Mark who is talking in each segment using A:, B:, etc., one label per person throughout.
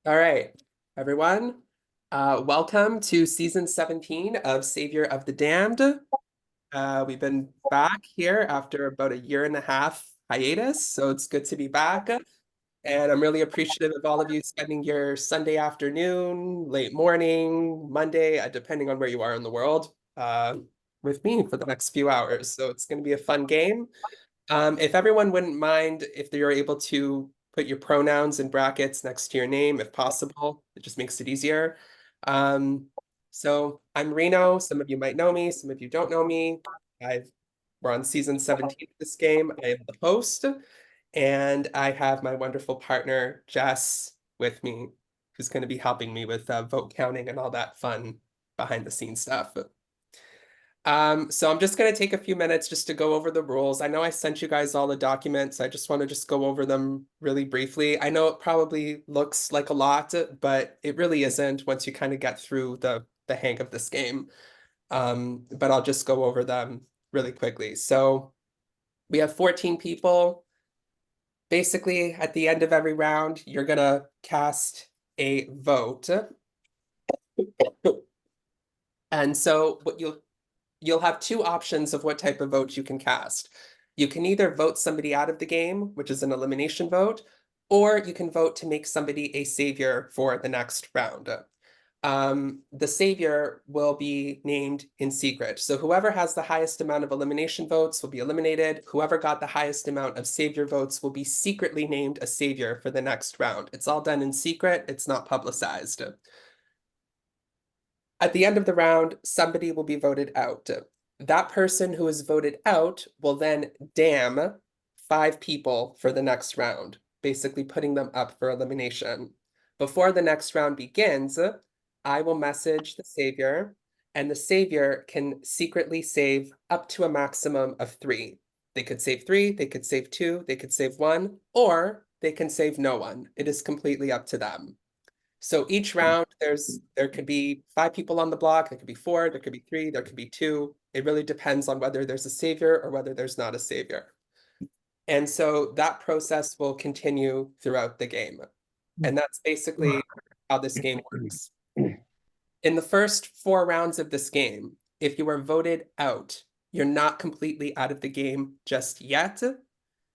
A: All right, everyone. Welcome to season 17 of Savior of the Damned. We've been back here after about a year and a half hiatus, so it's good to be back. And I'm really appreciative of all of you spending your Sunday afternoon, late morning, Monday, depending on where you are in the world, with me for the next few hours. So it's going to be a fun game. If everyone wouldn't mind if you're able to put your pronouns in brackets next to your name, if possible, it just makes it easier. Um, so I'm Reno. Some of you might know me, some of you don't know me. I've We're on season 17 of this game. I am the host, and I have my wonderful partner Jess with me, who's going to be helping me with vote counting and all that fun behind the scenes stuff. So I'm just going to take a few minutes just to go over the rules. I know I sent you guys all the documents. I just want to just go over them really briefly. I know it probably looks like a lot, but it really isn't once you kind of get through the hang of this game. But I'll just go over them really quickly. So we have 14 people. Basically, at the end of every round, you're gonna cast a vote. And so what you'll have two options of what type of vote you can cast. You can either vote somebody out of the game, which is an elimination vote, or you can vote to make somebody a savior for the next round. The savior will be named in secret. So whoever has the highest amount of elimination votes will be eliminated. Whoever got the highest amount of savior votes will be secretly named a savior for the next round. It's all done in secret. It's not publicized. At the end of the round, somebody will be voted out. That person who is voted out will then damn 5 people for the next round, basically putting them up for elimination. Before the next round begins, I will message the savior, and the savior can secretly save up to a maximum of 3. They could save 3, they could save 2, they could save 1, or they can save no one. It is completely up to them. So each round, there could be 5 people on the block, there could be 4, there could be 3, there could be 2. It really depends on whether there's a savior or whether there's not a savior. And so that process will continue throughout the game. And that's basically how this game works. In the first 4 rounds of this game, if you are voted out, you're not completely out of the game just yet.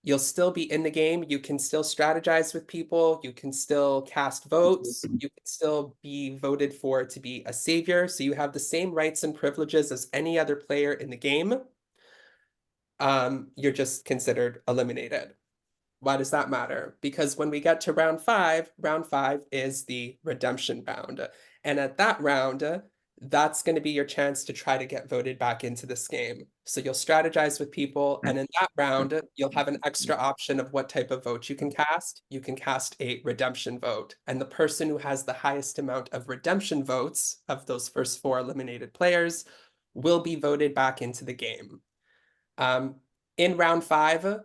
A: You'll still be in the game. You can still strategize with people. You can still cast votes. You can still be voted for to be a savior. So you have the same rights and privileges as any other player in the game. You're just considered eliminated. Why does that matter? Because when we get to round five is the redemption round. And at that round, that's going to be your chance to try to get voted back into this game. So you'll strategize with people, and in that round, you'll have an extra option of what type of vote you can cast. You can cast a redemption vote, and the person who has the highest amount of redemption votes of those first 4 eliminated players will be voted back into the game. Um, in round 5,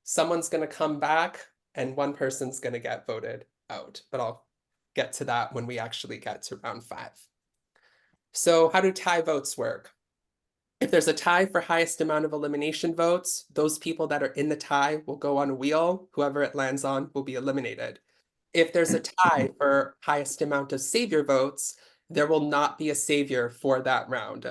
A: someone's going to come back and one person's going to get voted out. But I'll get to that when we actually get to round 5. So how do tie votes work? If there's a tie for highest amount of elimination votes, those people that are in the tie will go on a wheel. Whoever it lands on will be eliminated. If there's a tie for highest amount of savior votes, there will not be a savior for that round.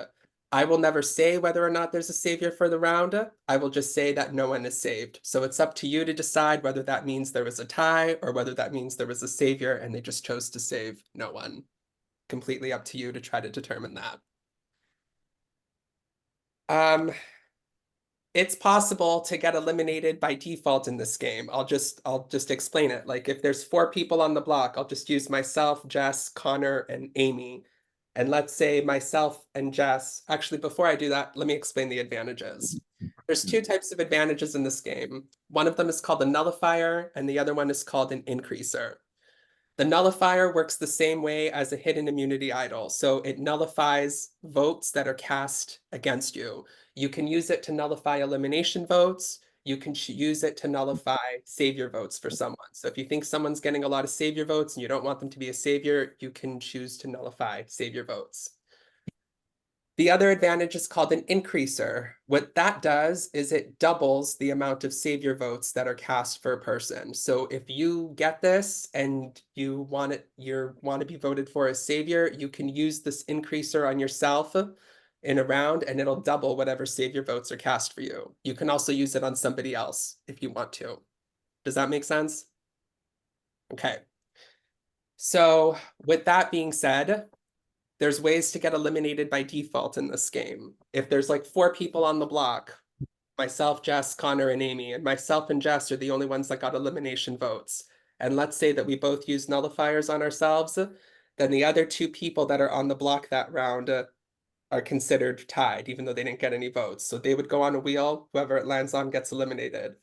A: I will never say whether or not there's a savior for the round. I will just say that no one is saved. So it's up to you to decide whether that means there was a tie or whether that means there was a savior and they just chose to save no one. Completely up to you to try to determine that. Um, it's possible to get eliminated by default in this game. I'll just explain it. Like if there's 4 people on the block, I'll just use myself, Jess, Connor, and Amy. And let's say myself and Jess, actually, before I do that, let me explain the advantages. There's 2 types of advantages in this game. One of them is called a nullifier, and the other one is called an increaser. The nullifier works the same way as a hidden immunity idol. So it nullifies votes that are cast against you. You can use it to nullify elimination votes. You can use it to nullify savior votes for someone. So if you think someone's getting a lot of savior votes and you don't want them to be a savior, you can choose to nullify savior votes. The other advantage is called an increaser. What that does is it doubles the amount of savior votes that are cast for a person. So if you get this and you want to be voted for as savior, you can use this increaser on yourself in a round and it'll double whatever savior votes are cast for you. You can also use it on somebody else if you want to. Does that make sense? Okay. So with that being said, there's ways to get eliminated by default in this game. If there's like 4 people on the block, myself, Jess, Connor, and Amy, and myself and Jess are the only ones that got elimination votes. And let's say that we both use nullifiers on ourselves, then the other 2 people that are on the block that round are considered tied, even though they didn't get any votes. So they would go on a wheel, whoever it lands on gets eliminated.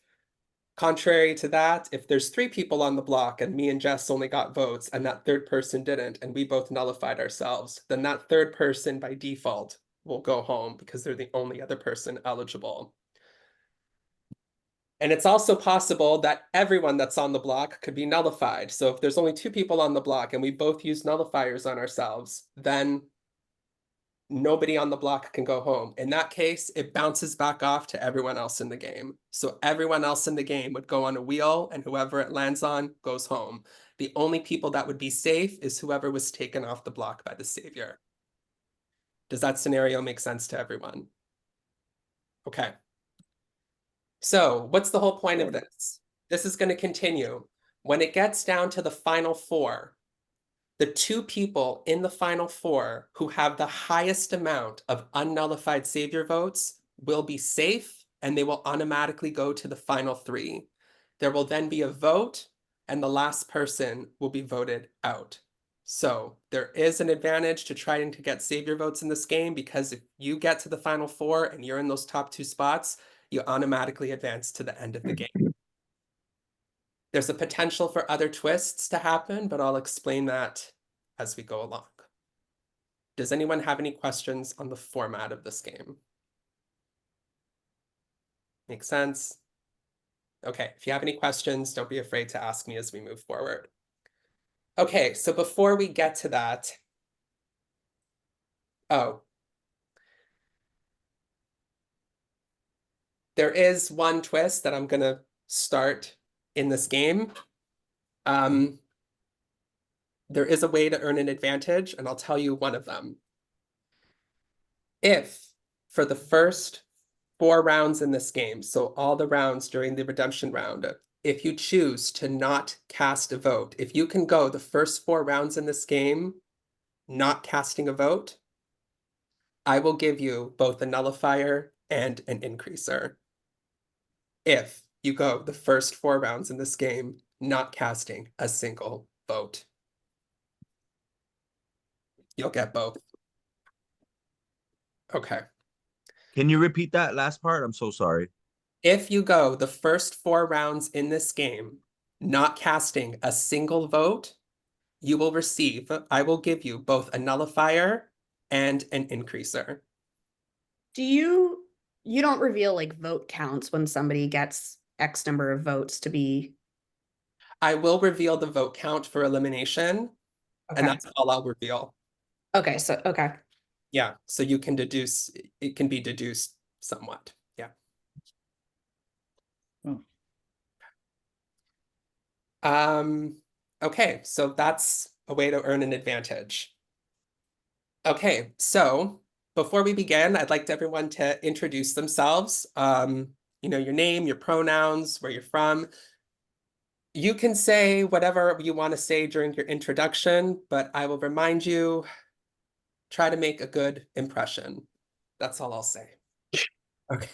A: Contrary to that, if there's 3 people on the block and me and Jess only got votes and that third person didn't, and we both nullified ourselves, then that third person by default will go home because they're the only other person eligible. And it's also possible that everyone that's on the block could be nullified. So if there's only 2 people on the block and we both use nullifiers on ourselves, then nobody on the block can go home. In that case, it bounces back off to everyone else in the game. So everyone else in the game would go on a wheel and whoever it lands on goes home. The only people that would be safe is whoever was taken off the block by the savior. Does that scenario make sense to everyone? Okay. So what's the whole point of this? This is going to continue. When it gets down to the final 4, the 2 people in the final 4 who have the highest amount of unnullified savior votes will be safe and they will automatically go to the final 3. There will then be a vote and the last person will be voted out. So there is an advantage to trying to get savior votes in this game because if you get to the final 4 and you're in those top 2 spots, you automatically advance to the end of the game. There's a potential for other twists to happen, but I'll explain that as we go along. Does anyone have any questions on the format of this game? Make sense? Okay, if you have any questions, don't be afraid to ask me as we move forward. Okay, so before we get to that, there is one twist that I'm gonna start in this game. There is a way to earn an advantage, and I'll tell you one of them. If for the first 4 rounds in this game, so all the rounds during the redemption round, if you choose to not cast a vote, if you can go the first 4 rounds in this game not casting a vote, I will give you both a nullifier and an increaser. If you go the first 4 rounds in this game not casting a single vote, you'll get both. Okay.
B: Can you repeat that last part? I'm so sorry.
A: If you go the first 4 rounds in this game not casting a single vote, you will receive, I will give you both a nullifier and an increaser.
C: You don't reveal like vote counts when somebody gets X number of votes to be.
A: I will reveal the vote count for elimination, and
C: Okay.
A: that's all I'll reveal.
C: Okay, so okay.
A: Yeah, so you can deduce, it can be deduced somewhat. Yeah. Okay, so that's a way to earn an advantage. Okay, so before we begin, I'd like everyone to introduce themselves. Your name, your pronouns, where you're from. You can say whatever you want to say during your introduction, but I will remind you, try to make a good impression. That's all I'll say. Okay.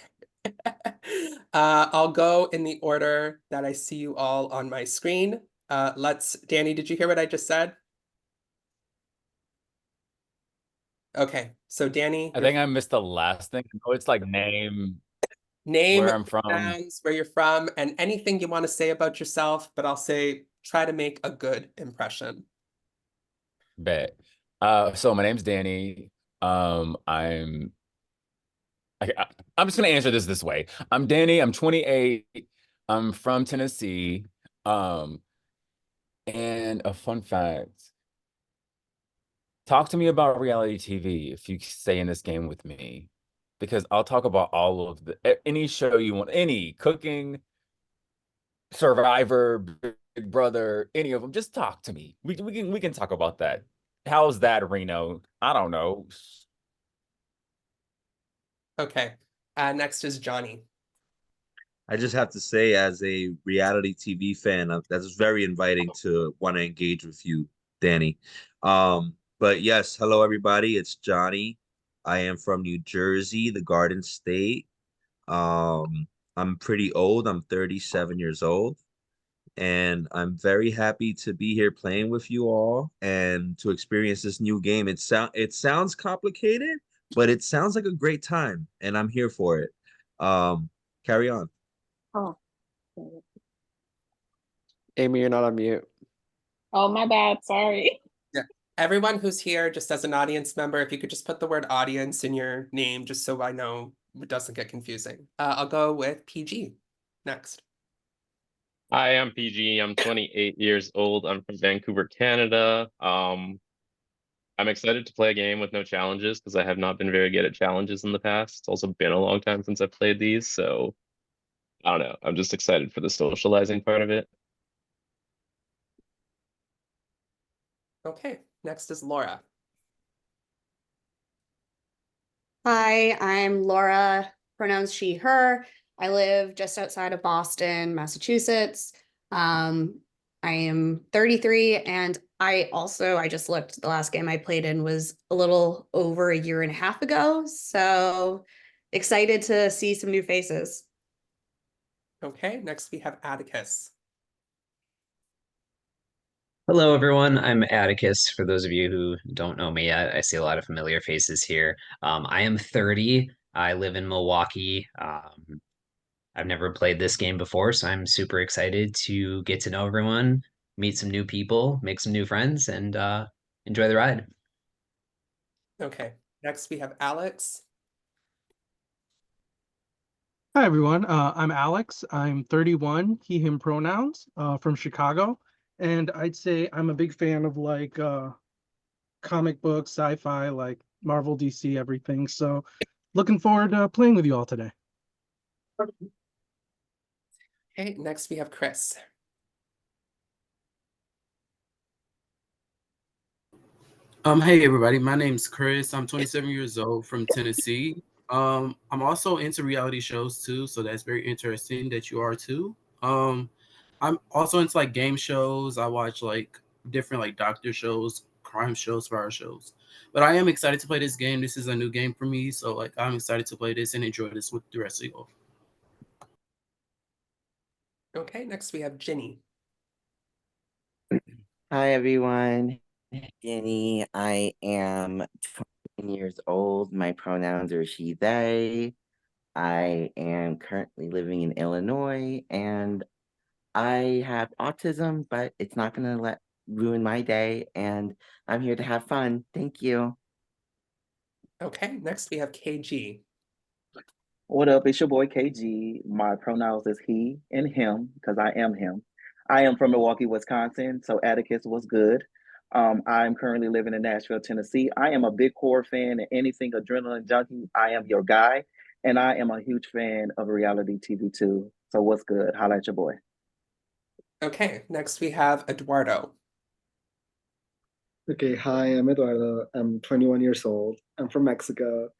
A: I'll go in the order that I see you all on my screen. Danny, did you hear what I just said? Okay, so Danny,
D: I think I missed the last thing. Oh, it's like name,
A: name,
D: where I'm from.
A: pronouns, where you're from, and anything you want to say about yourself, but I'll say try to make a good impression.
D: Bet. So my name's Danny. I'm I'm just gonna answer this way. I'm Danny. I'm 28. I'm from Tennessee. And a fun fact. Talk to me about reality TV if you stay in this game with me, because I'll talk about all of any show you want, any cooking, Survivor, Big Brother, any of them. Just talk to me. We can talk about that. How's that, Reno? I don't know.
A: Okay. Next is Johnny.
B: I just have to say, as a reality TV fan, that's very inviting to want to engage with you, Danny. But yes, hello everybody. It's Johnny. I am from New Jersey, the Garden State. Um, I'm pretty old. I'm 37 years old, and I'm very happy to be here playing with you all and to experience this new game. It sounds complicated, but it sounds like a great time, and I'm here for it. Carry on.
E: Oh,
F: Amy, you're not on mute.
E: oh, my bad. Sorry.
A: Yeah. Everyone who's here, just as an audience member, if you could just put the word audience in your name, just so I know it doesn't get confusing. I'll go with PG next.
G: Hi, I'm PG. I'm 28 years old. I'm from Vancouver, Canada. I'm excited to play a game with no challenges because I have not been very good at challenges in the past. It's also been a long time since I've played these, so I don't know. I'm just excited for the socializing part of it.
A: Okay, next is Laura.
C: Hi, I'm Laura, pronouns she, her. I live just outside of Boston, Massachusetts. I am 33 and I just looked, the last game I played in was a little over a year and a half ago. So excited to see some new faces.
A: Okay, next we have Atticus.
H: Hello, everyone. I'm Atticus. For those of you who don't know me yet, I see a lot of familiar faces here. I am 30. I live in Milwaukee. I've never played this game before, so I'm super excited to get to know everyone, meet some new people, make some new friends, and enjoy the ride.
A: Okay, next we have Alex.
I: Hi everyone, I'm Alex. I'm 31, he, him pronouns, from Chicago. And I'd say I'm a big fan of comic books, sci-fi, like Marvel, DC, everything. So looking forward to playing with you all today.
A: Okay, next we have Chris.
J: Hey everybody, my name's Chris. I'm 27 years old from Tennessee. I'm also into reality shows too, so that's very interesting that you are too. I'm also into like game shows. I watch like different like doctor shows, crime shows, fire shows. But I am excited to play this game. This is a new game for me, so like I'm excited to play this and enjoy this with the rest of you all.
A: Okay, next we have Ginny.
K: Hi everyone, Jenny. I am 20 years old. My pronouns are she, they. I am currently living in Illinois and I have autism, but it's not going to let ruin my day. And I'm here to have fun. Thank you.
A: Okay, next we have KG.
L: What up? It's your boy KG. My pronouns is he and him because I am him. I am from Milwaukee, Wisconsin. So Atticus was good. I'm currently living in Nashville, Tennessee. I am a big horror fan and anything adrenaline junkie. I am your guy. And I am a huge fan of reality TV too. So what's good? Holla at your boy.
A: Okay, next we have Eduardo.
M: Okay, hi, I'm Eduardo. I'm 21 years old. I'm from Mexico.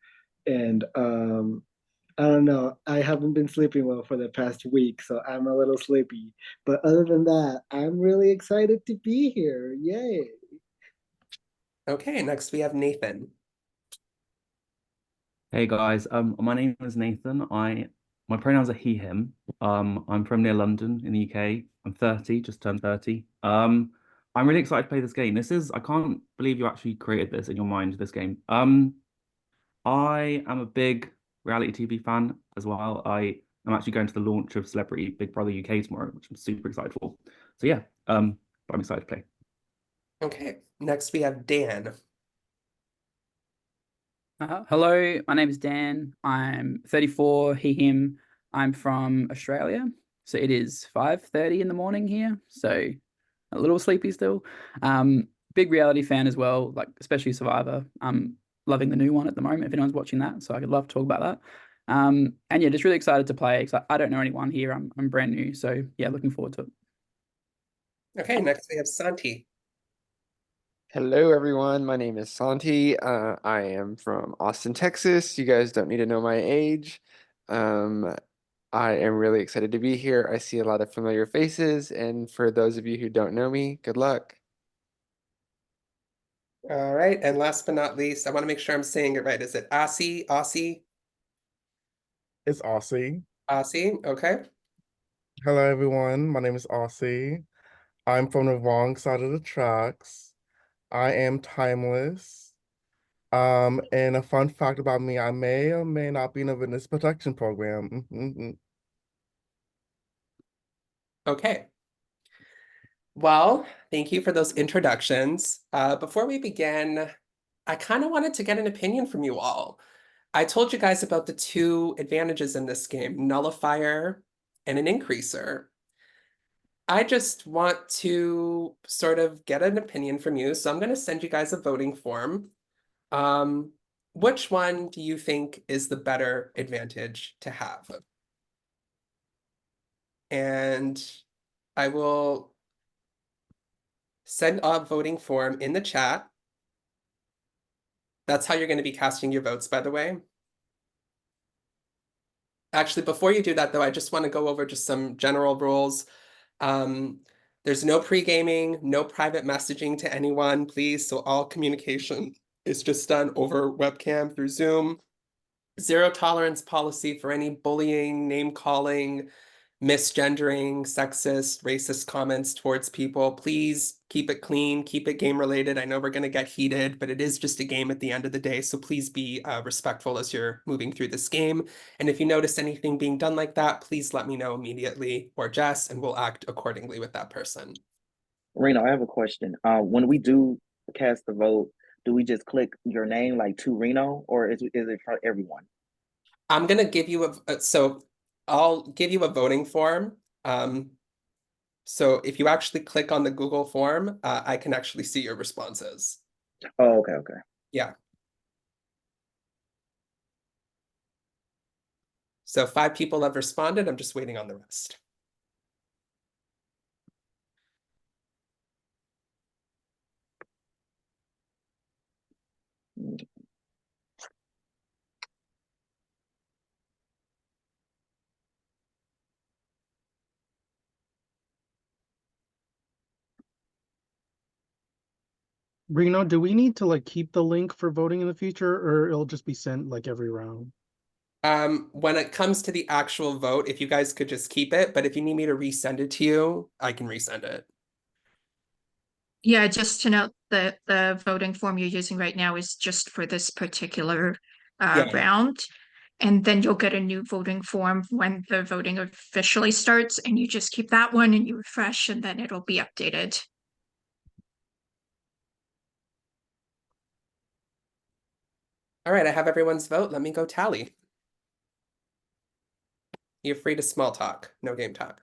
M: And I don't know, I haven't been sleeping well for the past week, so I'm a little sleepy. But other than that, I'm really excited to be here. Yay.
A: Okay, next we have Nathan.
N: Hey guys, my name is Nathan. My pronouns are he, him. I'm from near London in the UK. I'm 30, just turned 30. I'm really excited to play this game. I can't believe you actually created this in your mind, this game. I am a big reality TV fan as well. I'm actually going to the launch of Celebrity Big Brother UK tomorrow, which I'm super excited for. So yeah, but I'm excited to play.
A: Okay, next we have Dan.
O: Hello, my name is Dan. I'm 34, he, him. I'm from Australia. So it is 5:30 in the morning here. So a little sleepy still. big reality fan as well, like especially Survivor. I'm loving the new one at the moment, if anyone's watching that. So I could love to talk about that. And yeah, just really excited to play because I don't know anyone here. I'm brand new. So yeah, looking forward to it.
A: Okay, next we have Santi.
F: Hello, everyone. My name is Santi. I am from Austin, Texas. You guys don't need to know my age. I am really excited to be here. I see a lot of familiar faces, and for those of you who don't know me, good luck.
A: All right, and last but not least, I want to make sure I'm saying it right. Is it Aussie? Aussie?
P: It's Aussie.
A: Aussie, okay.
P: Hello, everyone. My name is Aussie. I'm from the wrong side of the tracks. I am timeless. And a fun fact about me, I may or may not be in a witness protection program.
A: Okay. Well, thank you for those introductions. Before we begin, I kind of wanted to get an opinion from you all. I told you guys about the two advantages in this game, nullifier and an increaser. I just want to sort of get an opinion from you, so I'm going to send you guys a voting form. Um, which one do you think is the better advantage to have? And I will send a voting form in the chat. That's how you're going to be casting your votes, by the way. Actually, before you do that, though, I just want to go over just some general rules. There's no pre-gaming, no private messaging to anyone, please. So all communication is just done over webcam through Zoom. Zero tolerance policy for any bullying, name calling, misgendering, sexist, racist comments towards people. Please keep it clean, keep it game related. I know we're going to get heated, but it is just a game at the end of the day. So please be respectful as you're moving through this game. And if you notice anything being done like that, please let me know immediately or Jess, and we'll act accordingly with that person.
L: Reno, I have a question. When we do cast the vote, do we just click your name like to Reno, or is it for everyone?
A: I'm going to give you so I'll give you a voting form. So if you actually click on the Google form, I can actually see your responses.
L: Oh, okay.
A: Yeah. So 5 people have responded. I'm just waiting on the rest.
I: Reno, do we need to like keep the link for voting in the future, or it'll just be sent like every round?
A: When it comes to the actual vote, if you guys could just keep it, but if you need me to resend it to you, I can resend it.
Q: Yeah, just to note that the voting form you're using right now is just for this particular
A: Yeah.
Q: round. And then you'll get a new voting form when the voting officially starts, and you just keep that one and you refresh, and then it'll be updated.
A: All right, I have everyone's vote. Let me go tally. You're free to small talk, no game talk.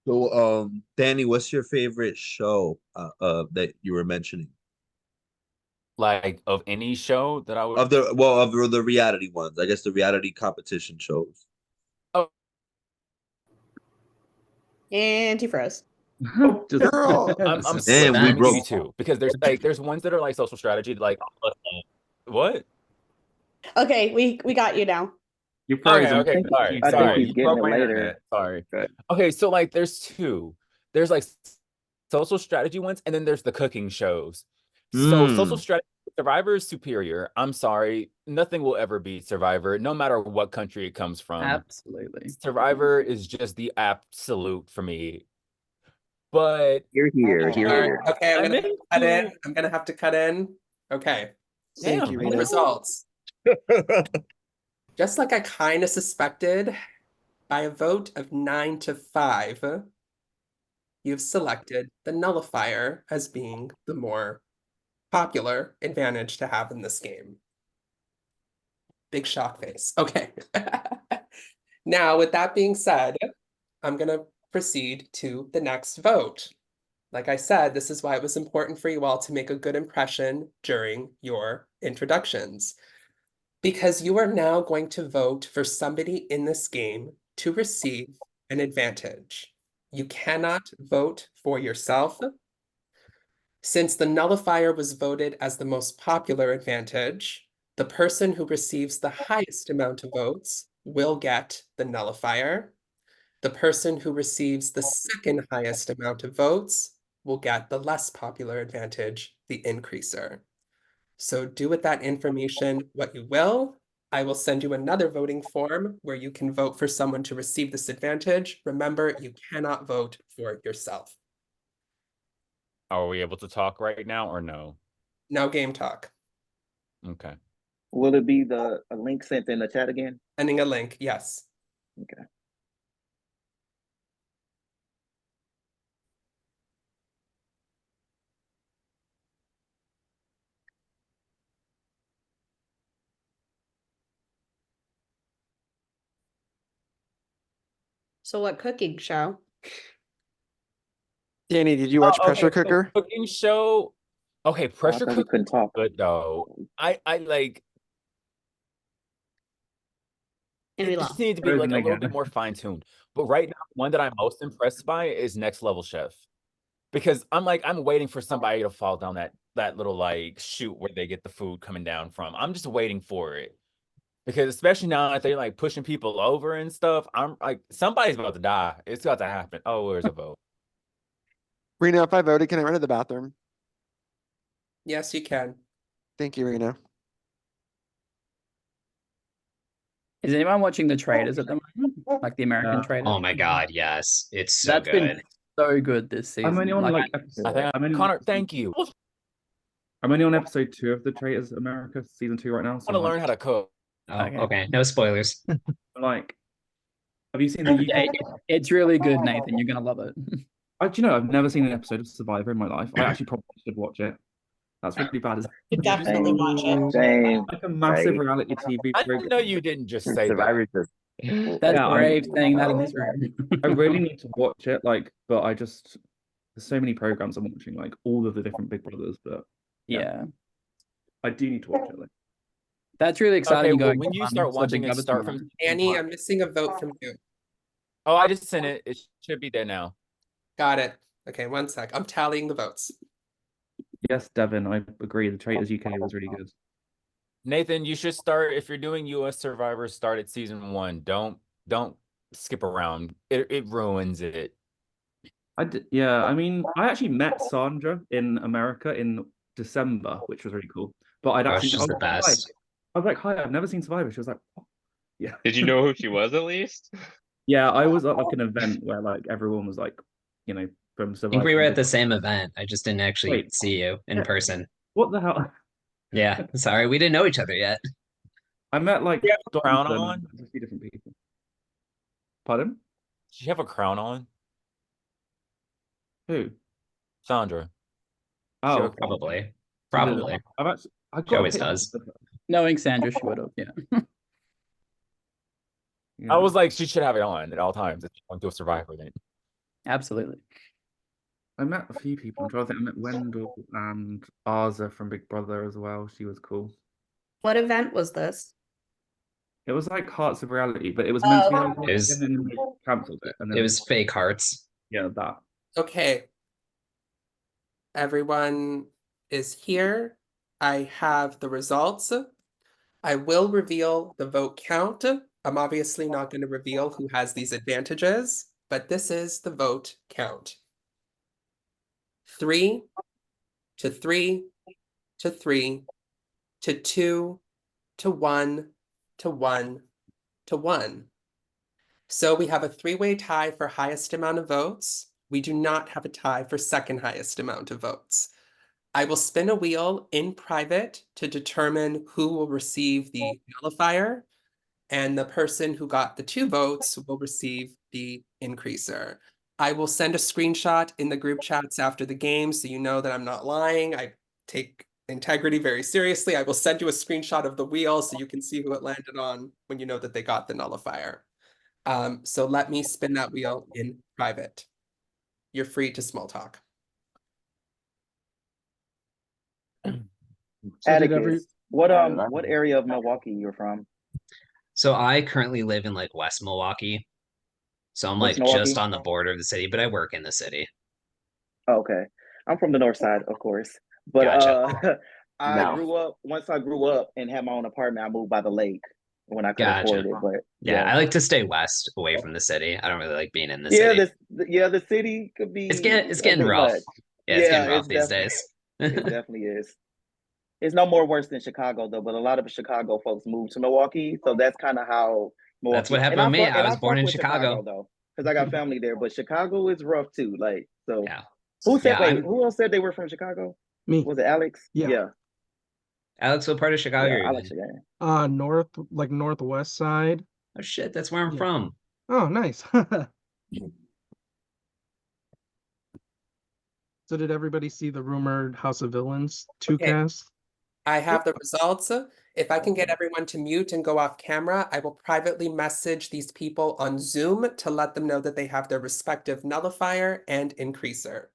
B: So, Danny, what's your favorite show that you were mentioning?
D: Like of any show that I would
B: Of the reality ones, I guess the reality competition shows.
D: Oh,
C: And he froze.
D: just
F: Girl.
D: I'm
B: Man,
D: split.
B: we
D: Let me give you
B: broke.
D: two because there's ones that are like social strategy, like what?
C: Okay, we got you now.
N: You're
D: Okay,
N: frozen.
D: okay, sorry,
L: I think
D: sorry.
L: he's
D: You
L: getting
D: broke
L: it
D: my
L: later.
D: internet. Sorry.
N: Good.
D: Okay, so like there's two. There's like social strategy ones, and then there's the cooking shows. So social strategy, Survivor is superior. I'm sorry, nothing will ever beat Survivor, no matter what country it comes from.
O: Absolutely.
D: Survivor is just the absolute for me. But
K: You're here.
A: Okay, I'm
D: I'm
A: gonna cut in.
D: into
A: I'm gonna have to cut in. Okay.
F: Thank you,
D: damn,
A: The
F: Reno.
A: results. Just like I kind of suspected, by a vote of 9-5, you've selected the nullifier as being the more popular advantage to have in this game. Big shock face. Okay. Now, with that being said, I'm going to proceed to the next vote. Like I said, this is why it was important for you all to make a good impression during your introductions, because you are now going to vote for somebody in this game to receive an advantage. You cannot vote for yourself. Since the nullifier was voted as the most popular advantage, the person who receives the highest amount of votes will get the nullifier. The person who receives the second highest amount of votes will get the less popular advantage, the increaser. So do with that information what you will. I will send you another voting form where you can vote for someone to receive this advantage. Remember, you cannot vote for yourself.
D: Are we able to talk right now or no?
A: No game talk.
D: Okay.
L: Will it be a link sent in the chat again?
A: Sending a link, yes.
L: Okay.
C: So what cooking show?
F: Danny, did you watch Pressure
D: Okay, so
F: Cooker?
D: cooking show. Okay,
L: I
D: pressure
L: thought we
D: cooker
L: couldn't talk.
D: good though. I like
C: And we
D: it just
C: lost.
D: needs to be like a little bit more fine-tuned. But right now, one that I'm most impressed by is Next Level Chef. Because I'm waiting for somebody to fall down that little like chute where they get the food coming down from. I'm just waiting for it. Because especially now that they're like pushing people over and stuff, I'm like somebody's about to die. It's about to happen. Oh, where's a vote?
F: Reno, if I voted, can I run to the bathroom?
A: Yes, you can.
F: Thank you, Reno.
O: Is anyone watching The Traders at the moment? Like the American Traders?
H: Oh my God, yes. It's so
O: That's been
H: good.
O: so good this season.
N: I'm only on like
D: I
N: episode.
D: think
N: I'm only on,
D: Connor, thank you. I
N: I'm only on episode 2 of The Traitors America season 2 right now.
D: want
N: So
D: to
N: like,
D: learn how to cook.
H: Oh, okay. No spoilers.
N: like, have you seen the
O: Yeah,
N: UK?
O: it's really good, Nathan. You're gonna love it.
N: Do you know I've never seen an episode of Survivor in my life. I actually probably should watch it. That's really bad.
K: You definitely watch it.
L: Same.
N: Like a massive
K: Right.
N: reality TV
D: I
N: program.
D: know you didn't just say that.
K: Survivor just
O: That's
N: Yeah,
O: brave saying that in this room.
N: I really need to watch it. Like, but I just there's so many programs I'm watching, like all of the different Big Brothers. But
O: Yeah,
N: I do need to watch it. Like,
O: that's really exciting.
D: Okay,
O: You're
D: well,
O: going
D: when you
O: to
D: start
O: the
D: watching
O: Big
D: it,
O: Brother
D: start
O: tomorrow.
D: from.
A: Annie, I'm missing a vote from you.
D: Oh, I just sent it. It should be there now.
A: Got it. Okay, one sec. I'm tallying the votes.
N: yes, Devin, I agree. The Traitors UK was really good.
D: Nathan, you should start if you're doing US Survivor, start at season 1. Don't skip around. It ruins it.
N: Yeah, I mean, I actually met Sandra in America in December, which was really cool. But I'd
H: Oh,
N: actually
H: she's the best.
N: I was like, hi, I've never seen Survivor. She was like, "What?" Yeah.
G: Did you know who she was at least?
N: Yeah, I was at like an event where like everyone was like, from
H: I think
N: Survivor.
H: we were at the same event. I just didn't actually
N: Wait.
H: see you in
N: Yeah.
H: person.
N: What the hell?
H: Yeah, sorry, we didn't know each other yet.
N: I met like
D: You have a crown
N: Donovan
D: on?
N: and a few different people. Pardon?
D: Does she have a crown on?
N: Who?
D: Sandra.
N: Oh,
D: Sure.
H: Probably.
N: I didn't-
H: Probably.
N: I
H: She
N: got a
H: always
N: picture
H: does.
N: of her.
O: Knowing Sandra, she would have. Yeah,
N: Yeah.
D: I was like, she should have it on at all times if she's going to a Survivor then.
O: absolutely.
N: I met a few people. I'm trying to think. I met Wendell and Arza from Big Brother as well. She was cool.
C: What event was this?
N: It was like Hearts of Reality, but it was meant to be
C: Oh.
N: on
H: It was-
N: and then they cancelled it. And then
H: It was fake hearts.
N: yeah, that.
A: Okay. Everyone is here. I have the results. I will reveal the vote count. I'm obviously not going to reveal who has these advantages, but this is the vote count. 3 to 3 to 3 to 2 to 1 to 1 to 1. So we have a three-way tie for highest amount of votes. We do not have a tie for second highest amount of votes. I will spin a wheel in private to determine who will receive the nullifier, and the person who got the 2 votes will receive the increaser. I will send a screenshot in the group chats after the game so you know that I'm not lying. I take integrity very seriously. I will send you a screenshot of the wheel so you can see who it landed on when you know that they got the nullifier. So let me spin that wheel in private. You're free to small talk.
I: So did every
L: Atticus, what area of Milwaukee you're from?
H: So I currently live in like West Milwaukee. So I'm
L: West
H: like just
L: Milwaukee?
H: on the border of the city, but I work in the city.
L: Oh, okay. I'm from the north side, of course. But
H: Gotcha.
L: I
K: No.
L: grew up once I grew up and had my own apartment, I moved by the lake when I could
H: Gotcha.
L: afford it. But
H: Yeah,
L: yeah.
H: I like to stay west away from the city. I don't really like being in the
L: Yeah,
H: city.
L: the city could
H: It's
L: be a
H: getting
L: bit
H: rough.
L: much.
H: Yeah, it's
L: Yeah,
H: getting rough
L: it's
H: these
L: definitely
H: days.
L: it definitely is. It's no more worse than Chicago though, but a lot of Chicago folks moved to Milwaukee, so that's kind of how
H: That's what
L: Milwaukee.
H: happened to me. I
L: And
H: was
L: I
H: born
L: fuck
H: in
L: with Chicago
H: Chicago.
L: though, because I got family there. But Chicago is rough too. Like so,
H: Yeah.
L: who said?
H: Yeah,
L: Wait,
H: I'm
L: who else said they were from Chicago?
I: me?
L: Was it Alex?
I: Yeah.
L: Yeah,
H: Alex. What part of Chicago
L: yeah,
H: are you
L: Alex
H: in?
L: again.
I: North, like northwest side.
H: Oh shit, that's where I'm
I: Yeah.
H: from.
I: Oh, nice. So did everybody see the rumored House of Villains 2
A: Okay,
I: cast?
A: I have the results. If I can get everyone to mute and go off camera, I will privately message these people on Zoom to let them know that they have their respective nullifier and increaser.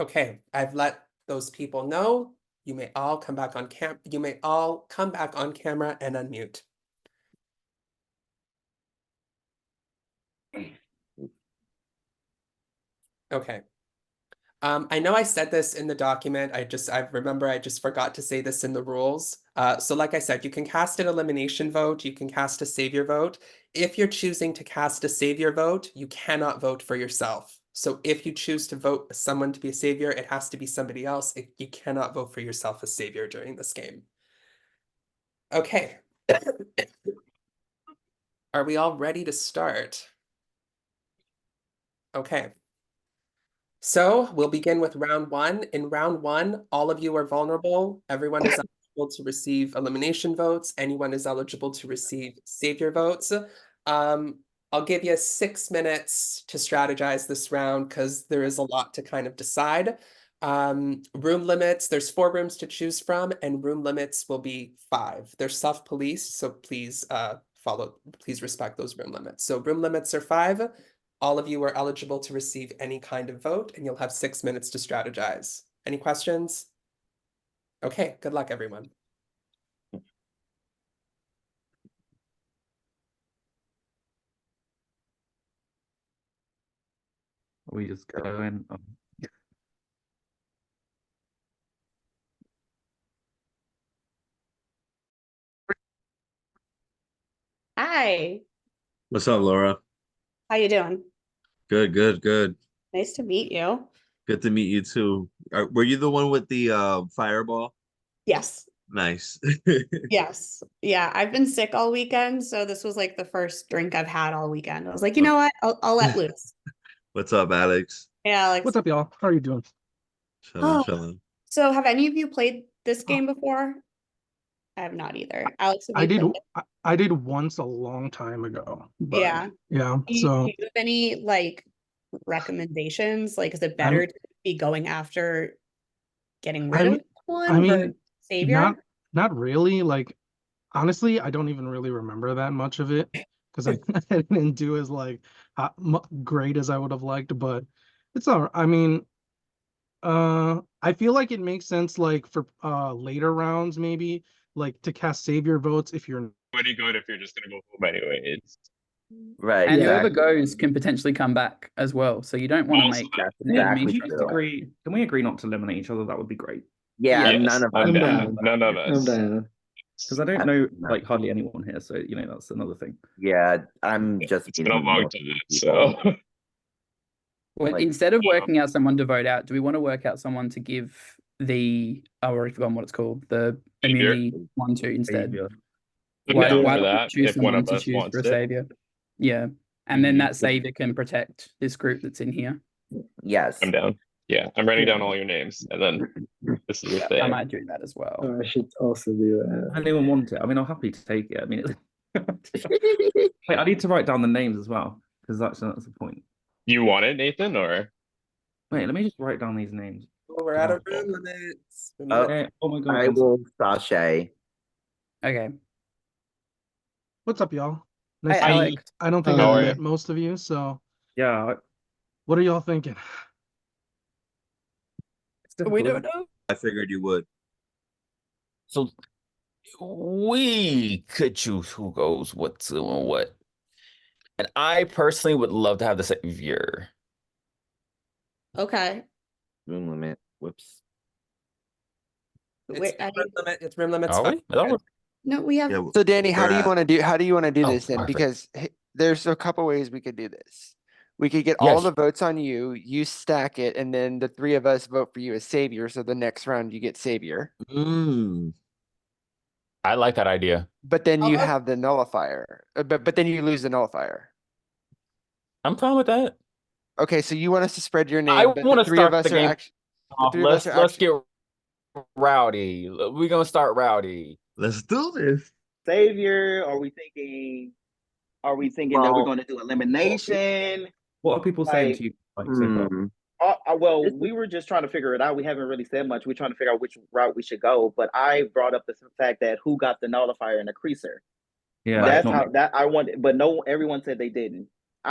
A: Okay, I've let those people know. You may all come back on you may all come back on camera and unmute. Okay. I know I said this in the document. I remember I just forgot to say this in the rules. So like I said, you can cast an elimination vote, you can cast a savior vote. If you're choosing to cast a savior vote, you cannot vote for yourself. So if you choose to vote someone to be a savior, it has to be somebody else. You cannot vote for yourself as savior during this game. Okay. Are we all ready to start? Okay. So we'll begin with round one. In round one, all of you are vulnerable. Everyone is eligible to receive elimination votes. Anyone is eligible to receive savior votes. I'll give you 6 minutes to strategize this round because there is a lot to kind of decide. Room limits, there's 4 rooms to choose from, and room limits will be 5. They're self-policed, so please please respect those room limits. So room limits are 5. All of you are eligible to receive any kind of vote, and you'll have 6 minutes to strategize. Any questions? Okay, good luck, everyone.
N: Are we just going?
C: Hi,
B: What's up, Laura?
C: how you doing?
B: Good, good, good.
C: Nice to meet you.
B: Good to meet you too. Were you the one with the fireball?
C: Yes,
B: Nice.
C: yes. Yeah, I've been sick all weekend, so this was like the first drink I've had all weekend. I was like, you know what? I'll let loose.
B: What's up, Alex?
C: Yeah, Alex.
I: What's up, y'all? How are you doing?
B: Chilling,
C: Oh,
B: chilling.
C: so have any of you played this game before? I have not either. Alex, have
I: I
C: you
I: did
C: played it?
I: I did once a long time ago, but
C: Yeah.
I: yeah,
C: Do
I: so
C: you have any like recommendations? Like, is it
I: I'm
C: better to be going after getting rid
I: I'm
C: of
I: I
C: one
I: mean
C: versus savior?
I: not really, like honestly, I don't even really remember that much of it because I, I didn't do as like great as I would have liked, but it's all I mean, I feel like it makes sense like for later rounds maybe like to cast savior votes if you're
G: Pretty good if you're just gonna go home anyways.
K: Right,
O: And
I: yeah.
O: whoever
K: exactly.
O: goes can potentially come back as well. So you don't want to
G: Also,
O: make
K: That's
O: an enemy
K: exactly
N: Can we
O: stress
N: just
K: true.
O: away.
N: agree? Can we agree not to eliminate each other? That would be great.
K: Yeah,
O: Yeah.
K: none
G: yes,
K: of us
G: I'm
M: I'm
K: want
G: down.
M: down.
K: to
G: None of
K: eliminate.
M: I'm
G: us.
M: down.
N: Because I don't
K: That's
N: know
K: no.
N: like hardly anyone here, so you know that's another thing.
K: Yeah, I'm just
G: It's been a
K: meeting
G: long
K: most of
G: time,
K: these people.
G: so
O: Well,
K: Like,
O: instead of working out someone to vote out, do we want to work out someone to give the I've already forgotten what it's called, the
G: savior.
O: immunity one to instead?
N: Savior.
G: I'm
O: Why
G: down
O: why
G: for
O: don't we
G: that
O: choose
G: if one
O: someone
G: of
O: to
G: us
O: choose for
G: wants
O: a
G: it.
O: savior? Yeah. And then that savior can protect this group that's in here.
K: yes.
G: I'm down. Yeah, I'm writing
M: Yeah.
G: down all your names, and then this is the
O: I
G: thing.
O: might do that as well.
M: I should also do
N: If
M: that.
N: anyone want it, I mean, I'm happy to take it. I mean, wait, I need to write down the names as well because that's the point.
G: You want it, Nathan, or
N: Wait, let me just write down these names.
A: Oh, we're out of room limits.
N: Oh my God,
K: I will sashay.
O: Okay.
I: What's up, y'all?
O: Hi,
I: Nice to meet you.
O: Alex.
I: I don't think
G: How
I: I've
G: are you?
I: met most of you, so
N: yeah.
I: what are y'all thinking?
O: We don't know.
B: I figured you would.
D: So we could choose who goes what to and what. And I personally would love to have the Savior.
C: Okay.
K: Room limit. Whoops.
C: Wait, I
A: room limit. It's room limits.
D: Are we?
A: fine.
D: Is that what-
C: no, we have.
B: Yeah,
F: So Danny, how
B: we're
F: do you
B: at-
F: want to do
D: Oh,
F: this then?
D: perfect.
F: Because there's a couple ways we could do this. We could get
D: Yeah,
F: all the votes on you, you stack it, and then the three of us vote for you as savior. So the next round you get savior.
D: I like that idea.
F: But then you have the nullifier. But then you lose the nullifier.
D: I'm fine with that.
F: Okay, so you want us to spread your
D: I
F: name, but
D: want
F: the
D: to
F: three of
D: start
F: us
D: the
F: are
D: game
F: actually
D: off. Let's get rowdy. We're gonna start rowdy.
B: Let's do this.
L: Savior? Are we thinking that we're going to do elimination?
N: What are people saying to you like so far?
L: Well, we were just trying to figure it out. We haven't really said much. We're trying to figure out which route we should go. But I brought up the fact that who got the nullifier and the creaser.
N: Yeah,
L: That's
N: not
L: how
N: me.
L: that I wanted. But no, everyone said they didn't.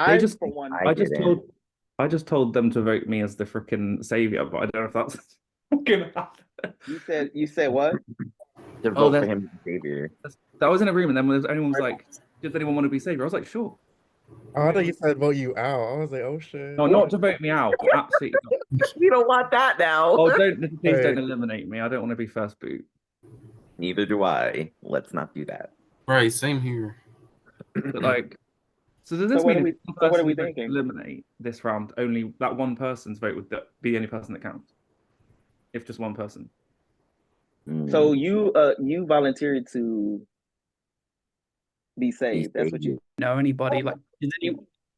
N: They just
L: for one,
N: I just told them to vote me as the freaking savior, but I don't know if that's gonna happen.
L: You said what?
K: To
N: Oh,
K: vote for him as savior.
N: that was in agreement. Then when anyone was like, "Does anyone want to be savior?" I was like, "Sure."
P: Oh, I thought you said vote you out. I was like, oh shit.
N: No, not to vote me out. Absolutely not.
K: We don't want that now.
N: Oh, please don't eliminate me. I don't want to be first boot.
K: Neither do I. Let's not do that.
J: Right, same here.
N: But like, so does this
L: So what
N: mean
L: are we-
N: if one
L: so what are
N: person
L: we
N: votes to
L: thinking?
N: eliminate this round, only that one person's vote would be the only person that counts? If just one person.
L: So you volunteered to be saved. That's what you.
O: Know anybody like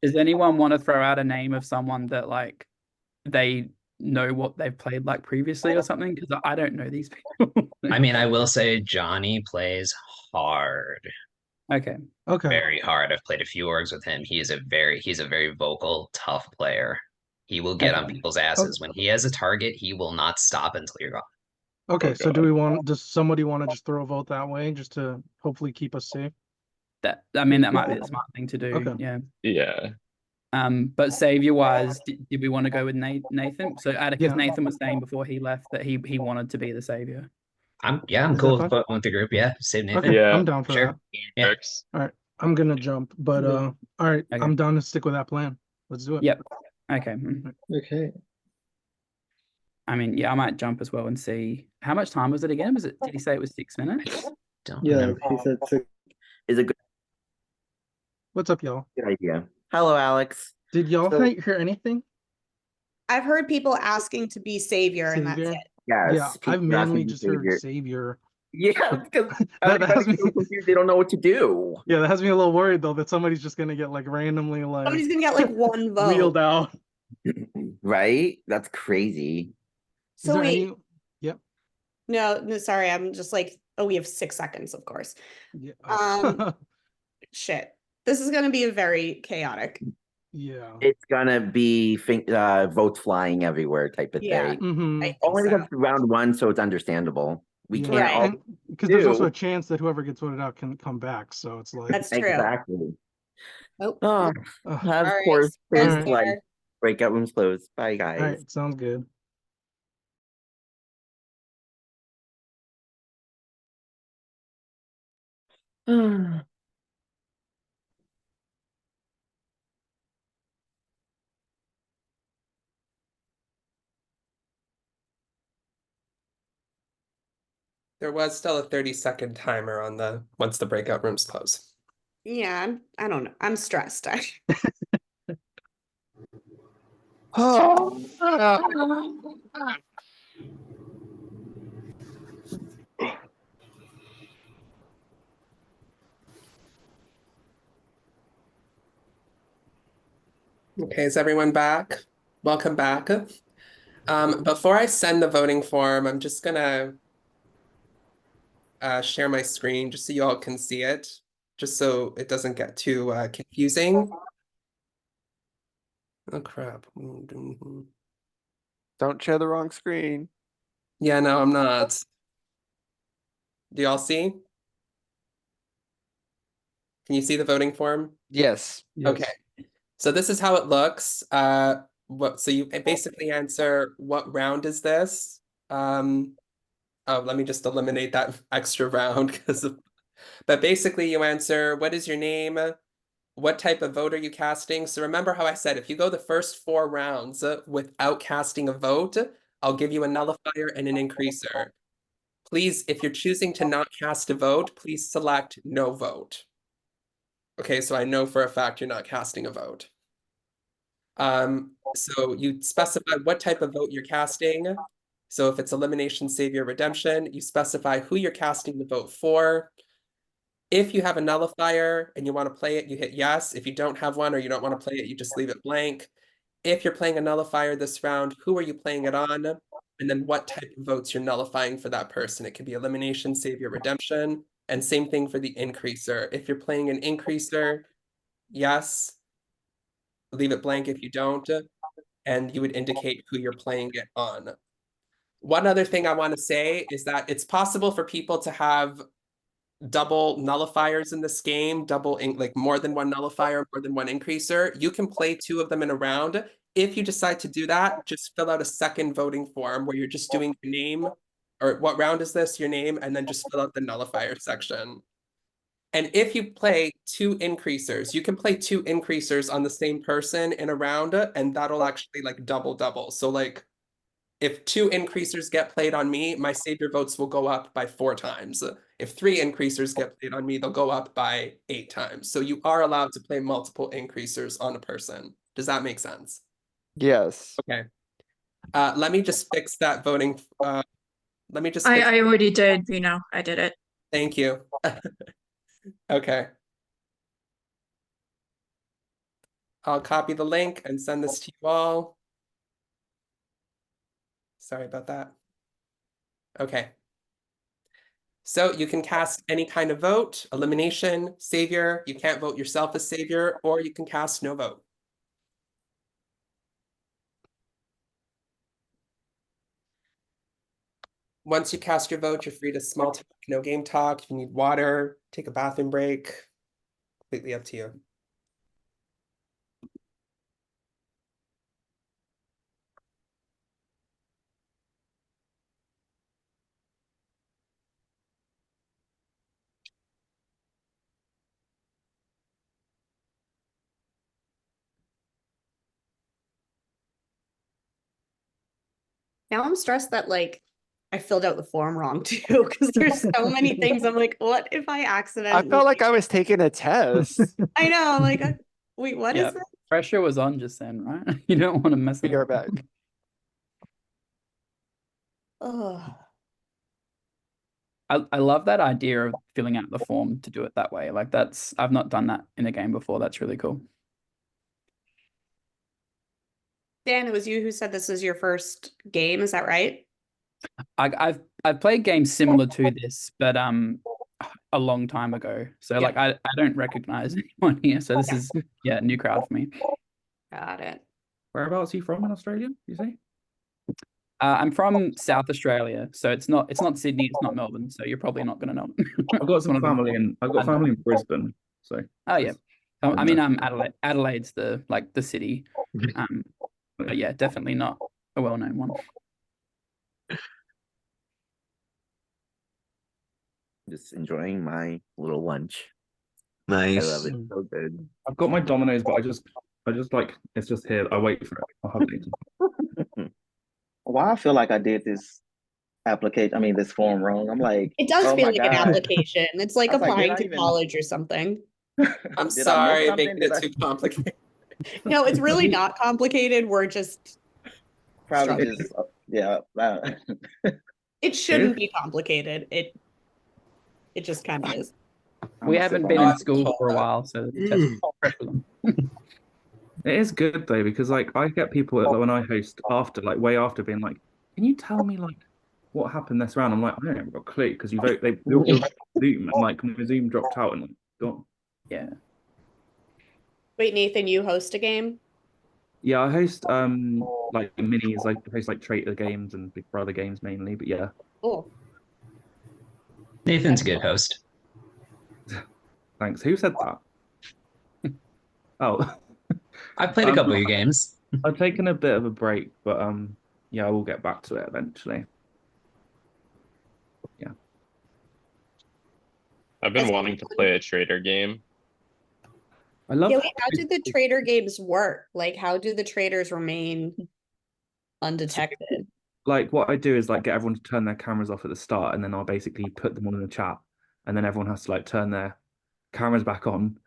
O: does anyone want to throw out a name of someone that like they know what they've played like previously or something? Because I don't know these people.
H: I mean, I will say Johnny plays hard.
O: Okay.
H: Very hard. I've played a few orgs with him. He's a very vocal, tough player. He will get on people's asses. When he has a target, he will not stop until you're gone.
I: Okay, so does somebody want to just throw a vote that way just to hopefully keep us safe?
O: That might be the smart thing to do.
I: Okay.
O: Yeah.
G: Yeah.
O: But savior wise, did we want to go with Nathan? So Atticus,
I: Yeah.
O: Nathan was saying before he left that he wanted to be the savior.
H: I'm
I: Is
H: cool
I: that
H: with,
I: fine?
H: with the group. Yeah, save Nathan.
I: Okay, I'm down for
H: Sure.
I: that.
H: Yeah.
I: All right, I'm gonna jump, but all right,
O: Okay.
I: I'm down to stick with that plan. Let's do it.
O: Yep. Okay.
M: Okay.
O: I mean, yeah, I might jump as well and see how much time was it again? Did he say it was 6 minutes?
H: Don't
M: Yeah, he said six.
K: Is a good
I: What's up, y'all?
K: idea. Hello, Alex.
I: Did y'all
K: So-
I: hear anything?
C: I've heard people asking to be savior, and that's
I: Savior?
C: it.
K: Yes.
I: Yeah,
K: people
I: I've
K: asking
I: mainly
K: you
I: just heard
K: savior.
I: savior.
K: Yeah, because
I: That has
K: everybody's
I: me.
K: so confused. They don't know what to do.
I: Yeah, that has me a little worried though that somebody's just gonna get like randomly like
C: Somebody's gonna get like one vote.
I: wheeled out.
K: Right? That's crazy.
I: Is
C: So
I: there
C: wait,
I: any? Yep.
C: no, sorry, I'm just like, oh, we have 6 seconds, of course.
I: Yeah.
C: Shit, this is gonna be very chaotic.
I: Yeah.
K: It's gonna be votes flying everywhere type of
C: Yeah.
K: thing.
I: Mm-hmm.
C: I think
K: Only
C: so.
K: because it's round one, so it's understandable. We
I: Yeah.
K: can't all
I: Because there's also
K: do.
I: a chance that whoever gets voted out can come back. So it's like
C: That's true.
K: Exactly.
C: Oh,
K: Oh,
I: Ugh.
K: of
C: all right.
K: course,
C: Guys,
K: things like
C: there.
K: breakout rooms closed. Bye,
I: All
K: guys.
I: right, sounds good.
A: There was still a 30-second timer on the once the breakout rooms close.
C: Yeah, I don't know. I'm stressed.
A: Okay, is everyone back? Welcome back. Before I send the voting form, I'm just gonna share my screen just so you all can see it, just so it doesn't get too confusing. Oh crap.
F: Don't share the wrong screen.
A: Yeah, no, I'm not. Do y'all see? Can you see the voting form?
F: Yes.
A: Okay. So this is how it looks. So you basically answer, what round is this? Oh, let me just eliminate that extra round but basically you answer, what is your name? What type of vote are you casting? So remember how I said, if you go the first 4 rounds without casting a vote, I'll give you a nullifier and an increaser. Please, if you're choosing to not cast a vote, please select no vote. Okay, so I know for a fact you're not casting a vote. So you specify what type of vote you're casting. So if it's elimination, savior, redemption, you specify who you're casting the vote for. If you have a nullifier and you want to play it, you hit yes. If you don't have one or you don't want to play it, you just leave it blank. If you're playing a nullifier this round, who are you playing it on? And then what type of votes you're nullifying for that person. It could be elimination, savior, redemption. And same thing for the increaser. If you're playing an increaser, yes. Leave it blank if you don't. And you would indicate who you're playing it on. One other thing I want to say is that it's possible for people to have double nullifiers in this game, like more than one nullifier, more than one increaser. You can play 2 of them in a round. If you decide to do that, just fill out a second voting form where you're just doing your name, or what round is this, your name, and then just fill out the nullifier section. And if you play 2 increasers, you can play 2 increasers on the same person in a round, and that'll actually like double. So like if 2 increasers get played on me, my savior votes will go up by 4 times. If 3 increasers get played on me, they'll go up by 8 times. So you are allowed to play multiple increasers on a person. Does that make sense?
F: Yes.
A: Okay. Let me just fix that voting. Let me just fix.
Q: I already did, I did it.
A: Thank you. Okay. I'll copy the link and send this to you all. Sorry about that. Okay. So you can cast any kind of vote, elimination, savior. You can't vote yourself as savior, or you can cast no vote. Once you cast your vote, you're free to small talk, no game talk. If you need water, take a bathroom break. Completely up to you.
C: Now I'm stressed that like I filled out the form wrong too, because there's so many things. I'm like, what if I
F: I
C: accidentally?
F: felt like I was taking a test.
C: I know, like, wait, what is
O: Yeah,
C: this?
O: pressure was on just then, right? You don't want to mess
F: We
O: it
F: are
O: up.
F: back.
C: Oh,
O: I love that idea of filling out the form to do it that way. Like I've not done that in a game before. That's really cool.
C: Dan, it was you who said this is your first game, is that right?
O: I've played games similar to this, but a long time ago. So
C: Yeah.
O: like I don't recognize anyone here. So this is new crowd for me.
C: Got it.
N: Whereabouts are you from in Australia, you say?
O: I'm from South Australia, so it's not Sydney, it's not Melbourne, so you're probably not going to know.
N: I've got some family in Brisbane, so
O: oh yeah. I mean, Adelaide's the city, but yeah, definitely not a well-known one.
K: Just enjoying my little lunch.
B: Nice.
K: I love it. So good.
N: I've got my Domino's, but I just like it's just here. I wait for it. I'll have it later.
L: Why I feel like I did this this form wrong. I'm like,
C: It does
L: oh
C: feel
L: my
C: like an
L: God.
C: application. It's like
L: I was like, did
C: applying
L: I
C: to
L: even-
C: college or something.
A: I'm
L: Did I miss
A: sorry,
L: something?
A: making
L: Did
A: it
L: I-
A: too complicated.
C: No, it's really not complicated. We're just
L: Probably
C: struggling.
L: just, yeah.
C: It shouldn't be complicated. It just kind of is.
O: We haven't been in school for a while, so the test pressure them.
N: It is good though because like I get people when I host after like way after being like, can you tell me like what happened this round? I'm like, I don't have a clue because you vote you'll Zoom and like my Zoom dropped out and like gone.
O: Yeah.
C: Wait, Nathan, you host a game?
N: Yeah, I host like minis, I host like Traitor games and Big Brother games mainly, but yeah.
C: Cool.
H: Nathan's a good host.
N: Thanks. Who said that? Oh.
H: I've played a couple of your games.
N: I've taken a bit of a break, but yeah, I will get back to it eventually. Yeah.
G: I've been wanting to play a trader game.
N: I love
C: Yeah, wait, how do the trader games work? Like, how do the traders remain undetected?
N: like what I do is like get everyone to turn their cameras off at the start, and then I'll basically put them all in the chat, and then everyone has to like turn their cameras back on,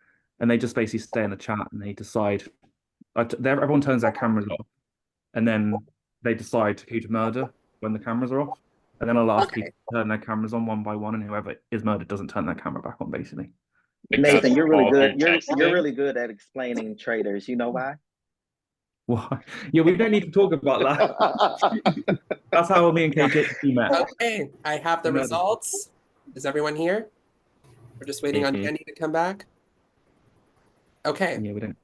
N: and they just basically stay in the chat and they decide. Everyone turns their cameras off, and then they decide who to murder when the cameras are off, and then I'll ask people to turn their cameras on one by one, and whoever is murdered doesn't turn their camera back on, basically.
L: Nathan, you're really
G: all through
L: good. You're
G: texting?
L: really good at explaining traders. You know why?
N: Why? Yeah, we don't need to talk about that. That's how me and KJ met.
A: Okay, I have the results. Is everyone here? We're just waiting on Danny to come back. Okay.
N: Yeah, we don't.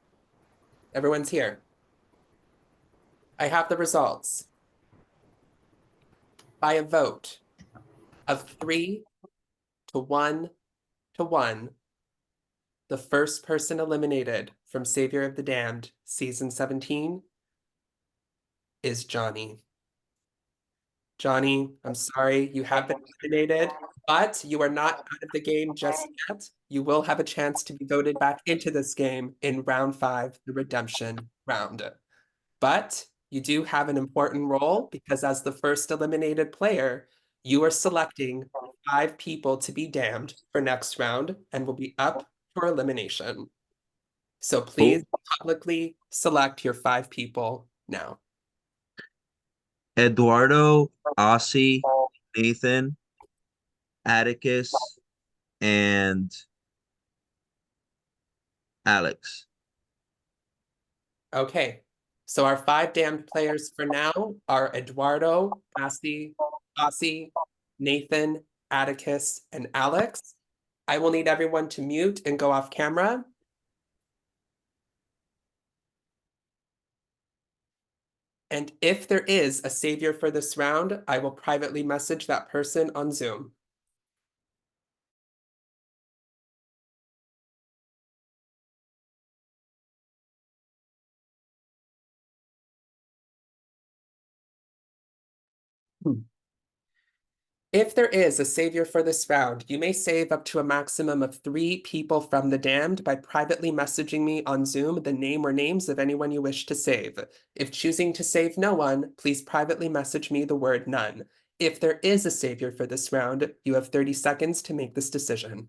A: Everyone's here. I have the results. By a vote of 3 to 1 to 1, the first person eliminated from Savior of the Damned, Season 17, is Johnny. Johnny, I'm sorry, you have been eliminated, but you are not out of the game just yet. You will have a chance to be voted back into this game in round 5, the redemption round. But you do have an important role because as the first eliminated player, you are selecting 5 people to be damned for next round and will be up for elimination. So please publicly select your 5 people now.
B: Eduardo, Aussie, Nathan, Atticus, and Alex.
A: Okay, so our 5 damned players for now are Eduardo, Aussie, Nathan, Atticus, and Alex. I will need everyone to mute and go off camera. And if there is a savior for this round, I will privately message that person on Zoom. If there is a savior for this round, you may save up to a maximum of 3 people from the damned by privately messaging me on Zoom the name or names of anyone you wish to save. If choosing to save no one, please privately message me the word none. If there is a savior for this round, you have 30 seconds to make this decision.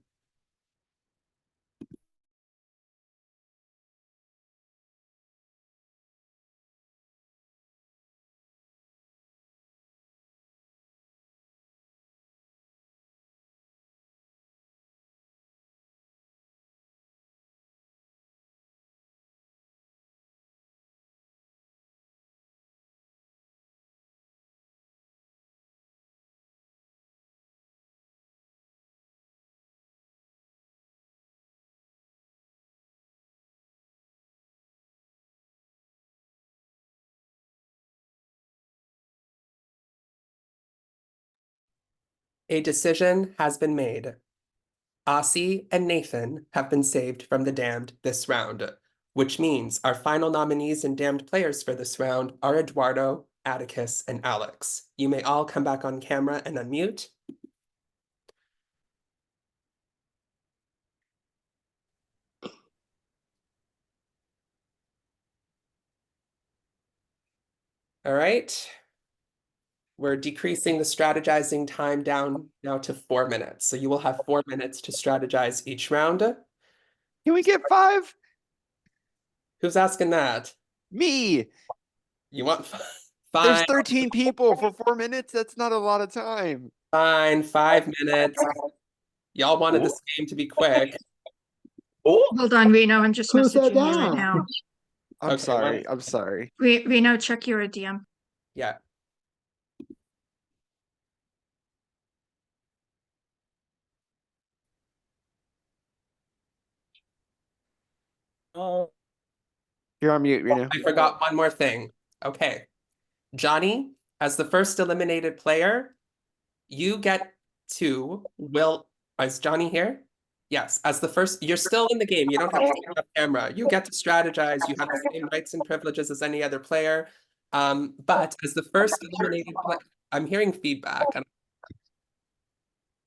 A: A decision has been made. Aussie and Nathan have been saved from the damned this round, which means our final nominees and damned players for this round are Eduardo, Atticus, and Alex. You may all come back on camera and unmute. All right. We're decreasing the strategizing time down now to 4 minutes. So you will have 4 minutes to strategize each round.
F: Can we get 5?
A: Who's asking that?
F: Me.
A: You want
F: There's
A: fine,
F: 13 people for 4 minutes. That's not a lot of time.
A: fine, 5 minutes. Y'all wanted this game to be quick.
Q: Hold on, Reno, I'm just
M: Who said
Q: messaging you right
M: that?
Q: now.
F: I'm
A: Okay,
F: sorry. I'm sorry.
Q: Reno, check your DM.
A: Yeah.
D: Oh,
F: You're on mute, Reno.
A: I forgot one more thing. Okay. Johnny, as the first eliminated player, you get to is Johnny here? Yes, as the first, you're still in the game. You don't have to stay off camera. You get to strategize. You have the same rights and privileges as any other player. But as the first eliminated player, I'm hearing feedback.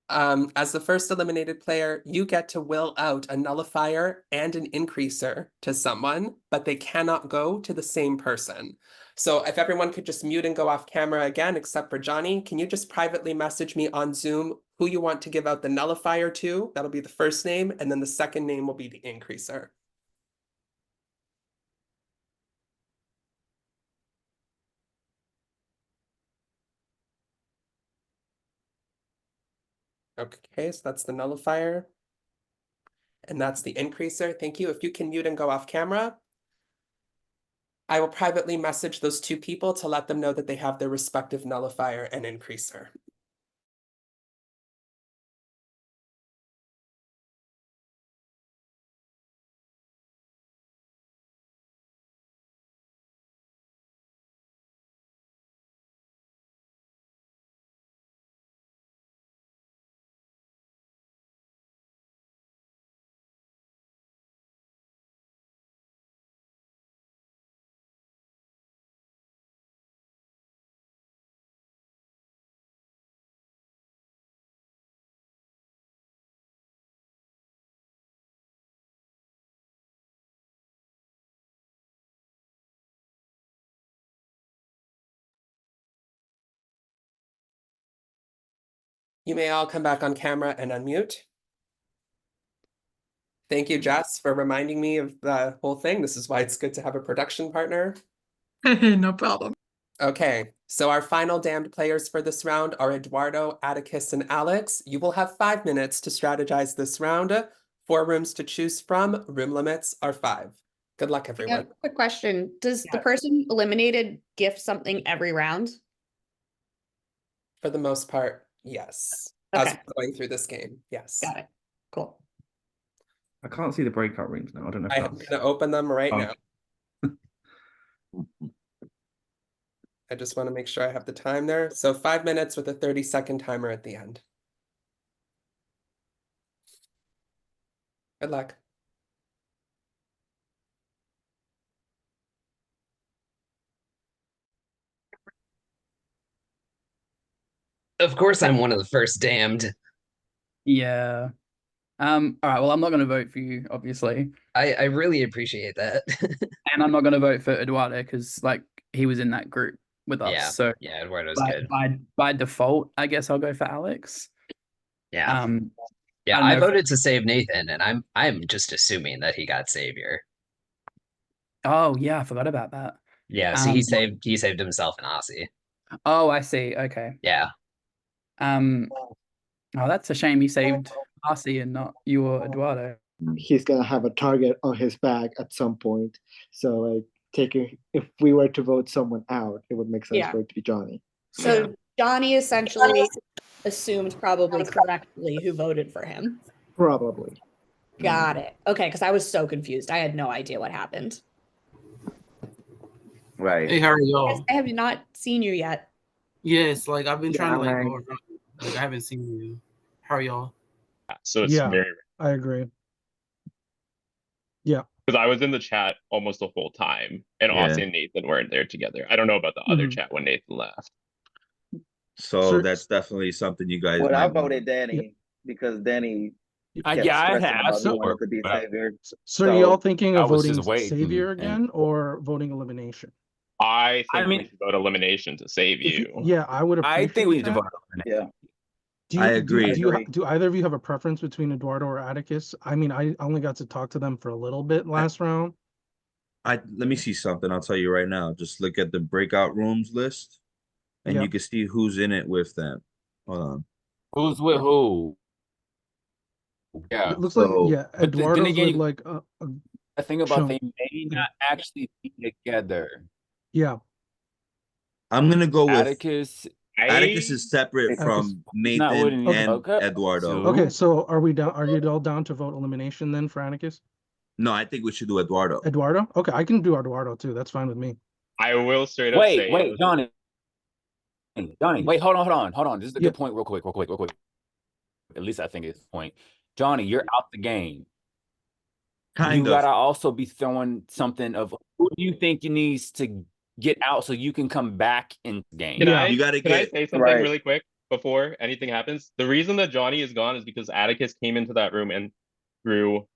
A: As the first eliminated player, you get to will out a nullifier and an increaser to someone, but they cannot go to the same person. So if everyone could just mute and go off camera again, except for Johnny, can you just privately message me on Zoom who you want to give out the nullifier to? That'll be the first name, and then the second name will be the increaser. Okay, so that's the nullifier. And that's the increaser. Thank you. If you can mute and go off camera, I will privately message those two people to let them know that they have their respective nullifier and increaser. You may all come back on camera and unmute. Thank you, Jess, for reminding me of the whole thing. This is why it's good to have a production partner.
Q: No problem.
A: Okay, so our final damned players for this round are Eduardo, Atticus, and Alex. You will have 5 minutes to strategize this round. 4 rooms to choose from. Room limits are 5. Good luck, everyone.
C: Quick question. Does the
A: Yeah.
C: person eliminated gift something every round?
A: For the most part, yes. As
C: Okay.
A: we're going through this game, yes.
C: Got it. Cool.
N: I can't see the breakout rooms now. I don't know if
A: I am
N: that's.
A: gonna open them right
N: Oh.
A: now. I just want to make sure I have the time there. So 5 minutes with a 30-second timer at the end. Good luck.
H: Of course, I'm one of the first damned.
O: Yeah. All right. Well, I'm not going to vote for you, obviously,
H: I really appreciate that.
O: and I'm not going to vote for Eduardo because, like, he was in that group with us.
H: Yeah.
O: So
H: Yeah, Eduardo's good.
O: by default, I guess I'll go for Alex.
H: Yeah.
O: I
H: Yeah,
O: don't
H: I
O: know if-
H: voted to save Nathan, and I'm just assuming that he got Savior.
O: Oh yeah, I forgot about that.
H: Yeah, so he saved himself and Aussie.
O: Oh, I see. Okay.
H: Yeah.
O: Oh, that's a shame. He saved RC and not you or Eduardo.
M: He's gonna have a target on his back at some point. So like if we were to vote someone out, it would make sense for it to be Johnny.
C: So Johnny essentially assumed probably correctly who voted for him.
M: Probably.
C: Got it. Okay, because I was so confused. I had no idea what happened.
K: Right.
J: Hey, how are y'all?
C: I have not seen you yet.
J: Yes, like I've been trying to
M: Yeah,
J: go around. Like I haven't seen you. How are y'all?
G: So it's
I: Yeah,
G: very
I: I agree. Yeah.
G: because I was in the chat almost the whole time, and
B: Yeah.
G: Aussie and Nathan weren't there together. I don't know about the other chat when Nathan left.
B: So
I: Sir-
B: that's definitely something you guys
L: Well,
B: might
L: I
B: want.
L: voted Danny because Danny kept
D: yeah, I
L: stressing
D: have.
L: about he
I: So-
L: wanted to be Savior.
I: So are y'all thinking
D: I
I: of
D: was
I: voting
D: just waiting,
I: Savior
D: and-
I: again or voting elimination?
G: I think
D: mean-
G: we should vote elimination to save
I: If
G: you.
I: yeah, I would appreciate
D: I think we need to
I: that.
D: vote on it.
L: Yeah.
I: Do you,
B: I agree.
I: Do either of you have a preference between Eduardo or Atticus? I mean, I only got to talk to them for a little bit last round.
B: Let me see something. I'll tell you right now. Just look at the breakout rooms list, and
I: Yeah.
B: you can see who's in it with them. Hold on.
D: Who's with who? Yeah.
I: It looks
B: So-
I: like
D: But then
I: Eduardo's
D: again,
I: with like
D: thing about
I: Show.
D: they may not actually be together.
I: Yeah.
B: I'm gonna go with
D: Atticus.
B: Atticus is separate
I: Atticus.
B: from
D: Not
B: Nathan
D: wouldn't
B: and
D: okay.
B: Eduardo.
I: Okay, so are we down? Are you all down to vote elimination then for Atticus?
B: No, I think we should do Eduardo.
I: Eduardo? Okay, I can do Eduardo too. That's fine with me.
G: I will straight up say
D: Wait, Johnny. Wait, hold on. This is a
I: Yeah.
D: good point, real quick. At least I think it's a point. Johnny, you're out the game.
B: Kind
D: You
B: of.
D: gotta also be throwing something of who do you think needs to get out so you can come back in the game.
G: Can I
B: You gotta
G: can I
B: get
G: say something
L: Right.
G: really quick before anything happens? The reason that Johnny is gone is because Atticus came into that room and threw.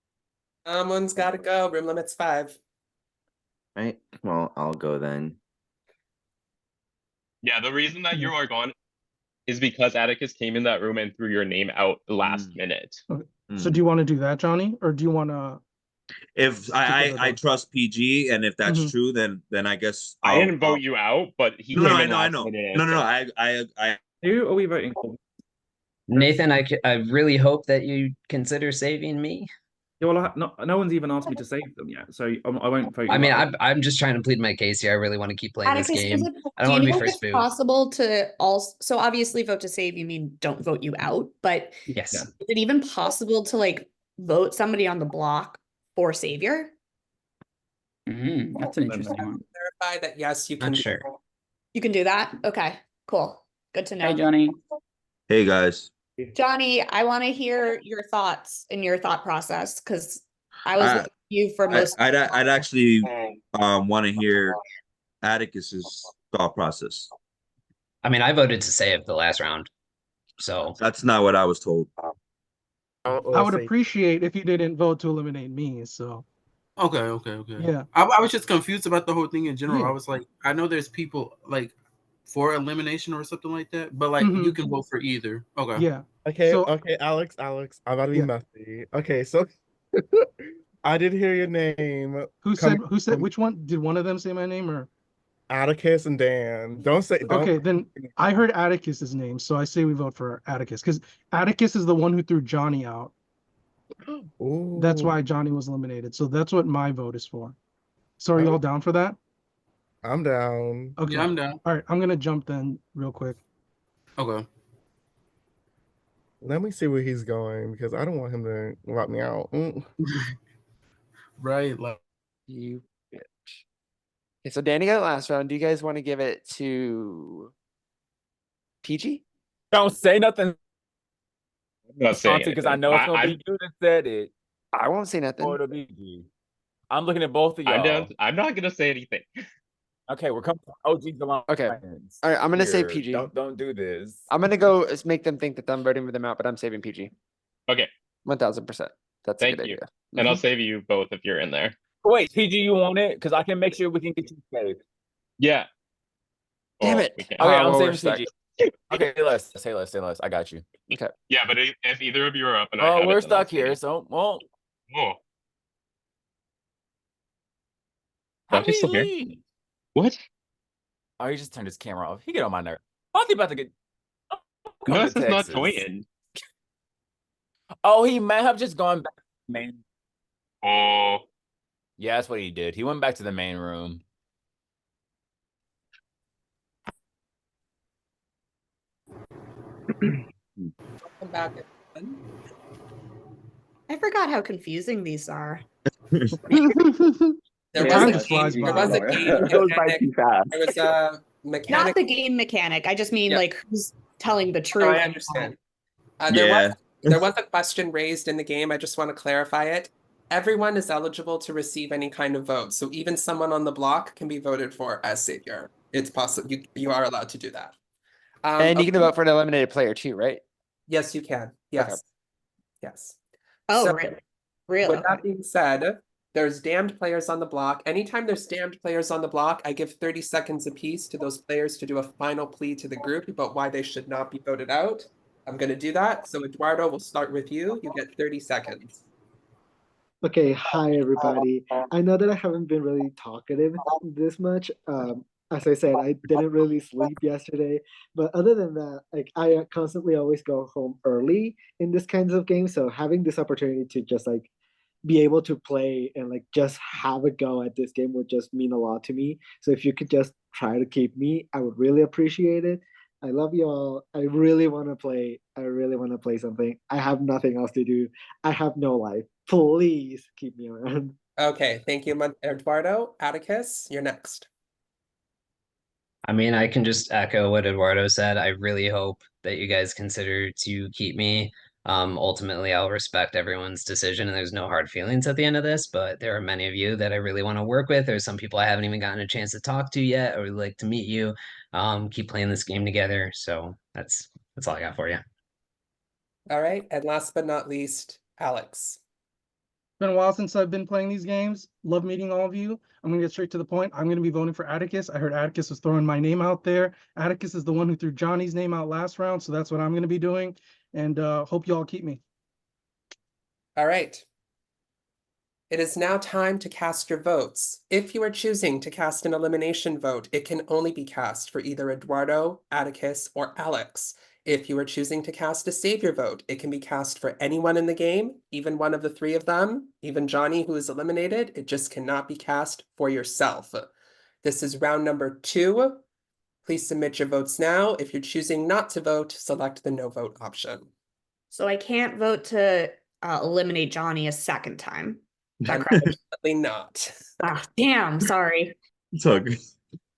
A: Someone's gotta go. Room limit's 5.
K: Right. Well, I'll go then.
G: Yeah, the reason that you are gone is because Atticus came in that room and threw your name out last minute.
I: So do you want to do that, Johnny, or do you want to?
B: If I trust PG, and if that's true, then I guess
G: I didn't vote you out, but he came in last minute. and
B: No.
G: said-
N: Who are we voting for?
H: Nathan, I really hope that you consider saving me.
N: Yeah, well, no one's even asked me to save them yet, so I won't vote you
H: I mean,
N: out.
H: I'm just trying to plead my case here. I really want to keep playing this
C: Atticus,
H: game. I
C: do
H: don't
C: you
H: want to
C: know
H: be
C: if
H: first
C: it's
H: boot.
C: possible to also, so obviously vote to save, you mean don't vote you out, but
H: Yes.
C: is it even possible to like vote somebody on the block for savior?
O: That's an interesting one.
A: Clarify that yes, you can
H: Not
A: do
H: sure.
C: You can do that? Okay, cool. Good to know.
O: Hey, Johnny.
B: Hey guys.
C: Johnny, I want to hear your thoughts and your thought process because I was with you for most.
B: I'd actually want to hear Atticus's thought process.
H: I mean, I voted to save the last round, so
B: That's not what I was told.
I: I would appreciate if you didn't vote to eliminate me. So.
J: Okay.
I: Yeah.
J: I was just confused about the whole thing in general.
I: Yeah.
J: I was like, I know there's people like for elimination or something like that, but like you can vote for either. Okay.
I: Yeah.
P: Okay,
I: So-
P: okay, Alex, I'm about to be
I: Yeah.
P: messy. Okay, so I did hear your name.
I: Who said which one? Did one of them say my name or?
P: Atticus and Dan. Don't.
I: Okay, then I heard Atticus's name, so I say we vote for Atticus because Atticus is the one who threw Johnny out.
P: Ooh.
I: That's why Johnny was eliminated. So that's what my vote is for. So are you all down for that?
P: I'm down.
I: Okay.
J: Yeah, I'm down.
I: All right, I'm gonna jump then real quick.
J: Okay.
P: Let me see where he's going because I don't want him to lock me out.
J: Right, like
F: You bitch. Okay, so Danny got last round. Do you guys want to give it to PG?
D: Don't say nothing,
G: I'm not saying
D: because I
G: anything.
D: know it's gonna be you that said it.
F: I won't say nothing.
D: Or it'll be you. I'm looking at both of y'all.
G: I'm down. I'm not gonna say anything.
D: Okay, we're coming to OG's Alliance.
F: Okay. All right, I'm gonna say
D: Here,
F: PG.
D: Don't do this.
F: I'm gonna go make them think that I'm voting for them out, but I'm saving PG.
G: Okay.
F: 1000%. That's a
G: Thank
F: good
G: you.
F: idea.
G: And I'll save you both if you're in there.
D: Wait, PG, you want it? Because I can make sure we can get you saved.
G: Yeah.
F: Damn
G: Oh,
F: it.
G: we can.
D: Okay,
F: well,
D: I'm
F: we're
D: saving PG. Okay, say less. I got you.
F: Okay.
G: Yeah, but if either of you are up and I
D: Oh,
G: have
D: we're
G: it, then I'll
D: stuck
G: save you.
D: here, so well.
G: Oh,
D: How
G: Johnny's
D: did he
G: still here?
D: leave?
G: What?
D: Oh, he just turned his camera off. He get on my nerve. How's he about to get?
G: No,
D: Come
G: this
D: to
G: is not
D: Texas.
G: joining.
D: Oh, he may have just gone back to the main.
G: Oh,
D: Yeah, that's what he did. He went back to the main room.
A: Welcome back, everyone.
C: I forgot how confusing these are.
A: There
I: Time
A: was a
I: just flies
A: game.
I: by.
A: There was a game
K: It goes by
A: mechanic.
K: too fast.
A: There was a mechanic.
C: Not the game mechanic. I just mean
A: Yeah.
C: like who's telling the
A: No,
C: truth.
A: I understand. There was a question raised in the game. I just want to clarify it. Everyone is eligible to receive any kind of vote. So even someone on the block can be voted for as savior. It's possible. You are allowed to do that.
F: And you can
A: okay.
F: vote for an eliminated player too, right?
A: Yes, you can. Yes.
F: Okay.
A: Yes.
C: Oh,
A: So,
C: really? Really?
A: with that being said, there's damned players on the block. Anytime there's damned players on the block, I give 30 seconds apiece to those players to do a final plea to the group about why they should not be voted out. I'm going to do that. So Eduardo, we'll start with you. You get 30 seconds.
M: Okay, hi everybody. I know that I haven't been really talkative this much. As I said, I didn't really sleep yesterday. But other than that, like I constantly always go home early in this kinds of games. So having this opportunity to just like be able to play and like just have a go at this game would just mean a lot to me. So if you could just try to keep me, I would really appreciate it. I love you all. I really want to play. I really want to play something. I have nothing else to do. I have no life. Please keep me around.
A: Okay, thank you, Eduardo. Atticus, you're next.
H: I mean, I can just echo what Eduardo said. I really hope that you guys consider to keep me. Ultimately, I'll respect everyone's decision, and there's no hard feelings at the end of this. But there are many of you that I really want to work with. There's some people I haven't even gotten a chance to talk to yet. I would like to meet you. Keep playing this game together. So that's all I got for you.
A: All right, and last but not least, Alex.
I: Been a while since I've been playing these games. Love meeting all of you. I'm gonna get straight to the point. I'm gonna be voting for Atticus. I heard Atticus was throwing my name out there. Atticus is the one who threw Johnny's name out last round, so that's what I'm gonna be doing. And hope you all keep me.
A: All right. It is now time to cast your votes. If you are choosing to cast an elimination vote, it can only be cast for either Eduardo, Atticus, or Alex. If you are choosing to cast a savior vote, it can be cast for anyone in the game, even one of the three of them, even Johnny, who is eliminated. It just cannot be cast for yourself. This is round number 2. Please submit your votes now. If you're choosing not to vote, select the no vote option.
C: So I can't vote to eliminate Johnny a second time. Is that correct?
A: Unfortunately not.
C: Ah, damn, sorry.
B: It's all good.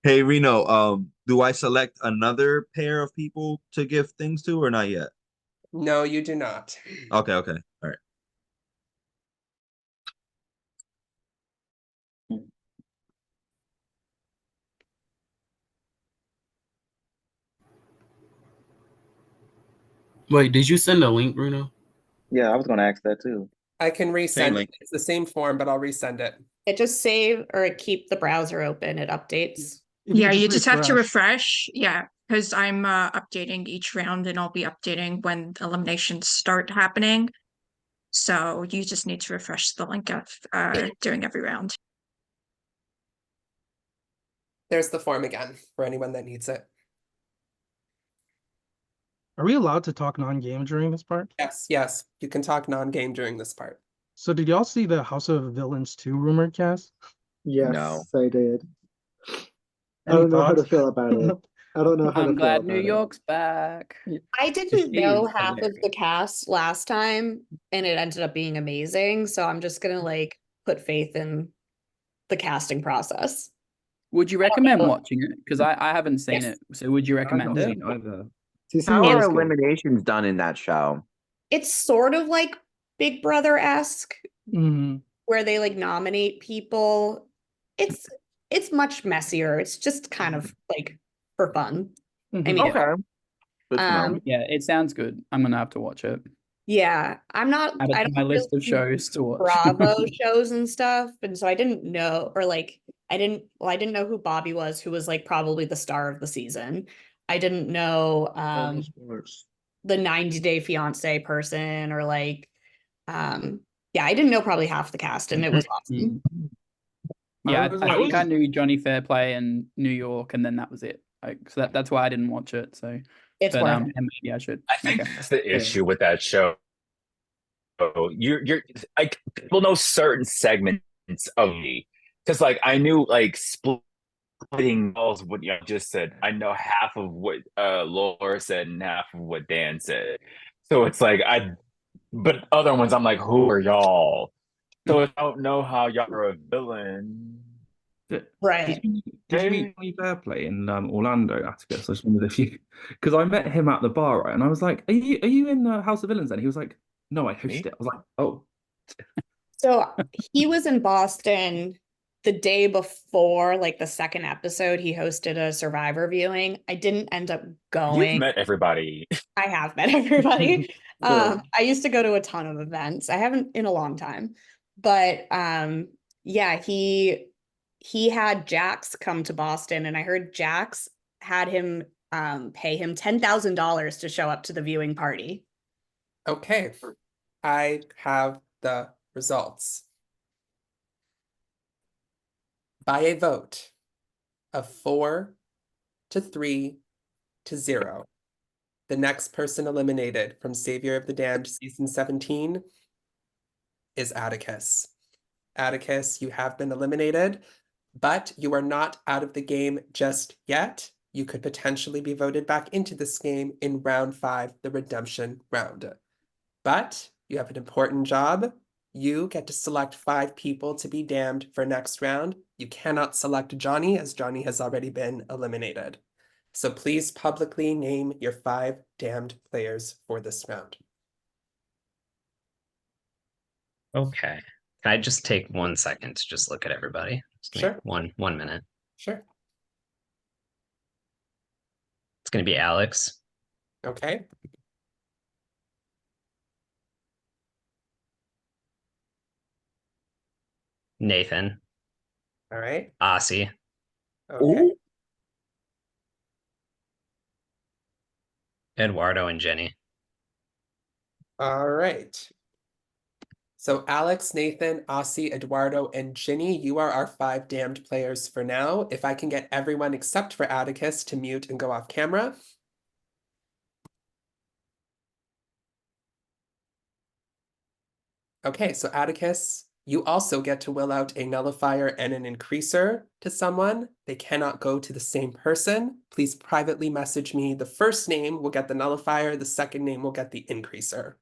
B: Hey Reno, do I select another pair of people to give things to or not yet?
A: No, you do not.
B: Okay, all right.
J: Wait, did you send a link, Bruno?
L: Yeah, I was gonna ask that too.
A: I can
B: Same
A: resend it.
B: link.
A: It's the same form, but I'll resend it.
C: It just save or keep the browser open. It updates.
I: If you
Q: Yeah,
I: could
Q: you just have to
I: refresh.
Q: refresh. Yeah, because I'm updating each round and I'll be updating when eliminations start happening. So you just need to refresh the link of doing every round.
A: There's the form again for anyone that needs it.
I: Are we allowed to talk non-game during this part?
A: Yes, you can talk non-game during this part.
I: So did y'all see the House of Villains 2 rumored cast?
M: Yes,
K: No.
M: I did. I
I: Any
M: don't know how to
I: thoughts?
M: feel about it. I don't know how to
O: I'm
M: feel
O: glad New
M: about it.
O: York's back.
C: I didn't
O: She
C: know
O: is
C: half of the
O: hilarious.
C: cast last time, and it ended up being amazing. So I'm just gonna like put faith in the casting process.
O: Would you
C: I don't
O: recommend
C: know.
O: watching it? Because I haven't seen
C: Yes.
O: it. So would you
N: I've
O: recommend
N: not
O: it?
N: seen either.
M: Season
K: How
M: one
K: are
M: is good.
K: eliminations done in that show?
C: It's sort of like Big Brother-esque,
I: Mhm.
C: where they like nominate people. It's much messier. It's just kind of like for fun. I
I: Mhm.
C: mean,
K: Okay. Good to know.
O: Yeah, it sounds good. I'm gonna have to watch it.
C: yeah, I'm not.
O: Add it
C: I
O: to
C: don't
O: my list of
C: really
O: shows to watch.
C: Bravo shows and stuff, and so I didn't know, or like I didn't know who Bobby was, who was like probably the star of the season. I didn't know the 90 Day Fiance person, or like yeah, I didn't know probably half the cast, and it was awesome.
O: Yeah,
N: was
O: I
N: like-
O: think I knew Johnny Fairplay and New York, and then that was it. So that's why I didn't watch it. So,
C: It's
O: but
C: worth it.
O: and maybe I should.
D: I think
O: Okay.
D: that's the issue with that show. You're like, people know certain segments of me because like I knew like splitting balls what you just said. I know half of what Laura said and half of what Dan said. So it's like but other ones I'm like, who are y'all? So I don't know how y'all are a villain.
C: Right.
N: Did you meet Johnny Fairplay in Orlando, Atticus? I just wondered if you, because I met him at the bar, right? And I was like, "Are you in House of Villains?" Then he was like, "No, I host it." I was like, "Oh,
C: So he was in Boston the day before, like the second episode. He hosted a Survivor viewing. I didn't end up
D: You've
C: going.
D: met everybody.
C: I have met everybody.
D: Good.
C: I used to go to a ton of events. I haven't in a long time, but yeah, he had Jax come to Boston, and I heard Jax had him pay him $10,000 to show up to the viewing party.
A: Okay, I have the results. By a vote of 4-3-0, the next person eliminated from Savior of the Damned Season 17 is Atticus. Atticus, you have been eliminated, but you are not out of the game just yet. You could potentially be voted back into this game in round 5, the redemption round. But you have an important job. You get to select 5 people to be damned for next round. You cannot select Johnny, as Johnny has already been eliminated. So please publicly name your 5 damned players for this round.
H: Okay. Can I just take 1 second to just look at everybody? Just give me
A: Sure.
H: one minute.
A: Sure.
H: It's going to be Alex,
A: Okay.
H: Nathan,
A: All right.
H: Aussie,
A: Okay.
H: Eduardo, and Jenny.
A: All right. So Alex, Nathan, Aussie, Eduardo, and Ginny, you are our 5 damned players for now. If I can get everyone except for Atticus to mute and go off camera. Okay, so Atticus, you also get to will out a nullifier and an increaser to someone. They cannot go to the same person. Please privately message me. The first name will get the nullifier. The second name will get the increaser.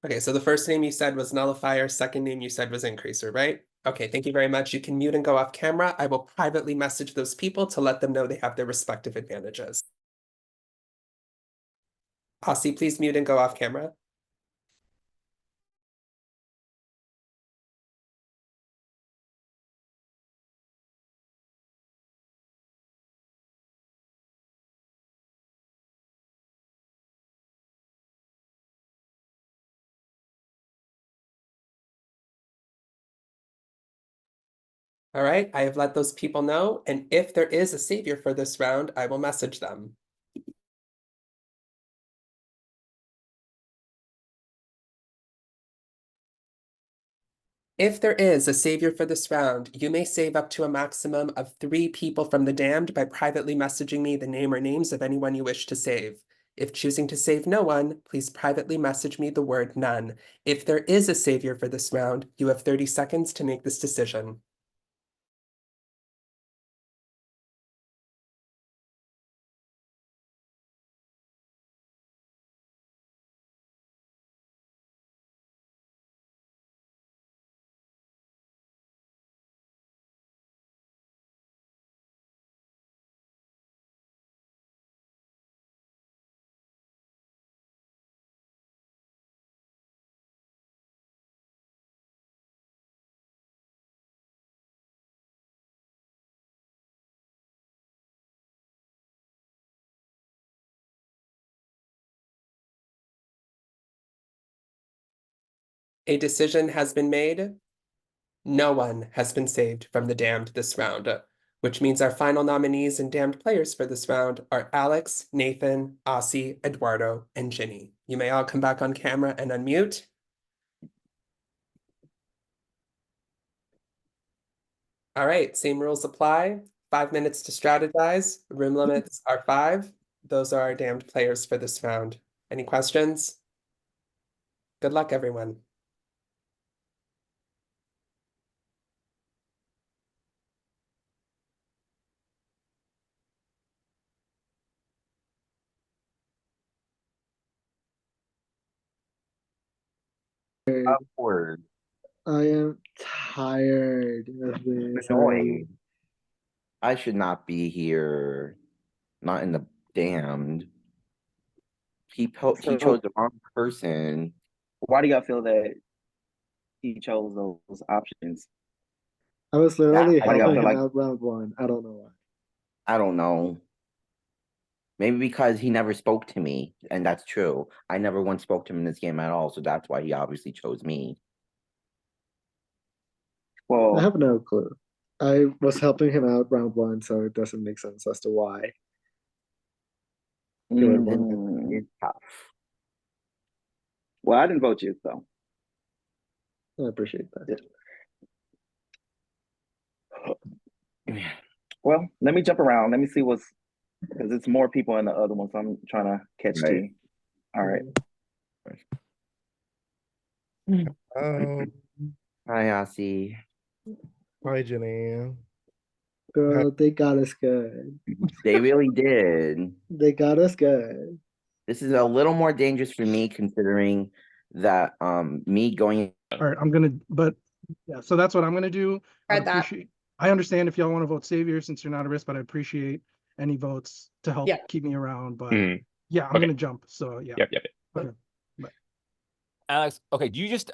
A: Okay, so the first name you said was nullifier, second name you said was increaser, right? Okay, thank you very much. You can mute and go off camera. I will privately message those people to let them know they have their respective advantages. Aussie, please mute and go off camera. All right, I have let those people know, and if there is a savior for this round, I will message them. If there is a savior for this round, you may save up to a maximum of 3 people from the damned by privately messaging me the name or names of anyone you wish to save. If choosing to save no one, please privately message me the word none. If there is a savior for this round, you have 30 seconds to make this decision. A decision has been made. No one has been saved from the damned this round, which means our final nominees and damned players for this round are Alex, Nathan, Aussie, Eduardo, and Ginny. You may all come back on camera and unmute. All right, same rules apply. 5 minutes to strategize. Room limits are 5. Those are our damned players for this round. Any questions? Good luck, everyone.
K: Upward.
M: I am tired of this already.
K: Annoyed. I should not be here. Not in the damned. He
L: So
K: chose the wrong person.
L: why do y'all feel that he chose those options?
M: I was
K: That
M: literally
K: why do y'all
M: helping
K: feel
M: him
K: like
M: out round 1. I don't know why.
K: I don't know. Maybe because he never spoke to me, and that's true. I never once spoke to him in this game at all, so that's why he obviously chose me.
M: I
L: Well,
M: have no clue. I was helping him out round 1, so it doesn't make sense as to why.
F: Good one.
K: It's tough.
L: Well, I didn't vote you, so
F: I appreciate that.
L: Well, let me jump around. Let me see what's because it's more people in the other one, so I'm trying to catch
K: Right.
L: T. All right.
P: Oh,
K: Hi, Aussie.
P: hi, Jenny.
M: Girl, they got us good.
K: They really did.
M: They got us good.
K: This is a little more dangerous for me considering that me going.
I: All right, but yeah, so that's what I'm gonna do.
C: Heard that.
I: I understand if y'all want to vote Savior since you're not a risk, but I appreciate any votes to help
C: Yeah.
I: keep me around. But
G: Mhm.
I: yeah, I'm
G: Okay.
I: gonna jump. So yeah.
G: Yep.
I: Okay.
D: Alex, okay, do you just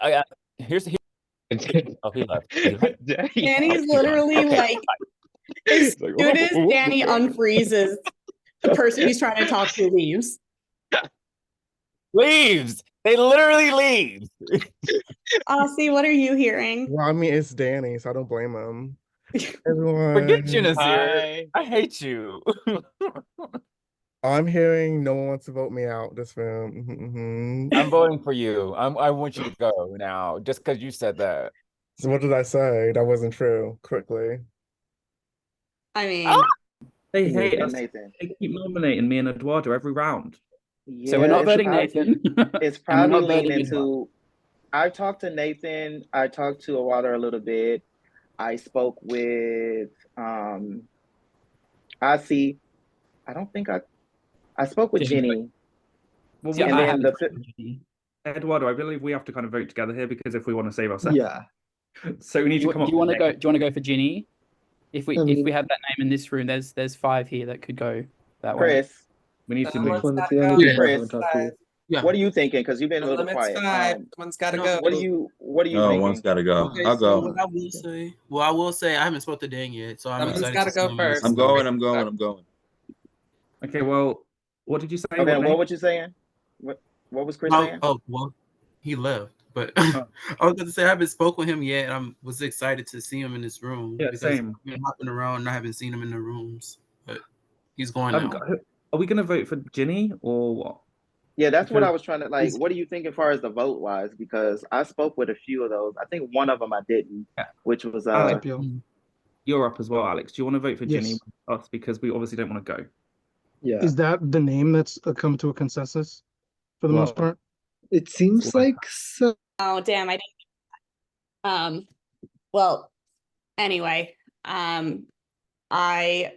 D: here's oh, he left.
C: Danny's literally like, as
G: like,
C: soon as
G: whoa.
C: Danny unfreezes, the person he's trying to talk to leaves.
D: Leaves. They literally leave.
C: Aussie, what are you hearing?
P: Well, I mean, it's Danny, so I don't blame him. Everyone.
D: Forget you, Nasir.
G: Hi.
D: I hate you.
P: I'm hearing no one wants to vote me out this room. Mhm.
D: I'm voting for you. I want you to go now, just because you said that.
P: So what did I say? That wasn't true. Quickly.
C: I mean,
N: They hate
L: And
N: us.
L: Nathan.
N: They keep nominating me and Eduardo every round.
C: so we're
L: Yeah,
C: not
L: it's
C: voting
L: prob-
C: Nathan.
L: it's
C: And we're
L: probably
C: not voting
L: leaning
C: Eduardo.
L: to. I talked to Nathan. I talked to Awader a little bit. I spoke with Asi. I don't think I spoke with Jenny.
N: Well,
C: Yeah,
L: And
C: I
L: then
C: haven't.
N: Eduardo, I believe we have to kind of vote together here because if we want to save ourselves.
F: Yeah.
N: So we need to come
O: Do
N: up
O: you want to
N: with
O: go? Do you want to go for Ginny? If we
F: I
O: if
F: mean-
O: we have that name in this room, there's 5 here that could go that way.
L: Chris,
N: We need to
M: Which
N: move.
M: one is the only person I
L: Chris,
M: haven't talked to?
J: Yeah.
L: what are you thinking? Because you've been a
A: The
L: little
A: limit's
L: quiet.
A: 5. Someone's got to
J: no,
A: go.
L: What are you
B: Oh,
L: thinking?
B: one's got to go.
J: Okay,
B: I'll
J: so
B: go.
J: what I will say, I haven't spoke to Dan yet, so I'm
A: Someone's
J: excited
A: got to
J: to see
A: go
J: him.
A: first.
B: I'm going. I'm going. I'm going.
N: Okay, well, what did you say?
L: Okay,
N: name?
L: what was you saying? What was Chris saying?
J: Oh, well, he left, but
N: Oh.
J: I was going to say I haven't spoken with him yet. I was excited to see him in this room
N: Yeah,
J: because
N: same.
J: I've been hopping around and I haven't seen him in the rooms, but he's going now.
N: Are we going to vote for Ginny or what?
L: Yeah, that's what I
N: Because
L: was trying to like. What do you think as far as the vote wise? Because I spoke with a few of those. I think one of them I didn't, which was
N: Alex, you're up as well, Alex. Do you want to vote for Ginny
I: Yes.
N: with us because we obviously don't want to go?
F: Yeah.
I: Is that the name that's come to a consensus for the most part?
M: It seems like so.
C: Oh, damn, I didn't. Well, anyway, I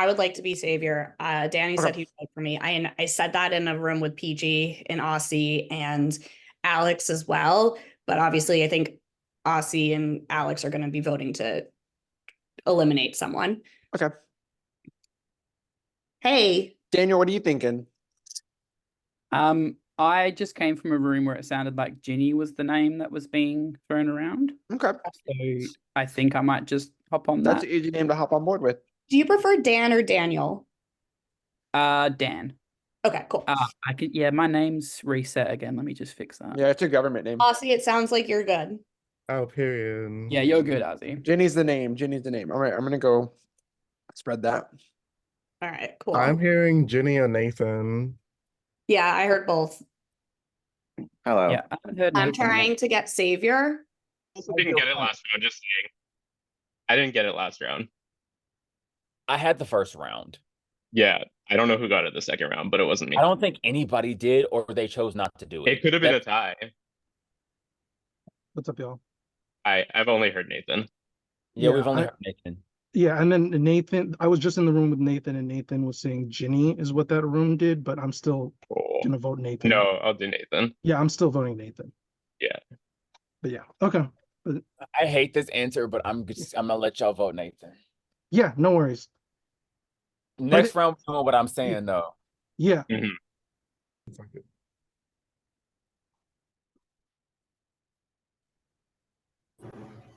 C: would like to be Savior. Danny said he'd vote for me. I said that in a room with PG and Aussie and Alex as well. But obviously, I think Aussie and Alex are going to be voting to eliminate someone.
F: Okay.
C: Hey,
F: Daniel, what are you thinking?
O: I just came from a room where it sounded like Ginny was the name that was being thrown around.
F: Okay.
O: So I think I might just hop on
F: That's
O: that.
F: an easy name to hop on board with.
C: do you prefer Dan or Daniel?
O: Dan.
C: Okay, cool.
O: I could. Yeah, my name's reset again. Let me just fix that.
F: Yeah, it's a government name.
C: Aussie, it sounds like you're good.
P: Oh, period.
O: Yeah, you're good, Ozzy.
F: Ginny's the name. Ginny's the name. All right, I'm gonna go spread that.
C: All right, cool.
P: I'm hearing Jenny or Nathan.
C: Yeah, I heard both.
K: Hello.
O: Yeah, I haven't heard.
C: I'm
O: Nathan yet.
C: trying to get Savior.
G: Also didn't get it last round. Just saying. I didn't get it last round.
D: I had the first round.
G: Yeah, I don't know who got it the second round, but it wasn't me.
D: I don't think anybody did, or they chose not to do it.
G: It could have been a tie.
I: What's up, y'all?
G: I've only heard Nathan.
D: Yeah, we've
I: Yeah,
D: only
I: I-
D: heard Nathan.
I: Yeah, and then Nathan, I was just in the room with Nathan, and Nathan was saying Ginny is what that room did, but I'm still gonna vote Nathan.
G: No, I'll do Nathan.
I: Yeah, I'm still voting Nathan.
G: Yeah.
I: But yeah, okay. But
D: I hate this answer, but I'm gonna let y'all vote Nathan.
I: yeah, no worries.
D: Next round, we know what I'm saying though.
I: Yeah.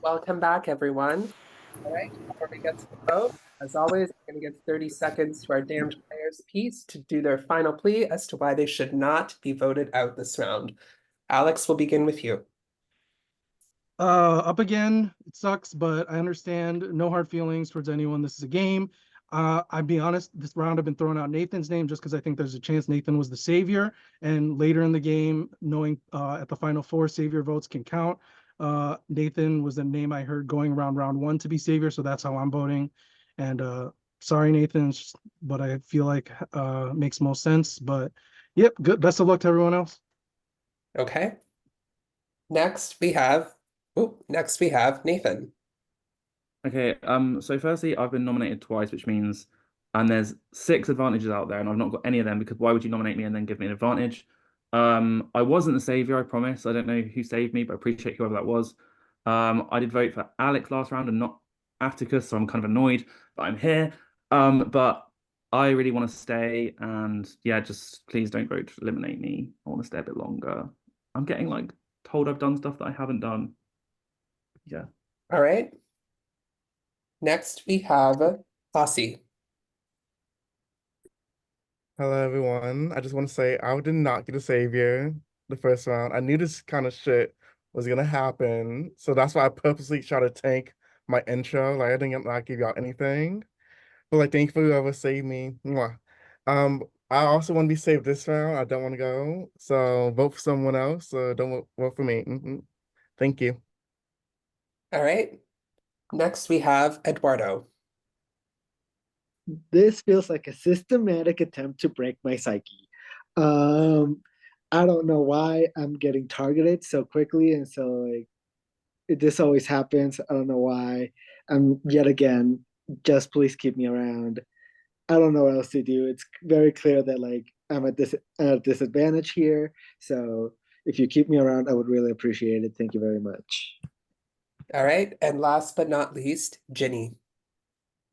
A: Welcome back, everyone. All right, before we get to the vote, as always, I'm going to give 30 seconds to our damned players piece to do their final plea as to why they should not be voted out this round. Alex, we'll begin with you.
I: Up again. It sucks, but I understand. No hard feelings towards anyone. This is a game. I'd be honest, this round I've been throwing out Nathan's name just because I think there's a chance Nathan was the savior. And later in the game, knowing at the final four, savior votes can count. Nathan was the name I heard going around round one to be savior, so that's how I'm voting. And sorry, Nathan, it's just what I feel like makes most sense. But yep, good. Best of luck to everyone else.
A: Okay. Next we have Nathan.
N: Okay, so firstly, I've been nominated twice, which means, and there's 6 advantages out there, and I've not got any of them because why would you nominate me and then give me an advantage? I wasn't the savior, I promise. I don't know who saved me, but I appreciate whoever that was. I did vote for Alex last round and not Atticus, so I'm kind of annoyed that I'm here. But I really want to stay, and yeah, just please don't vote to eliminate me. I want to stay a bit longer. I'm getting like told I've done stuff that I haven't done. Yeah.
A: All right. Next we have Aussie.
P: Hello, everyone. I just want to say I did not get a savior the first round. I knew this kind of shit was gonna happen, so that's why I purposely tried to tank my intro. Like I didn't not give y'all anything, but like thank you for whoever saved me. Mwah. I also want to be saved this round. I don't want to go, so vote for someone else. Don't vote for me. Thank you.
A: All right. Next we have Eduardo.
M: This feels like a systematic attempt to break my psyche. Um, I don't know why I'm getting targeted so quickly, and so like this always happens. I don't know why. I'm yet again. Just please keep me around. I don't know what else to do. It's very clear that like I'm at this at a disadvantage here. So if you keep me around, I would really appreciate it. Thank you very much.
A: All right. And last but not least, Ginny.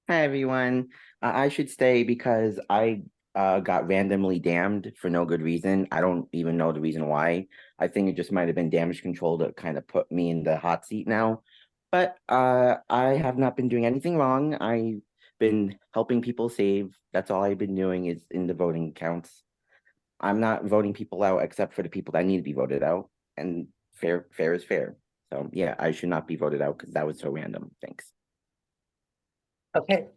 K: Hi everyone. I should stay because I got randomly damned for no good reason. I don't even know the reason why. I think it just might have been damage control to kind of put me in the hot seat now. But I have not been doing anything wrong. I've been helping people save. That's all I've been doing is in the voting counts. I'm not voting people out except for the people that need to be voted out. And fair is fair. So yeah, I should not be voted out because that was so random. Thanks.
A: Okay.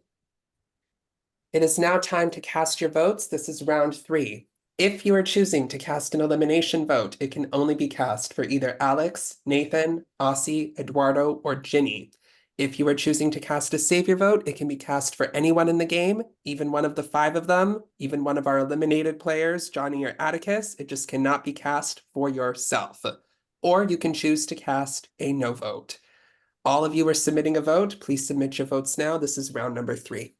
A: It is now time to cast your votes. This is round 3. If you are choosing to cast an elimination vote, it can only be cast for either Alex, Nathan, Aussie, Eduardo, or Ginny. If you are choosing to cast a savior vote, it can be cast for anyone in the game, even one of the 5 of them, even one of our eliminated players, Johnny or Atticus. It just cannot be cast for yourself. Or you can choose to cast a no vote. All of you are submitting a vote. Please submit your votes now. This is round number 3.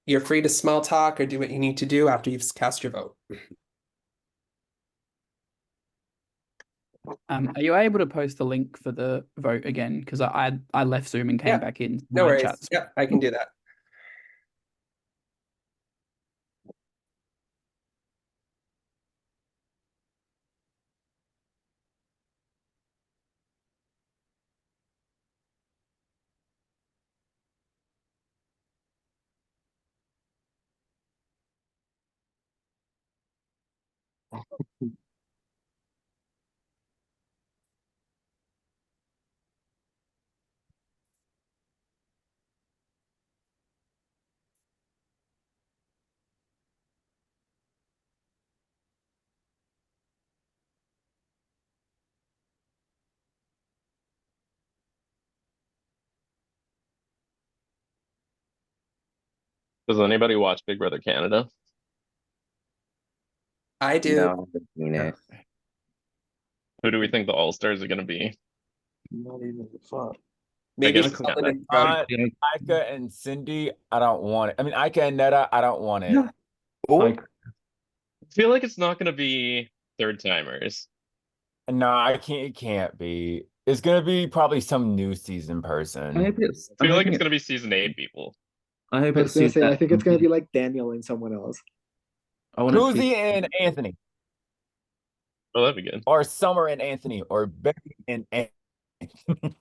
A: You're free to small talk or do what you need to do after you've cast your vote.
O: Are you able to post the link for the vote again? Because I left Zoom and came
A: Yeah,
O: back in.
A: no
O: My
A: worries.
O: chat's-
A: Yeah, I can do that.
G: Does anybody watch Big Brother Canada?
A: I do.
K: No, I haven't seen it.
G: Who do we think the All Stars are going to be?
J: Not even the fuck.
A: Maybe
G: Against
A: Sheldon
G: Canada.
A: and Brody.
D: Ika and Cindy, I don't want it. I mean, Ika and Netta, I don't want it.
G: I feel like it's not going to be third timers.
D: No, I can't. It can't be. It's gonna be probably some new season
N: I
D: person.
N: hope it's.
G: I feel like it's going to be season 8 people.
N: I hope
M: I
N: it's
M: was gonna say I
N: Suzette
M: think it's
N: from
M: gonna be like Daniel and someone else.
N: I want it to be.
D: Kuzi and Anthony,
G: Oh, that'd be good.
D: or Summer and Anthony, or Becky and Anthony.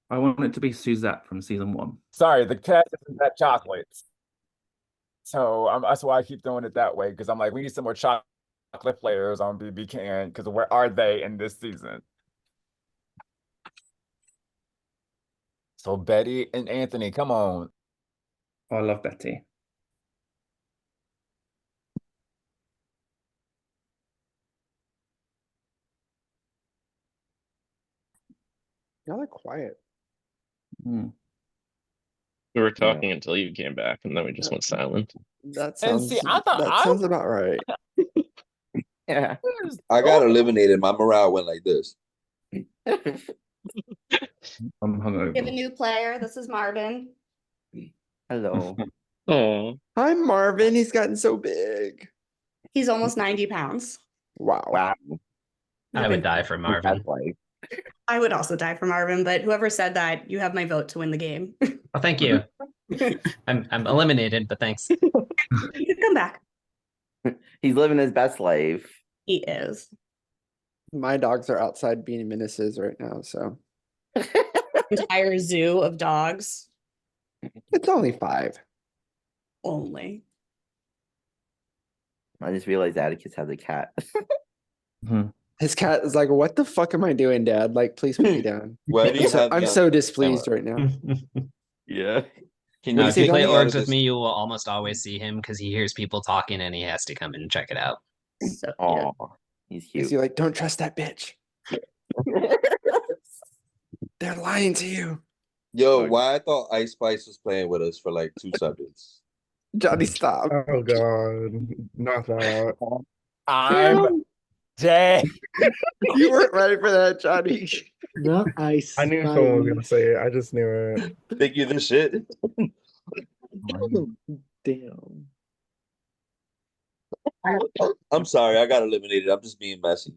N: I want it to be Suzette from season 1.
D: Sorry, the cat isn't that chocolate. So that's why I keep doing it that way because I'm like, we need some more chocolate players on BB Can because where are they in this season? So Betty and Anthony, come on.
N: Oh, I love Betty.
F: Y'all are quiet.
N: Hmm.
G: We were talking until you came back, and then we just went silent.
F: That
D: And
F: sounds
D: see, I thought
F: that
D: I
F: sounds about right.
K: Yeah.
D: was
B: I got eliminated. My morale went like this.
N: I'm
C: We have a
N: hungover.
C: new player. This is Marvin.
K: Hello.
G: Oh,
F: Hi, Marvin. He's gotten so big.
C: He's almost 90 pounds.
F: Wow.
K: Wow.
H: I would die for Marvin.
K: That's like
C: I would also die for Marvin, but whoever said that, you have my vote to win the game.
H: Well, thank you. I'm eliminated, but thanks.
C: You could come back.
K: he's living his best life.
C: He is.
F: My dogs are outside being menaces right now, so
C: Entire zoo of dogs
F: it's only 5.
C: only.
K: I just realized Atticus has a cat.
F: His cat is like, "What the fuck am I doing, Dad? Like, please put me down."
B: Why do you have
F: I'm
B: me on
F: so
B: camera?
F: displeased right now.
B: Yeah. Can
F: What
H: No,
F: is
H: if
F: he
H: you play
F: doing?
H: orgs with me, you will almost always see him because he hears people talking and he has to come and check it out.
C: So
K: Oh, he's
F: Is
K: cute.
F: he like, "Don't trust that bitch. They're lying to you."
B: Yo,
F: Fuck.
B: why I thought Ice Spice was playing with us for like 2 seconds.
F: Johnny, stop.
P: Oh god, not that.
D: I'm dead.
F: You weren't ready for that, Johnny.
M: Not ice.
P: I knew someone was gonna say it. I just knew it.
B: Think you this shit?
M: Damn.
B: I'm sorry, I got eliminated. I'm just being messy.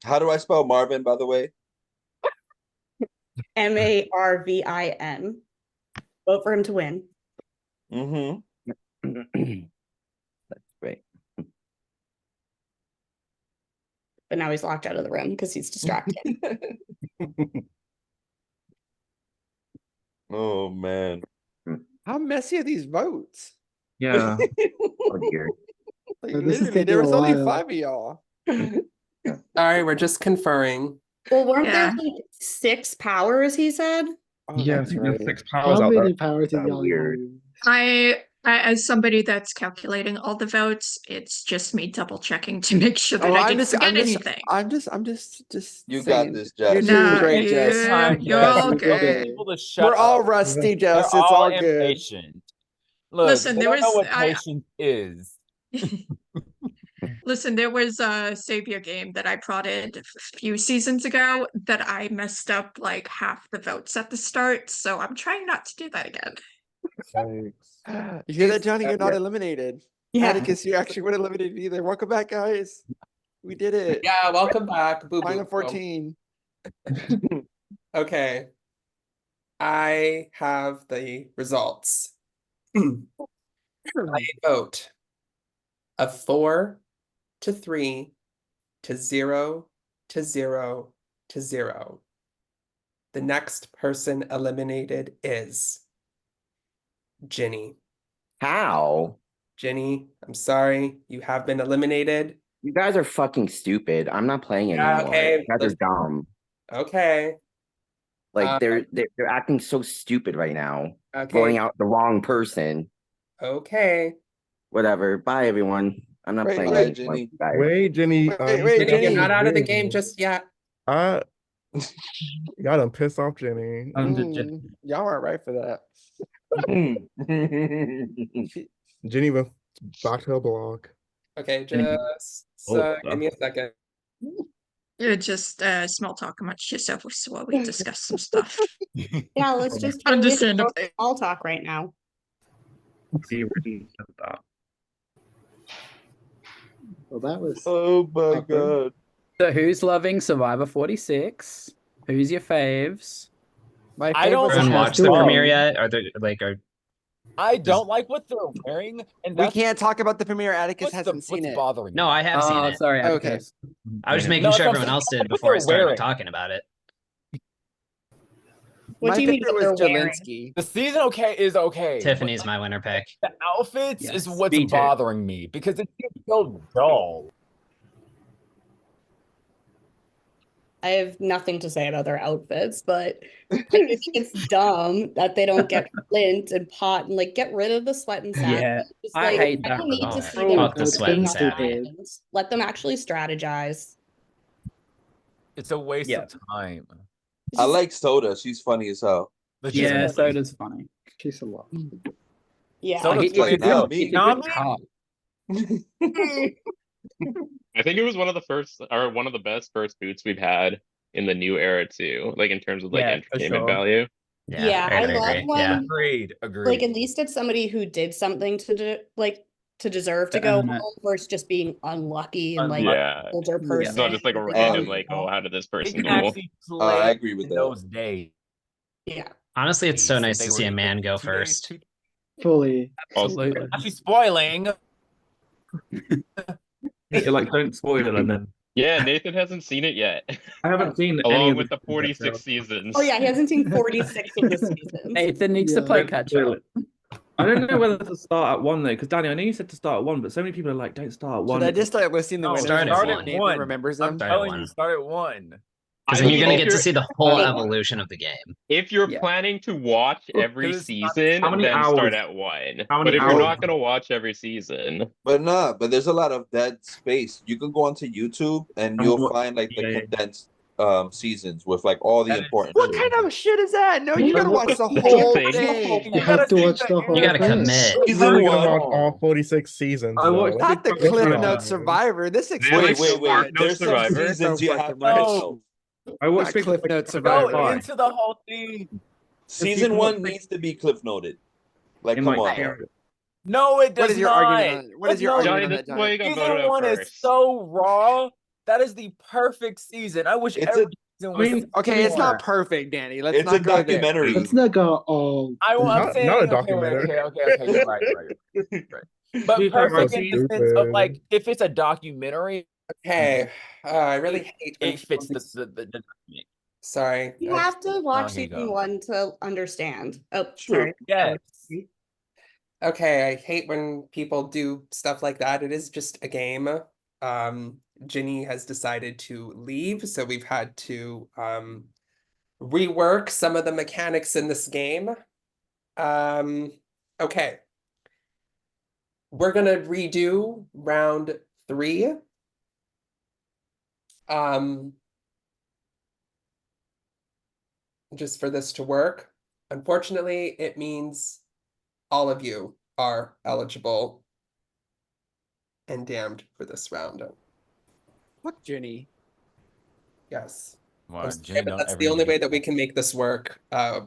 B: How do I spell Marvin, by the way?
C: Marvin. Vote for him to win.
B: Mm-hmm.
K: That's great.
C: But now he's locked out of the room because he's distracted.
B: Oh man.
F: How messy are these votes?
N: Yeah.
K: Oh dear.
F: Like,
M: Oh, this is
F: literally,
M: taking
F: there
M: a
F: was only
M: while.
F: 5 of y'all.
A: Sorry, we're just conferring.
C: Well, weren't
Q: Yeah.
C: there like 6 powers, he said?
F: Oh,
N: Yeah, I
F: that's
N: think there's
F: right.
N: 6 powers
M: How
N: out there.
M: many powers did y'all
K: weird.
M: use?
Q: As somebody that's calculating all the votes, it's just me double checking to make sure that
F: Oh,
Q: I
F: I'm
Q: didn't
F: just,
Q: forget
F: I'm just,
Q: anything.
F: I'm just
B: You
F: saying.
B: got this,
F: You're
B: Jess.
F: doing
Q: Nah,
F: great, Jess.
D: Time,
Q: you're
D: Jess.
Q: all
D: You tell
Q: good.
D: people to shut
F: We're all
D: up.
F: rusty,
D: They're
F: Jess. It's all good.
D: impatient. Look,
Q: Listen,
D: they
Q: there
D: don't know
Q: was
D: what patience is.
Q: listen, there was a Savior game that I prodded a few seasons ago that I messed up like half the votes at the start, so I'm trying not to do that again.
P: Yikes.
F: You hear that, Johnny? You're not
K: Yeah.
F: eliminated.
C: Yeah.
F: Atticus, you actually weren't eliminated either. Welcome back, guys. We did it.
A: Yeah, welcome back. Boo
F: Final
A: boo.
F: 14.
A: Okay. I have the results. I vote of 4 to 3 to 0 to 0 to 0. The next person eliminated is Ginny.
K: How?
A: Ginny, I'm sorry, you have been eliminated.
K: You guys are fucking stupid. I'm not playing
A: Yeah,
K: anymore.
A: okay,
K: You guys are
A: listen.
K: dumb.
A: Okay.
K: Like they're acting so stupid right now.
A: Okay.
K: Voting out the wrong person.
A: Okay.
K: Whatever. Bye everyone. I'm not playing
B: Bye,
K: anymore.
B: Jenny.
K: Guys.
P: Wait, Jenny.
F: Wait,
P: you
F: wait,
P: said
A: Jenny, you're
F: Jenny.
A: not out of the
P: win.
A: game just yet.
P: Y'all done pissed off Jenny.
F: Y'all weren't right for that.
P: Jenny went back to her blog.
A: Okay, just give me a second.
Q: You're just small talk amongst yourselves while we discuss some stuff.
C: Yeah, let's just
Q: Understandably.
C: all talk right now.
N: See what he said that.
M: Well, that was.
B: Oh my
M: awkward.
B: god.
O: So who's loving Survivor 46? Who's your faves?
F: My
D: I don't
F: favorite
H: Everyone
F: was
H: watch the
M: Doing.
H: premiere yet? Are there
D: I don't like what they're wearing, and
F: We
D: that's
F: can't talk about the premiere. Atticus
D: what's
F: hasn't seen
D: what's
F: it.
D: bothering me.
H: No, I have seen
O: Oh,
H: it.
O: sorry,
F: Okay.
O: Atticus.
H: I was just making
D: No,
H: sure
D: that's what I'm
H: everyone
D: saying.
H: else did
D: What
H: before I
D: they're
H: started
D: wearing.
H: talking about it.
C: What
F: My
C: do you mean
F: favorite
C: what
F: was
C: they're wearing?
F: Jelinsky.
D: The season is okay. but,
H: Tiffany's
D: like,
H: my winner pick.
D: the outfits is
O: Yes,
D: what's
O: me too.
D: bothering me because it's so dull.
C: I have nothing to say about their outfits, but I do think it's dumb that they don't get Flint and Pot and like get rid of the sweat and sand.
O: Yeah,
C: Just
O: I
C: like
O: hate
C: I
O: that.
C: don't need to
H: Oh,
C: see them
H: fuck the
M: That's
H: sweat
M: kind
H: and
M: of
H: sand.
M: stupid.
C: Let them actually strategize.
D: It's a waste
O: Yeah.
D: of time.
B: I like Soda. She's funny as hell.
D: But
C: She's
O: Yeah,
C: funny.
O: Soda's funny.
M: She's a lot.
C: Yeah.
D: Soda's
O: It's
D: funny
O: a
D: as hell.
O: good, it's a good card.
G: I think it was one of the best first boots we've had in the new era too, like in terms of like
O: Yeah, for
G: entertainment
O: sure.
G: value.
C: Yeah, I love
H: agree.
C: when
D: Agreed.
C: like
D: Agreed.
C: at least it's somebody who did something to deserve to
O: To
C: go
O: earn it.
C: home versus just being unlucky and like
G: Yeah.
C: older
M: Yeah.
C: person.
G: It's not just like a
C: Like,
G: random
B: yeah.
G: like, oh, how did this
D: They
G: person
D: can
G: go?
D: actually
B: I
D: play
B: agree with
D: in
B: that.
D: those days.
C: yeah.
H: Honestly, it's so
D: If
H: nice
D: they
H: to
D: were
H: see a
D: even
H: man go
D: 2 days,
H: first.
M: Fully.
O: Absolutely.
D: Actually spoiling.
N: Yeah, like don't spoil it and then
G: Yeah, Nathan hasn't seen it yet.
N: I haven't seen any
G: Along
N: of
G: with the
N: seasons,
G: 46
N: actually.
G: seasons.
C: Oh yeah, he hasn't seen 46 of the seasons.
O: Nathan needs to
M: Yeah.
O: play
N: Don't
O: catch
N: spoil
O: up.
N: it. I don't know whether to start at 1 though, because Danny, I know you said to start at 1, but so many people are like, don't start at 1.
F: Should I just start listing the
D: No,
F: winners
H: Start
F: and
H: at
F: see
H: one.
F: if Nathan
D: 1.
F: remembers
D: I'm
F: them?
H: Start at
D: telling you,
H: 1.
D: start at 1.
H: Because
G: I
H: then you're
G: mean,
H: gonna
G: if
H: get to
G: you're
H: see the whole
C: Like,
H: evolution of the game.
G: if you're
O: Yeah.
G: planning to watch every
D: 'Cause it's not-
G: season,
N: How many
G: then start
N: hours?
G: at 1.
N: How
G: But
N: many
G: if you're
N: hours?
G: not gonna watch every season,
B: But there's a lot of dead space. You can go onto YouTube and
N: And
B: you'll
N: what-
B: find like the
N: yeah.
B: condensed seasons with like all the
D: And it's-
B: important
F: What
B: shows.
F: kind of shit is that? No, you gotta watch the
G: Whole
F: whole
G: thing.
F: thing.
M: You have to watch the whole
H: You gotta
M: thing.
H: commit.
P: He's
B: Season
P: really gonna
B: one.
P: watch all 46 seasons.
N: I
P: though.
N: watched-
F: Not the
N: That's
F: Cliff
N: right.
F: Note Survivor. This
G: They like
F: explains
B: Wait.
F: so much.
G: Note
B: There's some
G: Survivor?
B: seasons
F: So
B: you
F: fucking
B: have to
F: much.
B: know.
N: I watched
F: Not Cliff
N: like,
F: Note
D: Go
F: Survivor.
D: into the whole thing.
B: Season
N: people
B: one
N: that-
B: needs to be cliff noted. Like,
N: in
B: come
N: like
B: on.
N: era.
D: No, it does
F: What is your
D: not.
F: argument on it? What is your
D: No,
F: argument
G: Johnny,
F: on
G: this
F: that,
G: is why you
F: Johnny?
G: got voted
D: Season
G: out
D: 1 is
G: first.
D: so raw. That is the perfect season. I wish
B: It's
D: every
B: a-
D: season
N: I
D: was
N: mean,
F: Okay, it's not
D: more.
F: perfect, Danny. Let's
B: It's a
F: not go there.
B: documentary.
M: Let's not go all.
D: I'm
P: Not
D: saying
P: a
D: okay,
P: documentary.
D: okay, you're right. But
N: To be fair,
D: perfect
N: I've
D: in the
N: seen-
D: sense of like if it's a documentary,
A: Okay, I really hate when
D: it fits
A: people
D: the
A: do-
D: document.
A: Sorry.
C: you
A: I-
C: have to watch
D: here you
C: season
D: go.
C: 1 to understand. Oh,
B: Sure.
C: sorry.
D: Yes.
A: Okay, I hate when people do stuff like that. It is just a game. Ginny has decided to leave, so we've had to rework some of the mechanics in this game. Okay. We're gonna redo round 3. Just for this to work. Unfortunately, it means all of you are eligible and damned for this round.
F: Fuck Jenny.
A: Yes.
D: Wow,
A: I'm sorry,
D: Jenny
A: but
D: don't
A: that's
D: ever
A: the only
D: need
A: way
D: to-
A: that we can make this work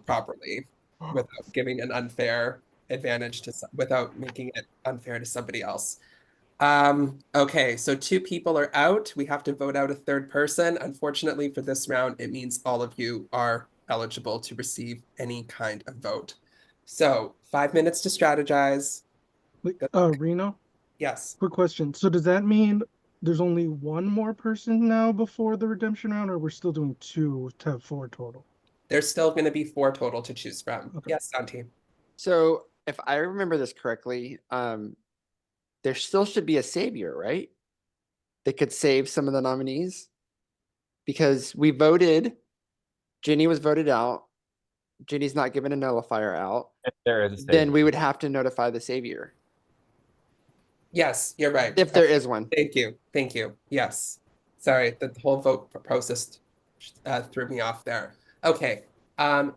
A: properly without giving an unfair advantage to without making it unfair to somebody else. Okay, so 2 people are out. We have to vote out a 3rd person. Unfortunately, for this round, it means all of you are eligible to receive any kind of vote. So 5 minutes to strategize.
I: Wait,
A: Good luck.
I: Reno,
A: Yes.
I: quick question. So does that mean there's only one more person now before the redemption round, or we're still doing 2 to have 4 total?
A: There's still going to be 4 total to choose from.
I: Okay.
A: Yes, Santi.
F: So if I remember this correctly, there still should be a savior, right? That could save some of the nominees. Because we voted, Ginny was voted out. Ginny's not given a nullifier out.
D: If there is a
F: Then
D: savior.
F: we would have to notify the savior.
A: Yes, you're right.
F: If there is one.
A: Thank you. Thank you. Yes. Sorry, the whole vote process threw me off there. Okay.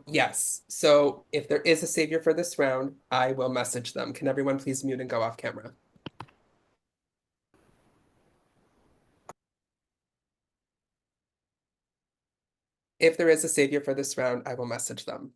A: Yes. So if there is a savior for this round, I will message them. Can everyone please mute and go off camera? If there is a savior for this round, I will message them.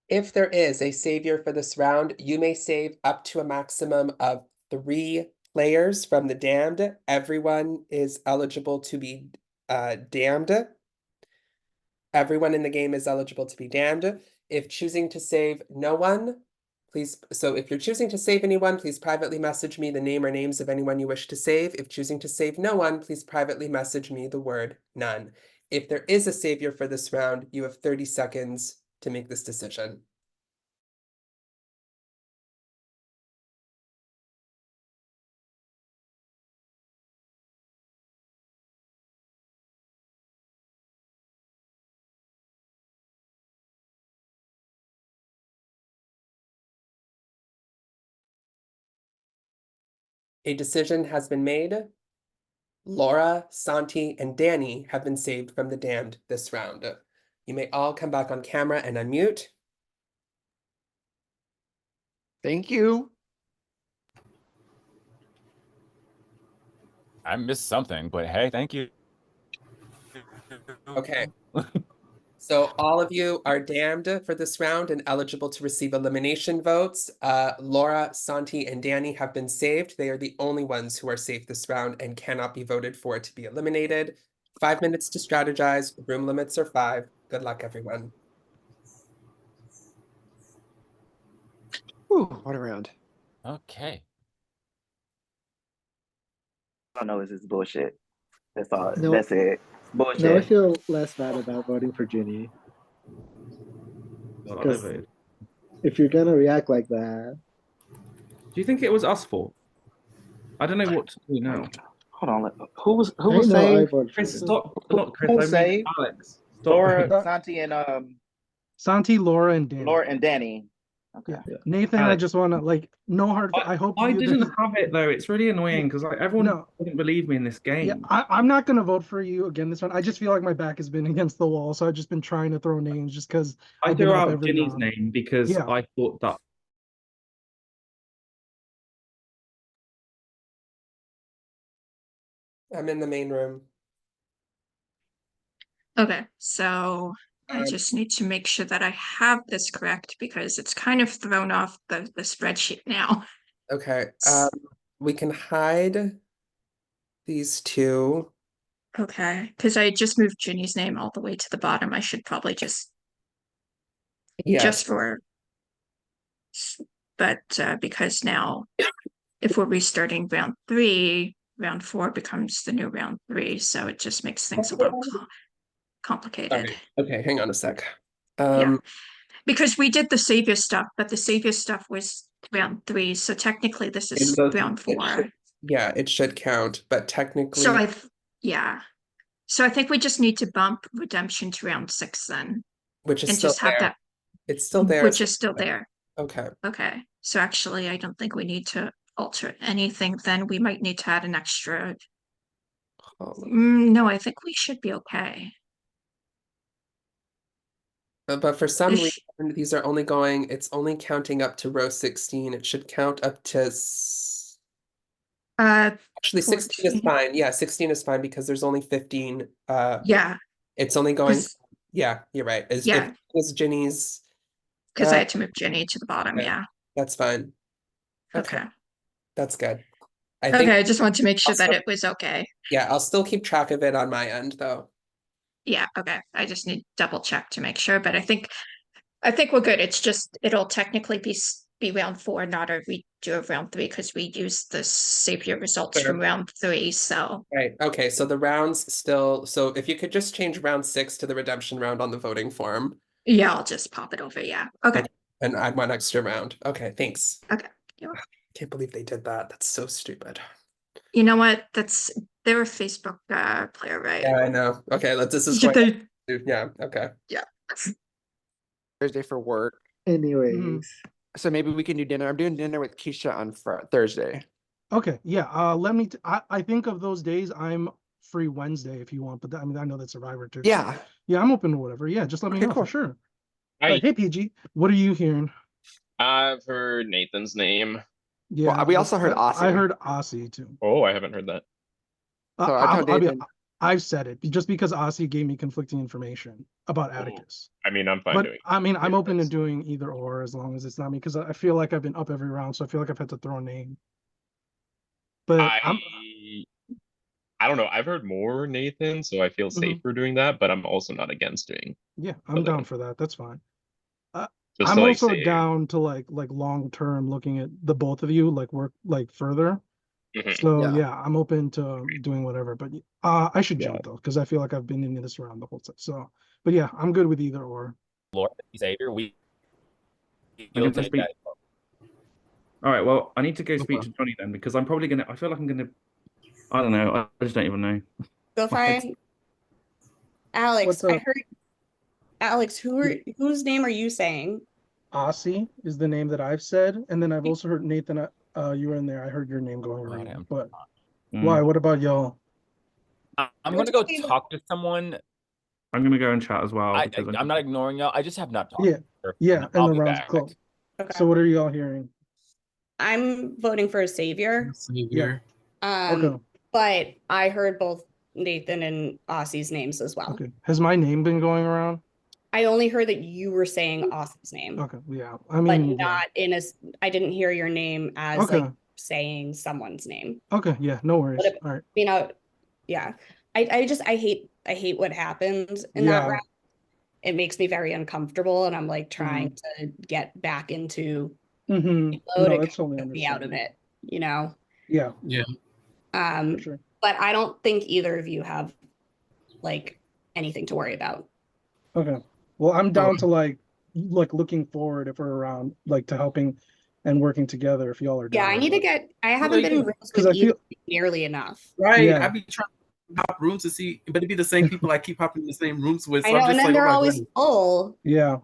A: If there is a savior for this round, you may save up to a maximum of 3 players from the damned. Everyone is eligible to be damned. Everyone in the game is eligible to be damned. If choosing to save no one, so if you're choosing to save anyone, please privately message me the name or names of anyone you wish to save. If choosing to save no one, please privately message me the word none. If there is a savior for this round, you have 30 seconds to make this decision. A decision has been made. Laura, Santi, and Danny have been saved from the damned this round. You may all come back on camera and unmute.
F: Thank you.
D: I missed something, but hey, thank you.
A: Okay. So all of you are damned for this round and eligible to receive elimination votes. Laura, Santi, and Danny have been saved. They are the only ones who are safe this round and cannot be voted for to be eliminated. 5 minutes to strategize. Room limits are 5. Good luck, everyone.
F: Whew, what a round.
D: Okay.
L: I don't know, this is bullshit. That's all.
M: No,
L: That's it.
M: now I
L: Bullshit.
M: feel less bad about voting for Ginny.
N: God, I
M: Because
N: voted.
M: if you're gonna react like that,
N: Do you think it was us four? I don't know what to do now.
L: Hold on. Who was
M: I know I
L: saved?
M: voted for
N: Chris,
M: Ginny.
N: stop. Not Chris,
L: Who
N: I
L: was
N: mean
L: saved?
N: Alex. Stop.
L: Laura, Santi, and
I: Santi, Laura, and Danny.
L: Laura and Danny. Okay.
I: Yeah. Nathan, I
N: Alex.
I: just want to no hard. I hope
N: I
I: you.
N: didn't have it though. It's really annoying because like everyone
I: No.
N: didn't believe me in this game.
I: Yeah, I'm not gonna vote for you again this one. I just feel like my back has been against the wall, so I've just been trying to throw names just because
N: I
I: I've been
N: threw
I: up
N: out
I: every
N: Ginny's
I: round.
N: name because
I: Yeah.
N: I thought that.
A: I'm in the main room.
Q: Okay, so I just need to make sure that I have this correct because it's kind of thrown off the spreadsheet now.
A: Okay. We can hide these two.
Q: Okay, because I just moved Ginny's name all the way to the bottom. I should probably just
A: Yes.
Q: but because now if we're restarting round 3, round 4 becomes the new round 3, so it just makes things a little complicated.
A: Sorry. Okay, hang on a sec.
Q: Yeah, because we did the savior stuff, but the savior stuff was round 3, so technically this is round 4.
A: Yeah, it should count, but
Q: So
A: technically,
Q: yeah. So I think we just need to bump redemption to round 6 then,
A: which is
Q: and
A: still
Q: just have
A: there.
Q: that,
A: It's still there.
Q: which is still there.
A: Okay.
Q: Okay, so actually I don't think we need to alter anything then. We might need to add an extra. No, I think we should be okay.
A: But for some
Q: This
A: reason, these are only going, it's only counting up to row 16. It should count up to actually 16 is
Q: 14.
A: fine. Yeah, 16 is fine because there's only 15.
Q: Yeah,
A: It's only going,
Q: 'cause-
A: yeah, you're right.
Q: yeah,
A: If it's Ginny's,
Q: because I had to move Jenny to the bottom.
A: okay,
Q: Yeah.
A: that's fine.
Q: Okay.
A: That's good. I
Q: Okay,
A: think
Q: I just want to make sure that
A: also-
Q: it was okay.
A: Yeah, I'll still keep track of it on my end though.
Q: Yeah, okay. I just need to double check to make sure, but I think we're good. It's just it'll technically be round 4, not a redo of round 3, because we used the savior results from round 3. So
A: Right. Okay. So the rounds still. So if you could just change round 6 to the redemption round on the voting form.
Q: yeah, I'll just pop it over. Yeah. Okay.
A: And add one extra round. Okay. Thanks.
Q: Okay.
A: Can't believe they did that. That's so stupid.
Q: You know what? They're a Facebook player, right?
A: Yeah, I know. Okay. This is
Q: Did
A: going. Yeah. Okay.
Q: Yeah.
F: Thursday for work.
M: anyways,
F: So maybe we can do dinner. I'm doing dinner with Keisha on Thursday.
I: Okay, yeah. I think of those days I'm free Wednesday if you want, but I mean I know that's Survivor too. So,
F: Yeah.
I: yeah, I'm open to whatever. Yeah, just let me know for sure.
G: Hi.
I: Hey PG, what are you hearing?
G: I've heard Nathan's name.
I: Yeah,
F: Well, we also heard Aussie.
I: I heard Aussie too.
G: Oh, I haven't heard that.
F: So I told Nathan.
I: I've said it just because Aussie gave me conflicting information about Atticus.
G: I mean, I'm fine
I: But
G: doing it.
I: I mean, I'm open to doing either or as long as it's not me because I feel like I've been up every round, so I feel like I've had to throw a name. But
G: I don't know. I've heard more Nathan, so I feel
I: Mhm.
G: safer doing that, but I'm also not against doing
I: Yeah, I'm down for that. That's fine.
G: just
I: I'm
G: to like
I: also
G: say.
I: down to like long term looking at the both of you like work like further.
G: Mhm.
I: So
F: Yeah.
I: yeah, I'm open to doing whatever. But I should
N: Yeah.
I: jump though because I feel like I've been in this round the whole time. So, but yeah, I'm good with either or.
D: Lord Xavier,
N: I'm
D: we'll
N: gonna
D: take
N: speak.
D: that.
N: All right, well, I need to go speak
I: Okay.
N: to Johnny then because I'm probably gonna. I feel like I'm gonna. I don't know. I just don't even know.
C: Go
N: My head's-
C: find Alex.
I: What's
C: I
I: up?
C: heard Alex. Whose name are you saying?
I: Aussie is the name that I've said, and then I've also heard Nathan. You were in there. I heard your name going
D: Right,
I: around.
D: I'm
I: But
N: Mm.
I: why? What about y'all?
D: I'm
C: We're
D: gonna go
C: talking-
D: talk to someone.
N: I'm gonna go and chat as well because
D: I'm not ignoring y'all. I just have not talked.
I: Yeah,
D: to her,
I: yeah, and
D: I'll
I: the
D: be
I: round's
D: back.
I: closed.
C: Okay.
I: So what are y'all hearing?
C: I'm voting for a savior.
J: Savior.
I: Okay.
C: But I heard both Nathan and Aussie's names as well.
I: Okay. Has my name been going around?
C: I only heard that you were saying Aussie's name,
I: Okay. Yeah. I
C: but
I: mean, yeah.
C: not in a. I didn't hear your name as
I: Okay.
C: like saying someone's name.
I: Okay. Yeah. No worries.
C: But
I: All right.
C: you know, yeah. I hate what happened in that
I: Yeah.
C: round. It makes me very uncomfortable, and I'm like
I: Mm-hmm.
C: trying to get back into
I: Mm-hmm.
C: mode.
I: No,
C: It
I: that's
C: kind
I: totally
C: of took me out of
I: understandable.
C: it, you know.
I: Yeah.
J: Yeah.
C: Um,
I: For sure.
C: but I don't think either of you have like anything to worry about.
I: Okay. Well, I'm down to like looking forward if we're around, like to helping and working together if y'all are
C: Yeah,
I: down.
C: I need to get. I haven't been in rooms
I: 'Cause
C: with
I: I
C: either
I: feel-
C: nearly enough.
J: Right.
I: Yeah.
J: I be trying to hop rooms to see, but it be the same people I keep hopping in the same rooms with.
C: I
J: So
C: know,
J: I'm
C: and
J: just
C: then
J: like, oh
C: they're
J: my
C: always
J: goodness.
C: full.
I: Yeah.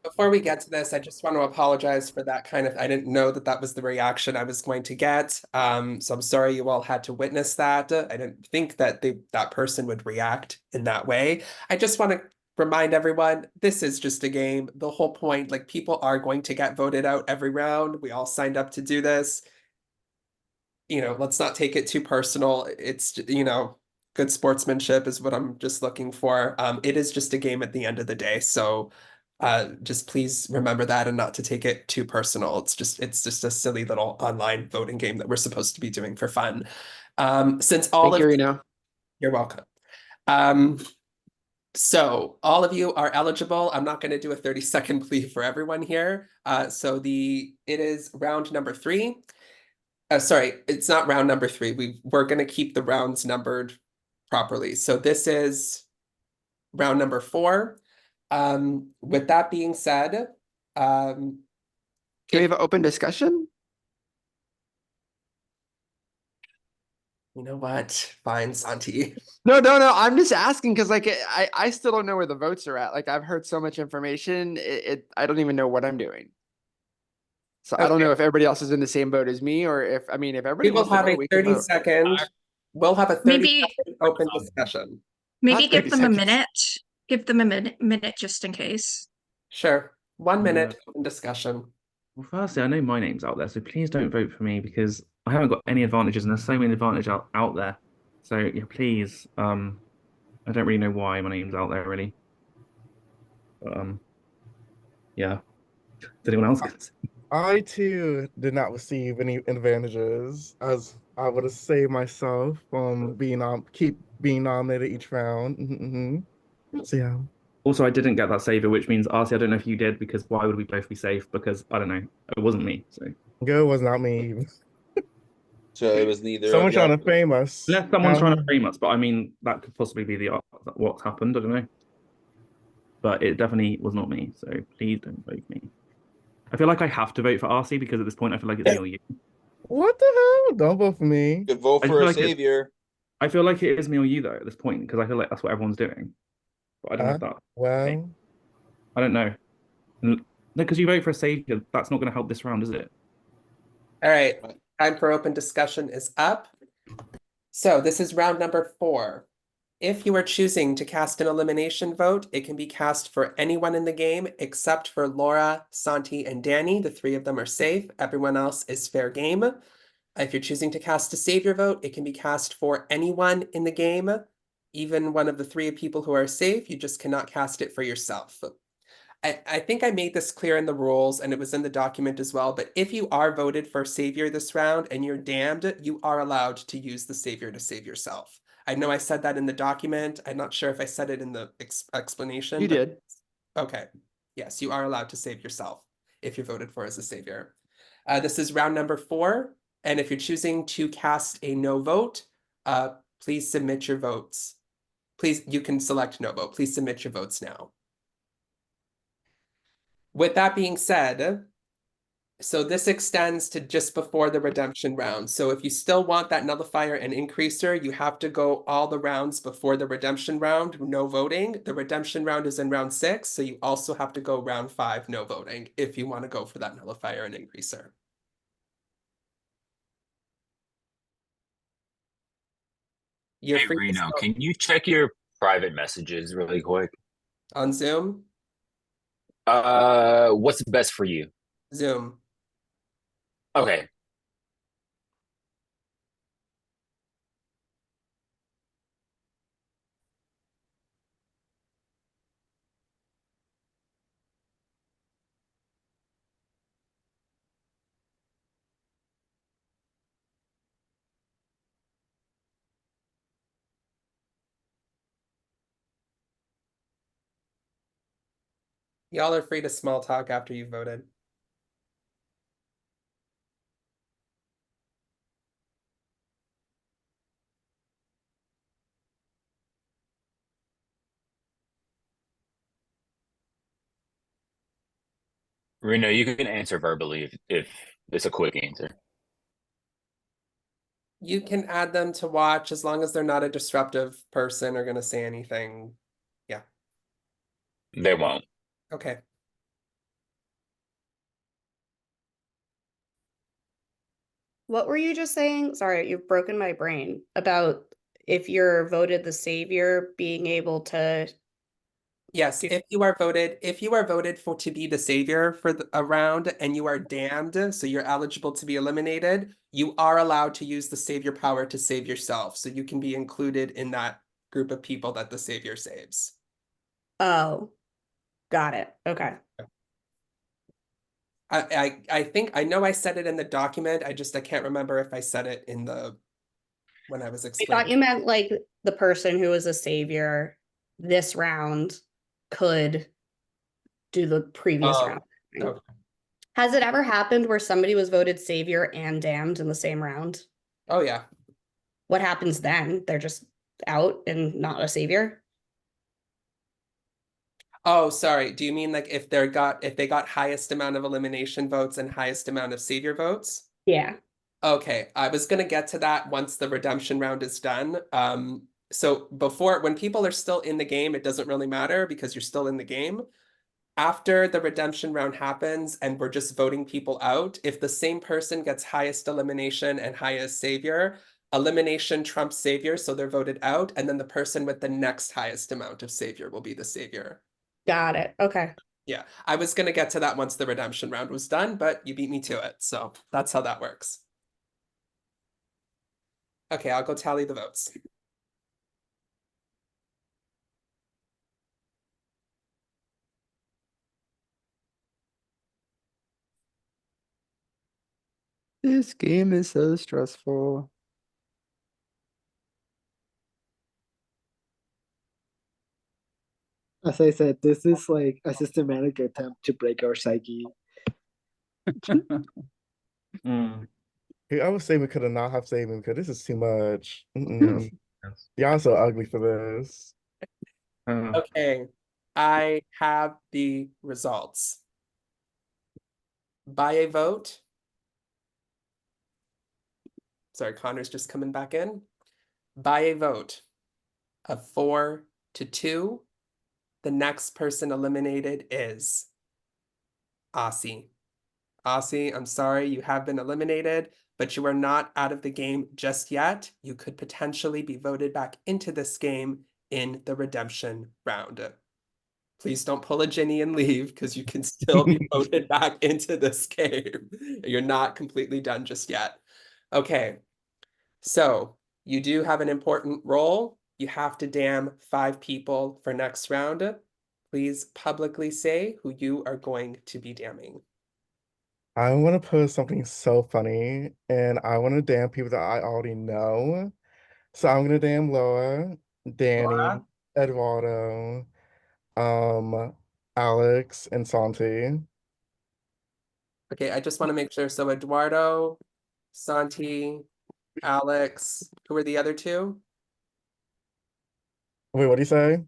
A: Before we get to this, I just want to apologize for that kind of, I didn't know that that was the reaction I was going to get. So I'm sorry you all had to witness that. I didn't think that that person would react in that way. I just want to remind everyone, this is just a game. The whole point, like people are going to get voted out every round. We all signed up to do this. Let's not take it too personal. It's, good sportsmanship is what I'm just looking for. It is just a game at the end of the day. So just please remember that and not to take it too personal. It's just a silly little online voting game that we're supposed to be doing for fun. Since all
F: Thank
A: of
F: you, Reno.
A: You're welcome. So all of you are eligible. I'm not going to do a 30-second plea for everyone here. So it is round number 3. Sorry, it's not round number 3. We're going to keep the rounds numbered properly. So this is round number 4. With that being said,
F: Can we have an open discussion?
A: you know what? Fine, Santi.
F: No. I'm just asking because like I still don't know where the votes are at. Like I've heard so much information. I don't even know what I'm doing. So I don't know if everybody else is in the same boat as me, or if everybody
A: We will
F: wants to
A: have
F: vote,
A: a
F: we can vote.
A: 30-second. We'll have a
Q: Maybe
A: 30-second open discussion.
Q: maybe
F: Not
Q: give
F: 30
Q: them a
F: seconds.
Q: minute. Give them a minute just in case.
A: Sure. 1
N: Yeah.
A: minute open discussion.
N: Well, firstly, I know my name's out there, so please don't vote for me because I haven't got any advantages, and there's so many advantages out there. So yeah, please. I don't really know why my name's out there really. But, yeah. Is anyone else?
P: I too did not receive any advantages, as I would have saved myself from keep being nominated each round. So yeah.
N: Also, I didn't get that savior, which means RC, I don't know if you did, because why would we both be safe? Because I don't know, it wasn't me. So
P: Go was not me.
B: So it was neither
P: Someone
B: of
P: trying
B: y'all.
P: to frame us.
N: unless someone's trying to frame us, but I mean that could possibly be what's happened. I don't know, but it definitely was not me. So please don't vote for me. I feel like I have to vote for RC because at this point I feel like it's me or you.
P: What the hell? Don't vote for me.
B: Good vote
N: I
B: for
N: feel
B: a
N: like
B: savior.
N: I feel like it is me or you though at this point because I feel like that's what everyone's doing. But I don't know if that.
P: Well,
N: I don't know. No, because you vote for a savior, that's not going to help this round, is it?
A: All right. Time for open discussion is up. So this is round number 4. If you are choosing to cast an elimination vote, it can be cast for anyone in the game except for Laura, Santi, and Danny. The 3 of them are safe. Everyone else is fair game. If you're choosing to cast a savior vote, it can be cast for anyone in the game even one of the three people who are safe, you just cannot cast it for yourself. I think I made this clear in the rules and it was in the document as well, but if you are voted for savior this round and you're damned, you are allowed to use the savior to save yourself. I know I said that in the document. I'm not sure if I said it in the explanation.
O: You did.
A: Okay. Yes, you are allowed to save yourself if you're voted for as a savior. This is round number 4. And if you're choosing to cast a no vote, please submit your votes. Please, you can select no vote. Please submit your votes now. With that being said, so this extends to just before the redemption round. So if you still want that nullifier and increaser, you have to go all the rounds before the redemption round, no voting. The redemption round is in round 6, so you also have to go round 5, no voting, if you want to go for that nullifier and increaser. You're
D: Hey
A: free to
D: Reno,
A: still
D: can you check your private messages really quick?
A: on Zoom.
D: What's best for you?
A: Zoom.
D: Okay.
A: Y'all are free to small talk after you voted.
D: Reno, you can answer verbally if it's a quick answer.
A: You can add them to watch as long as they're not a disruptive person or going to say anything. Yeah.
D: They won't.
A: Okay.
C: What were you just saying? Sorry, you've broken my brain about if you're voted the savior being able to.
A: Yes, if you are voted for to be the savior for a round and you are damned, so you're eligible to be eliminated, you are allowed to use the savior power to save yourself. So you can be included in that group of people that the savior saves.
C: Oh, got it. Okay.
A: I think I know I said it in the document. I can't remember if I said it in the when I was
C: I
A: explaining.
C: thought you meant like the person who was a savior this round could do the previous round.
A: Okay.
C: Has it ever happened where somebody was voted savior and damned in the same round?
A: Oh yeah.
C: What happens then? They're just out and not a savior?
A: Oh, sorry. Do you mean like if they got highest amount of elimination votes and highest amount of savior votes?
C: Yeah.
A: Okay, I was gonna get to that once the redemption round is done. So before, when people are still in the game, it doesn't really matter because you're still in the game. After the redemption round happens and we're just voting people out, if the same person gets highest elimination and highest savior, elimination trumps savior, so they're voted out, and then the person with the next highest amount of savior will be the savior.
C: Got it. Okay.
A: Yeah, I was gonna get to that once the redemption round was done, but you beat me to it, so that's how that works. Okay, I'll go tally the votes.
F: This game is so stressful.
M: As I said, this is like a systematic attempt to break our psyche.
P: I would say we could have not have saved him because this is too much. Y'all so ugly for this.
A: Okay, I have the results. By a vote, sorry, Connor's just coming back in. By a vote of 4-2, the next person eliminated is Aussie. Aussie, I'm sorry, you have been eliminated, but you are not out of the game just yet. You could potentially be voted back into this game in the redemption round. Please don't pull a Ginny and leave because you can still be voted back into this game. You're not completely done just yet. Okay, so you do have an important role. You have to damn 5 people for next round. Please publicly say who you are going to be damning.
P: I want to post something so funny, and I want to damn people that I already know. So I'm gonna damn Laura, Danny,
A: Laura?
P: Eduardo, Alex, and Santi.
A: Okay, I just want to make sure. So Eduardo, Santi, Alex, who are the other two?
P: Wait, what do you say?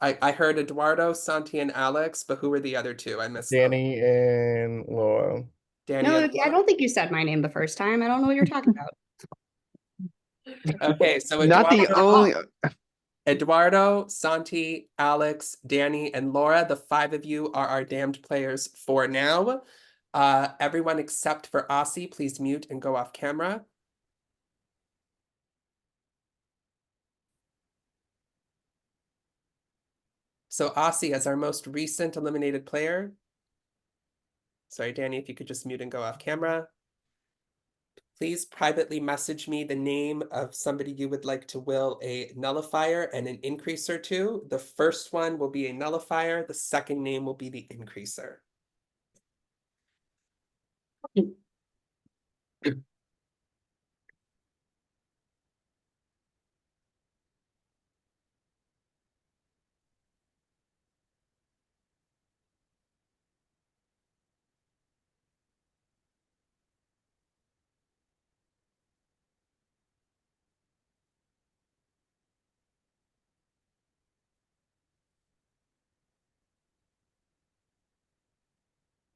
A: I heard Eduardo, Santi, and Alex, but who were the other two? I missed them.
P: Danny and Laura.
A: Danny
C: No,
A: and
C: I don't think you said my name the first time. I don't know what you're talking about.
A: Okay, so
F: Not the only.
A: Eduardo, Santi, Alex, Danny, and Laura, the 5 of you are our damned players for now. Everyone except for Aussie, please mute and go off camera. So Aussie as our most recent eliminated player. Sorry, Danny, if you could just mute and go off camera. Please privately message me the name of somebody you would like to will a nullifier and an increaser to. The first one will be a nullifier. The second name will be the increaser.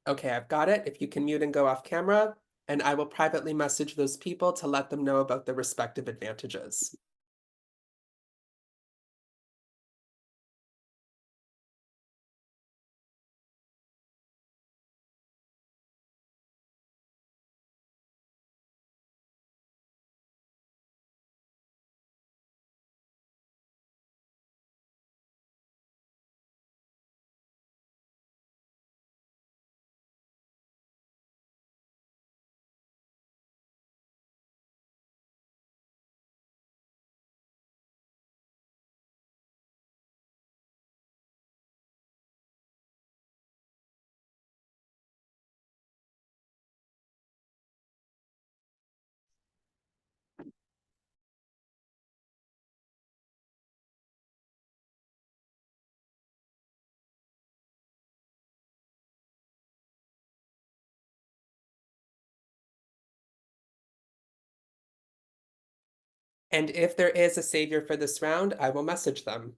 A: Okay, I've got it. If you can mute and go off camera, and I will privately message those people to let them know about their respective advantages. And if there is a savior for this round, I will message them.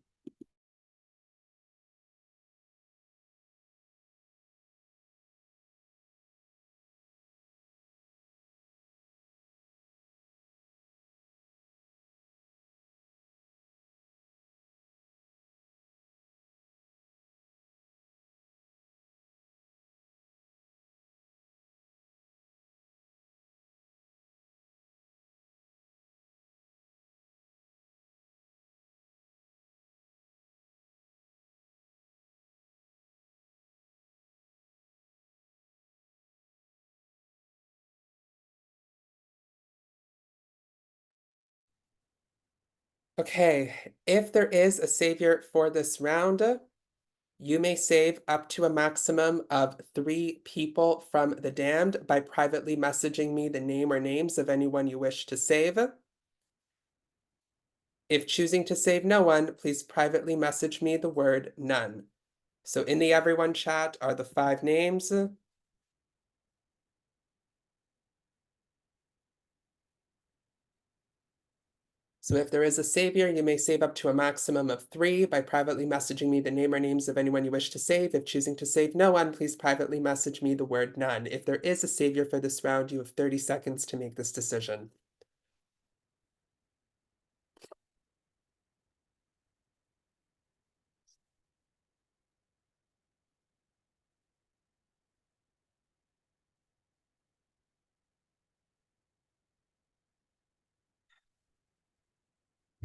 A: Okay, if there is a savior for this round, you may save up to a maximum of 3 people from the damned by privately messaging me the name or names of anyone you wish to save. If choosing to save no one, please privately message me the word none. So in the everyone chat are the 5 names. So if there is a savior, you may save up to a maximum of 3 by privately messaging me the name or names of anyone you wish to save. If choosing to save no one, please privately message me the word none. If there is a savior for this round, you have 30 seconds to make this decision.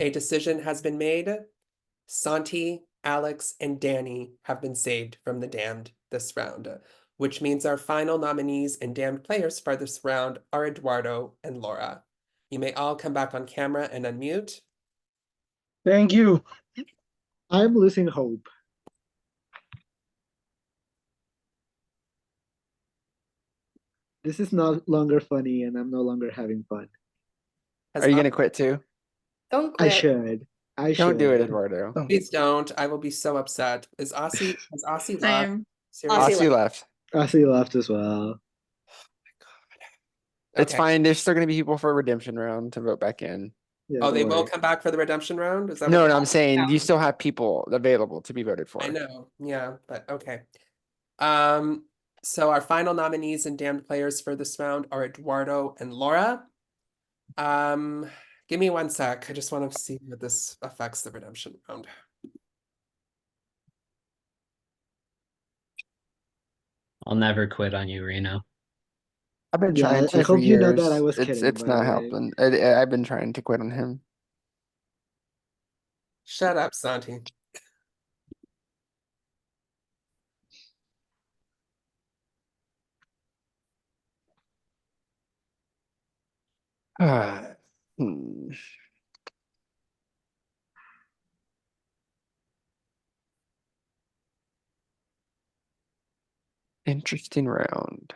A: A decision has been made. Santi, Alex, and Danny have been saved from the damned this round, which means our final nominees and damned players for this round are Eduardo and Laura. You may all come back on camera and unmute.
I: Thank you.
M: I'm losing hope. This is no longer funny, and I'm no longer having fun.
A: Has
F: Are you
A: Os-
F: gonna quit too?
C: Don't
M: I
C: quit.
M: should. I
F: Don't do it,
M: should.
F: Eduardo.
A: Please don't. I will be so upset. Has Aussie left?
Q: Same.
A: Seriously?
F: Aussie left.
M: Aussie left as well.
F: It's
A: Okay.
F: fine. There's still gonna be people for redemption round to vote back in.
M: Yeah,
A: Oh,
M: don't
A: they will
M: worry.
A: come back for the redemption round? Is that
F: No,
A: what
F: no, I'm saying you still have people available to be voted for.
A: I know, yeah, but okay. Um, so our final nominees and damned players for this round are Eduardo and Laura. Give me 1 sec. I just want to see what this affects the redemption round.
H: I'll never quit on you, Reno.
F: I've been
M: Yeah,
F: trying
M: I
F: to for
M: hope you know that
F: years.
M: I was kidding,
F: It's
M: by the
F: not
M: way.
F: helping. I've been trying to quit on him.
A: Shut up, Santi.
F: Hmm. Interesting round.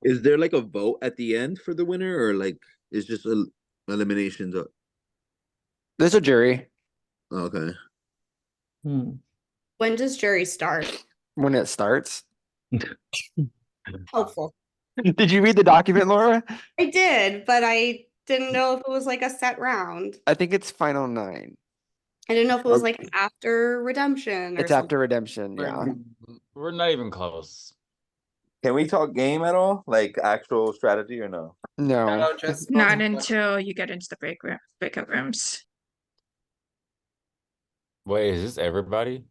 B: Is there like a vote at the end for the winner, or like it's just eliminations?
F: There's a jury
B: Okay.
C: When does jury start?
F: when it starts.
C: Helpful.
F: Did you read the document, Laura?
C: I did, but I didn't know if it was like a set round.
F: I think it's final 9.
C: I didn't know if it was like after redemption or
F: It's
C: something.
F: after redemption, yeah.
D: We're not even close.
B: Can we talk game at all? Like actual strategy or no?
F: No.
A: No, just
Q: Not until you get into the breakout rooms.
D: Wait, is this everybody?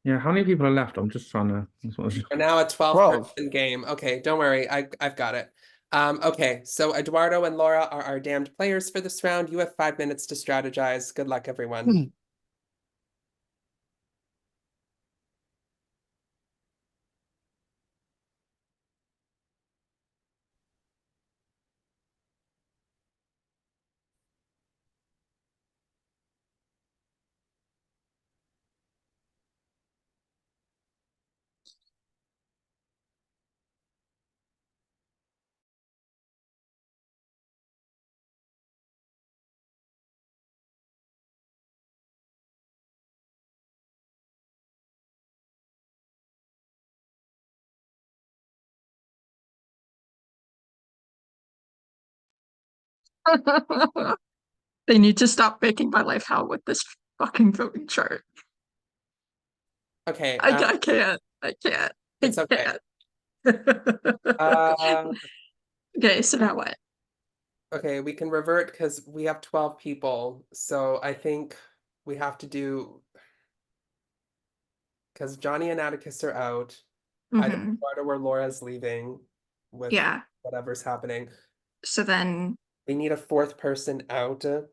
N: Yeah, how many people are left? I'm just trying to.
A: We're now a 12
F: 12.
A: person game. Okay, don't worry. I've got it. Okay, so Eduardo and Laura are our damned players for this round. You have 5 minutes to strategize. Good luck, everyone.
Q: They need to stop making my life hell with this fucking voting chart.
A: Okay,
Q: I can't. I can't.
A: it's
Q: I
A: okay.
Q: can't. Okay, so now what?
A: Okay, we can revert because we have 12 people. So I think we have to do because Johnny and Atticus are out. Either
Q: Mhm.
A: Eduardo or Laura's leaving with
Q: Yeah.
A: whatever's happening.
Q: So then
A: We need a 4th person out. So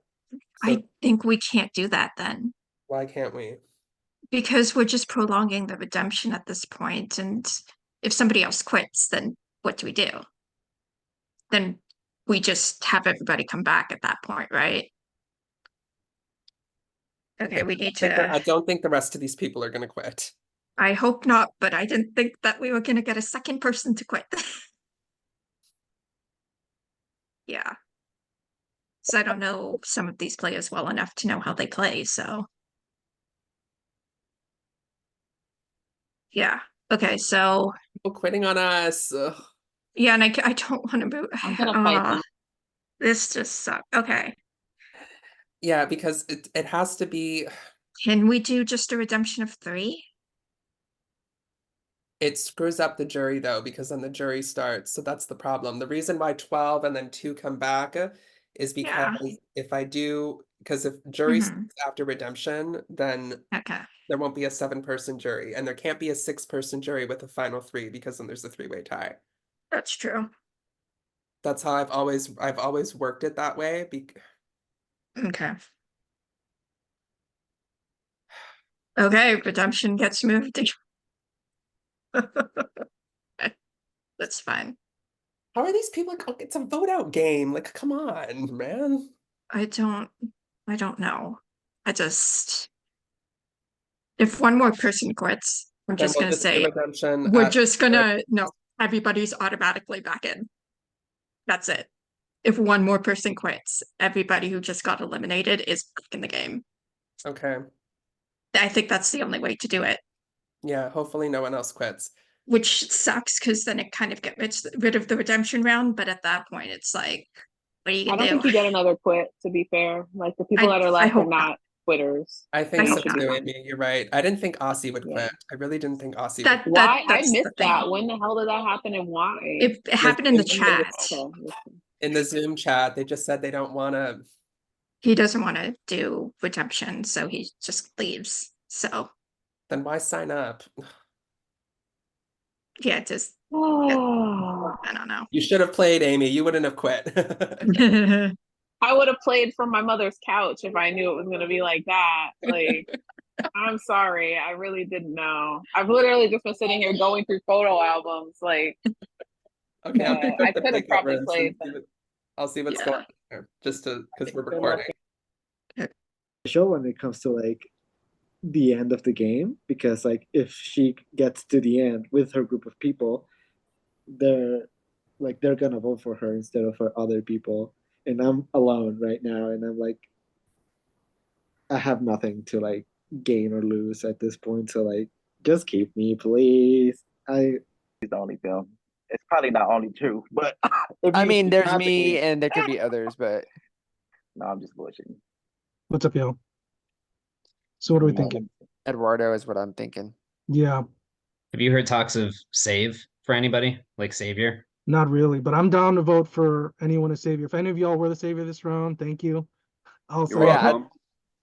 Q: I think we can't do that then.
A: why can't we?
Q: Because we're just prolonging the redemption at this point, and if somebody else quits, then what do we do? Then we just have everybody come back at that point, right? Okay, we need
A: I
Q: to.
A: don't think the rest of these people are going to quit.
Q: I hope not, but I didn't think that we were going to get a second person to quit. Yeah. So I don't know some of these players well enough to know how they play, so. Yeah. Okay, so.
A: People quitting on us. Ugh.
Q: Yeah, and I don't want to move.
E: I'm gonna fight them.
Q: This just sucks. Okay.
A: Yeah, because it has to be.
Q: Can we do just a redemption of 3?
A: It screws up the jury though, because then the jury starts. So that's the problem. The reason why 12 and then 2 come back is because if I do, because if jury starts after redemption, then
Q: Okay.
A: there won't be a 7-person jury, and there can't be a 6-person jury with a final 3 because then there's a 3-way tie.
Q: That's true.
A: That's how I've always worked it that way.
Q: Okay. Okay, redemption gets moved. That's fine.
A: How are these people? It's a vote out game. Like, come on, man.
Q: I don't know. I just, if one more person quits, I'm
A: Then
Q: just
A: we'll
Q: gonna
A: just do
Q: say,
A: redemption.
Q: we're just gonna, no, everybody's automatically back in. That's it. If one more person quits, everybody who just got eliminated is back in the game.
A: Okay.
Q: I think that's the only way to do it,
A: Yeah, hopefully no one else quits.
Q: which sucks because then it kind of gets rid of the redemption round. But at that point, it's like, what are you
E: I
Q: gonna
E: don't think
Q: do?
E: you get another quit, to be fair. Like the people that are
Q: I
E: left are
Q: hope not.
E: not quitters.
A: I think
Q: I
A: so
Q: hope not.
A: too, Amy. You're right. I didn't think Aussie would
E: Yeah.
A: quit. I really didn't think Aussie would.
Q: That
E: Why? I
Q: that's the
E: missed
Q: thing.
E: that. When the hell did that happen and why?
Q: It happened in the chat.
E: Okay.
A: In the Zoom chat, they just said they don't want to.
Q: He doesn't want to do redemption, so he just leaves. So
A: Then why sign up?
Q: yeah, just
E: Oh.
Q: I don't know.
A: You should have played, Amy. You wouldn't have quit.
E: I would have played from my mother's couch if I knew it was going to be like that. Like, I'm sorry. I really didn't know. I've literally just been sitting here going through photo albums. Like,
A: Okay, I'll pick up
E: I
A: the
E: could have
A: takeover
E: probably
A: and
E: played.
A: I'll see what's
Q: Yeah.
A: going on here, just to because we're
E: Good luck.
A: recording.
M: Show when it comes to like the end of the game, because like if she gets to the end with her group of people, they're gonna vote for her instead of for other people, and I'm alone right now, and I'm like, I have nothing to like gain or lose at this point, so like just keep me, please.
L: He's the only film. It's probably not only true, but if
F: I
L: you
F: mean, there's
L: not the
F: me
L: case-
F: and there could be others, but
L: No, I'm just bullshitting.
I: What's up, yo? So what are we thinking?
F: Eduardo is what I'm thinking.
I: Yeah,
H: Have you heard talks of save for anybody, like Savior?
I: not really, but I'm down to vote for anyone as savior. If any of y'all were the savior this round, thank you. I'll
B: You're
I: say it.
B: welcome.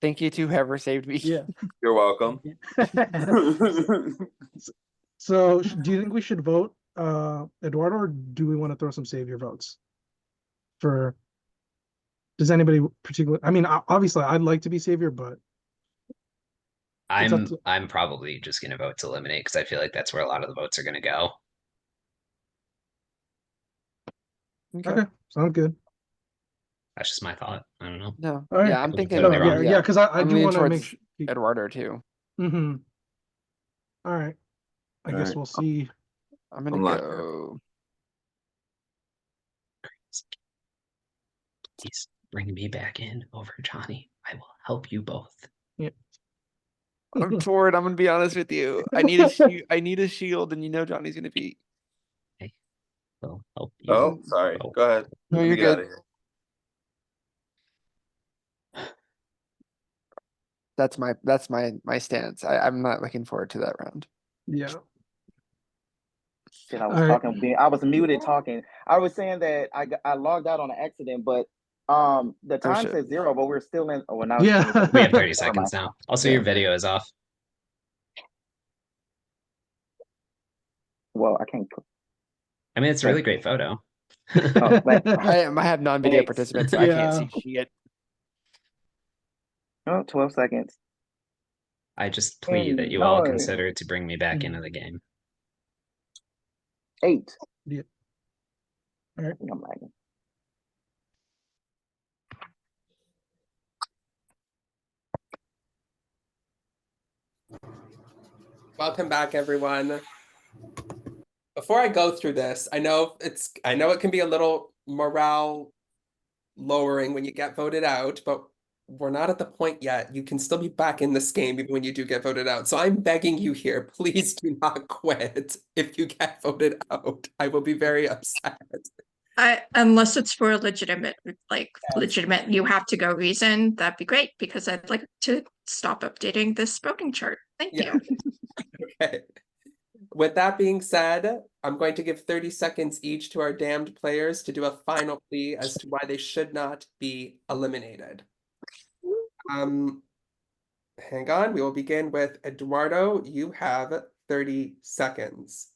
F: Thank you to whoever saved me.
I: Yeah.
B: You're welcome.
I: So do you think we should vote Eduardo, or do we want to throw some savior votes? Does anybody particular? I mean, obviously I'd like to be savior, but it's up to-
H: I'm probably just gonna vote to eliminate because I feel like that's where a lot of the votes are gonna go.
I: okay, sounds good.
H: That's just my thought. I don't know.
F: No.
I: All right.
F: Yeah, I'm
H: Could be
F: thinking.
H: totally
I: No,
H: wrong.
I: yeah, because I
F: I'm
I: do
F: leaning
I: want to make
F: towards
I: sure.
F: Eduardo too.
I: Mm-hmm. All right. I
B: All
I: guess
B: right.
I: we'll see.
F: I'm gonna
B: I'm locked
F: go.
H: Please bring me back in over Johnny. I will help you both.
I: Yeah.
F: I'm torn. I'm gonna be honest with you. I need a shield. I need a shield, and you know Johnny's gonna be.
H: Will help you.
B: Oh, sorry.
H: both.
B: Go ahead.
F: No,
B: Let me
F: you're
B: get out
F: good.
B: of here.
F: That's my stance. I'm not looking forward to that round.
I: Yeah.
L: Shit, I was
I: All right.
L: talking. I was muted talking. I was saying that I logged out on an accident, but the time
F: shit.
L: says 0, but we're still in. Oh, well, now
I: Yeah.
L: it's 20
H: We have 30
L: Never
H: seconds
L: mind.
H: now. Also,
F: Yeah.
H: your video is off.
L: Well, I can't.
H: I mean, it's a really great photo.
L: Oh,
F: I have non-video
L: Thanks.
F: participants, so I can't
I: Yeah.
F: see shit.
L: Oh, 12 seconds.
H: I just plead that you all
L: 9,
H: consider to bring me back into the game.
L: 8.
I: Yeah. All right.
L: I'm lagging.
A: Welcome back, everyone. Before I go through this, I know it can be a little morale lowering when you get voted out, but we're not at the point yet. You can still be back in this game even when you do get voted out. So I'm begging you here, please do not quit if you get voted out. I will be very upset.
Q: Unless it's for a legitimate, you have to go reason, that'd be great because I'd like to stop updating this voting chart. Thank you.
A: Okay. With that being said, I'm going to give 30 seconds each to our damned players to do a final plea as to why they should not be eliminated. Hang on, we will begin with Eduardo. You have 30 seconds.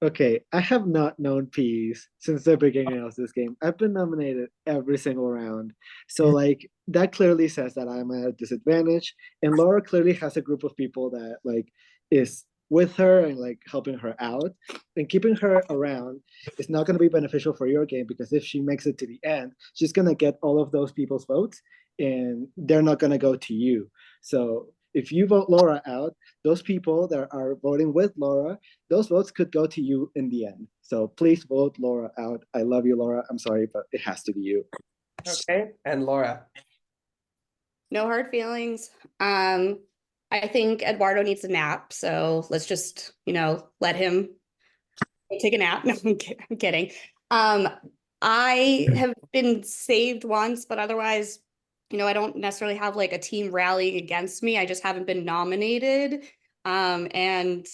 M: Okay, I have not known peace since the beginning of this game. I've been nominated every single round. So like that clearly says that I'm at a disadvantage. And Laura clearly has a group of people that like is with her and like helping her out. And keeping her around is not going to be beneficial for your game, because if she makes it to the end, she's going to get all of those people's votes and they're not going to go to you. So if you vote Laura out, those people that are voting with Laura, those votes could go to you in the end. So please vote Laura out. I love you, Laura. I'm sorry, but it has to be you.
A: Okay, and Laura.
C: No hard feelings. I think Eduardo needs a nap, so let's just, let him take a nap. No, I'm kidding. I have been saved once, but otherwise, I don't necessarily have like a team rallying against me. I just haven't been nominated. And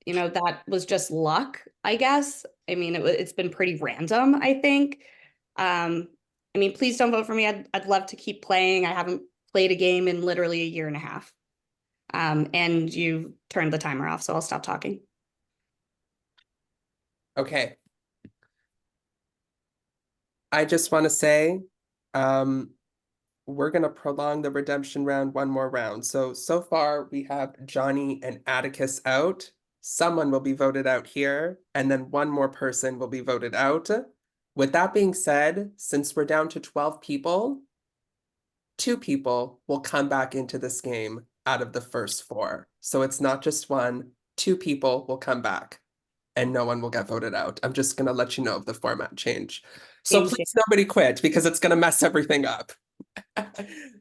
C: that was just luck, I guess. I mean, it's been pretty random, I think. Please don't vote for me. I'd love to keep playing. I haven't played a game in literally a year and a half. And you turned the timer off, so I'll stop talking.
A: Okay. I just want to say, we're going to prolong the redemption round one more round. So far we have Johnny and Atticus out. Someone will be voted out here, and then one more person will be voted out. With that being said, since we're down to 12 people, 2 people will come back into this game out of the first 4. So it's not just 1, 2 people will come back and no one will get voted out. I'm just going to let you know of the format change. So please nobody quit, because it's going to mess everything up.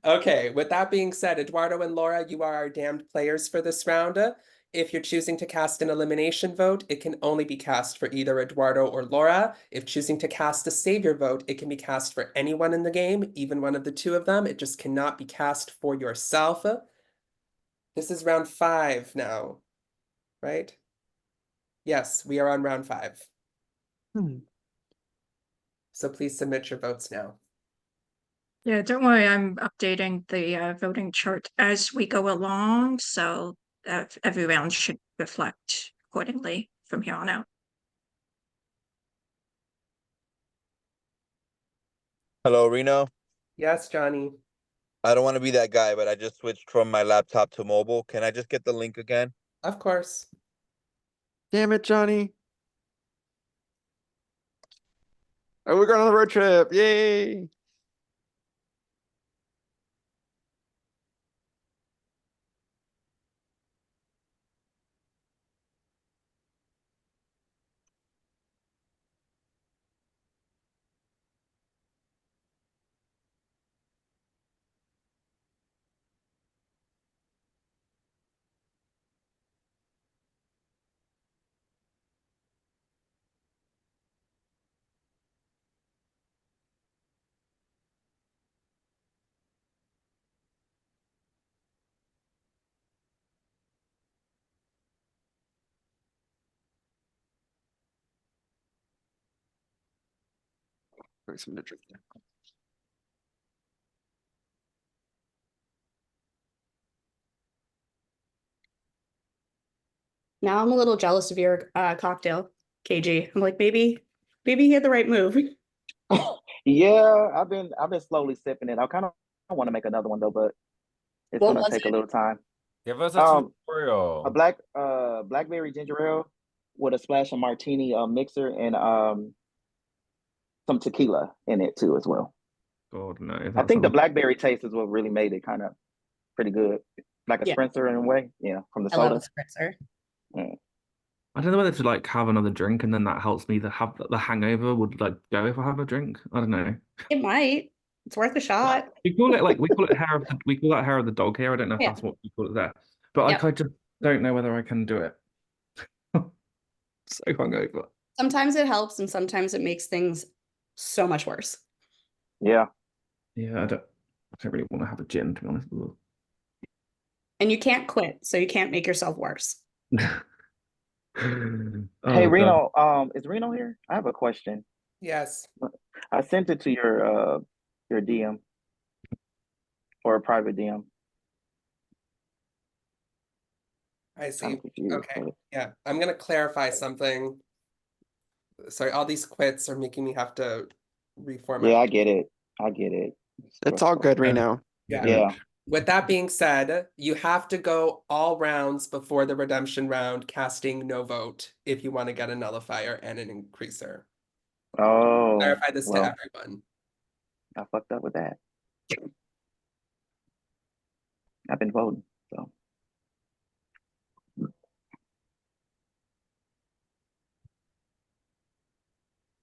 A: Okay, with that being said, Eduardo and Laura, you are our damned players for this round. If you're choosing to cast an elimination vote, it can only be cast for either Eduardo or Laura. If choosing to cast a savior vote, it can be cast for anyone in the game, even one of the 2 of them. It just cannot be cast for yourself. This is round 5 now, right? Yes, we are on round 5. So please submit your votes now.
Q: Yeah, don't worry, I'm updating the voting chart as we go along, so every round should reflect accordingly from here on out.
B: Hello, Reno.
A: Yes, Johnny.
B: I don't want to be that guy, but I just switched from my laptop to mobile. Can I just get the link again?
A: Of course.
F: Damn it, Johnny. Oh, we're going on the road trip. Yay. Bring some to drink.
C: Now I'm a little jealous of your cocktail, KG. I'm like, maybe he had the right move.
L: Yeah, I've been slowly sipping it. I kind of want to make another one though, but it's
C: What
L: gonna
C: was
L: take a
C: it?
L: little time.
D: Give us a
L: A
D: tutorial.
L: blackberry ginger ale with a splash of martini mixer and some tequila in it too as well.
N: God, no.
L: I
N: That
L: think the
N: sounds...
L: blackberry taste is what really made it kind of pretty good, like a
C: Yeah.
L: spritzer in a way. Yeah, from the
C: I love a
L: soda.
C: spritzer.
L: Mm.
N: I don't know whether to like have another drink and then that helps me to have the hangover would like go if I have a drink. I don't know.
C: It might. It's worth a shot.
N: We call it hair of we call that hair of the dog here. I don't know if
C: Yeah.
N: that's what we call it there. But
C: Yep.
N: I just don't know whether I can do it. So hungover.
C: Sometimes it helps and sometimes it makes things so much worse.
L: Yeah.
N: Yeah, I don't really want to have a gin, to be honest.
C: And you can't quit, so you can't make yourself worse.
L: Hey
N: Oh, God.
L: Reno, is Reno here? I have a question.
A: Yes.
L: I sent it to your DM or a private DM.
A: I see.
L: Kind of confused.
A: Okay.
L: But
A: Yeah, I'm going to clarify something. Sorry, all these quits are making me have to reformat.
L: yeah, I get it. I get it.
F: It's all good, Reno.
A: Yeah.
L: Yeah.
A: With that being said, you have to go all rounds before the redemption round, casting no vote if you want to get a nullifier and an increaser.
L: Oh,
A: Clarify this to
L: well,
A: everyone.
L: I fucked up with that. I've been voting, so.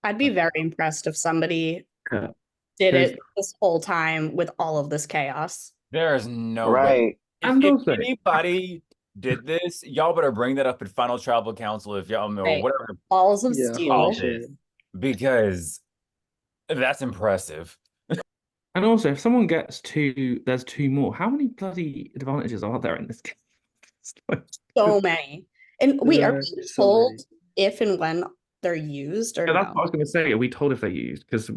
C: I'd be very impressed if somebody
N: Yeah.
C: did
N: There's-
C: it this whole time with all of this chaos.
D: There is no way.
L: Right.
N: And
D: If
N: also-
D: anybody did this, y'all better bring that up at Final Tribal Council if y'all know
C: Right.
D: whatever
C: Balls of
M: Yeah,
C: steel.
D: call
M: holy
D: this,
M: shit.
D: because that's impressive.
N: And also, if someone gets there's two more. How many bloody advantages are there in this game? It's like-
C: So many. And we are
M: There
C: being
M: so
C: told
M: many.
C: if and when they're used or
N: Yeah, that's
C: no.
N: what I was going to say. Are we told if they're used? Because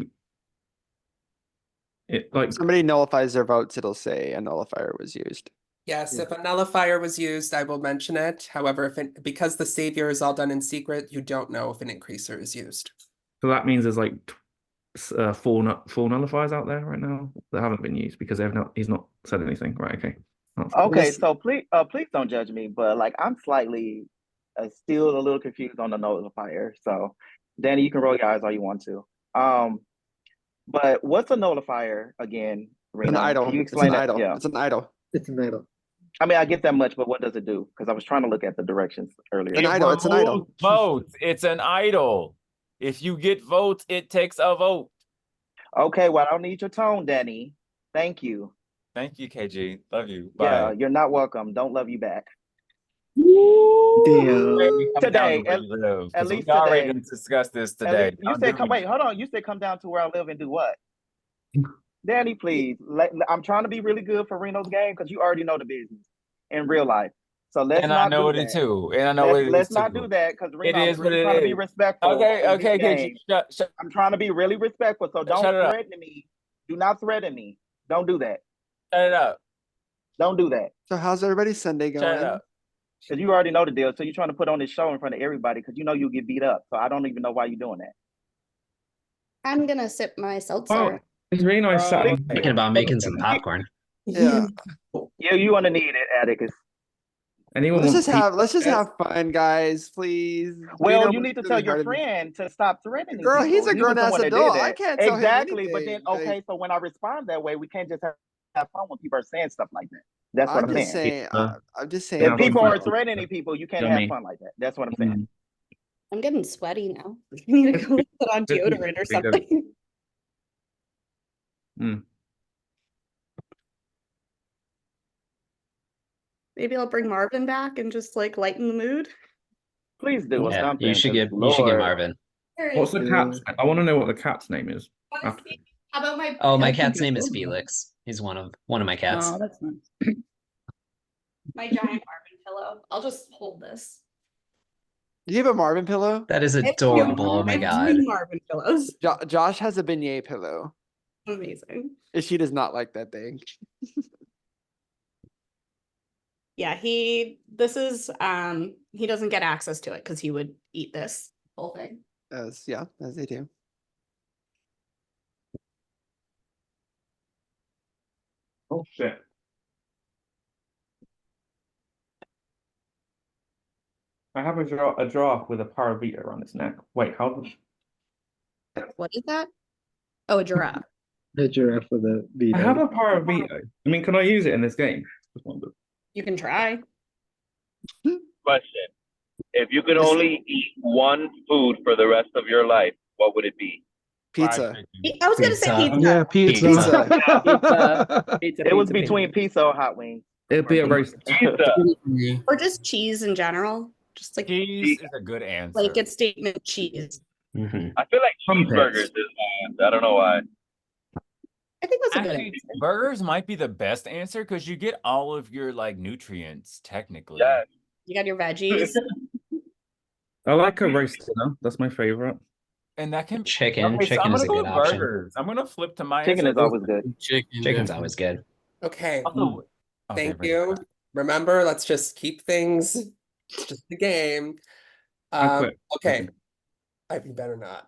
N: it like
F: Somebody nullifies their votes, it'll say a nullifier was used.
A: Yes,
M: Yeah.
A: if a nullifier was used, I will mention it. However, because the savior is all done in secret, you don't know if an increaser is used.
N: so that means there's like four nullifiers out there right now that haven't been used because he's not said anything. Right? Okay. That's cool.
L: Okay, so please don't judge me, but like I'm slightly still a little confused on the nullifier. So, Danny, you can roll your eyes all you want to. But what's a nullifier again,
F: An
L: Reno?
F: idol.
L: Can you
F: It's
L: explain
F: an
L: that?
F: idol.
L: Yeah.
F: It's an idol.
M: It's an idol.
L: I mean, I get that much, but what does it do? Because I was trying to look at the directions earlier.
F: An idol. It's an idol.
D: removes votes. It's an idol. If you get votes, it takes a vote.
L: Okay, well, I don't need your tone, Danny. Thank you.
D: Thank you, KG. Love you.
L: Yeah,
D: Bye.
L: you're not welcome. Don't love you back.
M: Damn.
D: Come down
L: Today,
D: to where you live,
L: at
D: 'cause we
L: least
D: already
L: today.
D: done discussed this
L: At
D: today.
L: least, you said, wait, hold on. You said come down to where I live and do what? Danny, please. I'm trying to be really good for Reno's game because you already know the business in real life. So let's
D: And I
L: not
D: know
L: do
D: it
L: that.
D: too. And I know it
L: Let's
D: is
L: not
D: too.
L: do that because
D: It
L: Reno, I'm
D: is what
L: really
D: it
L: trying to be
D: is.
L: respectful.
D: Okay,
L: in
D: okay,
L: this
D: KG.
L: game.
D: Shut
L: I'm trying to be really respectful. So don't
D: Shut it up.
L: threaten me. Do not threaten me. Don't do that.
D: it up.
L: Don't do that.
F: So how's everybody's Sunday
D: Shut it
F: going?
D: up.
L: Because you already know the deal. So you're trying to put on this show in front of everybody because you know you'll get beat up. So I don't even know why you're doing that.
C: I'm gonna sip my
N: Oh,
C: seltzer.
N: it's really nice.
D: Bro,
H: Thinking about making some popcorn.
F: Yeah.
L: Yeah, you want to need it, Atticus.
N: Anyone
F: Let's
N: want
F: just have let's just
N: pizza?
F: have fun, guys. Please.
L: Well,
F: Reno
L: you
F: was
L: need to
F: really
L: tell your
F: hard in this-
L: friend to stop threatening
F: Girl,
L: people.
F: he's a
L: He was the
F: grown-ass
L: one that did
F: adult. I
L: that.
F: can't tell him
L: Exactly. But then,
F: anything.
L: okay,
F: Like,
L: so when I respond that way, we can't just have fun when people are saying stuff like that. That's what
F: I'm
L: I'm
F: just
L: saying.
F: saying. I'm just
L: If
F: saying.
L: people are
N: pizza.
L: threatening people, you can't
N: Yummy.
L: have fun like that. That's what I'm saying.
C: I'm getting sweaty now. I need to go put on deodorant or something.
N: Mm.
C: Maybe I'll bring Marvin back and just like lighten the mood.
L: Please do
H: Yeah,
L: something.
H: you should
L: 'cause
H: get
L: Lord.
H: Marvin.
N: What's the cat's? I want to know what the cat's name is. After.
C: How about my
H: Oh, my
O: I can
H: cat's name is
O: go.
H: Felix. He's one of my cats.
O: Oh, that's nice.
C: my giant Marvin pillow? I'll just hold this.
F: Do you have a Marvin pillow?
H: That is
C: I have
H: adorable. Oh
C: I
H: my
C: have
H: god.
C: 2 Marvin pillows.
F: Josh has a beignet pillow.
C: Amazing.
F: And she does not like that thing.
C: Yeah, this is he doesn't get access to it because he would eat this whole thing.
F: As they do.
N: Oh shit. I have a giraffe with a paravita around its neck. Wait, how?
C: What is that? Oh, a giraffe.
M: A giraffe with a
N: I have
M: veto.
N: a paravita. I mean, can I use it in this game? Just wondered.
C: You can try.
R: Question. If you could only eat one food for the rest of your life, what would it be?
F: Pizza.
C: I was gonna say pizza.
I: Yeah, pizza.
L: It was between pizza or hot wings.
N: It'd be a roast.
C: Or just cheese in general. Just like
D: cheese is a good answer.
C: blanket statement cheese.
R: I feel like cheeseburgers is my answer. I don't know why.
C: I think that's a good
D: Actually,
C: answer.
D: burgers might be the best answer because you get all of your like nutrients technically.
R: Yes.
C: You got your veggies.
N: I like a roast dinner. That's my favorite.
D: And that can
H: Chicken.
D: Okay, so
H: Chicken
D: I'm
H: is
D: gonna
H: a
D: go
H: good
D: with
H: option.
D: burgers. I'm gonna flip to my
L: Chicken
D: answer.
L: is always good.
H: Chicken's
J: definitely.
H: always good.
A: Okay,
D: Also,
A: thank you. Remember, let's just keep things. It's just the game.
N: quit.
A: Okay. You better not.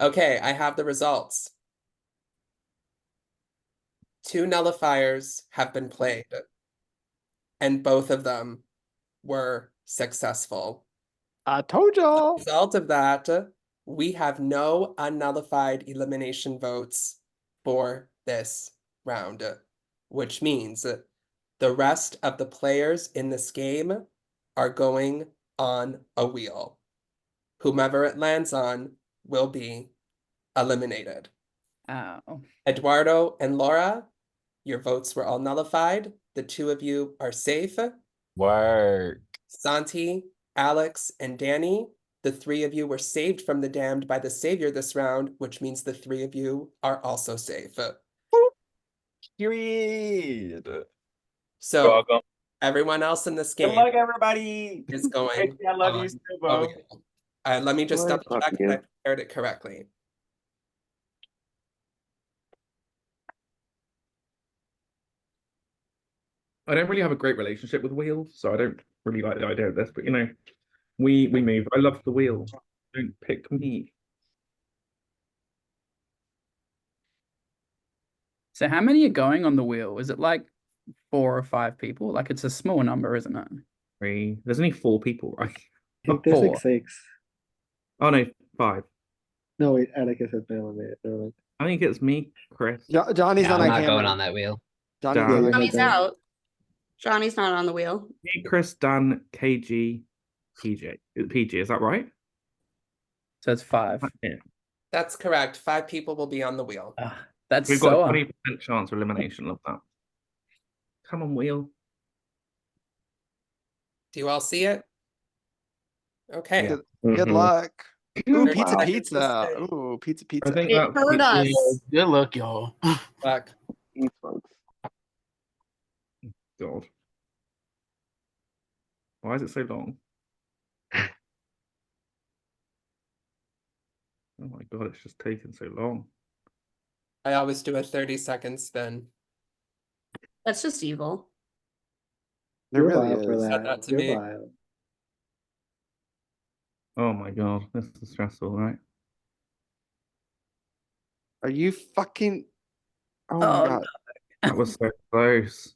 A: Okay, I have the results. 2 nullifiers have been played, and both of them were successful.
F: I told y'all.
A: Result of that, we have no unnullified elimination votes for this round, which means the rest of the players in this game are going on a wheel. Whomever it lands on will be eliminated.
O: Oh.
A: Eduardo and Laura, your votes were all nullified. The 2 of you are safe.
D: Work.
A: Santi, Alex, and Danny, the 3 of you were saved from the damned by the Savior this round, which means the 3 of you are also safe.
D: Period.
A: So
R: Welcome.
A: everyone else in this
D: Good
A: game
D: luck, everybody.
A: is going
D: I love you,
A: on
D: Stu
A: a
D: Bo.
A: wheel. Let me just
L: Well,
A: double
L: fuck
A: check
L: you.
A: that I prepared it correctly.
N: I don't really have a great relationship with wheels, so I don't really like the idea of this. But you know, we move. I love the wheel. Don't pick me.
O: So how many are going on the wheel? Is it like 4 or 5 people? Like it's a small number, isn't it?
N: 3. There's only 4 people, right?
M: I think there's like
O: 4.
M: 6.
N: Oh no, 5.
M: No, wait, Atticus has been on it. Like...
N: I think it's me, Chris,
F: Johnny's
H: Yeah,
F: not
H: I'm
F: on
H: not
F: camera.
H: going on that wheel.
F: Johnny's
N: Dan.
M: Yeah, you're not
C: Johnny's
M: going.
C: out. Johnny's not on the wheel.
N: Me, Chris, Dan, KG, PJ. PG, is that right?
O: So it's 5.
N: Yeah.
A: That's correct. 5 people will be on the wheel.
O: That's
N: We've got
O: so
N: a 20% chance of elimination of that. Come on, wheel.
A: Do you all see it? Okay.
N: Yeah.
F: Good
G: Mhm.
F: luck. Ooh,
A: 30
F: pizza,
A: seconds to
F: pizza.
A: spin.
F: Ooh, pizza,
N: I
F: pizza.
N: think
C: It
N: that
C: hurt us.
J: Good luck, y'all.
A: Fuck.
L: Eat, folks.
N: God. Why is it so long? Oh my God, it's just taking so long.
A: I always do a 30-second spin.
C: That's just evil.
F: There
M: You're
F: really
M: vile for
F: is.
A: Said
M: that.
A: that to
M: You're
A: me.
M: vile.
N: Oh my God, this is stressful, right?
F: Are you fucking? Oh my
O: Oh,
F: God.
N: That was so close.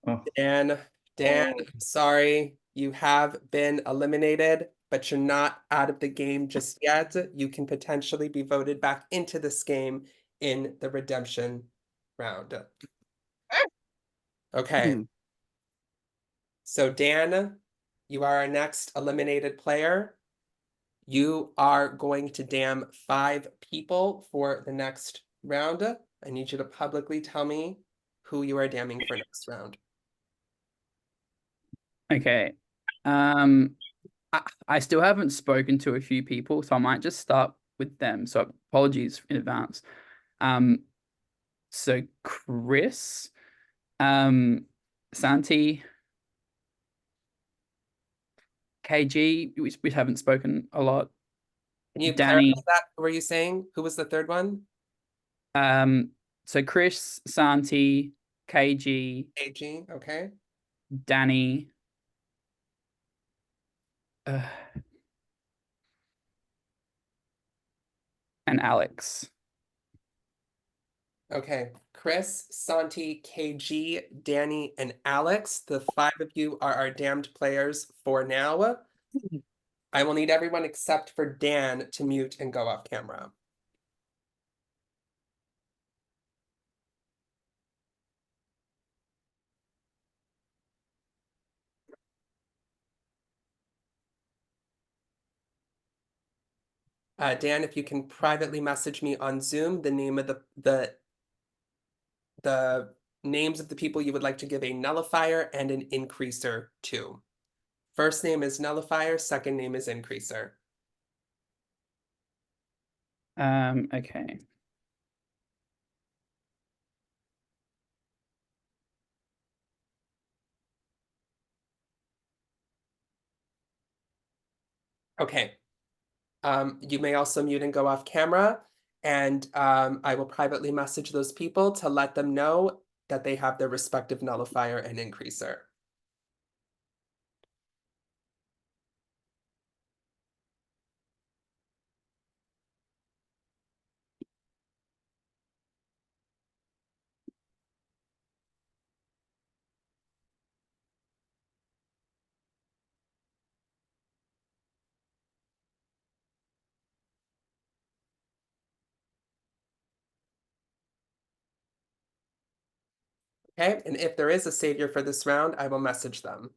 N: Oh,
A: Dan, I'm sorry. You have been eliminated, but you're not out of the game just yet. You can potentially be voted back into this game in the redemption round. Okay.
F: Hmm.
A: So Dan, you are our next eliminated player. You are going to damn 5 people for the next round. I need you to publicly tell me who you are damning for next round.
O: okay. I still haven't spoken to a few people, so I might just start with them. So apologies in advance. So Chris, Santi, KG, we haven't spoken a lot.
A: Can you
O: Danny,
A: clarify that? Who were you saying? Who was the third one?
O: so Chris, Santi, KG,
A: AG, okay.
O: Danny, and Alex.
A: Okay. Chris, Santi, KG, Danny, and Alex. The 5 of you are our damned players for now. I will need everyone except for Dan to mute and go off camera. Dan, if you can privately message me on Zoom the name of the names of the people you would like to give a nullifier and an increaser to. First name is nullifier, second name is increaser.
O: Okay.
A: Okay. You may also mute and go off camera, and I will privately message those people to let them know that they have their respective nullifier and increaser. Okay, and if there is a savior for this round, I will message them.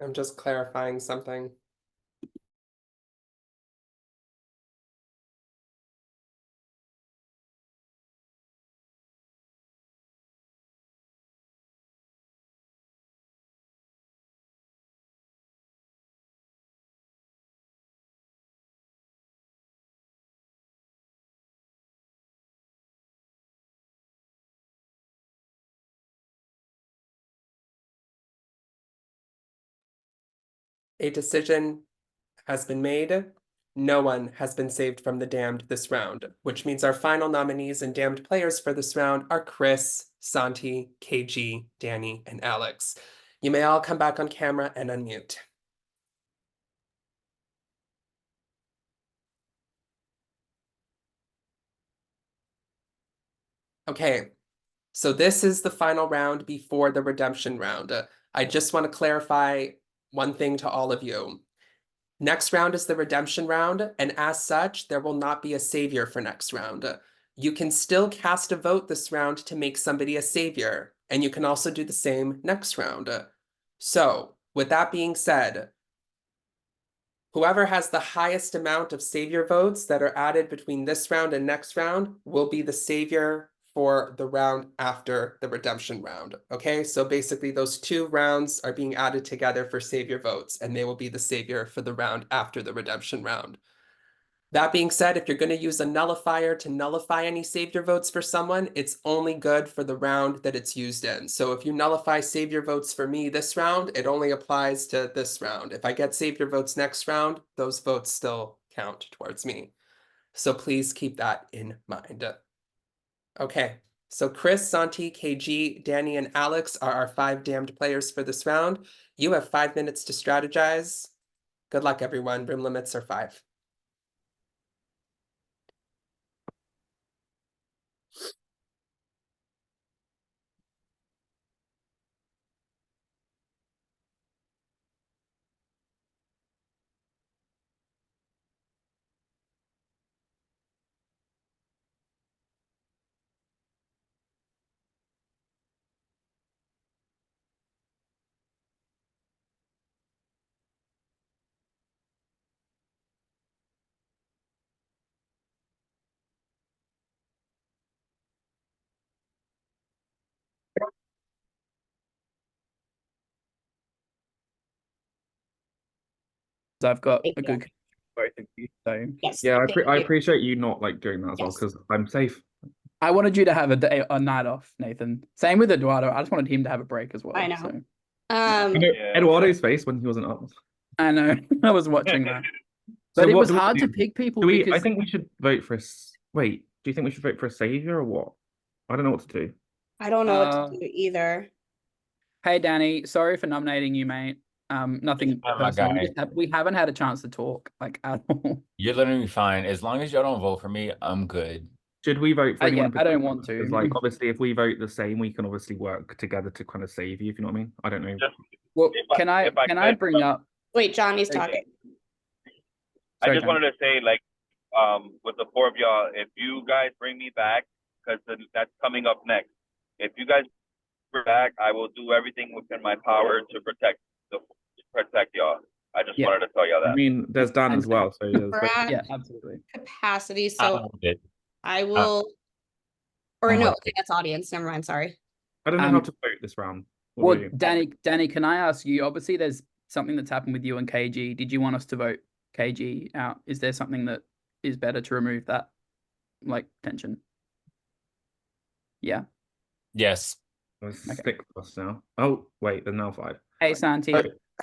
A: I'm just clarifying something. A decision has been made. No one has been saved from the damned this round, which means our final nominees and damned players for this round are Chris, Santi, KG, Danny, and Alex. You may all come back on camera and unmute. Okay, so this is the final round before the redemption round. I just want to clarify one thing to all of you. Next round is the redemption round, and as such, there will not be a savior for next round. You can still cast a vote this round to make somebody a savior, and you can also do the same next round. So, with that being said, whoever has the highest amount of savior votes that are added between this round and next round will be the savior for the round after the redemption round. Okay, so basically those two rounds are being added together for savior votes, and they will be the savior for the round after the redemption round. That being said, if you're going to use a nullifier to nullify any savior votes for someone, it's only good for the round that it's used in. So if you nullify savior votes for me this round, it only applies to this round. If I get savior votes next round, those votes still count towards me. So please keep that in mind. Okay, so Chris, Santi, KG, Danny, and Alex are our 5 damned players for this round. You have 5 minutes to strategize. Good luck, everyone. Room limits are 5.
O: I've got
Q: Thank
O: a
Q: you.
O: good both of you. So
Q: Yes.
N: Yeah,
Q: thank
N: I
Q: you.
N: appreciate you not like doing that as well
Q: Yes.
N: because I'm safe.
O: I wanted you to have a night off, Nathan. Same with Eduardo. I just wanted him to have a break as well.
C: I know.
O: So
N: You know, Eduardo's face when he wasn't up.
O: I know. I was watching that.
N: So
O: But it
N: what
O: was
N: do we
O: hard to
N: do?
O: pick people
N: Do we? I
O: because
N: think we should vote for Wait, do you think we should vote for a savior or what? I don't know what to do.
C: I don't know what to do either.
O: hey Danny, sorry for nominating you, mate. Nothing
D: fine, my
O: personal.
D: guy.
O: We haven't had a chance to talk like at all.
D: You're literally fine. As long as y'all don't vote for me, I'm good.
N: Should we vote for anyone
O: Yeah,
N: in
O: I don't
N: particular?
O: want to.
N: Because like obviously if we vote the same, we can obviously work together to kind of save you, if you know what I mean. I don't know.
O: Well, can I
R: could,
O: bring up
C: Wait, Johnny's talking.
R: I
O: Sorry,
R: just
O: Johnny.
R: wanted to say, like, with the 4 of y'all, if you guys bring me back, because that's coming up next. If you guys bring me back, I will do everything within my power to protect y'all. I just wanted to tell y'all that.
N: I mean, there's Dan as well, so there's
C: We're at
O: Yeah, absolutely.
C: capacity, so I will. Or
D: I'm
C: no,
D: with
C: okay, that's audience. Never mind. Sorry.
N: I don't know how to vote this round.
O: Well,
N: William.
O: Danny, can I ask you? Obviously, there's something that's happened with you and KG. Did you want us to vote KG out? Is there something that is better to remove that, like, tension? Yeah.
D: Yes.
N: There's
O: Okay.
N: 6 plus now. Oh, wait, there's now 5.
O: Hey, Santi.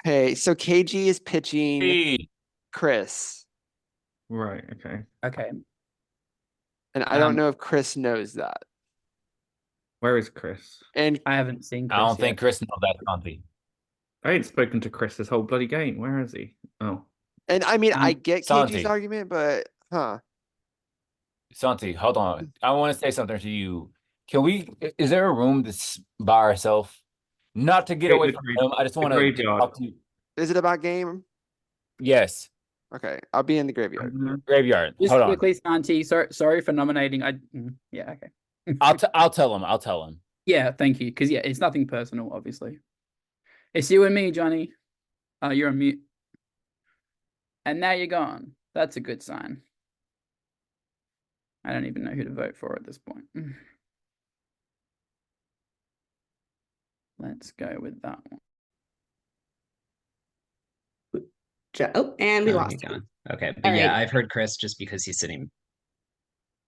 F: Hey, so KG is pitching
D: Hey.
F: Chris,
N: Right, okay.
O: Okay.
F: and I don't know if Chris knows that.
N: Where is Chris?
F: And
O: I haven't seen
D: I
O: Chris
D: don't think
O: yet.
D: Chris knows that, Santi.
N: I ain't spoken to Chris this whole bloody game. Where is he? Oh.
F: I mean, I get KG's
D: Santi.
F: argument, but
D: Santi, hold on. I want to say something to you. Can we, is there a room that's by ourselves? Not to get away from him. I just want to talk to you.
F: Is it about game?
D: Yes.
F: Okay, I'll be in the graveyard.
D: Graveyard.
O: Just
D: Hold on.
O: quickly, Santi. Sorry for nominating. Yeah. Okay.
D: I'll tell him. I'll tell him.
O: Yeah. Thank you. Because it's nothing personal, obviously. It's you and me, Johnny. You're on mute. And now you're gone. That's a good sign. I don't even know who to vote for at this point. Let's go with that one.
C: And we
H: Oh,
C: lost
H: he's
C: him.
H: gone. Okay, but
C: All
H: yeah,
C: right.
H: I've heard Chris just because he's sitting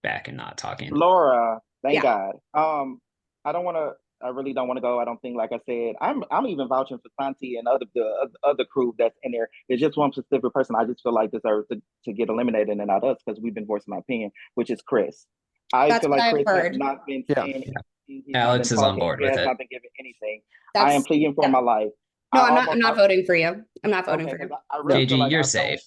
H: back and not talking.
L: Laura, thank
C: Yeah.
L: God. I really don't want to go. I don't think, like I said, I'm even vouching for Santi and the other crew that's in there. There's just one specific person I just feel like deserves to get eliminated and not us because we've been voicing my opinion, which is Chris. I
C: That's
L: feel
C: what
L: like
C: I've
L: Chris has
C: heard.
L: not been saying anything. He's not
H: Alex
L: been
H: is on
L: talking.
H: board
L: He
H: with
L: has
H: it.
L: not been giving anything. I am
C: That's
L: pleading for my life.
C: No,
L: I
C: I'm not voting for you. I'm not voting
L: Okay,
C: for you.
L: because I really feel
H: KG,
L: like
H: you're safe.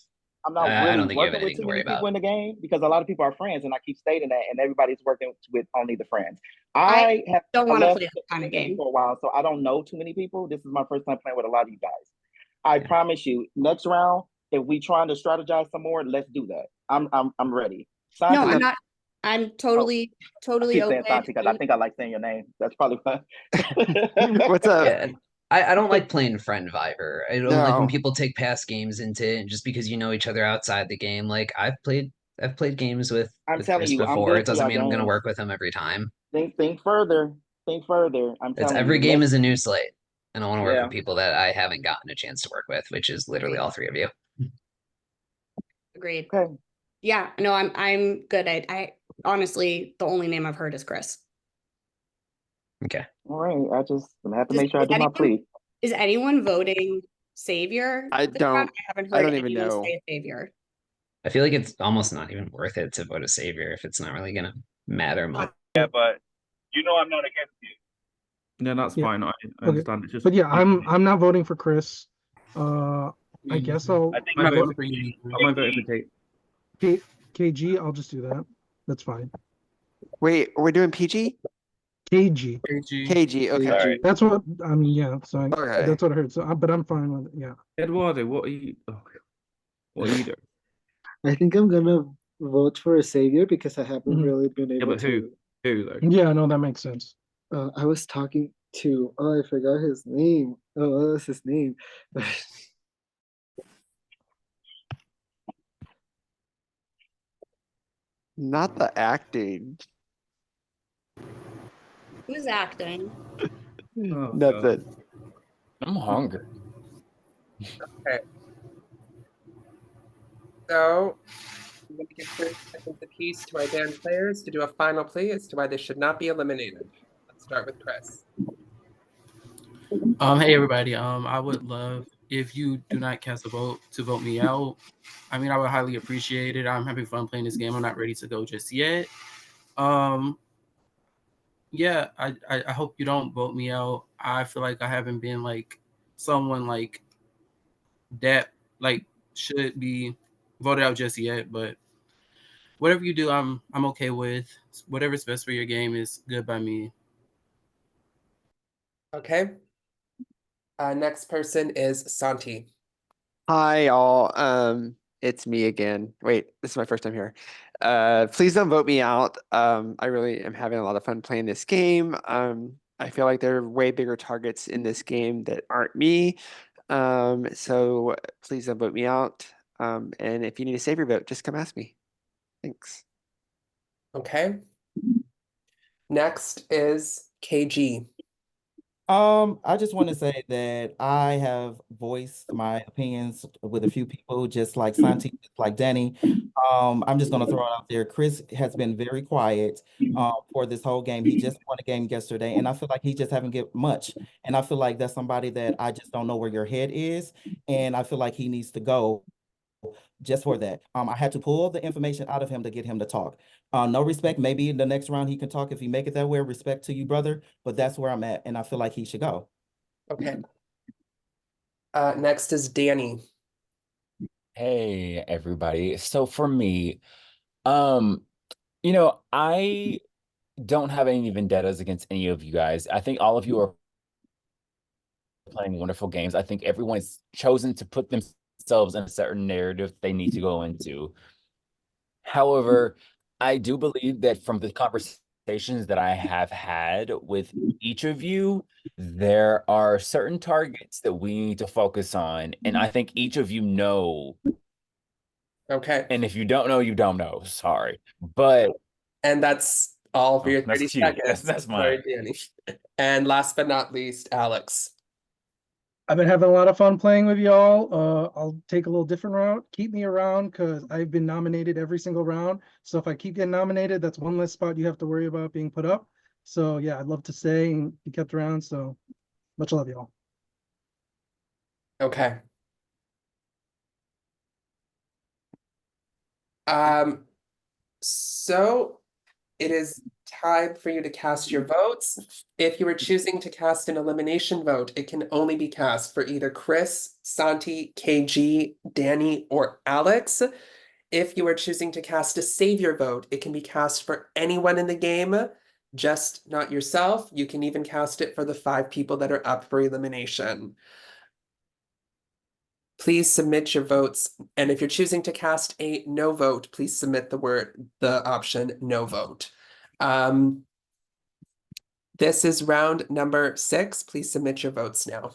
L: I'm not
H: I
L: really
H: don't think you have
L: working with
H: anything
L: too
H: to
L: many
H: worry about.
L: people in the game because a lot of people are friends, and I keep stating that, and everybody's working with only the friends.
C: I
L: I have
C: don't want to
L: left
C: play that kind of
L: the game
C: game.
L: for a while, so I don't know too many people. This is my first time playing with a lot of you guys. I promise you, next round, if we trying to strategize some more, let's do that. I'm ready. Santi,
C: No, I'm not. I'm totally
L: I keep saying
C: open.
L: Santi because I think I like saying your name. That's probably fun.
F: What's up?
H: Yeah, I don't like playing friend Viper. I don't like when
F: No.
H: people take past games into it just because you know each other outside the game. Like I've played games with
L: telling
H: Chris
L: you, I'm
H: before.
L: good
H: It
L: for
H: doesn't
L: y'all
H: mean I'm gonna
L: games.
H: work with him every time.
L: Think further. Think further. I'm
H: It's
L: telling
H: every
L: you.
H: game is a new slate. And I want to work
L: Yeah.
H: with people that I haven't gotten a chance to work with, which is literally all three of you.
C: Agreed.
L: Okay.
C: Yeah, no, I'm good. I honestly, the only name I've heard is Chris.
H: Okay.
L: All right. I just have to make sure I do my plea.
C: Is anyone voting Savior?
F: I
C: this round?
F: don't.
C: I haven't
F: I
C: heard
F: don't even
C: anyone
F: know.
C: say Savior.
H: I feel like it's almost not even worth it to vote a savior if it's not really gonna matter much.
R: Yeah, but I'm not against you.
N: No, that's
I: Yeah.
N: fine. I
I: Okay.
N: understand. It's just
I: But yeah, I'm not voting for Chris. I guess I'll.
R: I think
N: I
R: I'm
N: voted
R: voting
N: for
R: for you.
N: I might vote for Kate.
I: KG, I'll just do that. That's fine.
F: Wait, we're doing PG?
I: KG.
F: KG, okay.
R: All right.
I: That's what I mean. Yeah. So
F: Okay.
I: that's what I heard. So, but I'm fine with it. Yeah.
N: Eduardo, what are you? What are you doing?
M: I think I'm gonna vote for a savior because I haven't
I: Mhm.
M: really been
N: Yeah,
M: able
N: but who?
M: to.
N: Who though?
I: Yeah. No, that makes sense.
M: I was talking to. Oh, I forgot his name. Oh, what was his name?
F: Not the acting.
C: Who's acting?
N: Oh,
F: Nothing.
D: I'm hungry.
A: Okay. So I'm going to give 30 seconds apiece to our band players to do a final plea as to why they should not be eliminated. Let's start with Chris.
J: Hey everybody. I would love if you do not cast a vote to vote me out. I mean, I would highly appreciate it. I'm having fun playing this game. I'm not ready to go just yet. Yeah, I hope you don't vote me out. I feel like I haven't been like someone like that like should be voted out just yet, but whatever you do, I'm okay with. Whatever's best for your game is good by me.
A: Okay. Next person is Santi.
F: Hi, all. It's me again. Wait, this is my first time here. Please don't vote me out. I really am having a lot of fun playing this game. I feel like there are way bigger targets in this game that aren't me. So please don't vote me out. And if you need a savior vote, just come ask me. Thanks.
A: Okay. Next is KG.
K: I just want to say that I have voiced my opinions with a few people, just like Santi, just like Danny. I'm just gonna throw it out there. Chris has been very quiet for this whole game. He just won a game yesterday, and I feel like he just haven't get much. And I feel like that's somebody that I just don't know where your head is, and I feel like he needs to go just for that. I had to pull the information out of him to get him to talk. No respect. Maybe in the next round he can talk if he make it that way. Respect to you, brother. But that's where I'm at, and I feel like he should go.
A: Okay. Next is Danny.
D: Hey, everybody. So for me, I don't have any vendettas against any of you guys. I think all of you are playing wonderful games. I think everyone has chosen to put themselves in a certain narrative they need to go into. However, I do believe that from the conversations that I have had with each of you, there are certain targets that we need to focus on. And I think each of you know.
A: Okay.
D: And if you don't know, you don't know. Sorry. But
A: And that's all for your 30
D: that's cute.
A: seconds.
D: That's
A: Sorry,
D: mine.
A: Danny. And last but not least, Alex.
I: I've been having a lot of fun playing with y'all. I'll take a little different route. Keep me around because I've been nominated every single round. So if I keep getting nominated, that's one less spot you have to worry about being put up. So yeah, I'd love to stay and be kept around. So much love, y'all.
A: Okay. So it is time for you to cast your votes. If you are choosing to cast an elimination vote, it can only be cast for either Chris, Santi, KG, Danny, or Alex. If you are choosing to cast a savior vote, it can be cast for anyone in the game, just not yourself. You can even cast it for the 5 people that are up for elimination. Please submit your votes. And if you're choosing to cast a no vote, please submit the option no vote. This is round number 6. Please submit your votes now.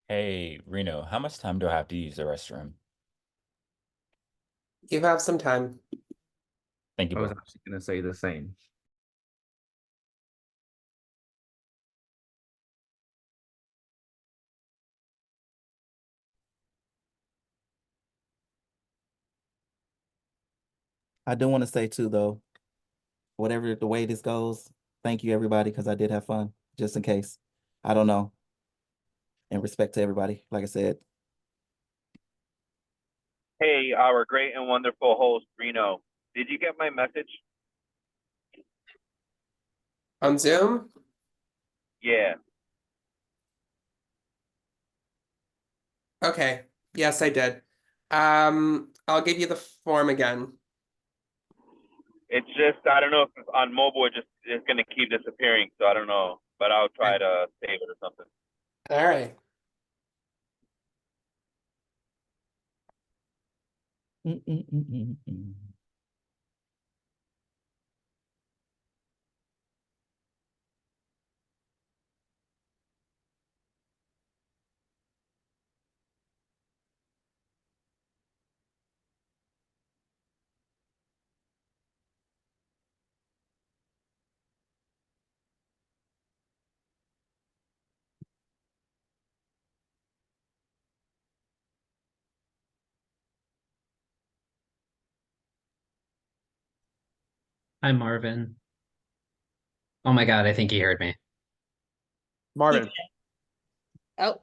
D: Hey, Reno, how much time do I have to use the restroom?
A: You have some time.
D: Thank you
N: I was
D: both.
N: actually going to say the same.
K: I do want to say too, though, whatever the way this goes, thank you everybody because I did have fun. Just in case, I don't know. And respect to everybody, like I said.
R: Hey, our great and wonderful host, Reno. Did you get my message?
A: On Zoom?
R: Yeah.
A: Okay. Yes, I did. I'll give you the form again.
R: It's just I don't know if on mobile it's gonna keep disappearing, so I don't know. But I'll try to save it or something.
A: All right.
H: Hi, Marvin. Oh my God, I think he heard me.
F: Marvin.
C: Oh,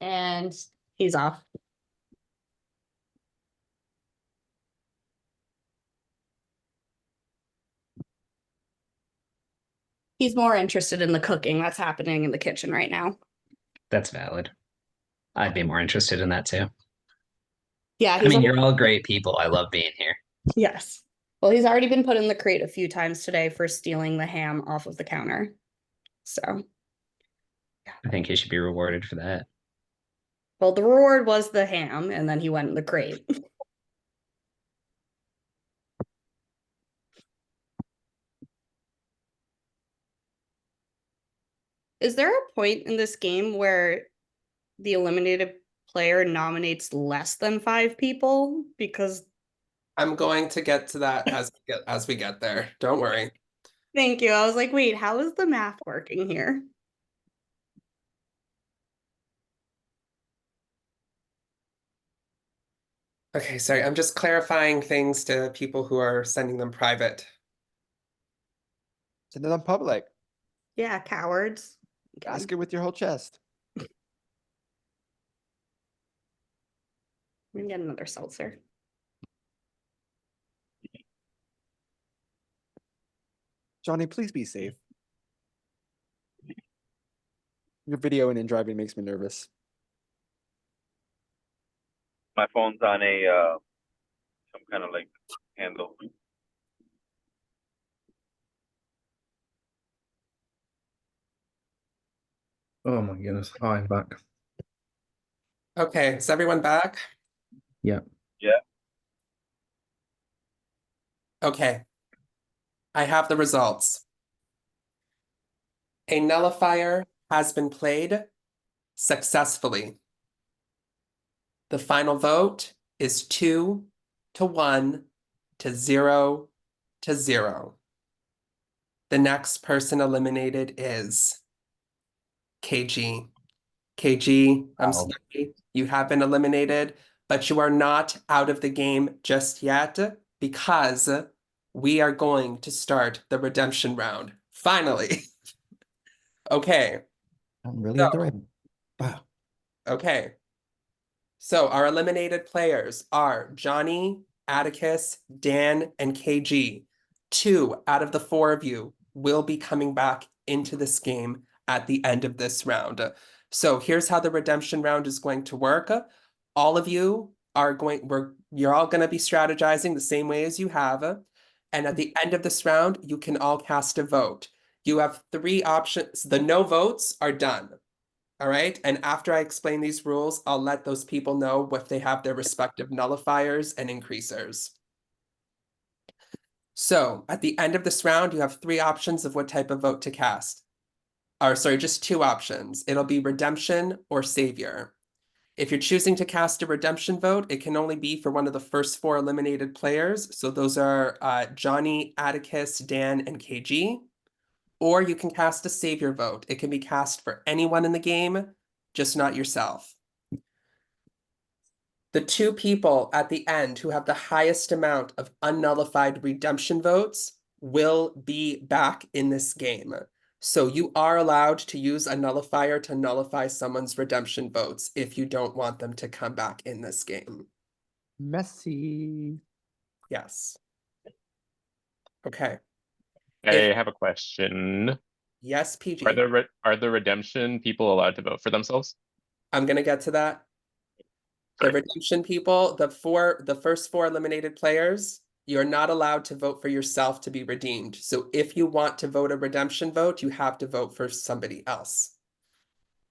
C: and he's off. He's more interested in the cooking that's happening in the kitchen right now.
H: That's valid. I'd be more interested in that too.
C: Yeah,
H: I
C: he's
H: mean, you're all great people. I love being here.
C: yes. Well, he's already been put in the crate a few times today for stealing the ham off of the counter. So,
H: I think he should be rewarded for that.
C: well, the reward was the ham, and then he went in the crate. Is there a point in this game where the eliminated player nominates less than 5 people? Because
A: I'm going to get to that as we get there. Don't worry.
C: thank you. I was like, wait, how is the math working here?
A: Okay, sorry. I'm just clarifying things to people who are sending them private.
F: Send it on public.
C: Yeah, cowards.
F: Ask it with your whole chest.
C: I'm gonna get another seltzer.
F: Johnny, please be safe. Your videoing and driving makes me nervous.
R: My phone's on a some kind of like handle.
N: Oh my goodness. Hi, I'm back.
A: Okay, is everyone back?
N: Yeah.
R: Yeah.
A: Okay. I have the results. A nullifier has been played successfully. The final vote is 2 to 1 to 0 to 0. The next person eliminated is KG. KG, I'm
H: Wow.
A: sorry, you have been eliminated, but you are not out of the game just yet because we are going to start the redemption round. Finally. Okay.
S: I'm really
A: So,
S: at the right. Wow.
A: okay. So our eliminated players are Johnny, Atticus, Dan, and KG. 2 out of the 4 of you will be coming back into this game at the end of this round. So here's how the redemption round is going to work. All of you are you're all going to be strategizing the same way as you have. And at the end of this round, you can all cast a vote. You have 3 options. The no votes are done. All right. And after I explain these rules, I'll let those people know if they have their respective nullifiers and increasers. So at the end of this round, you have 3 options of what type of vote to cast. Or sorry, just 2 options. It'll be redemption or savior. If you're choosing to cast a redemption vote, it can only be for one of the first 4 eliminated players. So those are Johnny, Atticus, Dan, and KG. Or you can cast a savior vote. It can be cast for anyone in the game, just not yourself. The 2 people at the end who have the highest amount of unnullified redemption votes will be back in this game. So you are allowed to use a nullifier to nullify someone's redemption votes if you don't want them to come back in this game.
F: Messy.
A: Yes. Okay.
G: I
A: If
G: have a question.
A: yes, PG.
G: Are the redemption people allowed to vote for themselves?
A: I'm gonna get to that. The redemption people, the first 4 eliminated players, you're not allowed to vote for yourself to be redeemed. So if you want to vote a redemption vote, you have to vote for somebody else.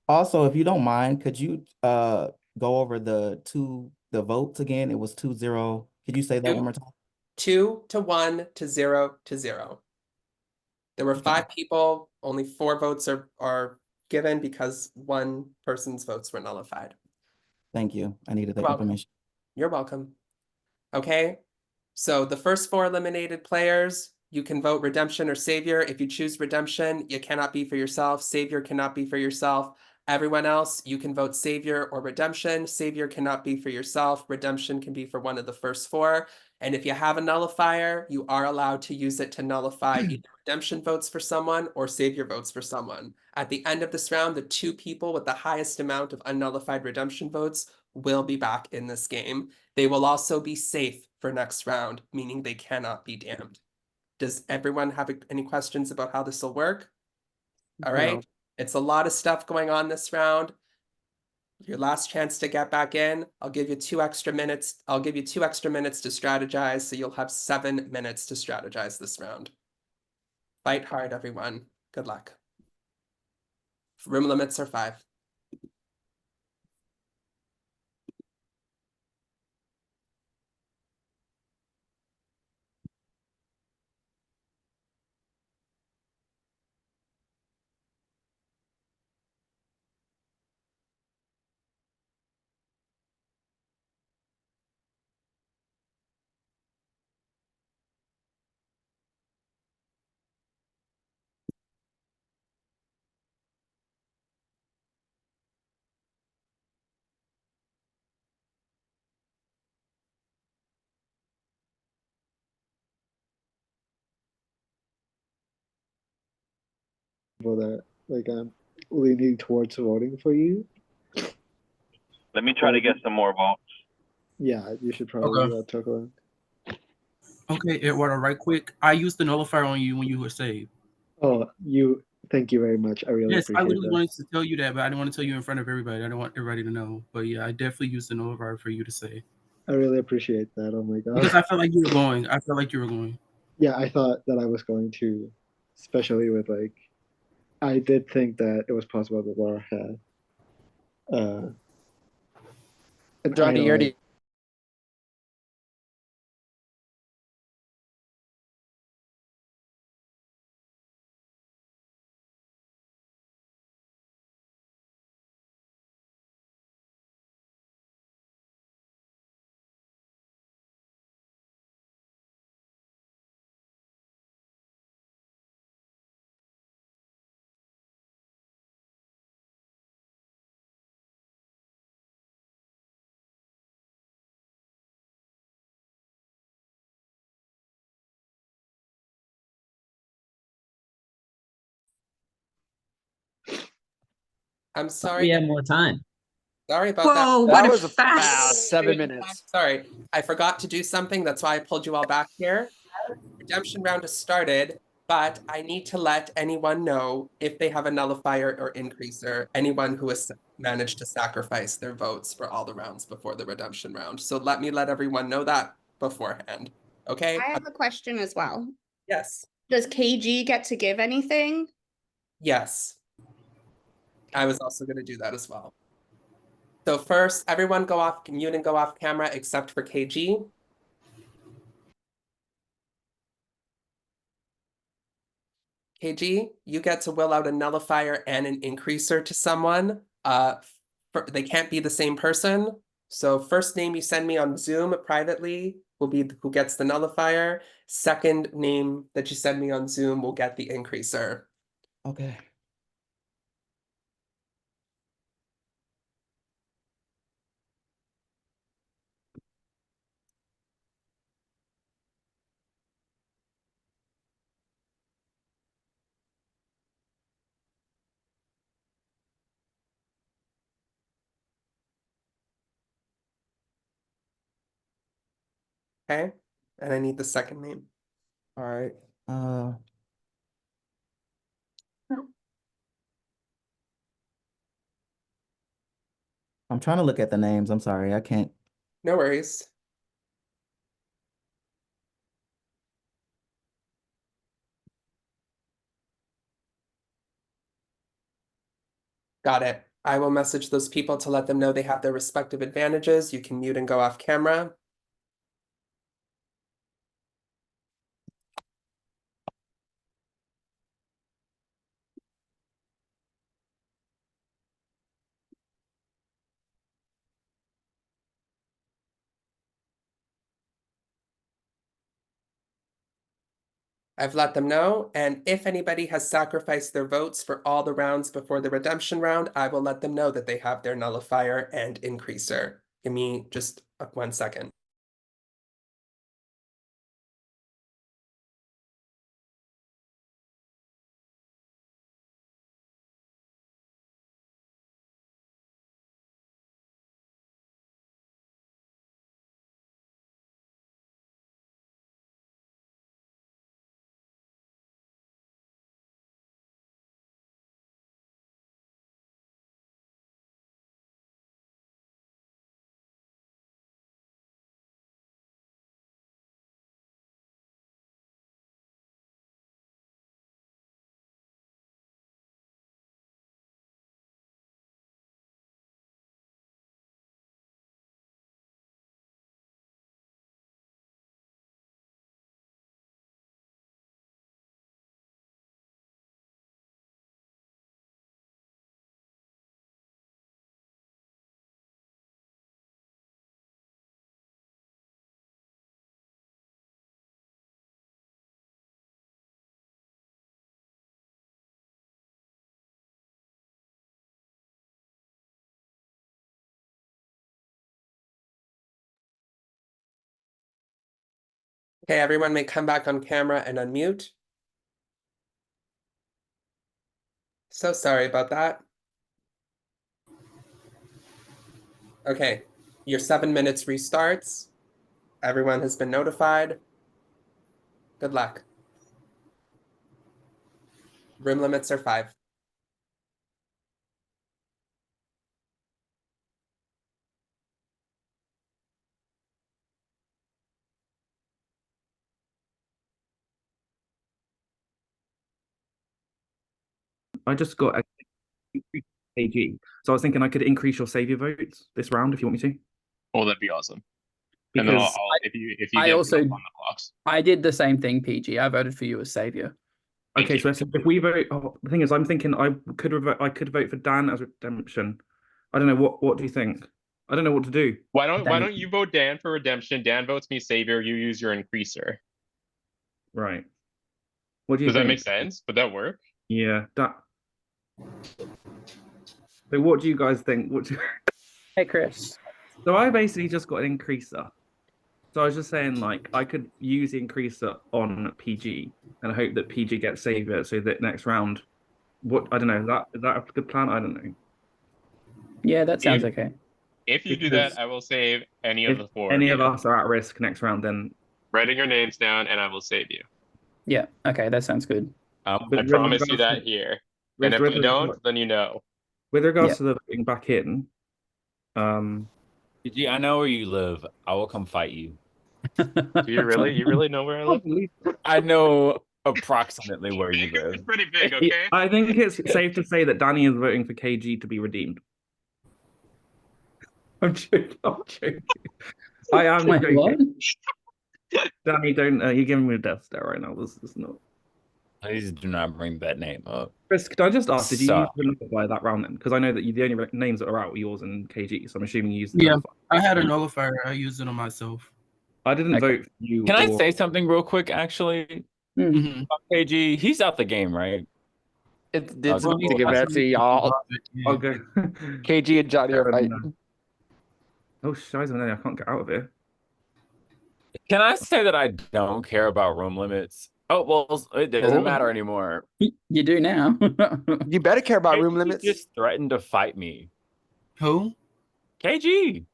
S: Also, if you don't mind, could you go over the votes again? It was 2-0. Could you say that one more time?
A: 2 to 1 to 0 to 0. There were 5 people, only 4 votes are given because 1 person's votes were nullified.
S: Thank you. I needed that
A: You're welcome.
S: information.
A: You're welcome. Okay. So the first 4 eliminated players, you can vote redemption or savior. If you choose redemption, you cannot be for yourself. Savior cannot be for yourself. Everyone else, you can vote savior or redemption. Savior cannot be for yourself. Redemption can be for one of the first 4. And if you have a nullifier, you are allowed to use it to nullify either redemption votes for someone or savior votes for someone. At the end of this round, the 2 people with the highest amount of unnullified redemption votes will be back in this game. They will also be safe for next round, meaning they cannot be damned. Does everyone have any questions about how this will work? All right.
F: No.
A: It's a lot of stuff going on this round. Your last chance to get back in. I'll give you 2 extra minutes. I'll give you 2 extra minutes to strategize, so you'll have 7 minutes to strategize this round. Fight hard, everyone. Good luck. Room limits are 5.
M: People that like I'm leaning towards voting for you.
R: Let me try to get some more votes.
M: Yeah, you should probably
J: Okay.
M: talk about.
J: Okay, Eduardo, right quick. I used the nullifier on you when you were saved.
M: Oh, thank you very much. I really
J: Yes, I
M: appreciate
J: literally
M: that.
J: wanted to tell you that, but I didn't want to tell you in front of everybody. I don't want everybody to know. But yeah, I definitely used the nullifier for you to say.
M: I really appreciate that. Oh my god.
J: Because I felt like you were going. I felt like you were going.
M: Yeah, I thought that I was going to, especially with like, I did think that it was possible that Laura had. And I
S: Johnny,
M: know,
S: you
M: like,
S: already
A: I'm sorry.
H: We have more time.
A: Sorry about that.
Q: Whoa,
F: That
Q: what a
F: was a fast
Q: fast.
F: 7 minutes.
A: Sorry, I forgot to do something. That's why I pulled you all back here. Redemption round has started, but I need to let anyone know if they have a nullifier or increaser, anyone who has managed to sacrifice their votes for all the rounds before the redemption round. So let everyone know that beforehand. Okay?
C: I have a question as well.
A: Yes.
C: Does KG get to give anything?
A: Yes. I was also going to do that as well. So first, everyone go off mute and go off camera except for KG. KG, you get to will out a nullifier and an increaser to someone. They can't be the same person. So first name you send me on Zoom privately will be who gets the nullifier. Second name that you send me on Zoom will get the increaser.
S: okay.
A: Okay, and I need the second name.
S: All right. I'm trying to look at the names. I'm sorry, I can't.
A: No worries. Got it. I will message those people to let them know they have their respective advantages. You can mute and go off camera. I've let them know, and if anybody has sacrificed their votes for all the rounds before the redemption round, I will let them know that they have their nullifier and increaser. Give me just 1 second. Okay, everyone may come back on camera and unmute. So sorry about that. Okay, your 7 minutes restarts. Everyone has been notified. Good luck. Room limits are 5.
N: I just got a KG. So I was thinking I could increase your savior votes this round if you want me to.
G: Oh, that'd be awesome. And then
N: Because
G: if you
O: I
G: get
O: also
G: enough on the blocks.
O: I did the same thing, PG. I voted for you as savior.
N: okay, so if we vote, the thing is, I'm thinking I could vote for Dan as redemption. I don't know what do you think? I don't know what to do.
G: Why don't you vote Dan for redemption? Dan votes me savior. You use your increaser.
N: Right. What do you
G: Does that
N: think?
G: make sense? Would that work?
N: Yeah. So what do you guys think?
O: Hey, Chris.
N: So I basically just got an increaser. So I was just saying, like, I could use the increaser on PG and hope that PG gets savior so that next round, I don't know, is that a good plan? I don't know.
O: Yeah, that sounds okay.
G: If you do that, I will save any of
N: If
G: the 4
N: any
G: of
N: of
G: you.
N: us are at risk next round, then
G: Writing your names down, and I will save you.
O: Yeah, okay, that sounds good.
G: I promise you that here. And if I don't, then you know.
N: With regards
O: Yeah.
N: to the voting back in,
D: PG, I know where you live. I will come fight you.
G: Do you really? You really know where I live?
D: I know approximately where you live.
G: It's pretty big, okay?
N: I think it's safe to say that Danny is voting for KG to be redeemed. I'm joking. I am
O: Wait,
N: joking.
O: what?
N: Danny, don't you're giving me a death stare right now. This is not.
D: Please do not bring that name up.
N: Chris, could I just ask, did you
D: So-
N: use the nullifier that round then? Because I know that the only names that are out are yours and KG, so I'm assuming you used the
J: Yeah,
N: nullifier.
J: I had a nullifier. I used it on myself.
N: I didn't vote for you.
D: Can I say something real quick, actually?
J: Mhm.
D: KG, he's out the game, right?
F: It's
D: Okay,
F: to
D: cool.
F: give that to y'all.
N: Okay.
F: KG and Johnny are fighting.
N: Oh, Shiza, I can't get out of here.
D: Can I say that I don't care about room limits? Oh, well, it doesn't matter anymore.
O: You do now.
F: You better care about room
D: KG
F: limits.
D: just threatened to fight me.
J: Who?
D: KG.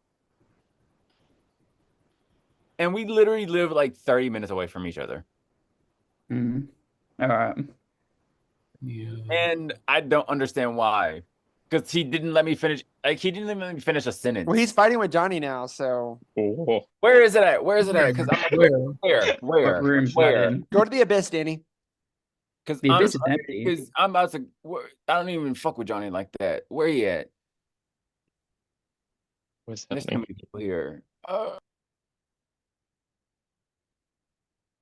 D: And we literally live like 30 minutes away from each other.
O: Mm. All right.
J: Yeah.
D: And I don't understand why. Because he didn't let me finish. Like, he didn't even let me finish a sentence.
F: Well, he's fighting with Johnny now, so.
G: Oh.
D: Where is it at? Where is it at? Because I'm like, where?
O: What room's that in?
F: Go to the abyss, Danny.
D: Because
O: The abyss is empty.
D: I'm about to. I don't even fuck with Johnny like that. Where he at?
G: What's
D: There's too
G: happening?
D: many people here.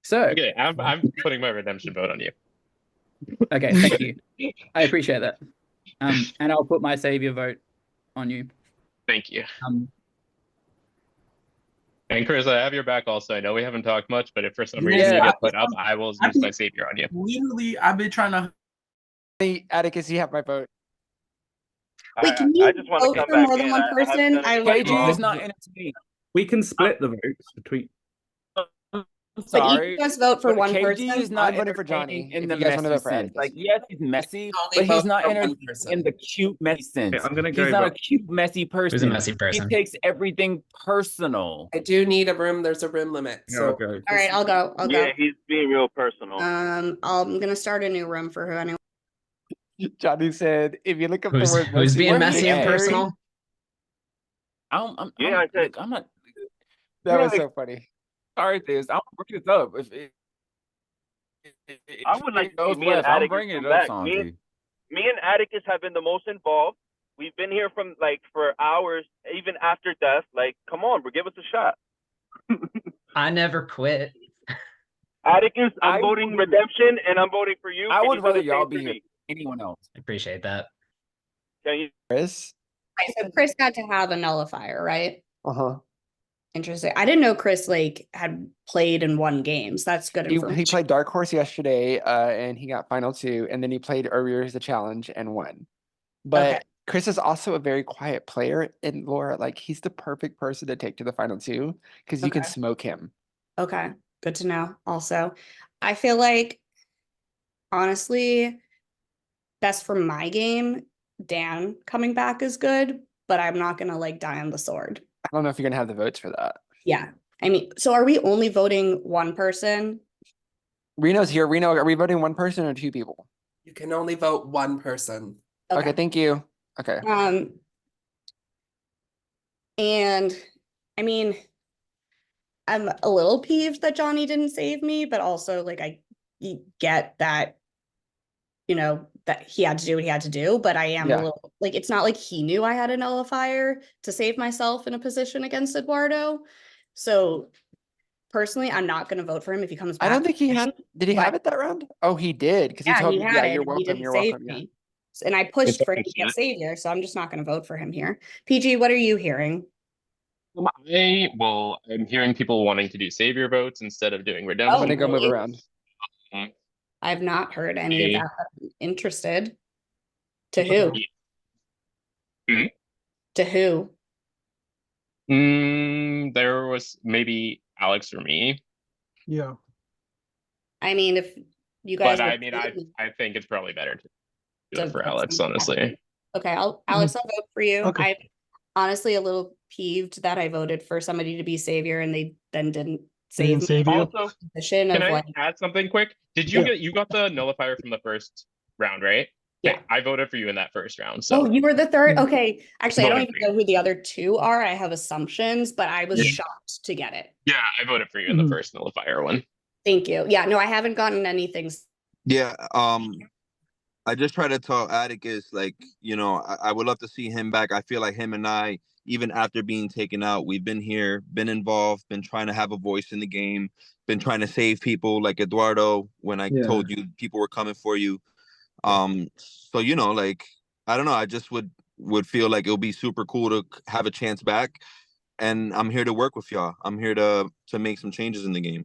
O: So
G: Okay, I'm putting my redemption vote on you.
O: okay, thank you. I appreciate that. And I'll put my savior vote on you.
G: Thank you.
O: Um,
G: And Chris, I have your back also. I know we haven't talked much, but if for some reason you get put up, I will use my savior on you.
J: Literally, I've been trying to.
F: Hey, Atticus, you have my vote.
C: Wait, can you
R: I just want to
C: vote
R: come
C: for
R: back
C: more than
R: in.
C: one
R: I haven't
C: person?
R: done
C: I
R: anything
C: like
D: KG is
R: wrong.
D: not entertaining.
N: We can split the votes between.
D: I'm
C: But
D: sorry.
C: each of us vote for
D: But
C: one
D: KG
C: person.
D: is not
F: I'm voting for
D: entertaining
F: Johnny,
D: in
F: if
D: the
F: you guys want to
D: messy
F: vote for
D: sense.
F: Atticus.
D: Like, yes, he's messy,
C: Only
D: but he's
C: vote
D: not
C: for one
D: entertaining
C: person.
D: in the cute, messy sense.
N: I'm gonna
D: He's
N: go
D: not a
N: vote.
D: cute, messy person.
H: Who's a messy person?
D: He takes everything personal.
A: I do need a room. There's a room limit.
N: Yeah,
A: So
N: I'll go.
C: All right, I'll go. I'll
R: Yeah,
C: go.
R: he's being real personal.
C: I'm gonna start a new room for who anyone.
F: Johnny said, if you look up the
H: Who's
F: word
H: who's
F: messy
H: being
F: in
H: messy and
F: dictionary-
H: personal?
R: Yeah, I said.
D: Look, I'm not.
F: That was
D: Like,
F: so funny.
D: sorry, this. I'll bring this up. If
R: I would like
D: it
R: to see
D: goes
R: me and
D: west, I'm
R: Atticus
D: bringing
R: come
D: it up,
R: back.
D: Santi.
R: Me and Atticus have been the most involved. We've been here from for hours, even after death. Like, come on, bro, give us a shot.
H: I never quit.
R: Atticus, I'm
D: I
R: voting
D: would-
R: redemption, and I'm voting for you.
D: I
R: Can
D: would
R: you do
D: rather
R: the
D: y'all
R: same
D: be
R: for
D: here
R: me?
D: than anyone else.
H: I appreciate that.
R: Can you?
F: Chris?
C: Okay, so Chris got to have a nullifier, right?
F: Uh-huh.
C: Interesting. I didn't know Chris had played and won games. That's good
F: He
C: information.
F: played Dark Horse yesterday, and he got final 2, and then he played Earlier the Challenge and won. But
C: Okay.
F: Chris is also a very quiet player, and Laura, like, he's the perfect person to take to the final 2 because you can
C: Okay.
F: smoke him.
C: Okay. Good to know. Also, I feel like honestly, best for my game, Dan coming back is good, but I'm not gonna like die on the sword.
F: I don't know if you're gonna have the votes for that.
C: Yeah. I mean, so are we only voting one person?
F: Reno's here. Reno, are we voting one person or two people?
A: You can only vote one person.
F: Okay, thank you. Okay.
C: And I mean, I'm a little peeved that Johnny didn't save me, but also like I get that, you know, that he had to do what he had to do, but I am a little like, it's not like he knew I had a nullifier to save myself in a position against Eduardo. So personally, I'm not going to vote for him if he comes back.
F: I don't think he had. Did he have it that round? Oh, he did because he
C: Yeah,
F: told
C: he
F: me,
C: had
F: "Yeah,
C: it.
F: you're
C: And he
F: welcome.
C: didn't
F: You're
C: save
F: welcome." Yeah.
C: me. And I pushed for him to get Savior, so I'm just not going to vote for him here. PG, what are you hearing?
G: I'm hearing people wanting to do savior votes instead of doing redemption.
F: I'm gonna go move around.
C: I've not heard any of that. I'm interested. To who? To who?
G: There was maybe Alex or me.
I: Yeah.
C: I mean, if you guys
G: But
C: would
G: I mean, I think it's probably better to do it for
C: vote
G: Alex,
C: somebody else.
G: honestly.
C: Okay, Alex, I'll vote for you.
I: Okay.
C: I'm honestly a little peeved that I voted for somebody to be Savior and they then didn't save me.
I: Save you.
G: Also,
C: Position
G: can
C: of
G: I
C: like,
G: add something quick? Did you you got the nullifier from the first round, right?
C: Yeah.
G: Okay, I voted for you in that first round. So
C: oh, you were the third? Okay. Actually, I don't
G: Voting
C: even know who the other two are. I have assumptions, but I was shocked to get it.
G: yeah, I voted for you in the first nullifier one.
C: Thank you. Yeah, no, I haven't gotten anything.
B: Yeah, I just try to tell Atticus, like, I would love to see him back. I feel like him and I, even after being taken out, we've been here, been involved, been trying to have a voice in the game, been trying to save people like Eduardo when I told you people were coming for you. So like, I don't know, I just would feel like it would be super cool to have a chance back. And I'm here to work with y'all. I'm here to make some changes in the game.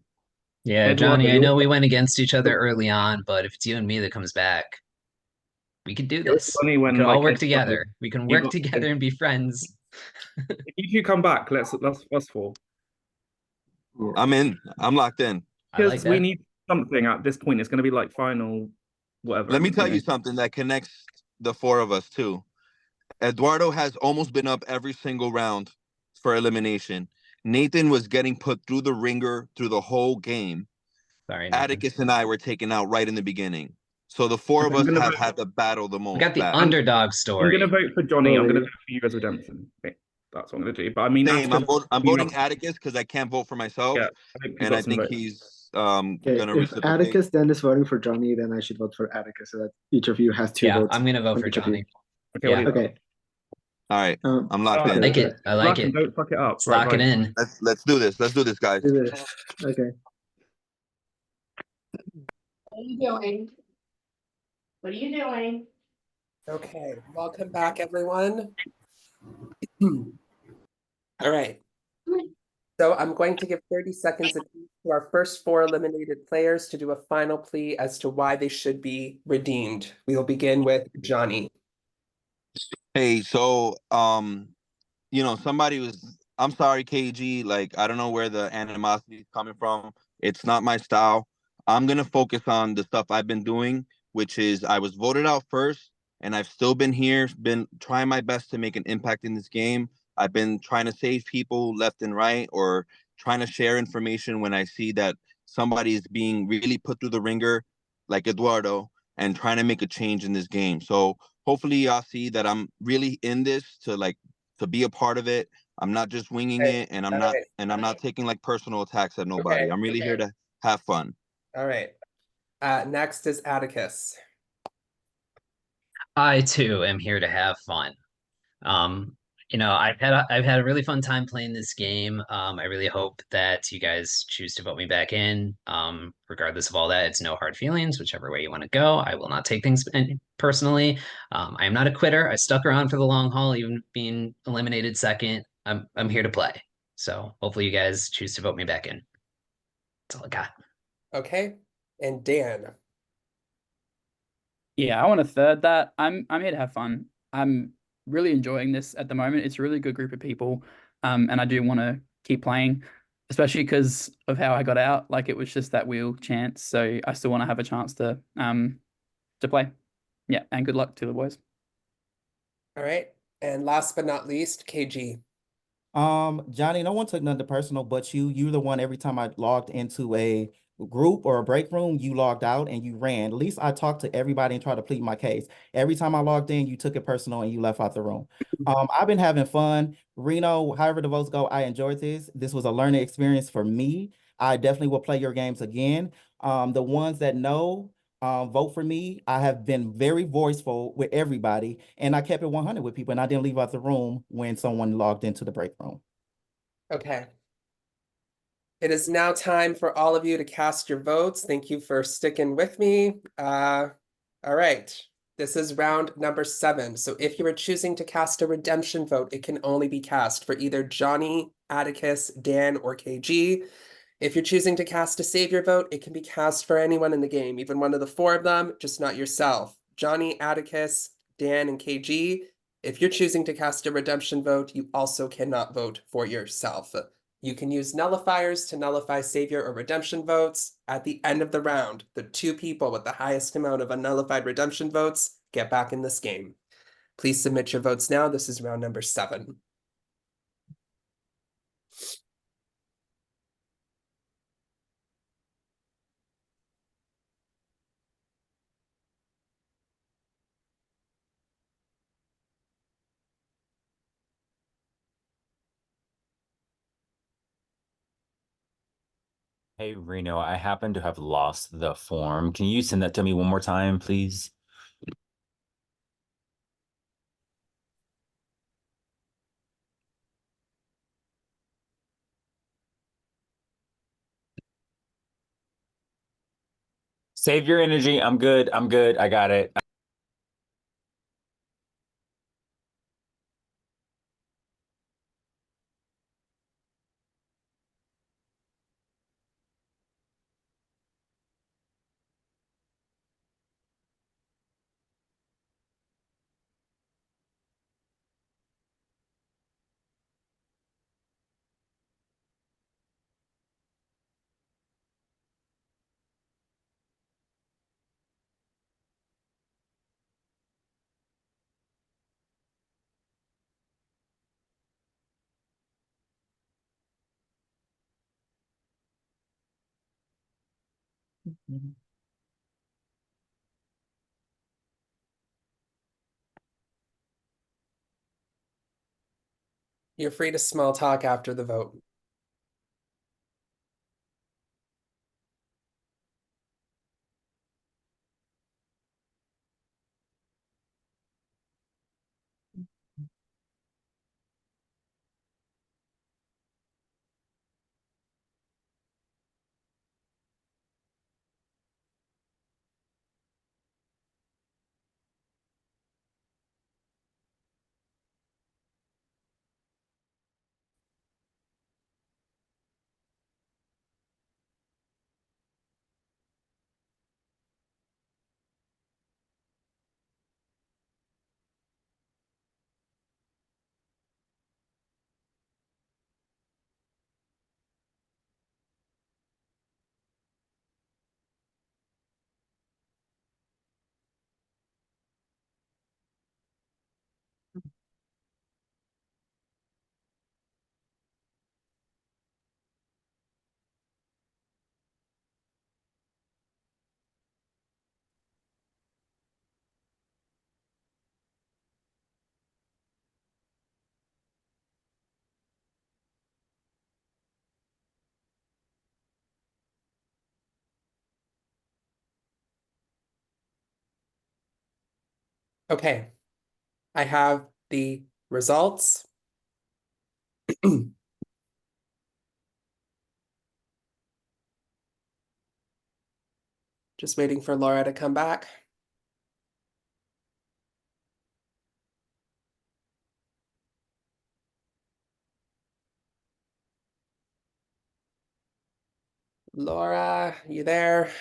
H: Yeah, Johnny, I know we went against each other early on, but if it's you and me that comes back, we could do this.
N: funny
H: We
N: when
H: can all
N: like
H: work together. We can
N: you
H: work
N: got-
H: together and be friends.
N: if you two come back, let's us four.
B: I'm in. I'm locked in.
H: I like
N: Because we
H: that.
N: need something at this point. It's going to be like final, whatever.
B: Let me tell you something that connects the four of us too. Eduardo has almost been up every single round for elimination. Nathan was getting put through the ringer through the whole game.
H: Sorry, Nathan.
B: Atticus and I were taken out right in the beginning. So the four of us have had to battle the most.
H: We got the
B: back.
H: underdog
N: I'm
H: story.
N: going to vote for Johnny. I'm going to vote for you as redemption. Okay, that's what I'm going to do. But I mean,
B: Same. I'm voting Atticus because I can't vote for myself.
N: Yeah,
B: and I think he's
M: Okay,
B: gonna
M: if
B: reciprocate.
M: Atticus then is voting for Johnny, then I should vote for Atticus so that each of you has two
H: Yeah,
M: votes.
H: I'm gonna vote
M: on
H: for
M: each of you.
H: Johnny.
N: Okay,
H: Yeah.
M: Okay.
B: All right, I'm locked
H: I
B: in.
H: like it. I like it.
N: Don't fuck it up.
H: Let's lock it in.
B: Let's do this. Let's do this, guys.
M: Do this. Okay.
C: What are you doing? What are you doing?
A: Okay, welcome back, everyone. All right. So I'm going to give 30 seconds to our first four eliminated players to do a final plea as to why they should be redeemed. We will begin with Johnny.
B: Hey, so somebody was. I'm sorry, KG. Like, I don't know where the animosity is coming from. It's not my style. I'm gonna focus on the stuff I've been doing, which is I was voted out first, and I've still been here, been trying my best to make an impact in this game. I've been trying to save people left and right, or trying to share information when I see that somebody is being really put through the ringer, like Eduardo, and trying to make a change in this game. So hopefully y'all see that I'm really in this to be a part of it. I'm not just winging it, and I'm not taking like personal attacks at nobody.
A: Okay,
B: I'm really here to have fun.
A: All right. Next is Atticus.
H: I too am here to have fun. I've had a really fun time playing this game. I really hope that you guys choose to vote me back in. Regardless of all that, it's no hard feelings, whichever way you want to go. I will not take things personally. I am not a quitter. I stuck around for the long haul, even being eliminated second. I'm here to play. So hopefully you guys choose to vote me back in. That's all I got.
A: Okay. And Dan.
O: Yeah, I want to third that. I'm here to have fun. I'm really enjoying this at the moment. It's a really good group of people, and I do want to keep playing. especially because of how I got out. Like it was just that wheel chance. So I still want to have a chance to play. Yeah, and good luck to the boys.
A: All right. And last but not least, KG.
S: Johnny, no one took nothing personal but you. You're the one every time I logged into a group or a break room, you logged out and you ran. At least I talked to everybody and tried to plead my case. Every time I logged in, you took it personal and you left out the room. I've been having fun. Reno, however the votes go, I enjoyed this. This was a learning experience for me. I definitely will play your games again. The ones that know, vote for me. I have been very voiceful with everybody, and I kept it 100 with people, and I didn't leave out the room when someone logged into the break room.
A: Okay. It is now time for all of you to cast your votes. Thank you for sticking with me. All right. This is round number 7. So if you are choosing to cast a redemption vote, it can only be cast for either Johnny, Atticus, Dan, or KG. If you're choosing to cast a savior vote, it can be cast for anyone in the game, even one of the 4 of them, just not yourself. Johnny, Atticus, Dan, and KG. If you're choosing to cast a redemption vote, you also cannot vote for yourself. You can use nullifiers to nullify savior or redemption votes. At the end of the round, the 2 people with the highest amount of unnullified redemption votes get back in this game. Please submit your votes now. This is round number 7.
D: Hey, Reno, I happen to have lost the form. Can you send that to me one more time, please? Save your energy. I'm good. I'm good. I got it.
A: You're free to small talk after the vote. Okay, I have the results. Just waiting for Laura to come back. Laura, you there?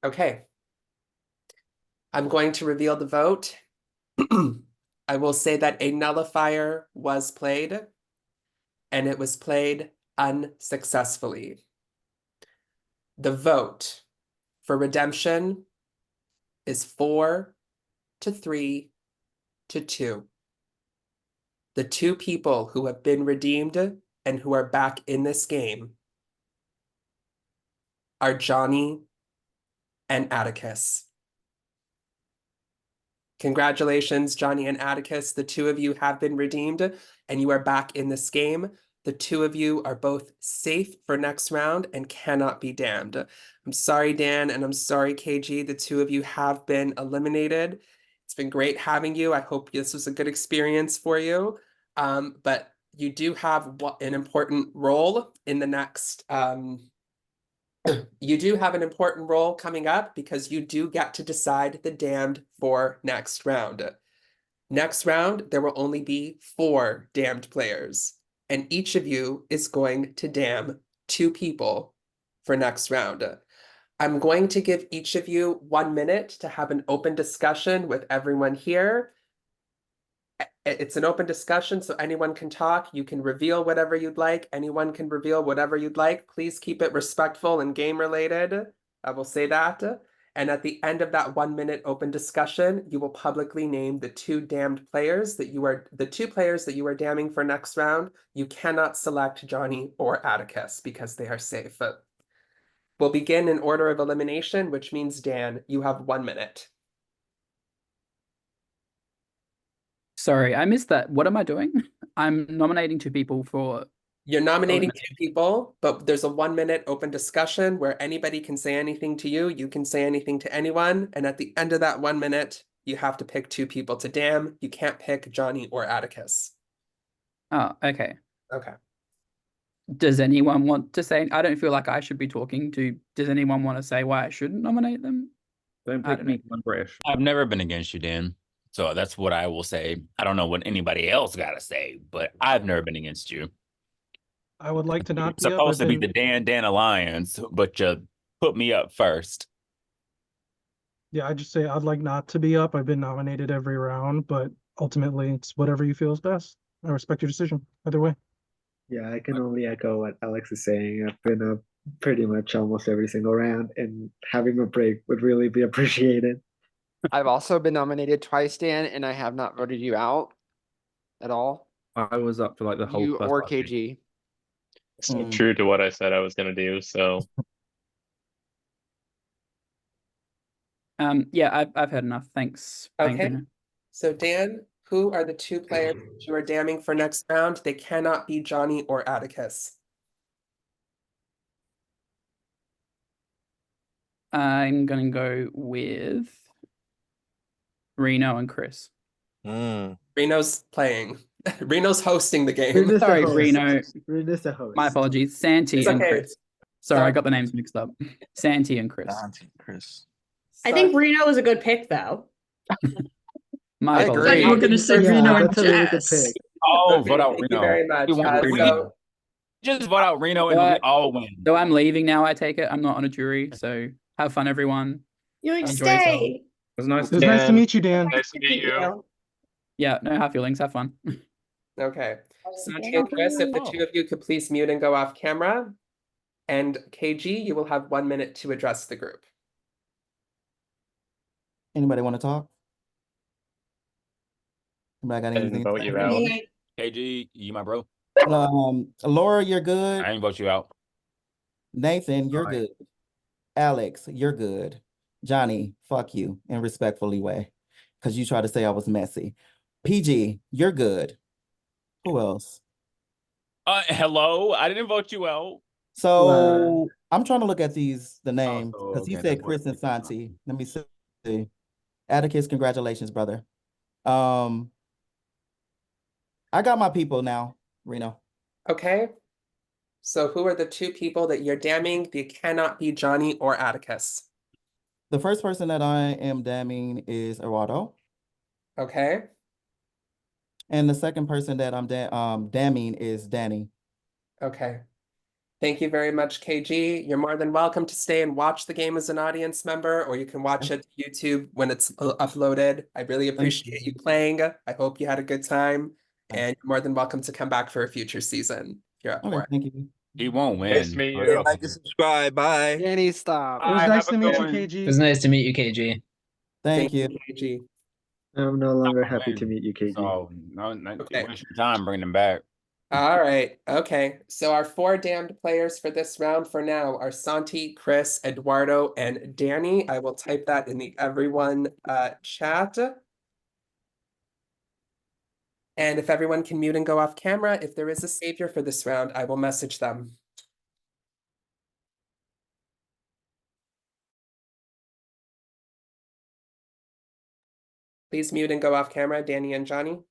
A: Okay. I'm going to reveal the vote. I will say that a nullifier was played, and it was played unsuccessfully. The vote for redemption is 4-3-2. The two people who have been redeemed and who are back in this game are Johnny and Atticus. Congratulations, Johnny and Atticus. The two of you have been redeemed and you are back in this game. The two of you are both safe for next round and cannot be damned. I'm sorry, Dan, and I'm sorry, KG. The two of you have been eliminated. It's been great having you. I hope this was a good experience for you. But you do have an important role in the next you do have an important role coming up because you do get to decide the damned for next round. Next round, there will only be 4 damned players, and each of you is going to damn 2 people for next round. I'm going to give each of you 1 minute to have an open discussion with everyone here. It's an open discussion, so anyone can talk. You can reveal whatever you'd like. Anyone can reveal whatever you'd like. Please keep it respectful and game related. I will say that. And at the end of that 1 minute open discussion, you will publicly name the 2 damned players that you are damning for next round. You cannot select Johnny or Atticus because they are safe. We'll begin in order of elimination, which means Dan, you have 1 minute.
O: Sorry, I missed that. What am I doing? I'm nominating 2 people for.
A: You're nominating 2 people, but there's a 1 minute open discussion where anybody can say anything to you. You can say anything to anyone. And at the end of that 1 minute, you have to pick 2 people to damn. You can't pick Johnny or Atticus.
O: Oh, okay.
A: Okay.
O: Does anyone want to say? I don't feel like I should be talking to. Does anyone want to say why I shouldn't nominate them?
N: Don't
O: I
N: pick
O: don't
N: me
O: know.
N: 'cause I'm British.
D: I've never been against you, Dan. So that's what I will say. I don't know what anybody else got to say, but I've never been against you.
I: I would like to not
D: It's
I: be up. I've
D: supposed to be
I: been,
D: the Dan Alliance, but you put me up first.
I: yeah, I just say I'd like not to be up. I've been nominated every round, but ultimately it's whatever you feel is best. I respect your decision either way.
M: Yeah, I can only echo what Alex is saying. I've been up pretty much almost every single round, and having a break would really be appreciated.
F: I've also been nominated twice, Dan, and I have not voted you out at all.
N: I was up for like the whole
F: You
N: first
F: or
N: 5 games.
F: KG.
G: So true to what I said I was gonna do. So
O: Yeah, I've had enough. Thanks. Thanks,
A: Okay.
O: Dana.
A: So Dan, who are the 2 players that you are damning for next round? They cannot be Johnny or Atticus.
O: I'm gonna go with Reno and Chris.
A: Reno's playing. Reno's hosting the game.
M: Reno's the
O: Sorry,
M: host.
O: Reno.
M: Reno's the host.
O: My apologies. Santi
A: It's
O: and
A: okay.
O: Chris. Sorry, I got the names mixed up. Santi and Chris.
B: Chris.
C: I think Reno is a good pick, though.
O: My
F: I
O: apologies.
F: agree.
Q: You were gonna say
M: Yeah,
Q: Reno and
M: that's a really good
Q: Jess.
M: pick.
D: Oh,
A: Okay,
D: vote out
A: thank you
D: Reno.
A: very much.
D: We want Reno.
A: So
D: Just vote out Reno and we
O: What?
D: all win.
O: So I'm leaving now, I take it. I'm not on a jury, so have fun, everyone.
Q: You
O: Enjoy yourself.
Q: stay.
N: It was nice
I: It was nice to meet you, Dan.
G: nice to meet you.
O: Yeah, no hard feelings. Have fun.
A: okay. Santi and Chris, if the 2 of you could please mute and go off camera. And KG, you will have 1 minute to address the group.
S: Anybody want to talk? Anybody got
G: I didn't
S: anything to
G: vote
S: say?
G: you out.
D: KG, you my bro.
S: Laura, you're good.
D: I ain't vote you out.
S: Nathan, you're
N: Sorry.
S: good. Alex, you're good. Johnny, fuck you in respectfully way, because you tried to say I was messy. PG, you're good. Who else?
D: Hello, I didn't vote you out.
S: So I'm trying to look at the names
N: so,
S: because he
N: okay,
S: said
N: that's
S: Chris
N: what-
S: and Santi. Let me see. Atticus, congratulations, brother. I got my people now, Reno.
A: Okay. So who are the 2 people that you're damning? They cannot be Johnny or Atticus.
S: The first person that I am damning is Eduardo.
A: Okay.
S: And the second person that I'm damning is Danny.
A: Okay. Thank you very much, KG. You're more than welcome to stay and watch the game as an audience member, or you can watch it on YouTube when it's uploaded. I really appreciate you playing. I hope you had a good time, and you're more than welcome to come back for a future season if you're up for it.
S: Thank you.
D: He won't
G: Nice to
D: win.
G: meet
D: so
G: you.
D: it'll-
B: Like and subscribe. Bye.
F: Danny, stop.
I: It was
G: Bye,
I: nice
G: have
I: to
G: a
I: meet
G: good
I: you,
G: one.
H: It
I: KG.
H: was nice to meet you, KG.
S: Thank you.
A: KG.
M: I'm no longer
D: I'll
M: happy to
D: win.
M: meet you, KG.
D: So no, not
A: Okay.
D: waste your time bringing them back.
A: All right. Okay. So our 4 damned players for this round for now are Santi, Chris, Eduardo, and Danny. I will type that in the everyone chat. And if everyone can mute and go off camera, if there is a savior for this round, I will message them. Please mute and go off camera, Danny and Johnny.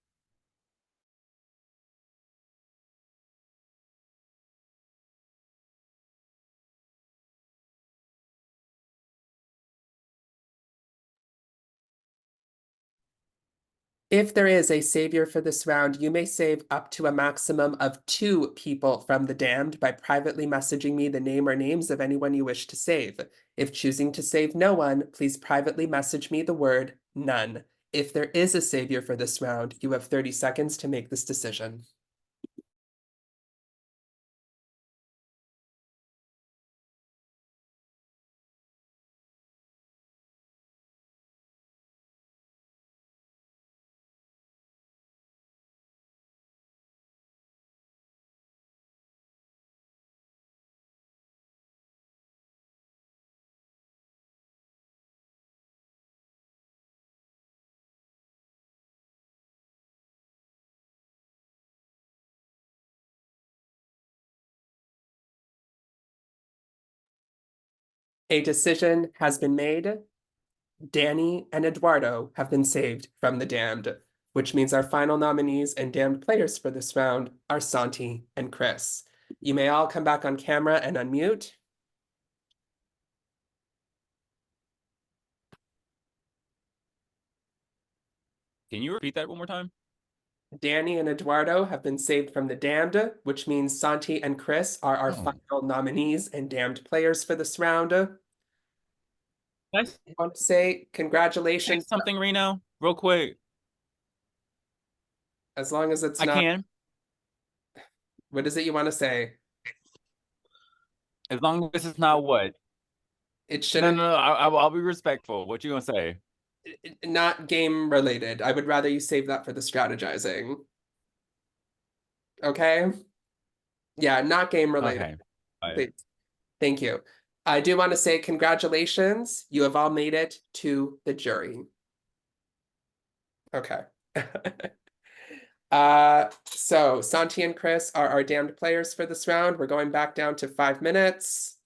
A: If there is a savior for this round, you may save up to a maximum of 2 people from the damned by privately messaging me the name or names of anyone you wish to save. If choosing to save no one, please privately message me the word none. If there is a savior for this round, you have 30 seconds to make this decision. A decision has been made. Danny and Eduardo have been saved from the damned, which means our final nominees and damned players for this round are Santi and Chris. You may all come back on camera and unmute.
D: Can you repeat that one more time?
A: Danny and Eduardo have been saved from the damned, which means Santi and Chris are our
D: Oh.
A: final nominees and damned players for this round.
D: Nice.
A: I want to say congratulations.
D: Something, Reno, real quick.
A: As long as it's
D: I
A: not.
D: can.
A: What is it you want to say?
D: As long as it's not what?
A: It
D: No,
A: shouldn't.
D: no, no. I'll be respectful. What you gonna say?
A: Not game related. I would rather you save that for the strategizing. Okay? Yeah, not game related.
D: Okay. Bye.
A: Please. Thank you. I do want to say congratulations. You have all made it to the jury. Okay. So Santi and Chris are our damned players for this round. We're going back down to 5 minutes.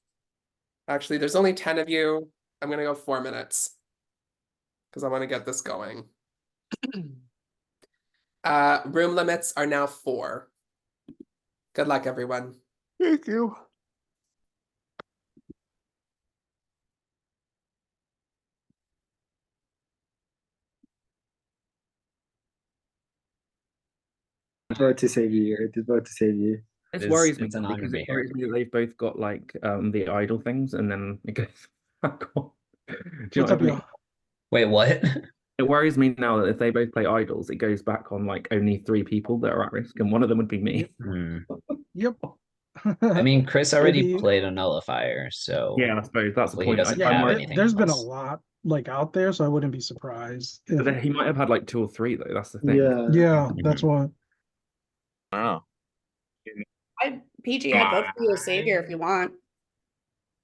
A: Actually, there's only 10 of you. I'm gonna go 4 minutes because I want to get this going. Room limits are now 4. Good luck, everyone.
F: Thank you.
M: Vote to save you. I did vote to save you.
N: It
H: It's-
N: worries me
H: it's an honor
N: because
H: to be
N: it worries me that they've both got like the idol things and then it goes back on. Do you know
I: What's
N: what
I: up,
N: I mean?
I: y'all?
H: Wait, what?
N: It worries me now that if they both play idols, it goes back on like only 3 people that are at risk, and one of them would be me.
H: Hmm.
I: Yep.
H: I mean, Chris already
I: Maybe-
H: played a nullifier, so
N: Yeah, I suppose that's the
H: hopefully he
N: point.
H: doesn't
I: Yeah,
H: have
N: might-
H: anything
I: there's been a
H: else.
I: lot like out there, so I wouldn't be surprised.
N: But
I: If,
N: then he might have had like 2 or 3 though. That's the thing.
M: Yeah.
I: yeah, that's why.
B: Wow.
C: PG, I'd vote for you as savior if you want.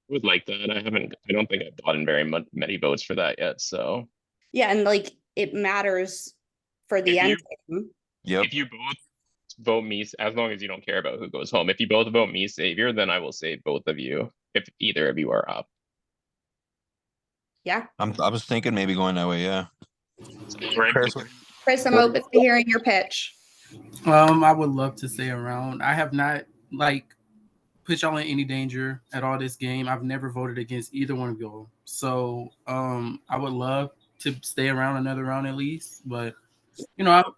G: Would like that. I don't think I've gotten very many votes for that yet. So
C: Yeah, and like it matters for the
G: If
C: end
G: you-
C: game.
B: Yep.
G: if you both vote me, as long as you don't care about who goes home, if you both vote me savior, then I will save both of you if either of you are up.
C: Yeah.
B: I was thinking maybe going that way. Yeah.
C: Chris, I'm open to hearing your pitch.
J: I would love to stay around. I have not like put y'all in any danger at all this game. I've never voted against either one of y'all. So I would love to stay around another round at least. But you know,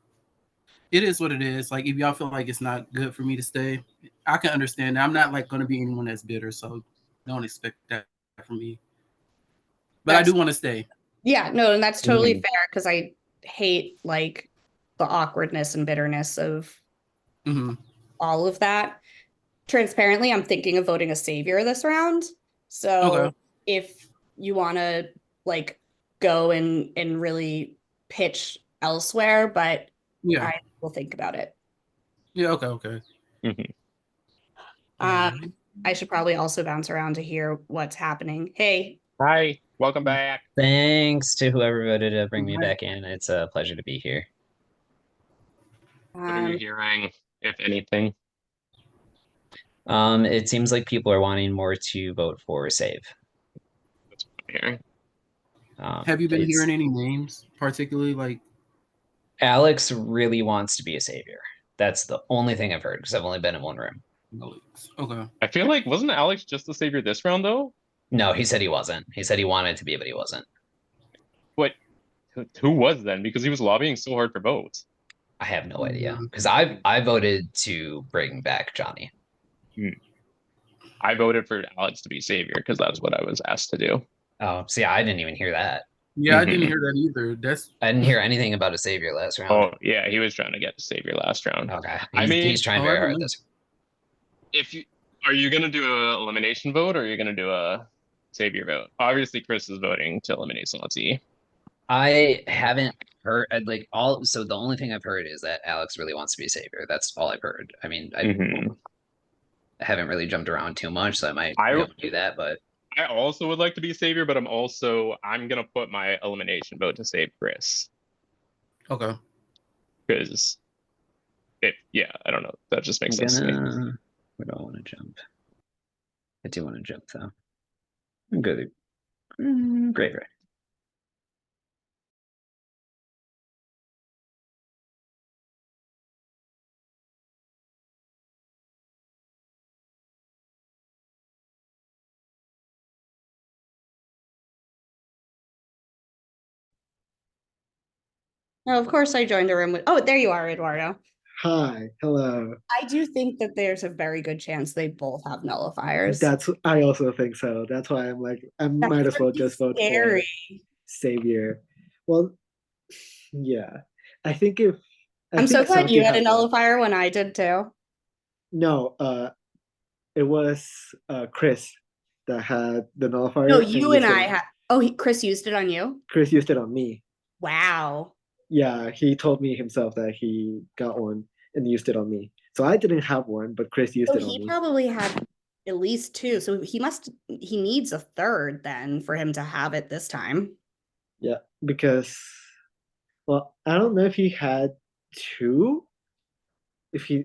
J: it is what it is. Like if y'all feel like it's not good for me to stay, I can understand that. I'm not like going to be anyone that's bitter, so don't expect that from me. But I do want to stay.
C: Yeah, no, and that's totally
J: Mhm.
C: fair because I hate like the awkwardness and bitterness of all of that. Transparently, I'm thinking of voting a savior this round. So
J: Okay.
C: if you want to like go and really pitch elsewhere, but
J: Yeah.
C: I will think about it.
J: Yeah. Okay. Okay.
C: I should probably also bounce around to hear what's happening. Hey,
G: Hi, welcome back.
H: Thanks to whoever voted to bring me
C: Hi.
H: back in. It's a pleasure to be here.
G: What are you hearing, if anything?
H: It seems like people are wanting more to vote for save.
G: That's what I'm hearing.
J: Have you been
H: It's-
J: hearing any names, particularly like?
H: Alex really wants to be a savior. That's the only thing I've heard because I've only been in one room.
J: Okay.
G: I feel like wasn't Alex just the savior this round though?
H: No, he said he wasn't. He said he wanted to be, but he wasn't.
G: What? Who was then? Because he was lobbying so hard for votes.
H: I have no idea because I voted to bring back Johnny.
G: I voted for Alex to be savior because that's what I was asked to do.
H: Oh, see, I didn't even hear that.
J: Yeah, I didn't hear that either.
H: I didn't hear anything about a savior last round.
G: Oh yeah, he was trying to get a savior last round.
H: Okay,
G: I mean,
H: he's trying very hard this.
G: If you are you gonna do an elimination vote or are you gonna do a savior vote? Obviously, Chris is voting to eliminate Salty.
H: I haven't heard like all. So the only thing I've heard is that Alex really wants to be a savior. That's all I've heard. I mean, I haven't really jumped around too much, so I might go and do that. But
G: I also would like to be savior, but I'm gonna put my elimination vote to save Chris.
J: Okay.
G: Because I don't know. That just makes sense to me.
H: Where do I want to jump? I do want to jump though. I'm good. Graveyard.
C: no, of course I joined a room with. Oh, there you are, Eduardo.
M: Hi, hello.
C: I do think that there's a very good chance they both have nullifiers.
M: I also think so. That's why I'm like, I might as well just vote
C: scary.
M: for Savior. Well, yeah. I think if
C: I'm so glad
M: Santi
C: you had a
M: one.
C: nullifier when I did too.
M: No, it was Chris that had the nullifier.
C: No, you and I
M: had.
C: had. Oh, Chris used it on you.
M: Chris used it on me.
C: Wow.
M: Yeah, he told me himself that he got one and used it on me. So I didn't have one, but Chris used
C: So
M: it on
C: he
M: me.
C: probably had at least two. So he needs a third then for him to have it this time.
M: Yeah, because, well, I don't know if he had two. He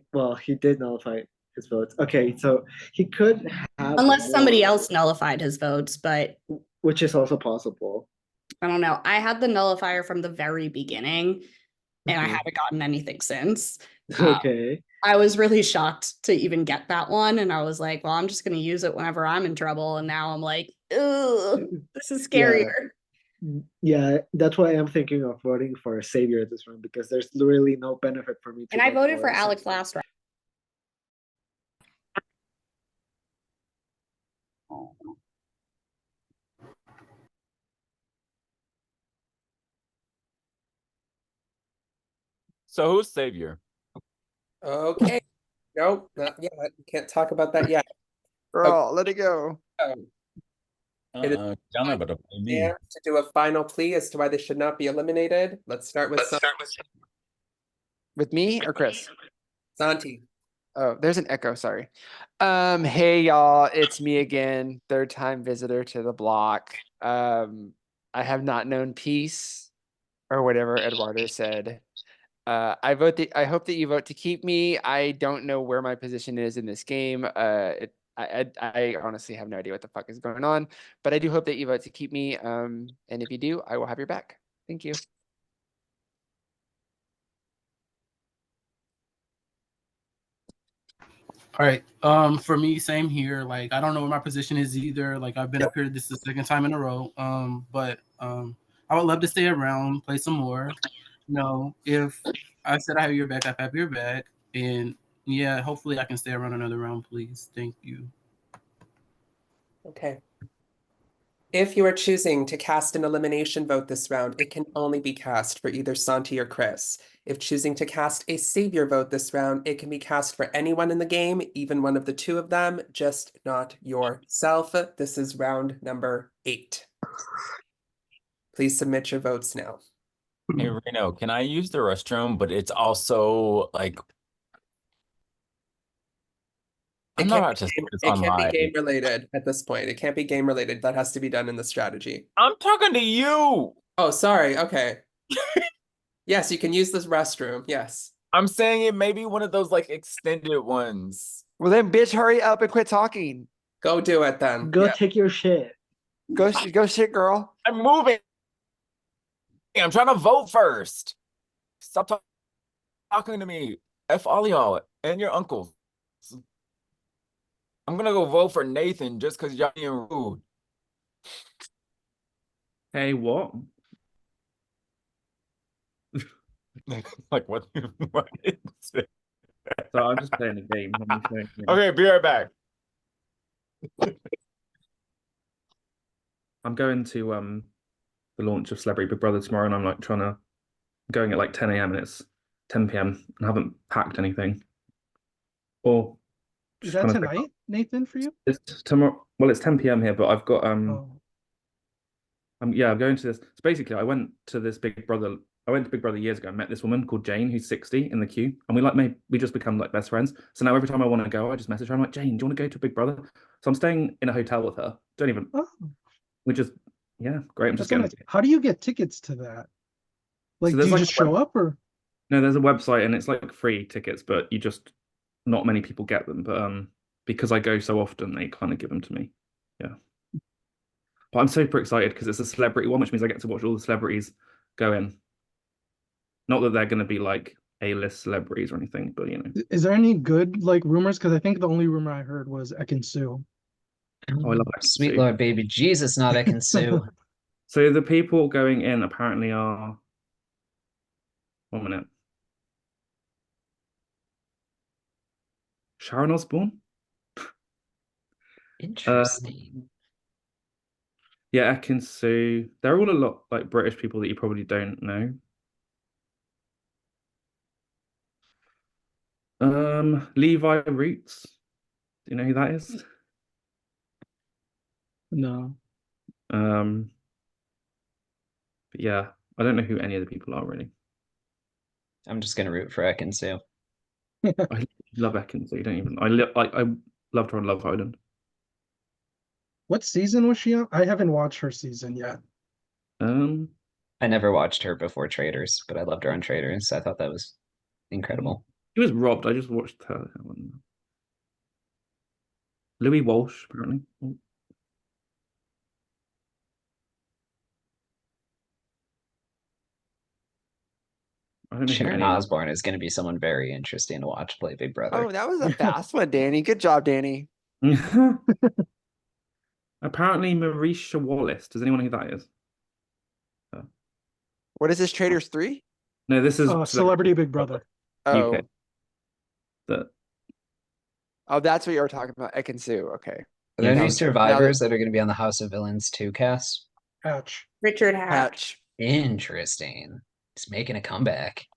M: did nullify his votes. Okay, so he could have
C: Unless somebody
M: more,
C: else nullified his votes, but
M: which is also possible.
C: I don't know. I had the nullifier from the very beginning and I haven't gotten anything since.
M: Okay.
C: I was really shocked to even get that one. And I was like, well, I'm just going to use it whenever I'm in trouble. And now I'm like, ugh, this is scarier.
M: Yeah, that's why I'm thinking of voting for a savior this round because there's really no benefit for me to
C: And I
M: vote
C: voted for Alex last round.
D: So who's savior?
A: Okay. Nope, not yet. We can't talk about that yet.
F: Girl, let it go.
A: It is
D: Y'all know better than me.
A: to do a final plea as to why they should not be eliminated. Let's start with
F: With me or Chris?
A: Santi.
F: Oh, there's an echo, sorry. Hey y'all, it's me again, third time visitor to the block. I have not known peace or whatever Eduardo said. I hope that you vote to keep me. I don't know where my position is in this game. I honestly have no idea what the fuck is going on, but I do hope that you vote to keep me. And if you do, I will have your back. Thank you.
J: All right. For me, same here. Like, I don't know where my position is either. Like, I've been up here. This is the second time in a row. But I would love to stay around, play some more. You know, if I said I have your back. I have your back. And yeah, hopefully I can stay around another round, please. Thank you.
A: Okay. If you are choosing to cast an elimination vote this round, it can only be cast for either Santi or Chris. If choosing to cast a savior vote this round, it can be cast for anyone in the game, even one of the two of them, just not yourself. This is round number 8. Please submit your votes now.
D: Hey Reno, can I use the restroom? But it's also like I'm not about to say this
A: It
D: on
A: can't be
D: live.
A: game related at this point. It can't be game related. That has to be done in the strategy.
D: I'm talking to you.
A: Oh, sorry. Okay. Yes, you can use this restroom. Yes.
D: I'm saying it may be one of those like extended ones.
F: Well, then, bitch, hurry up and quit talking.
A: Go do it then.
M: Go
A: Yeah.
M: take your shit.
F: Go shit, girl.
D: I'm moving. I'm trying to vote first. Stop talking to me. F all y'all and your uncles. I'm gonna go vote for Nathan just because y'all being rude.
N: Hey, what?
D: Like what? What is it?
N: So I'm just playing a game. I'm just playing a game.
D: Okay, be right back.
N: I'm going to the launch of Celebrity Big Brother tomorrow, and I'm like going at like 10 a.m. and it's 10 p.m. and I haven't packed anything. Or
I: Is
N: just
I: that
N: trying to
I: tonight, Nathan, for you?
N: It's tomorrow. Well, it's 10 p.m. here, but I've got
I: Oh,
N: I'm going to this. So basically, I went to Big Brother years ago. I met this woman called Jane, who's 60 in the queue, and we just become like best friends. So now every time I want to go, I just message her. I'm like, Jane, do you want to go to Big Brother? So I'm staying in a hotel with her. Don't even.
I: oh,
N: We just yeah, great. I'm
I: that's
N: just
I: so
N: getting.
I: nice. How do you get tickets to that? Like,
N: So
I: do
N: there's
I: you
N: like
I: just show up or?
N: no, there's a website and it's like free tickets, but you just not many people get them. But because I go so often, they kind of give them to me. Yeah. But I'm super excited because it's a celebrity one, which means I get to watch all the celebrities go in. Not that they're going to be like A-list celebrities or anything, but you know.
I: Is there any good like rumors? Because I think the only rumor I heard was Ekin-Su.
N: Oh, I love
H: Sweet
N: Ekin-Su.
H: Lord, baby Jesus, not Ekin-Su.
N: So the people going in apparently are 1 minute. Sharon Osbourne?
H: Interesting.
N: Yeah, Ekin-Su. They're all a lot like British people that you probably don't know. Levi Roots. Do you know who that is?
I: No.
N: But yeah, I don't know who any of the people are really.
H: I'm just gonna root for Ekin-Su.
N: I love Ekin-Su. Don't even. I loved her on Love Island.
I: What season was she on? I haven't watched her season yet.
H: I never watched her before Traders, but I loved her on Traders. I thought that was incredible.
N: She was robbed. I just watched her. Louis Walsh, apparently. Oh. I don't know who
H: Sharon
N: any of
H: Osbourne is going to be someone very interesting to watch play Big Brother.
F: Oh, that was a fast one, Danny. Good job, Danny.
N: Apparently, Marisha Wallace. Does anyone know who that is?
F: What is this, Traders 3?
N: No, this is
I: Celebrity Big Brother.
F: Oh.
N: UK.
F: Oh, that's what you were talking about. Ekin-Su. Okay.
H: Are there any
F: Now
H: survivors that are going to be on the House of Villains 2 cast?
I: Hatch.
C: Richard Hatch.
H: Interesting. He's making a comeback.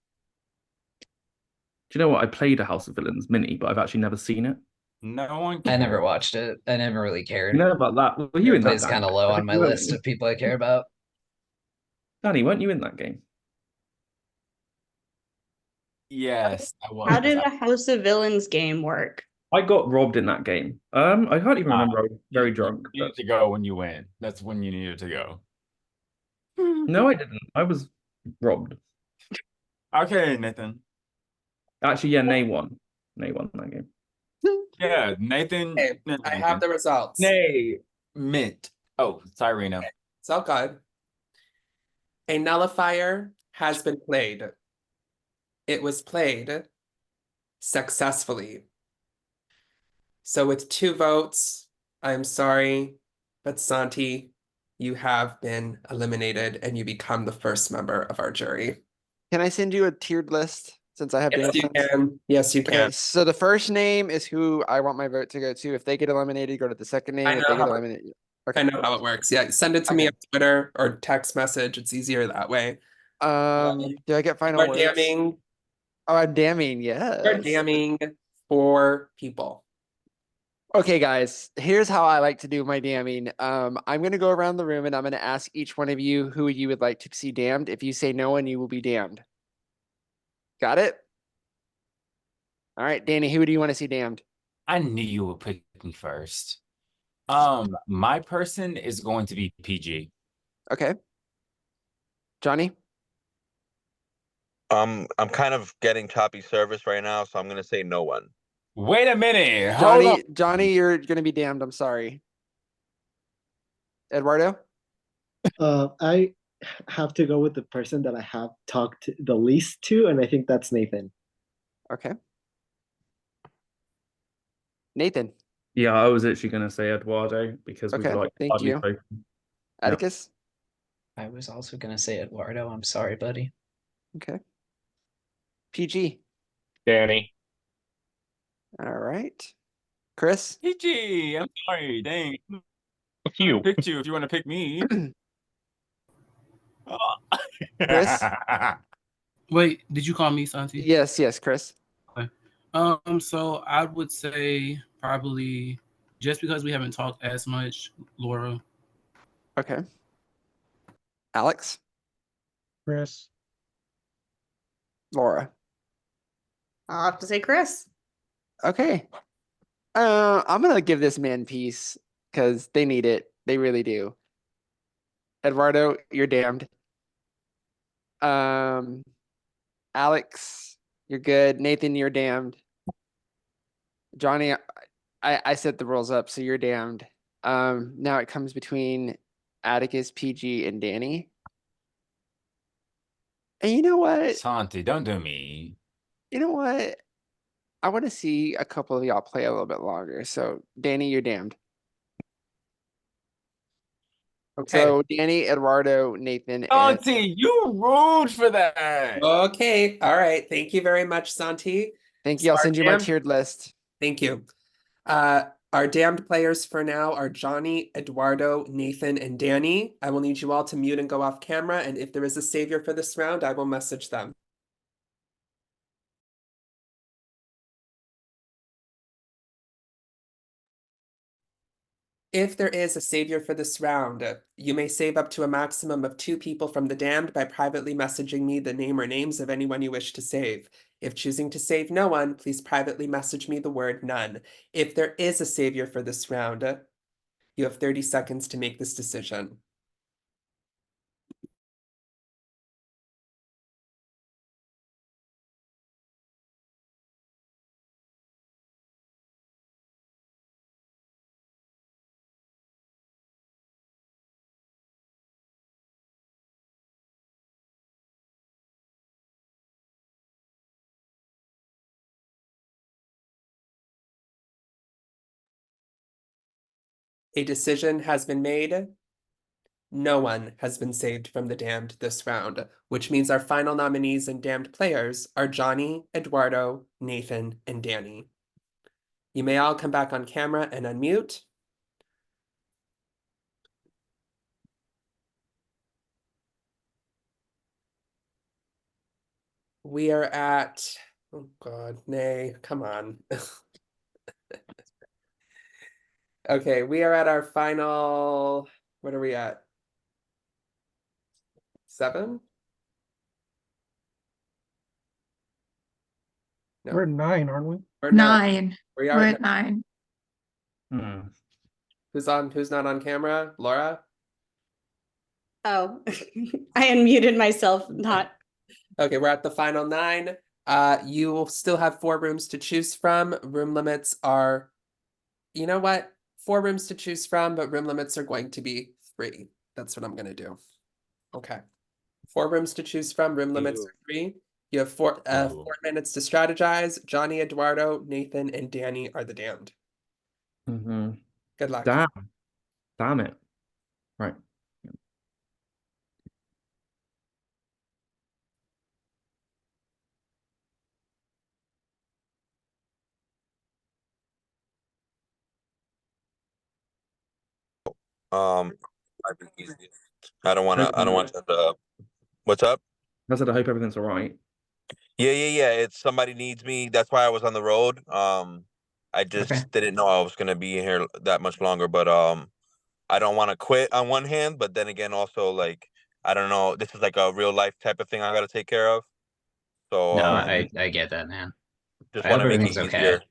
N: Do you know what? I played a House of Villains mini, but I've actually never seen it.
D: No one
H: I never watched it. I never really cared.
N: You know about that? Were you in that?
H: Plays kind of low on my list of people I care about.
N: Danny, weren't you in that game?
D: Yes, I was.
C: How did a House of Villains game work?
N: I got robbed in that game. I can't even remember. I was very drunk.
D: You need to go when you win. That's when you needed to go.
N: No, I didn't. I was robbed.
D: Okay, Nathan.
N: Actually, yeah, Nay won. Nay won that game.
D: Yeah, Nathan.
A: Okay, I have the results.
D: Nay, Mint. Oh, sorry, Reno.
A: It's all good. A nullifier has been played. It was played successfully. So with 2 votes, I'm sorry, but Santi, you have been eliminated and you become the first member of our jury.
F: Can I send you a tiered list? since I have
A: Yes,
F: damned
A: you
F: friends?
A: can. Yes, you
F: Okay,
A: can.
F: so the first name is who I want my vote to go to. If they get eliminated, go to the second name.
A: I
F: If
A: know
F: they get
A: how it,
F: eliminated,
A: I
F: okay.
A: know how it works. Yeah, send it to me
F: Okay.
A: on Twitter or text message. It's easier that way.
F: Do I get final
A: We're
F: words?
A: damning.
F: Oh, I'm damning.
A: We're
F: Yes.
A: damning 4 people.
F: Okay, guys, here's how I like to do my damning. I'm gonna go around the room and I'm gonna ask each one of you who you would like to see damned. If you say no one, you will be damned. Got it? All right, Danny, who do you want to see damned?
D: I knew you would pick me first. My person is going to be PG.
F: Okay. Johnny?
B: I'm kind of getting choppy service right now, so I'm gonna say no one.
D: Wait a minute. Hold on.
F: Johnny, you're gonna be damned. I'm sorry. Eduardo?
M: I have to go with the person that I have talked the least to, and I think that's Nathan.
F: Okay. Nathan?
N: Yeah, I was actually going to say Eduardo because we've
F: Okay,
N: like
F: thank
N: hardly
F: you.
N: spoken.
F: Atticus?
H: I was also gonna say Eduardo. I'm sorry, buddy.
F: Okay. PG?
G: Danny.
F: All right. Chris?
D: PG. I'm sorry. Dang.
G: Fuck you.
D: I picked you if you want to pick me.
F: Chris?
J: Wait, did you call me Santi?
F: Yes, Chris.
J: Okay. So I would say probably just because we haven't talked as much, Laura.
F: Okay. Alex?
I: Chris.
F: Laura?
C: I'll have to say Chris.
F: Okay. I'm gonna give this man peace because they need it. They really do. Eduardo, you're damned. Alex, you're good. Nathan, you're damned. Johnny, I set the rules up, so you're damned. Now it comes between Atticus, PG, and Danny. And you know what?
D: Santi, don't do me.
F: You know what? I want to see a couple of y'all play a little bit longer. So, Danny, you're damned.
A: Okay.
F: So, Danny, Eduardo, Nathan, and
D: Santi, you rude for that.
A: Okay. All right. Thank you very much, Santi.
F: thank you.
A: So
F: I'll
A: our
F: send you my
A: damned-
F: tiered list.
A: Thank you. Our damned players for now are Johnny, Eduardo, Nathan, and Danny. I will need you all to mute and go off camera, and if there is a savior for this round, I will message them. If there is a savior for this round, you may save up to a maximum of 2 people from the damned by privately messaging me the name or names of anyone you wish to save. If choosing to save no one, please privately message me the word none. If there is a savior for this round, you have 30 seconds to make this decision. A decision has been made. No one has been saved from the damned this round, which means our final nominees and damned players are Johnny, Eduardo, Nathan, and Danny. You may all come back on camera and unmute. We are at, oh God, nay, come on. Okay, we are at our final, what are we at? 7? No.
I: We're at 9, aren't we?
A: We're 9.
Q: 9.
A: We
Q: We're
A: are
Q: at 9.
A: Who's not on camera? Laura?
C: Oh, I unmuted myself, not.
A: Okay, we're at the final 9. You will still have 4 rooms to choose from. Room limits are, you know what? 4 rooms to choose from, but room limits are going to be 3. That's what I'm gonna do. Okay. 4 rooms to choose from, room limits are 3. You have 4 minutes to strategize. Johnny, Eduardo, Nathan, and Danny are the damned. Good luck.
N: Damn it. Right.
B: Might be easiest. I don't want to. What's up?
N: I said I hope everything's all right.
B: Yeah. It's somebody needs me. That's why I was on the road. I just
H: Okay.
B: didn't know I was gonna be here that much longer. But I don't want to quit on one hand, but then again, also like I don't know. This is like a real life type of thing I got to take care of. So
H: No, I get that, man.
B: just
H: I
B: want
H: hope
B: to make it
H: everything's okay.
B: easier.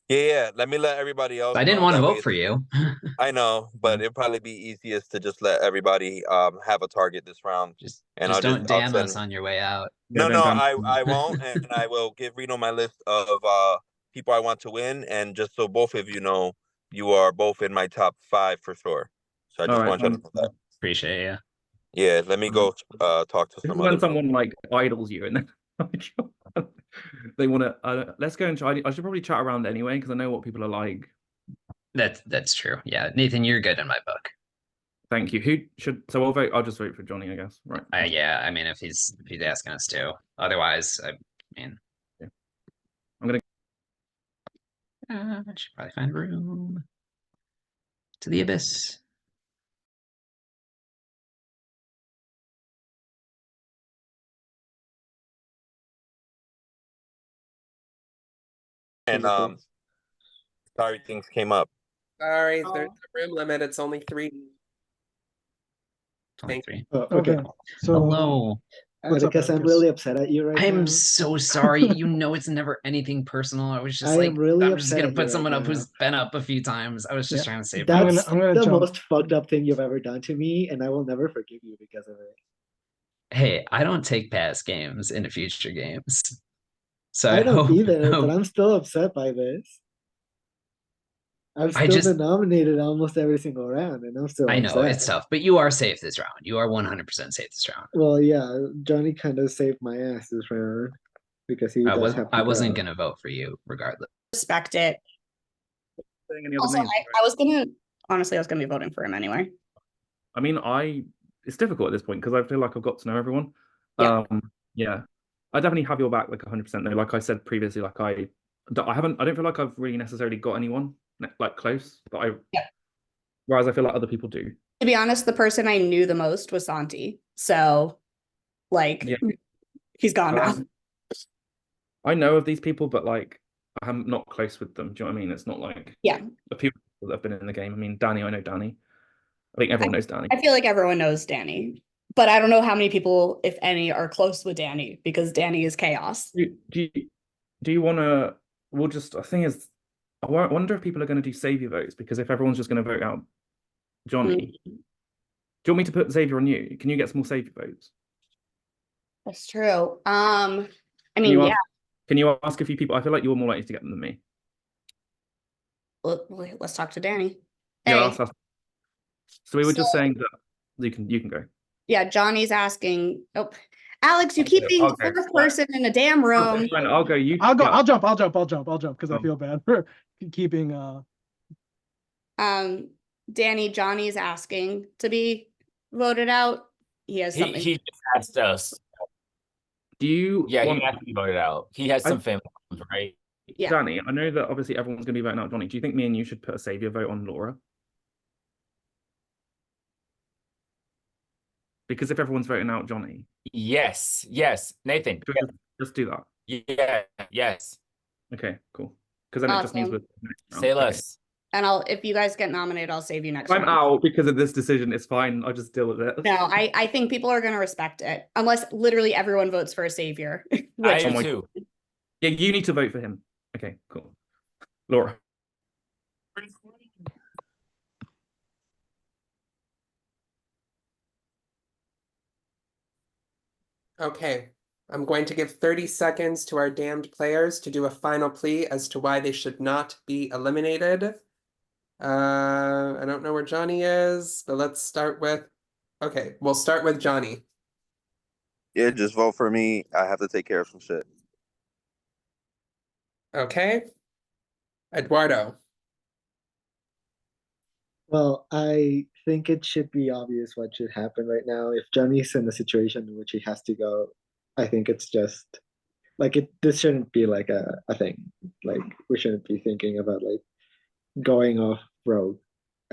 B: Yeah. Let everybody else
H: I didn't
B: know.
H: want to
B: That way,
H: vote for you.
B: I know, but it'd probably be easiest to just let everybody have a target this round, and
H: Just don't
B: I'll
H: damn us
B: send.
H: on your way out.
N: Yeah,
B: No,
N: don't damn.
B: I won't, and I will give Reno my list of people I want to win, and just so both of you know, you are both in my top 5 for sure. So I
N: All
B: just
N: right.
B: want you to know that.
H: Appreciate you.
B: Yeah, let me go talk to
N: This
B: some
N: is
B: other
N: when
B: people.
N: someone like idols you and then they want to. Let's go and try. I should probably chat around anyway because I know what people are like.
H: That's true. Yeah, Nathan, you're good in my book.
N: Thank you. Who should? So I'll vote. I'll just vote for Johnny, I guess. Right.
H: Yeah, I mean, if he's asking us to. Otherwise, I mean,
N: Yeah. I'm gonna.
H: I should probably find room to the abyss.
B: And sorry things came up.
A: Sorry, there's a room limit. It's only 3. Thank you.
H: 23.
M: Okay.
I: So
H: Hello.
I: What's up,
M: Atticus, I'm
I: Atticus?
M: really upset at you right now.
H: I'm so sorry. You know it's never anything personal. I was just
M: I
H: like,
M: am really
H: I'm just
M: upset
H: gonna
M: at you
H: put
M: right
H: someone up
M: now.
H: who's been up a few times. I was just
I: Yeah.
H: trying to save
M: That's
H: face.
I: I'm gonna
M: the
I: jump.
M: most fucked up thing you've ever done to me, and I will never forgive you because of it.
H: Hey, I don't take past games into future games. So
M: I don't
H: hope,
M: either, but I'm still upset by this. I've
H: I
M: still
H: just
M: been nominated almost every single round, and I'm still
H: I know
M: upset.
H: it's tough, but you are safe this round. You are 100% safe this round.
M: Well, yeah, Johnny kind of saved my ass this round because he does have to
H: I wasn't
M: go.
H: gonna vote for you regardless.
C: Respect it.
N: Saying any other
C: Also,
N: names?
C: I was gonna honestly, I was gonna be voting for him anyway.
N: I mean, it's difficult at this point because I feel like I've got to know everyone.
C: Yeah.
N: Yeah. I definitely have your back like 100% though. Like I said previously, like I don't feel like I've really necessarily got anyone like close, but whereas I feel like other people do.
C: To be honest, the person I knew the most was Santi. So, like,
N: Yeah.
C: he's gone now.
N: I know of these people, but like I'm not close with them. Do you know what I mean? It's not like
C: Yeah.
N: the people that have been in the game. I mean, Danny, I know Danny. I think everyone knows Danny.
C: I feel like everyone knows Danny, but I don't know how many people, if any, are close with Danny because Danny is chaos.
N: Do you want to? We'll just. The thing is, I wonder if people are going to do savior votes because if everyone's just going to vote out Johnny, do you want me to put Xavier on you? Can you get some more savior votes?
C: That's true. I mean, yeah.
N: Can you ask a few people? I feel like you're more likely to get them than me.
C: Let's talk to Danny.
N: Yeah,
C: Hey.
N: So we were just saying that you can go.
C: Yeah, Johnny's asking. Oh, Alex, you keep being the fourth person in a damn room.
N: Fine, I'll go.
I: I'll jump because I feel bad for keeping
C: Danny, Johnny's asking to be voted out. He has something.
D: He just asked us.
N: Do you?
D: Yeah, he asked to be voted out. He has some family problems, right?
C: Yeah.
N: Danny, I know that obviously everyone's going to be voting out Johnny. Do you think me and you should put a savior vote on Laura? Because if everyone's voting out Johnny.
D: Yes, Nathan.
N: Just do that.
D: Yeah, yes.
N: Okay, cool. Because then it just means
C: Awesome.
N: we're
D: Say less.
C: And if you guys get nominated, I'll save you next
N: I'm
C: round.
N: out because of this decision. It's fine. I'll just deal with it.
C: No, I think people are going to respect it unless literally everyone votes for a savior.
D: I do too.
N: Yeah, you need to vote for him. Okay, cool. Laura.
A: Okay, I'm going to give 30 seconds to our damned players to do a final plea as to why they should not be eliminated. I don't know where Johnny is, but let's start with, okay, we'll start with Johnny.
B: Yeah, just vote for me. I have to take care of some shit.
A: Okay. Eduardo.
M: Well, I think it should be obvious what should happen right now. If Johnny's in a situation in which he has to go, I think it's just like this shouldn't be like a thing. Like we shouldn't be thinking about like going off road.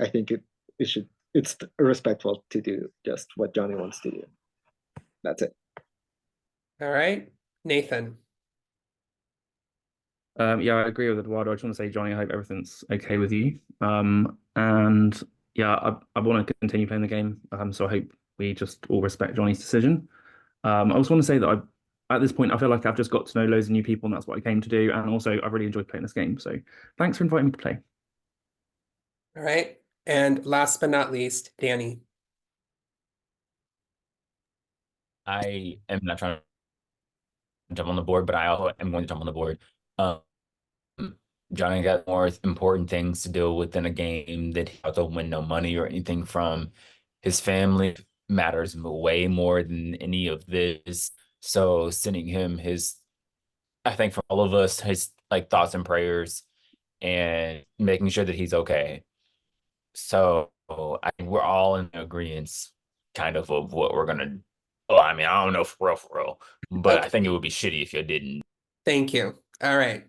M: I think it should it's respectful to do just what Johnny wants to do. That's it.
A: All right, Nathan.
N: Yeah, I agree with Eduardo. I just want to say, Johnny, I hope everything's okay with you. And yeah, I want to continue playing the game. So I hope we just all respect Johnny's decision. I also want to say that at this point, I feel like I've just got to know loads of new people, and that's what I came to do. And also, I really enjoyed playing this game. So thanks for inviting me to play.
A: All right, and last but not least, Danny.
D: I am not trying to jump on the board, but I also am going to jump on the board. Um, Johnny got more important things to deal with in a game that he also win no money or anything from. His family matters way more than any of this. So sending him his, I think for all of us, his like thoughts and prayers and making sure that he's okay. So we're all in agreement kind of what we're gonna. Oh, I mean, I don't know for real, but I think it would be shitty if you didn't.
A: Thank you. All right.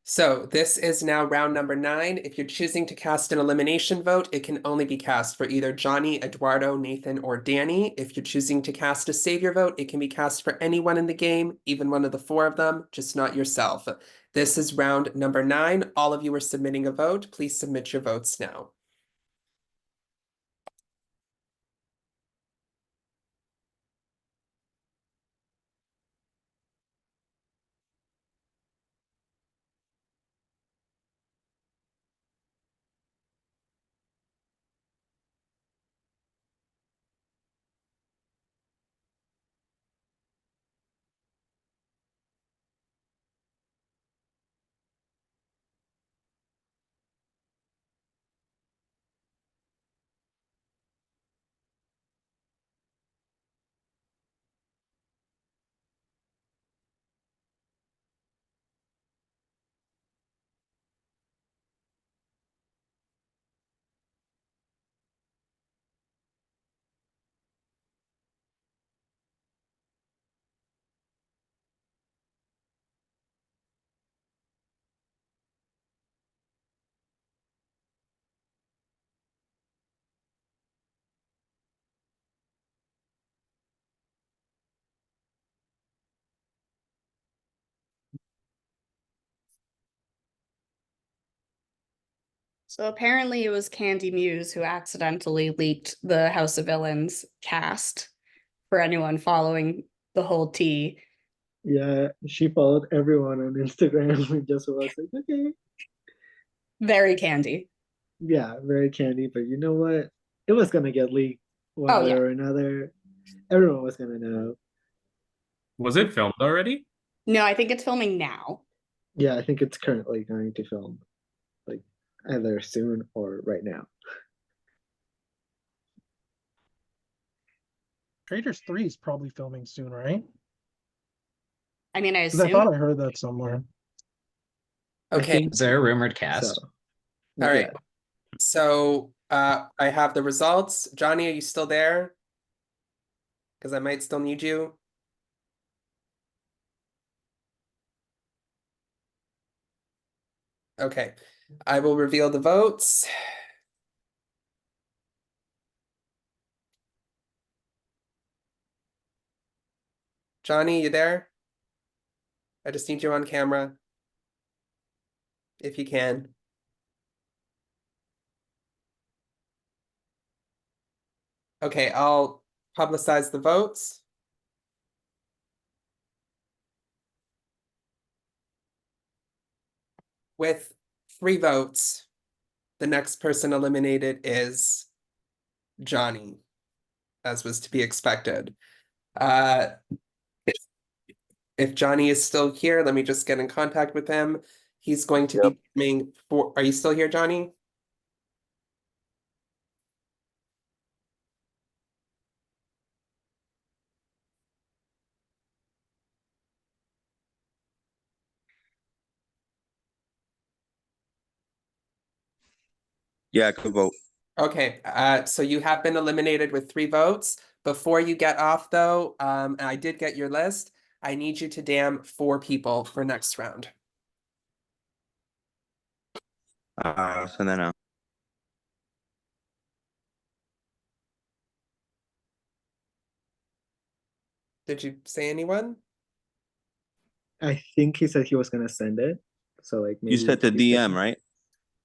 A: So this is now round number 9. If you're choosing to cast an elimination vote, it can only be cast for either Johnny, Eduardo, Nathan, or Danny. If you're choosing to cast a savior vote, it can be cast for anyone in the game, even one of the 4 of them, just not yourself. This is round number 9. All of you are submitting a vote. Please submit your votes now.
C: So apparently it was Candy Muse who accidentally leaked the House of Villains cast for anyone following the whole tea.
M: Yeah, she followed everyone on Instagram and just was like, okay.
C: Very Candy.
M: Yeah, very Candy, but you know what? It was gonna get leaked one way or another. Everyone was gonna know.
T: Was it filmed already?
C: No, I think it's filming now.
M: Yeah, I think it's currently going to film, like either soon or right now.
I: Traders 3 is probably filming soon, right?
C: I mean, I
I: 'Cause I
C: assume.
I: thought I heard that somewhere.
A: Okay.
H: Is there a rumored cast?
A: All right. So I have the results. Johnny, are you still there? Because I might still need you. Okay. I will reveal the votes. Johnny, you there? I just need you on camera. If you can. Okay, I'll publicize the votes. With 3 votes, the next person eliminated is Johnny, as was to be expected. If Johnny is still here, let me just get in contact with him. He's going to be coming for, are you still here, Johnny?
B: Yeah, I could vote.
A: Okay, so you have been eliminated with 3 votes. Before you get off though, I did get your list. I need you to damn 4 people for next round.
B: So then
A: Did you say anyone?
M: I think he said he was gonna send it. So like maybe
B: You said the
M: he's
B: DM,
M: checking.
B: right?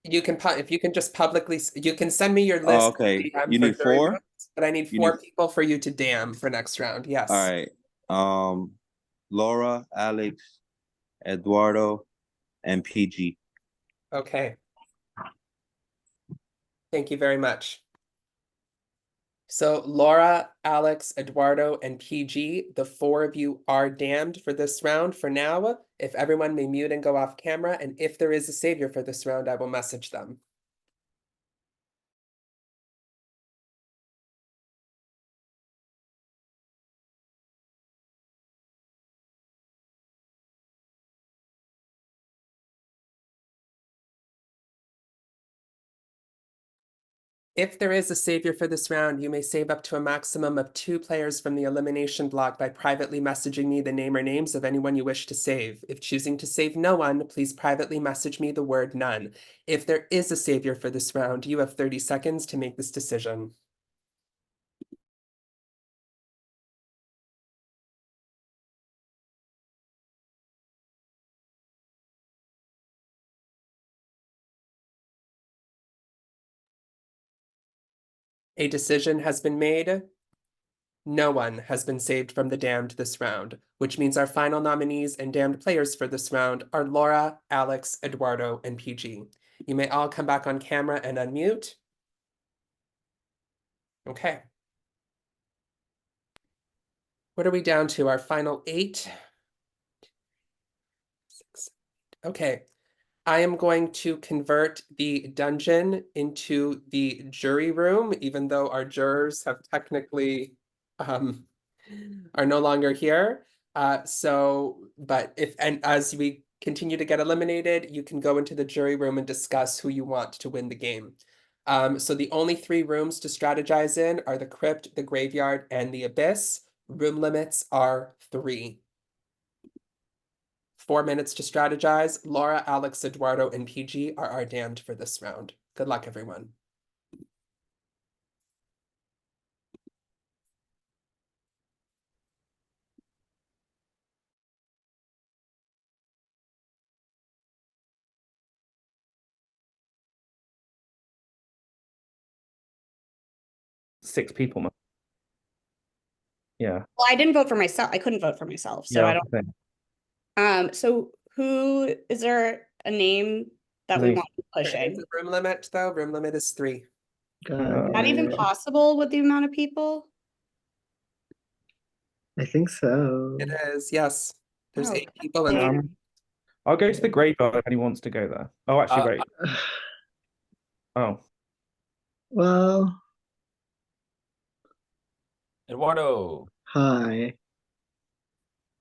A: You can if you can just publicly you can send me your
B: Oh,
A: list
B: okay.
A: DM
B: You
A: for
B: need
A: jury
B: 4?
A: rooms, but I need
B: You
A: 4
B: need
A: people for you to damn for next round. Yes.
B: All right. Laura, Alex, Eduardo, and PG.
A: Okay. Thank you very much. So Laura, Alex, Eduardo, and PG, the 4 of you are damned for this round for now. If everyone may mute and go off camera, and if there is a savior for this round, I will message them. If there is a savior for this round, you may save up to a maximum of 2 players from the elimination block by privately messaging me the name or names of anyone you wish to save. If choosing to save no one, please privately message me the word none. If there is a savior for this round, you have 30 seconds to make this decision. A decision has been made. No one has been saved from the damned this round, which means our final nominees and damned players for this round are Laura, Alex, Eduardo, and PG. You may all come back on camera and unmute. Okay. What are we down to? Our final 8? 6. Okay. I am going to convert the dungeon into the jury room, even though our jurors have technically are no longer here. But as we continue to get eliminated, you can go into the jury room and discuss who you want to win the game. So the only 3 rooms to strategize in are the crypt, the graveyard, and the abyss. Room limits are 3. 4 minutes to strategize. Laura, Alex, Eduardo, and PG are our damned for this round. Good luck, everyone.
N: Six people. Yeah.
C: Well, I didn't vote for myself. I couldn't vote for myself, so I don't. So who is there a name that we want
A: There is
C: pushing?
A: a room limit, though. Room limit is 3.
C: Not even possible with the amount of people?
M: I think so.
A: It is, yes. There's
C: Oh,
A: 8 people in the
N: I'll go to the graveyard if anyone wants to go there. Oh, actually, wait. Oh.
M: Well,
D: Eduardo.
M: hi.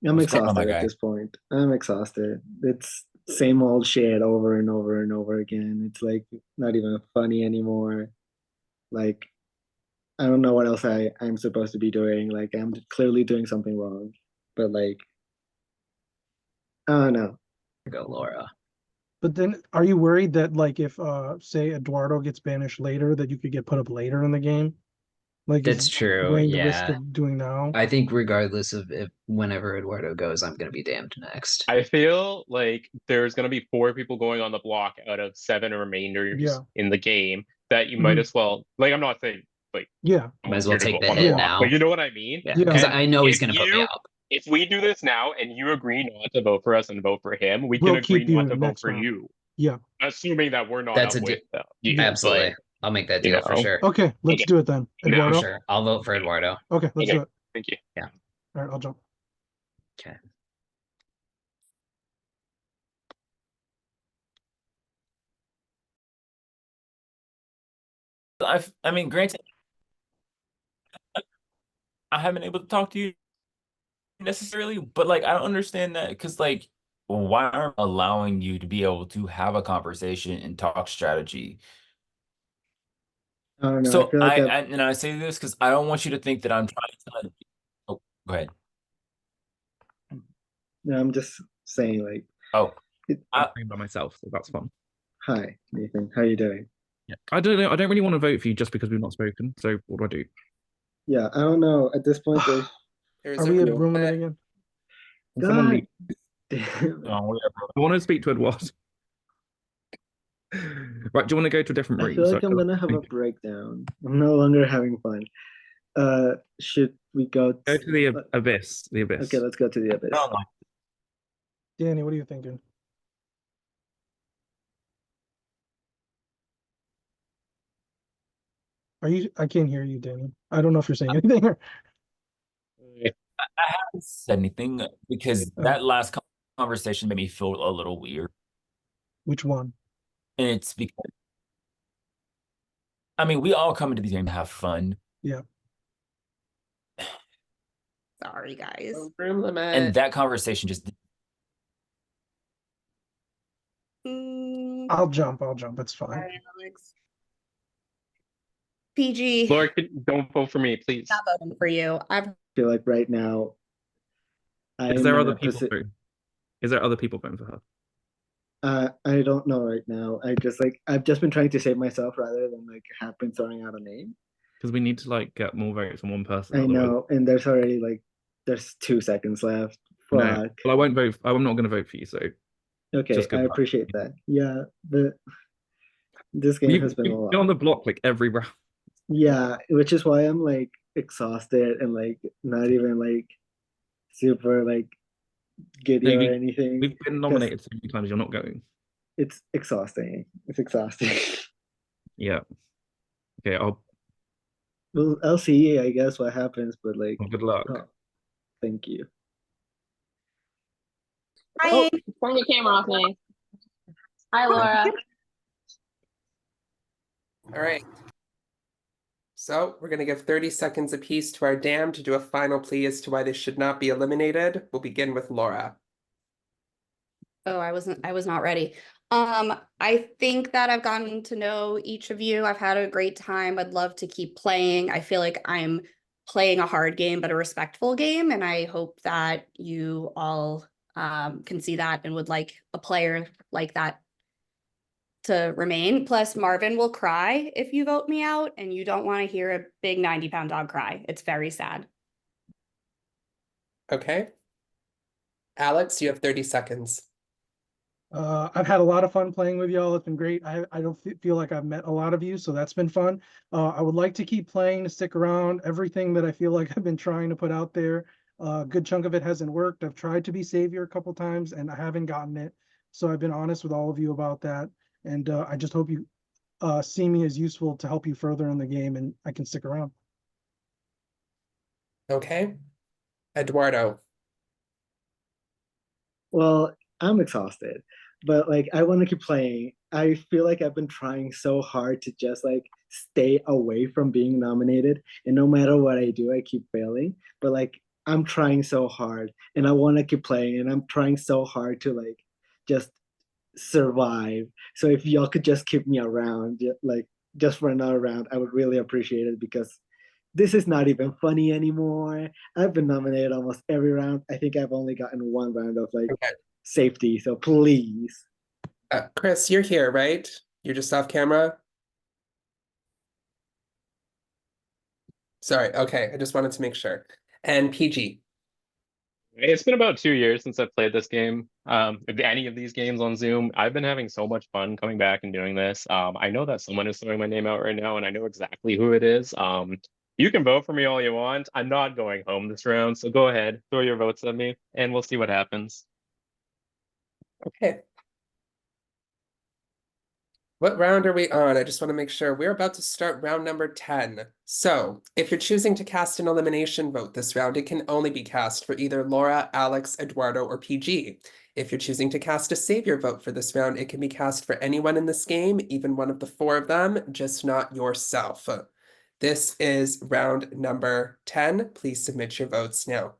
M: I'm
D: What's going on, my
M: exhausted at
D: guy?
M: this point. I'm exhausted. It's same old shit over and over and over again. It's like not even funny anymore. Like I don't know what else I'm supposed to be doing. Like I'm clearly doing something wrong. But like I don't know.
H: Go Laura.
I: But then are you worried that like if say Eduardo gets banished later that you could get put up later in the game? Like
H: That's
I: is
H: true.
I: weighing the risk
H: Yeah.
I: of doing now?
H: I think regardless of if whenever Eduardo goes, I'm gonna be damned next.
G: I feel like there's going to be 4 people going on the block out of 7 remainders
I: Yeah.
G: in the game that you might
I: Mhm.
G: as well, like, I'm not saying, like,
I: Yeah.
H: Might as well
G: you're gonna
H: take
G: go
H: the
G: on
H: hit
G: block,
H: now.
G: but you know what I mean?
H: Yeah,
I: Yeah.
H: because
G: And
H: I know he's
G: if
H: gonna put me
G: you,
H: up.
G: if we do this now and you agree not to vote for us and vote for him, we can
I: We'll
G: agree
I: keep you
G: not to vote
I: next
G: for
I: round.
G: you,
I: Yeah.
G: assuming that we're not
H: That's
G: up
H: a
G: with you.
H: absolutely.
G: Like,
H: I'll make that
G: you
H: deal for
G: know.
H: sure.
I: Okay, let's
G: Okay.
I: do it then.
G: No,
H: For
I: Eduardo?
H: sure. I'll vote for Eduardo.
I: Okay, let's do it.
G: Thank you.
H: Yeah.
I: All right, I'll jump.
H: Okay.
D: I mean, granted, I haven't been able to talk to you necessarily, but like I don't understand that because like why aren't allowing you to be able to have a conversation and talk strategy?
M: I don't know. I
D: So
M: feel like
D: and I say this because I don't want you to think that I'm trying to. Oh, go ahead.
M: I'm just saying like
D: Oh,
N: I'm playing by myself, so that's fun.
M: hi, Nathan. How you doing?
N: Yeah. I don't know. I don't really want to vote for you just because we've not spoken. So what do I do?
M: Yeah, I don't know. At this point
A: There's
I: Are
A: a
I: we at
A: room
I: room
A: limit.
I: again?
N: Can someone
M: God
N: leave?
M: damn it.
N: Oh, I want to speak to Edward. Right, do you want to go to a different
M: I
N: room?
M: feel
N: So
M: like I'm gonna have a breakdown. I'm no longer having fun. Should we go
N: go to the
M: uh,
N: abyss. The abyss.
M: okay, let's go to the abyss.
N: Oh,
I: Danny, what are you thinking? I can't hear you, Danny. I don't know if you're saying anything.
D: I haven't said anything because that last conversation made me feel a little weird.
I: Which one?
D: And it's because, I mean, we all come into the game to have fun.
I: Yeah.
C: Sorry, guys.
A: Room limit.
D: And that conversation just
I: I'll jump. It's fine.
C: Sorry, Alex. PG.
G: Laura, don't vote for me, please.
C: Not voting for you. I
M: feel like right now
N: Is there other people voting? Is there other people voting for her?
M: I don't know right now. I've just been trying to save myself rather than like have been throwing out a name.
N: Because we need to like get more votes from one person.
M: I
N: otherwise-
M: know, and there's already like there's 2 seconds left.
N: No,
M: Fuck.
N: well, I won't vote. I'm not going to vote for you. So
M: Okay,
N: just good
M: I
N: luck.
M: appreciate that. Yeah, this game has been a
N: You've
M: lot.
N: been on the block like every round.
M: Yeah, which is why I'm like exhausted and like not even like super like giddy or anything.
N: We've been
M: 'cause
N: nominated so many times. You're not going.
M: It's exhausting. It's exhausting.
N: Yeah. Okay.
M: Well, I'll see, I guess, what happens, but like,
N: Good luck.
M: oh, thank you.
E: Oh, turn your camera off, man. Hi, Laura.
A: All right. So we're going to give 30 seconds apiece to our dam to do a final plea as to why they should not be eliminated. We'll begin with Laura.
C: Oh, I was not ready. I think that I've gotten to know each of you. I've had a great time. I'd love to keep playing. I feel like I'm playing a hard game, but a respectful game. And I hope that you all can see that and would like a player like that to remain. Plus, Marvin will cry if you vote me out, and you don't want to hear a big 90-pound dog cry. It's very sad.
A: Okay. Alex, you have 30 seconds.
I: I've had a lot of fun playing with y'all. It's been great. I don't feel like I've met a lot of you, so that's been fun. I would like to keep playing, to stick around. Everything that I feel like I've been trying to put out there, a good chunk of it hasn't worked. I've tried to be savior a couple times and I haven't gotten it. So I've been honest with all of you about that. And I just hope you see me as useful to help you further in the game and I can stick around.
A: Okay. Eduardo.
M: Well, I'm exhausted, but like I want to keep playing. I feel like I've been trying so hard to just like stay away from being nominated, and no matter what I do, I keep failing. But like I'm trying so hard, and I want to keep playing, and I'm trying so hard to like just survive. So if y'all could just keep me around, like just for another round, I would really appreciate it because this is not even funny anymore. I've been nominated almost every round. I think I've only gotten one round of like safety. So please.
A: Chris, you're here, right? You're just off camera? Sorry. Okay. I just wanted to make sure. And PG.
G: It's been about 2 years since I've played this game. Any of these games on Zoom, I've been having so much fun coming back and doing this. I know that someone is throwing my name out right now, and I know exactly who it is. You can vote for me all you want. I'm not going home this round, so go ahead, throw your votes at me, and we'll see what happens.
A: Okay. What round are we on? I just want to make sure. We're about to start round number 10. So, if you're choosing to cast an elimination vote this round, it can only be cast for either Laura, Alex, Eduardo, or PG. If you're choosing to cast a savior vote for this round, it can be cast for anyone in this game, even one of the 4 of them, just not yourself. This is round number 10. Please submit your votes now.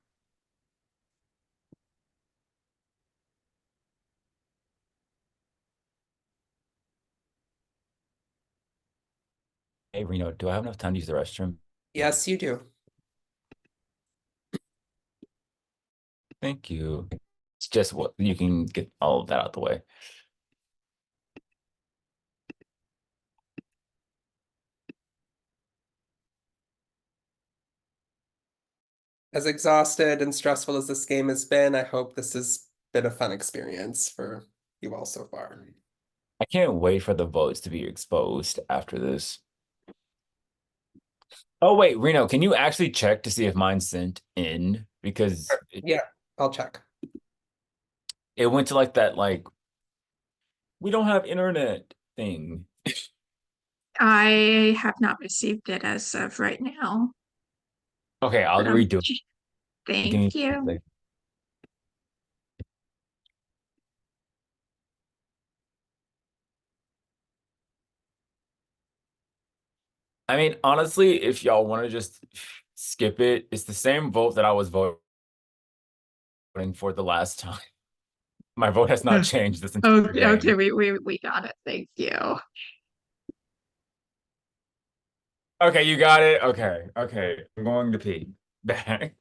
D: Hey, Reno, do I have enough time to use the restroom?
A: Yes, you do.
D: Thank you. It's just what you can get all of that out the way.
A: as exhausted and stressful as this game has been, I hope this has been a fun experience for you all so far.
D: I can't wait for the votes to be exposed after this. Oh wait, Reno, can you actually check to see if mine's sent in? Because
A: Yeah, I'll check.
D: it went to like that we don't have internet thing.
Q: I have not received it as of right now.
D: Okay, I'll
Q: But
D: redo it. Give me
Q: thank
D: a
Q: you.
D: second. I mean, honestly, if y'all want to just skip it, it's the same vote that I was voting for the last time. My vote has not changed this entire
Q: Okay,
D: game.
Q: okay, we got it. Thank you.
D: Okay, you got it. Okay, okay. I'm going to pee. Back.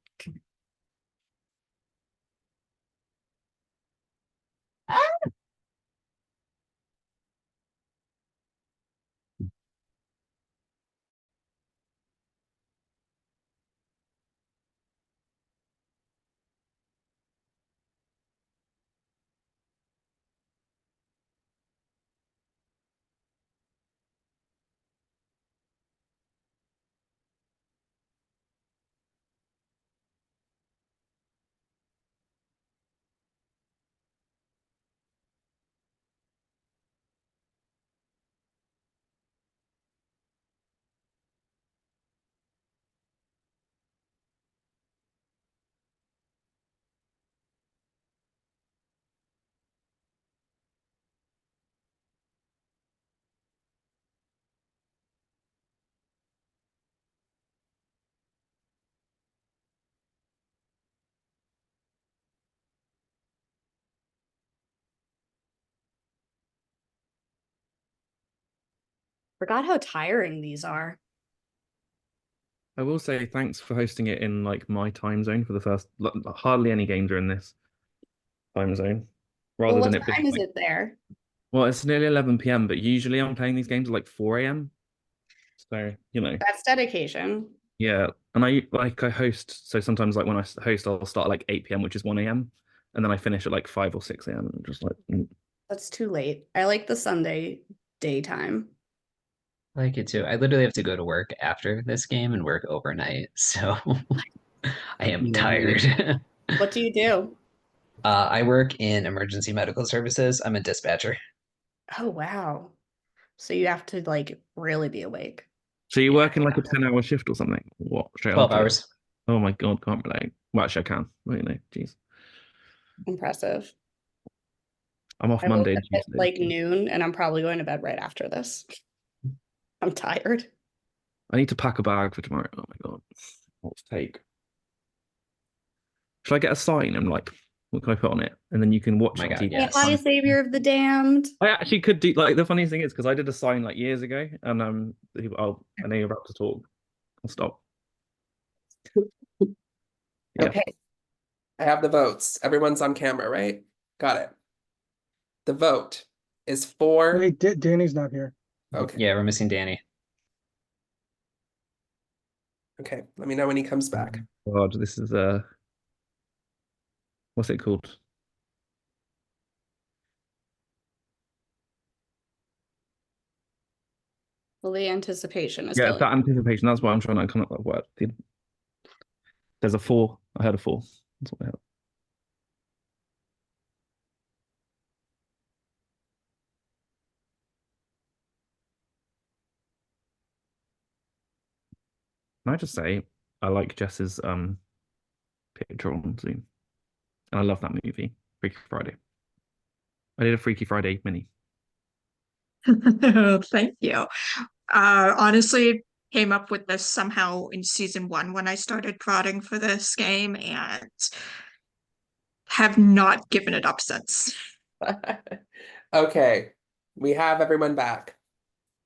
C: Forgot how tiring these are.
N: I will say thanks for hosting it in like my time zone for the first. Hardly any games are in this time zone,
C: Well,
N: rather
C: what
N: than it being
C: time is
N: like.
C: it there?
N: Well, it's nearly 11 p.m., but usually I'm playing these games at like 4 a.m. So,
C: That's dedication.
N: yeah. And I host, so sometimes like when I host, I'll start at like 8 p.m., which is 1 a.m. And then I finish at like 5 or 6 a.m. and just like
C: That's too late. I like the Sunday daytime.
H: I like it too. I literally have to go to work after this game and work overnight, so I am tired.
C: What do you do?
H: I work in emergency medical services. I'm a dispatcher.
C: Oh, wow. So you have to like really be awake.
N: So you're working like a 10-hour shift or something? What? Straight
H: 12
N: after?
H: hours.
N: Oh my God, can't relate. Well, actually, I can. Well, jeez.
C: Impressive.
N: I'm off
C: I woke
N: Monday and
C: up at
N: Tuesday.
C: like noon and I'm probably going to bed right after this. I'm tired.
N: I need to pack a bag for tomorrow. Oh my God. What's take? Should I get a sign and like, what can I put on it? And then you can watch it on TV.
C: Hey, hi, Savior of the Damned.
N: I actually could do like the funniest thing is because I did a sign like years ago and I know you're about to talk. I'll stop. Yeah.
A: Okay. I have the votes. Everyone's on camera, right? Got it. The vote is for.
I: Wait, Danny's not here.
A: Okay.
H: Yeah, we're missing Danny.
A: Okay. Let me know when he comes back.
N: God, this is what's it called?
C: Well, the anticipation is
N: Yeah,
C: killing.
N: that anticipation. That's what I'm trying to come up with. Word. There's a 4. I heard a 4. That's what I heard. Can I just say I like Jess's picture on Zoom. And I love that movie, Freaky Friday. I did a Freaky Friday mini.
Q: Thank you. Honestly, came up with this somehow in season 1 when I started prodding for this game and have not given it up since.
A: Okay. We have everyone back.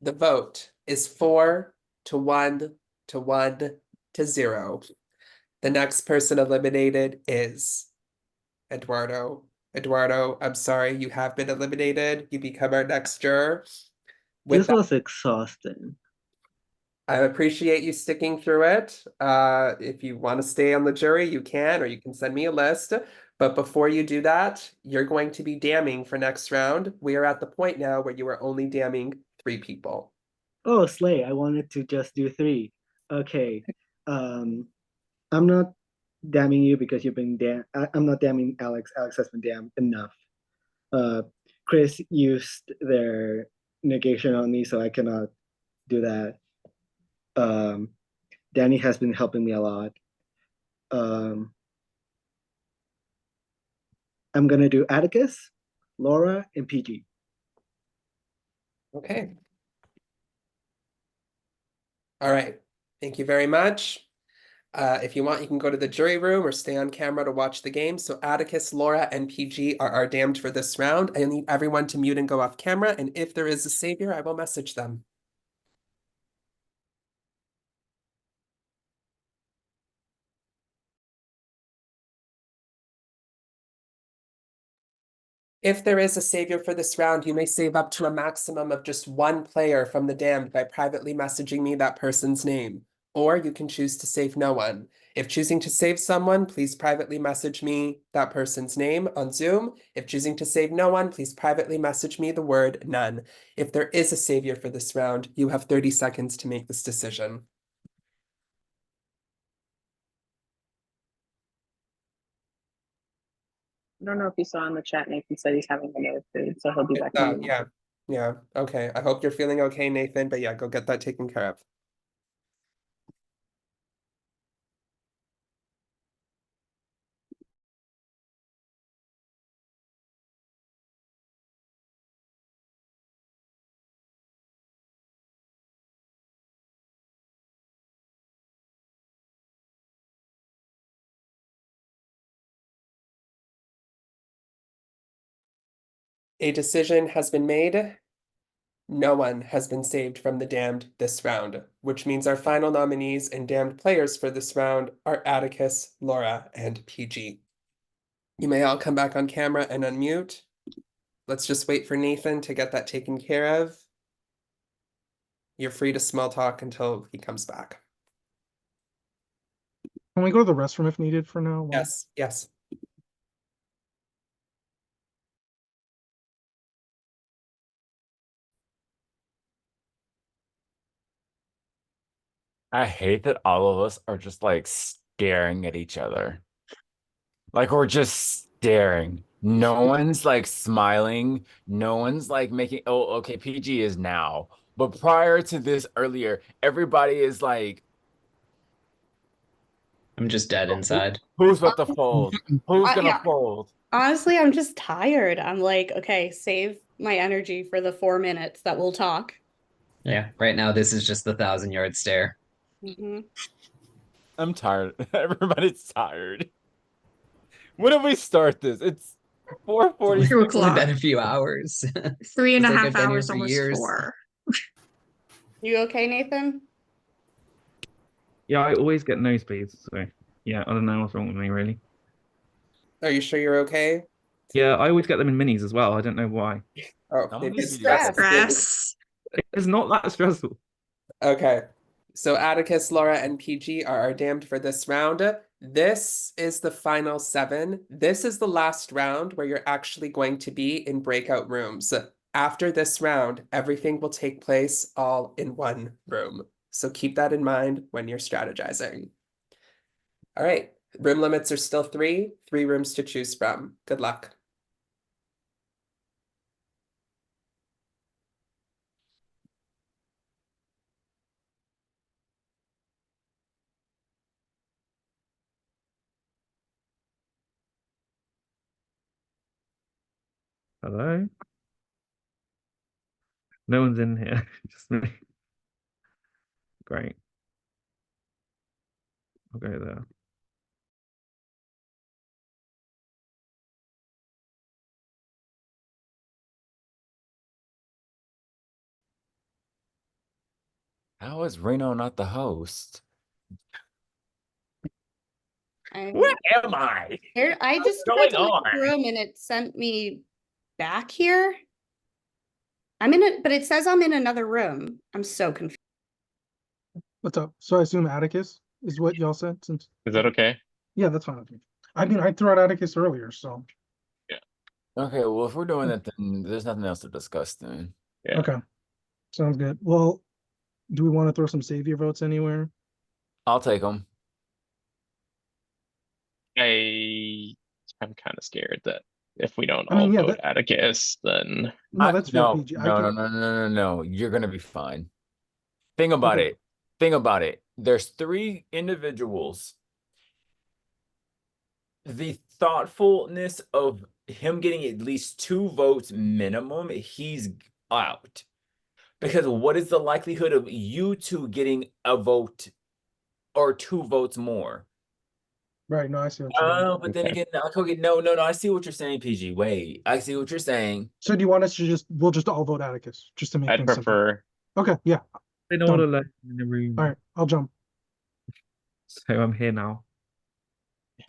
A: The vote is 4 to 1 to 1 to 0. The next person eliminated is Eduardo. Eduardo, I'm sorry, you have been eliminated. You become our next juror. With
M: This was exhausting.
A: I appreciate you sticking through it. If you want to stay on the jury, you can, or you can send me a list. But before you do that, you're going to be damning for next round. We are at the point now where you are only damning 3 people.
M: Oh, Slay, I wanted to just do 3. Okay. I'm not damning you because you've been I'm not damning Alex. Alex has been damned enough. Chris used their negation on me, so I cannot do that. Danny has been helping me a lot. I'm gonna do Atticus, Laura, and PG.
A: Okay. All right. Thank you very much. If you want, you can go to the jury room or stay on camera to watch the game. So Atticus, Laura, and PG are damned for this round. I need everyone to mute and go off camera. And if there is a savior, I will message them. If there is a savior for this round, you may save up to a maximum of just 1 player from the damned by privately messaging me that person's name. Or you can choose to save no one. If choosing to save someone, please privately message me that person's name on Zoom. If choosing to save no one, please privately message me the word none. If there is a savior for this round, you have 30 seconds to make this decision.
E: I don't know if you saw in the chat, Nathan said he's having another food, so he'll be back in a minute.
A: Yeah. Yeah. Okay. I hope you're feeling okay, Nathan. But yeah, go get that taken care of. A decision has been made. No one has been saved from the damned this round, which means our final nominees and damned players for this round are Atticus, Laura, and PG. You may all come back on camera and unmute. Let's just wait for Nathan to get that taken care of. You're free to small talk until he comes back.
I: Can we go to the restroom if needed for now?
A: Yes, yes.
D: I hate that all of us are just like staring at each other. Like we're just staring. No one's like smiling. No one's like making, oh, okay, PG is now. But prior to this earlier, everybody is like,
H: I'm just dead inside.
D: who's about to fold? Who's gonna
C: Yeah.
D: fold?
C: Honestly, I'm just tired. I'm like, okay, save my energy for the 4 minutes that we'll talk.
H: Yeah, right now this is just the 1,000-yard stare.
D: I'm tired. Everybody's tired. When did we start this? It's 4:40.
H: It's only been a few hours.
Q: 3.5
H: like I've been here
Q: hours,
H: for
Q: almost
H: years.
Q: 4.
C: You okay, Nathan?
N: Yeah, I always get nosebleeds, so yeah, I don't know what's wrong with me really.
A: Are you sure you're okay?
N: Yeah, I always get them in minis as well. I don't know why.
A: Oh, maybe it's stress.
N: It's not that stressful.
A: Okay. So Atticus, Laura, and PG are damned for this round. This is the final 7. This is the last round where you're actually going to be in breakout rooms. After this round, everything will take place all in one room. So keep that in mind when you're strategizing. All right. Room limits are still 3 rooms to choose from. Good luck.
N: Hello? No one's in here, just me. Great. I'll go there.
D: How is Reno not the host?
C: Where
D: am I?
C: Here, I just
D: What's
C: tried
D: going
C: to leave the
D: on?
C: room and it sent me back here. I'm in it, but it says I'm in another room. I'm so confused.
I: What's up? So I assume Atticus is what y'all said since.
G: Is that okay?
I: Yeah, that's fine with me. I mean, I threw out Atticus earlier, so.
G: Yeah.
D: Okay, well, if we're doing that, then there's nothing else to discuss then.
G: Yeah.
I: Okay, sounds good. Well, do we want to throw some savior votes anywhere?
D: I'll take them.
G: I'm kind of scared that if we don't
I: I mean,
G: all
I: yeah,
G: vote Atticus, then
I: no, that's fair,
D: No,
I: PG. I
D: no,
I: can.
D: no, no, no, no, no. You're gonna be fine. Think about
I: Okay.
D: it. Think about it. There's 3 individuals. The thoughtfulness of him getting at least 2 votes minimum, he's out. Because what is the likelihood of you 2 getting a vote or 2 votes more?
I: Right, no, I see what you mean.
D: Oh, but then again, okay, no, I see what you're saying, PG. Wait, I see what you're saying.
I: So do you want us to we'll just all vote Atticus, just to make
G: I'd
I: things simple?
G: prefer.
I: Okay, yeah.
N: They know
I: Done.
N: all alone in the room.
I: All right, I'll jump.
N: So I'm here now.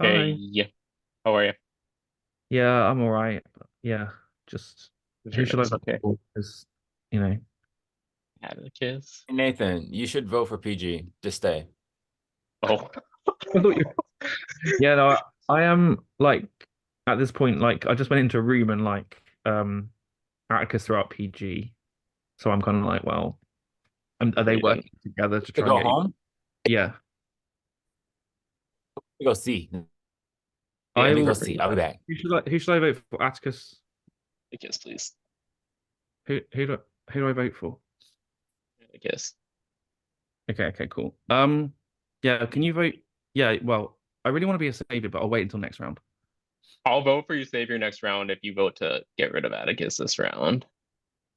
G: Hey, how are you?
N: Yeah, I'm all right. Yeah, just who should I vote
G: Okay.
N: for? Because, you know,
G: Atticus.
D: Nathan, you should vote for PG. Just stay.
G: Oh.
N: I thought you. Yeah, no, I am like at this point, like I just went into a room and Atticus threw out PG, so I'm kind of like, well, are they working together to try
D: go
N: and get?
D: home?
N: Yeah,
D: We go see. Yeah,
N: I
D: let me go
N: will.
D: see. I'll be back.
N: Who should I vote for? Atticus.
G: Atticus, please.
N: Who do I vote for?
G: Atticus.
N: Okay, cool. Yeah, can you vote? Yeah, well, I really want to be a savior, but I'll wait until next round.
G: I'll vote for you Savior next round if you vote to get rid of Atticus this round.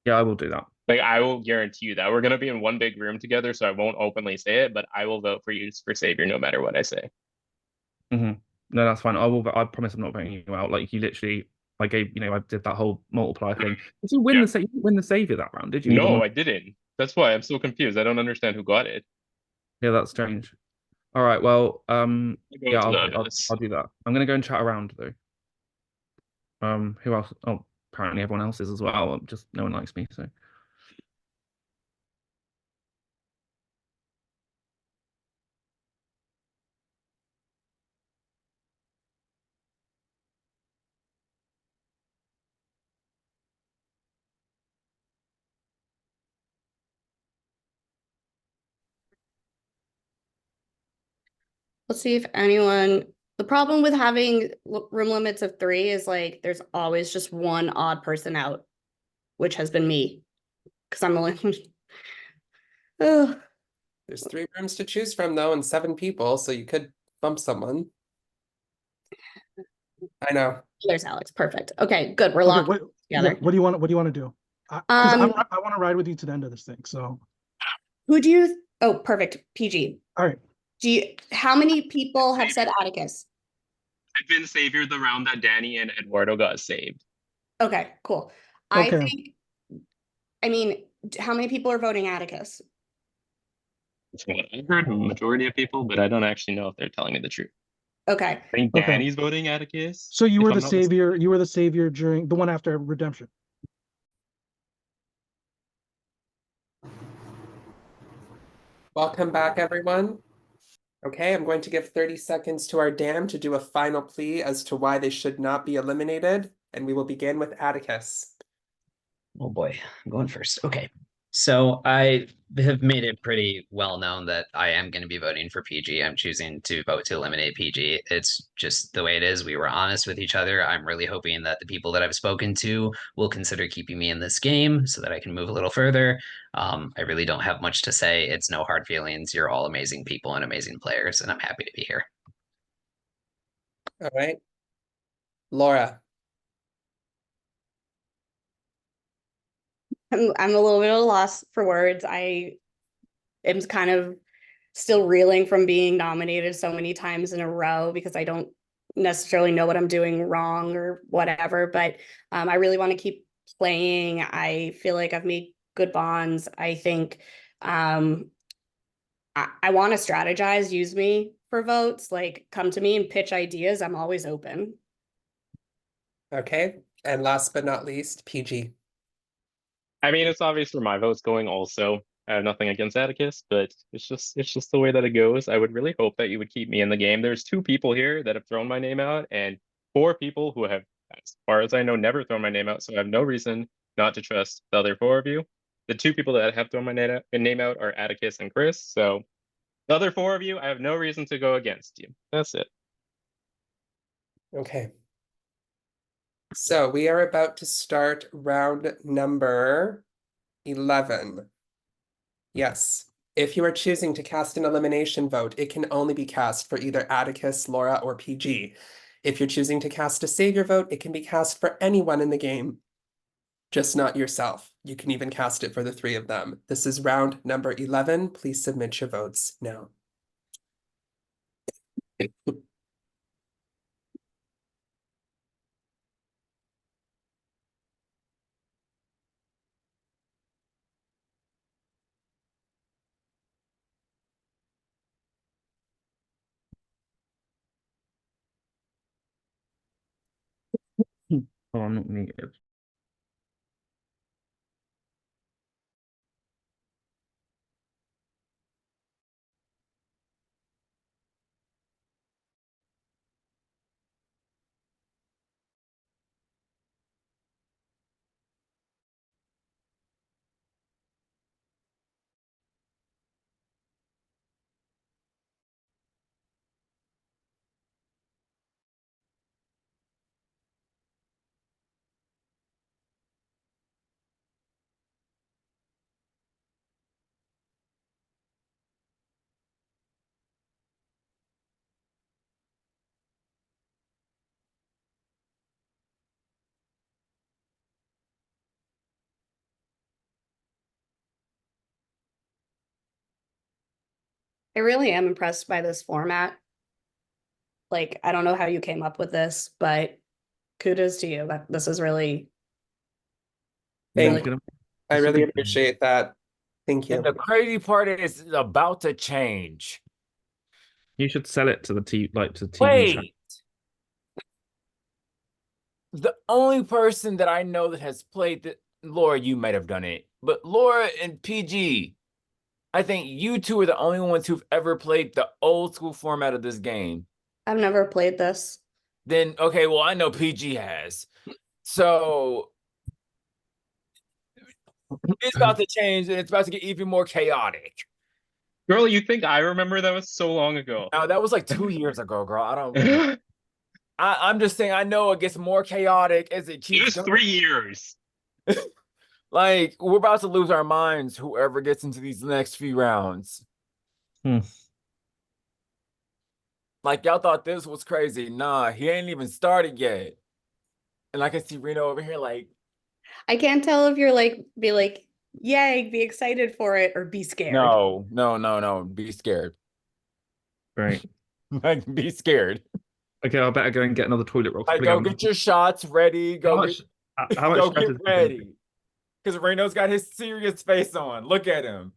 N: Yeah, I will do that.
G: Like, I will guarantee you that. We're gonna be in one big room together, so I won't openly say it, but I will vote for you for Savior no matter what I say.
N: No, that's fine. I promise I'm not voting you out. Like you literally, I did that whole multiplier thing. Did you win you didn't win the savior that round? Did you?
G: No, I didn't. That's why I'm so confused. I don't understand who got it.
N: Yeah, that's strange. All right, well, yeah,
G: to
N: I'll do that. I'm gonna go and chat around though. Who else? Oh, apparently everyone else is as well. Just no one likes me, so.
C: Let's see if anyone. The problem with having room limits of 3 is like there's always just one odd person out, which has been me, because I'm the only. Ugh.
A: There's 3 rooms to choose from though, and 7 people, so you could bump someone. I know.
C: There's Alex. Perfect. Okay, good. We're
I: Okay,
C: locked
I: what, yeah,
C: together.
I: what do you want? What do you want to do? Because I want to ride with you to the end of this thing. So.
C: Who do you? Oh, perfect. PG.
I: All right.
C: How many people have said Atticus?
G: I've been Savior the round that Danny and Eduardo got saved.
C: Okay, cool.
I: Okay.
C: I mean, how many people are voting Atticus?
G: From what I've heard, a majority of people, but I don't actually know if they're telling me the truth.
C: Okay.
G: I think Danny's voting Atticus.
I: So you
G: if
I: were
G: I'm
I: the
G: not
I: savior. You were the savior during the one after redemption.
A: Welcome back, everyone. Okay, I'm going to give 30 seconds to our dam to do a final plea as to why they should not be eliminated, and we will begin with Atticus.
H: Oh boy, I'm going first. Okay. So I have made it pretty well known that I am going to be voting for PG. I'm choosing to vote to eliminate PG. It's just the way it is. We were honest with each other. I'm really hoping that the people that I've spoken to will consider keeping me in this game so that I can move a little further. I really don't have much to say. It's no hard feelings. You're all amazing people and amazing players, and I'm happy to be here.
A: All right. Laura.
C: I'm a little bit at a loss for words. I am kind of still reeling from being nominated so many times in a row because I don't necessarily know what I'm doing wrong or whatever, but I really want to keep playing. I feel like I've made good bonds. I think I want to strategize, use me for votes, like come to me and pitch ideas. I'm always open.
A: Okay. And last but not least, PG.
G: I mean, it's obvious where my vote's going also. I have nothing against Atticus, but it's just the way that it goes. I would really hope that you would keep me in the game. There's 2 people here that have thrown my name out, and 4 people who have, as far as I know, never thrown my name out. So I have no reason not to trust the other 4 of you. The 2 people that have thrown my name out are Atticus and Chris. So the other 4 of you, I have no reason to go against you. That's it.
A: Okay. So we are about to start round number 11. Yes. If you are choosing to cast an elimination vote, it can only be cast for either Atticus, Laura, or PG. If you're choosing to cast a savior vote, it can be cast for anyone in the game, just not yourself. You can even cast it for the 3 of them. This is round number 11. Please submit your votes now.
N: Oh, I'm not muted.
C: I really am impressed by this format. Like, I don't know how you came up with this, but kudos to you. This is really,
A: Thank
C: really
A: you. I really appreciate that. Thank you.
D: And the crazy part is it's about to change.
N: You should sell it to the TV channel.
D: Wait. The only person that I know that has played the Laura, you might have done it, but Laura and PG, I think you 2 are the only ones who've ever played the old school format of this game.
C: I've never played this.
D: Then okay, well, I know PG has. So it's about to change and it's about to get even more chaotic.
G: Girl, you think I remember that was so long ago?
D: Now that was like 2 years ago, girl. I don't I'm just saying I know it gets more chaotic as it keeps
G: Just
D: going.
G: 3 years.
D: Like, we're about to lose our minds, whoever gets into these next few rounds. Like, y'all thought this was crazy. Nah, he ain't even started yet. And I can see Reno over here like,
C: I can't tell if you're like, be like, yay, be excited for it, or be scared.
D: no. Be scared.
N: Right.
D: Like, be scared.
N: Okay, I better go and get another toilet roll.
D: Like, go get your shots ready.
N: How
D: Go
N: much? How much
D: go
N: stress
D: get
N: is
D: ready. Because Reno's got his serious face on. Look at him.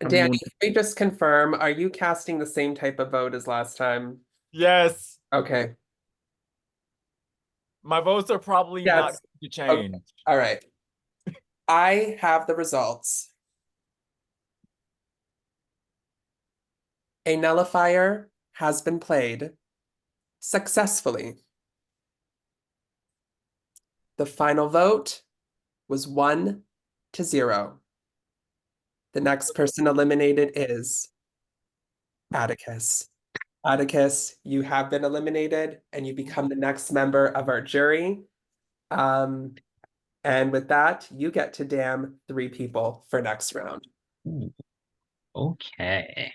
A: Danny, can we just confirm, are you casting the same type of vote as last time?
D: Yes.
A: Okay.
D: My votes are probably not
A: Yes.
D: going to change.
A: Okay. All right. I have the results. A nullifier has been played successfully. The final vote was 1-0. The next person eliminated is Atticus. Atticus, you have been eliminated and you become the next member of our jury. And with that, you get to damn 3 people for next round.
H: Ooh, okay.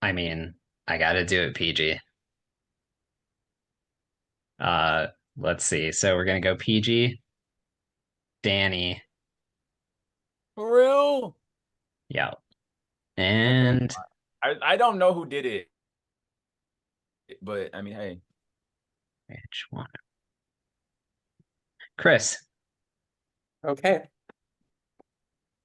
H: I mean, I gotta do it, PG. Let's see. So we're gonna go PG, Danny.
D: For real?
H: Yeah. And
D: I don't know who did it. But I mean, hey.
H: which one? Chris.
A: Okay.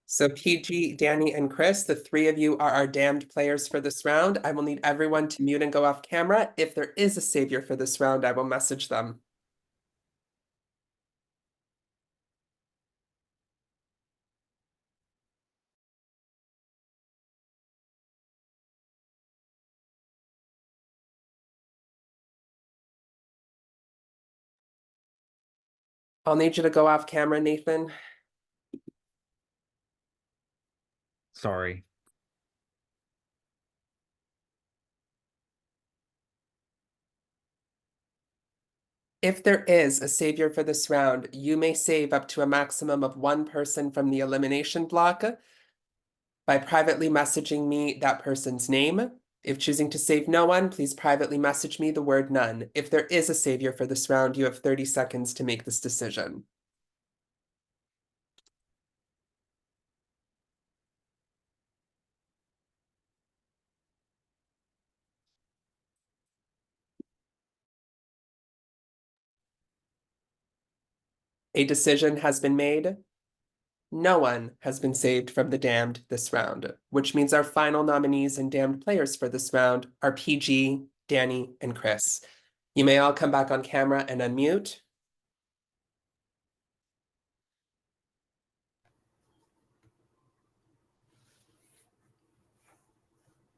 A: So PG, Danny, and Chris, the 3 of you are our damned players for this round. I will need everyone to mute and go off camera. If there is a savior for this round, I will message them. I'll need you to go off camera, Nathan.
N: Sorry.
A: If there is a savior for this round, you may save up to a maximum of one person from the elimination block by privately messaging me that person's name. If choosing to save no one, please privately message me the word none. If there is a savior for this round, you have 30 seconds to make this decision. A decision has been made. No one has been saved from the damned this round, which means our final nominees and damned players for this round are PG, Danny, and Chris. You may all come back on camera and unmute.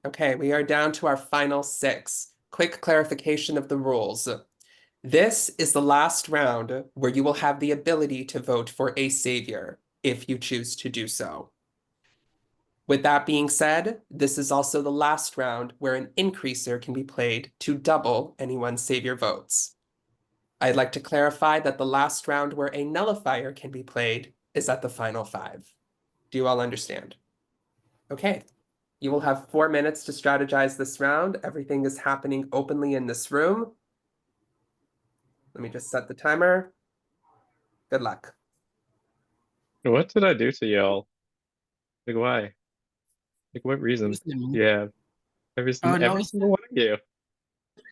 A: Okay, we are down to our final 6. Quick clarification of the rules. This is the last round where you will have the ability to vote for a savior, if you choose to do so. With that being said, this is also the last round where an increaser can be played to double anyone's savior votes. I'd like to clarify that the last round where a nullifier can be played is at the final 5. Do you all understand? Okay. You will have 4 minutes to strategize this round. Everything is happening openly in this room. Let me just set the timer. Good luck.
G: What did I do to y'all? Like, why? Like, what reason? Yeah, every
J: No,
G: single one of you.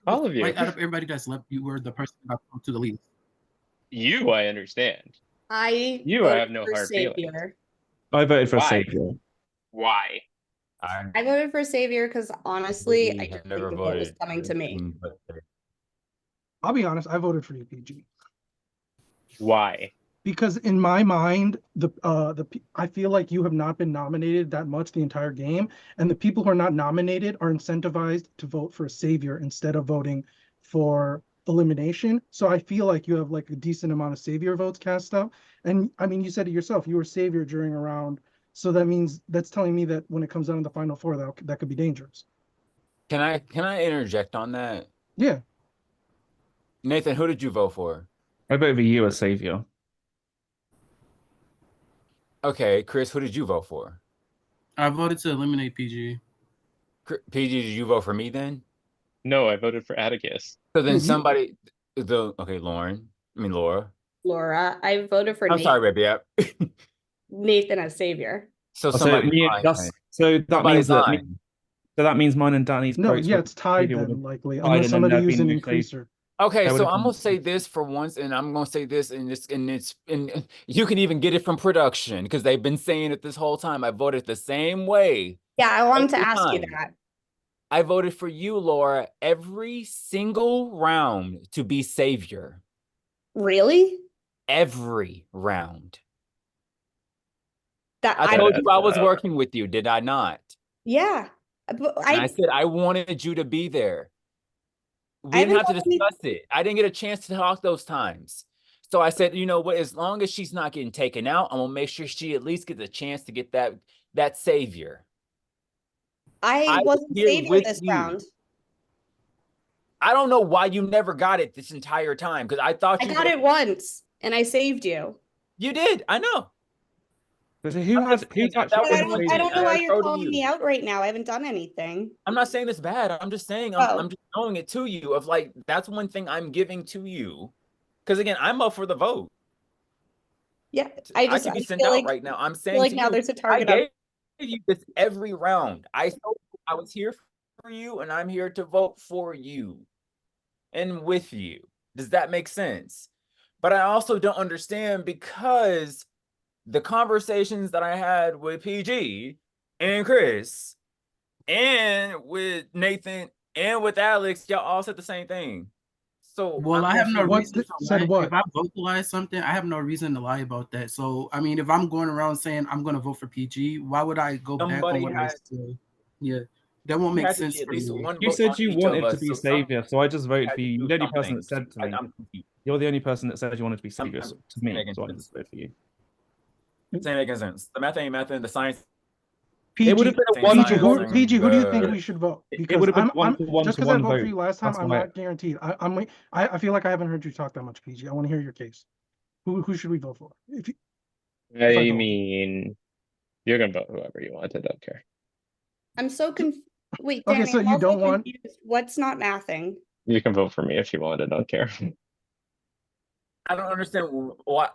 G: All of you.
J: Like, out of everybody that's left, you were the person that got to the least.
G: You, I understand.
C: I
G: You, I
C: voted
G: have no
C: for
G: hard feelings.
C: savior.
N: I voted for
G: Why?
N: savior.
G: Why?
C: I voted for savior because honestly, I didn't think the vote was coming to me.
I: I'll be honest, I voted for you, PG.
G: Why?
I: Because in my mind, I feel like you have not been nominated that much the entire game, and the people who are not nominated are incentivized to vote for a savior instead of voting for elimination. So I feel like you have like a decent amount of savior votes cast out. And I mean, you said it yourself, you were savior during a round. So that means that's telling me that when it comes down to the final 4, that could be dangerous.
D: Can I interject on that?
I: Yeah.
D: Nathan, who did you vote for?
N: I voted for you as savior.
D: Okay, Chris, who did you vote for?
J: I voted to eliminate PG.
D: PG, did you vote for me then?
G: No, I voted for Atticus.
D: So then somebody, okay, Laura.
C: Laura, I voted for
D: I'm
C: Nathan.
D: sorry, baby. Yeah.
C: Nathan as savior.
D: So
N: So
D: somebody's
N: me,
D: lying.
N: that's so that
D: Somebody's
N: means that
D: lying.
N: so that means mine and Danny's
I: No,
N: votes
I: yeah,
N: were
I: it's tied
N: savior would
I: then,
N: have
I: likely,
N: tied,
I: unless
N: and then
I: somebody
N: there'd
I: used
N: been
I: an
N: no save.
I: increaser.
D: Okay,
N: There would
D: so
N: have
D: I'm
N: been
D: gonna say this for once, and I'm gonna say this, and you can even get it from production because they've been saying it this whole time. I voted the same way.
C: Yeah, I wanted to
D: every
C: ask you
D: time.
C: that.
D: I voted for you, Laura, every single round to be savior.
C: Really?
D: Every round.
C: That
D: I told you I was working with you, did I not?
C: Yeah, but
D: And I said I wanted you to be there. We didn't have to discuss it. I didn't get a chance to talk those times. So I said, you know what, as long as she's not getting taken out, I'm gonna make sure she at least gets a chance to get that savior.
C: I wasn't
D: here
C: savior
D: with
C: this
D: you.
C: round.
D: I don't know why you never got it this entire time because I thought
C: I got it once and I saved you.
D: You did. I know.
N: But so who's actually
C: But I don't know why you're calling me out right now. I haven't done anything.
D: I'm not saying it's bad. I'm just saying I'm just showing it to you of like that's one thing I'm giving to you. Because again, I'm up for the vote.
C: Yeah,
D: I could be sent
C: feel
D: out
C: like,
D: right now. I'm
C: feel
D: saying
C: like
D: to
C: now
D: you,
C: there's a
D: I
C: target
D: gave you this every round. I was here for you, and I'm here to vote for you and with you. Does that make sense? But I also don't understand because the conversations that I had with PG and Chris and with Nathan and with Alex, y'all all said the same thing. So
J: Well, I have no reason to
I: said
J: lie.
I: what?
J: If I vocalize something, I have no reason to lie about that. So, I mean, if I'm going around saying I'm going to vote for PG, why would I go back on what I said? Yeah, that won't make sense for me.
N: You said you wanted to be savior, so I just voted for you. You're the only person that said to me. You're the only person that said you wanted to be savior
D: I'm
N: to me,
D: making
N: so I
D: sense.
N: just vote for you.
D: Same making sense. The math ain't math, and the science.
N: It would have
I: PG,
N: been a
D: Same
N: one.
I: PG,
D: science
I: who,
D: and
I: PG, who do you think
D: the
I: we should vote?
N: It
I: Because
N: would have been
I: I'm
N: one
I: just
N: to
I: because I
N: one
I: vote for
N: vote.
I: you last time,
N: That's
I: I'm
N: why.
I: not guaranteed. I feel like I haven't heard you talk that much, PG. I want to hear your case. Who should we vote for? If I
G: I
I: vote.
G: mean, you're gonna vote whoever you want. I don't care.
C: I'm so confused. Wait,
I: Okay,
C: Danny,
I: so
C: I'm
I: you
C: also
I: don't want.
C: confused. What's not mathing?
G: You can vote for me if you want. I don't care.
D: I don't understand what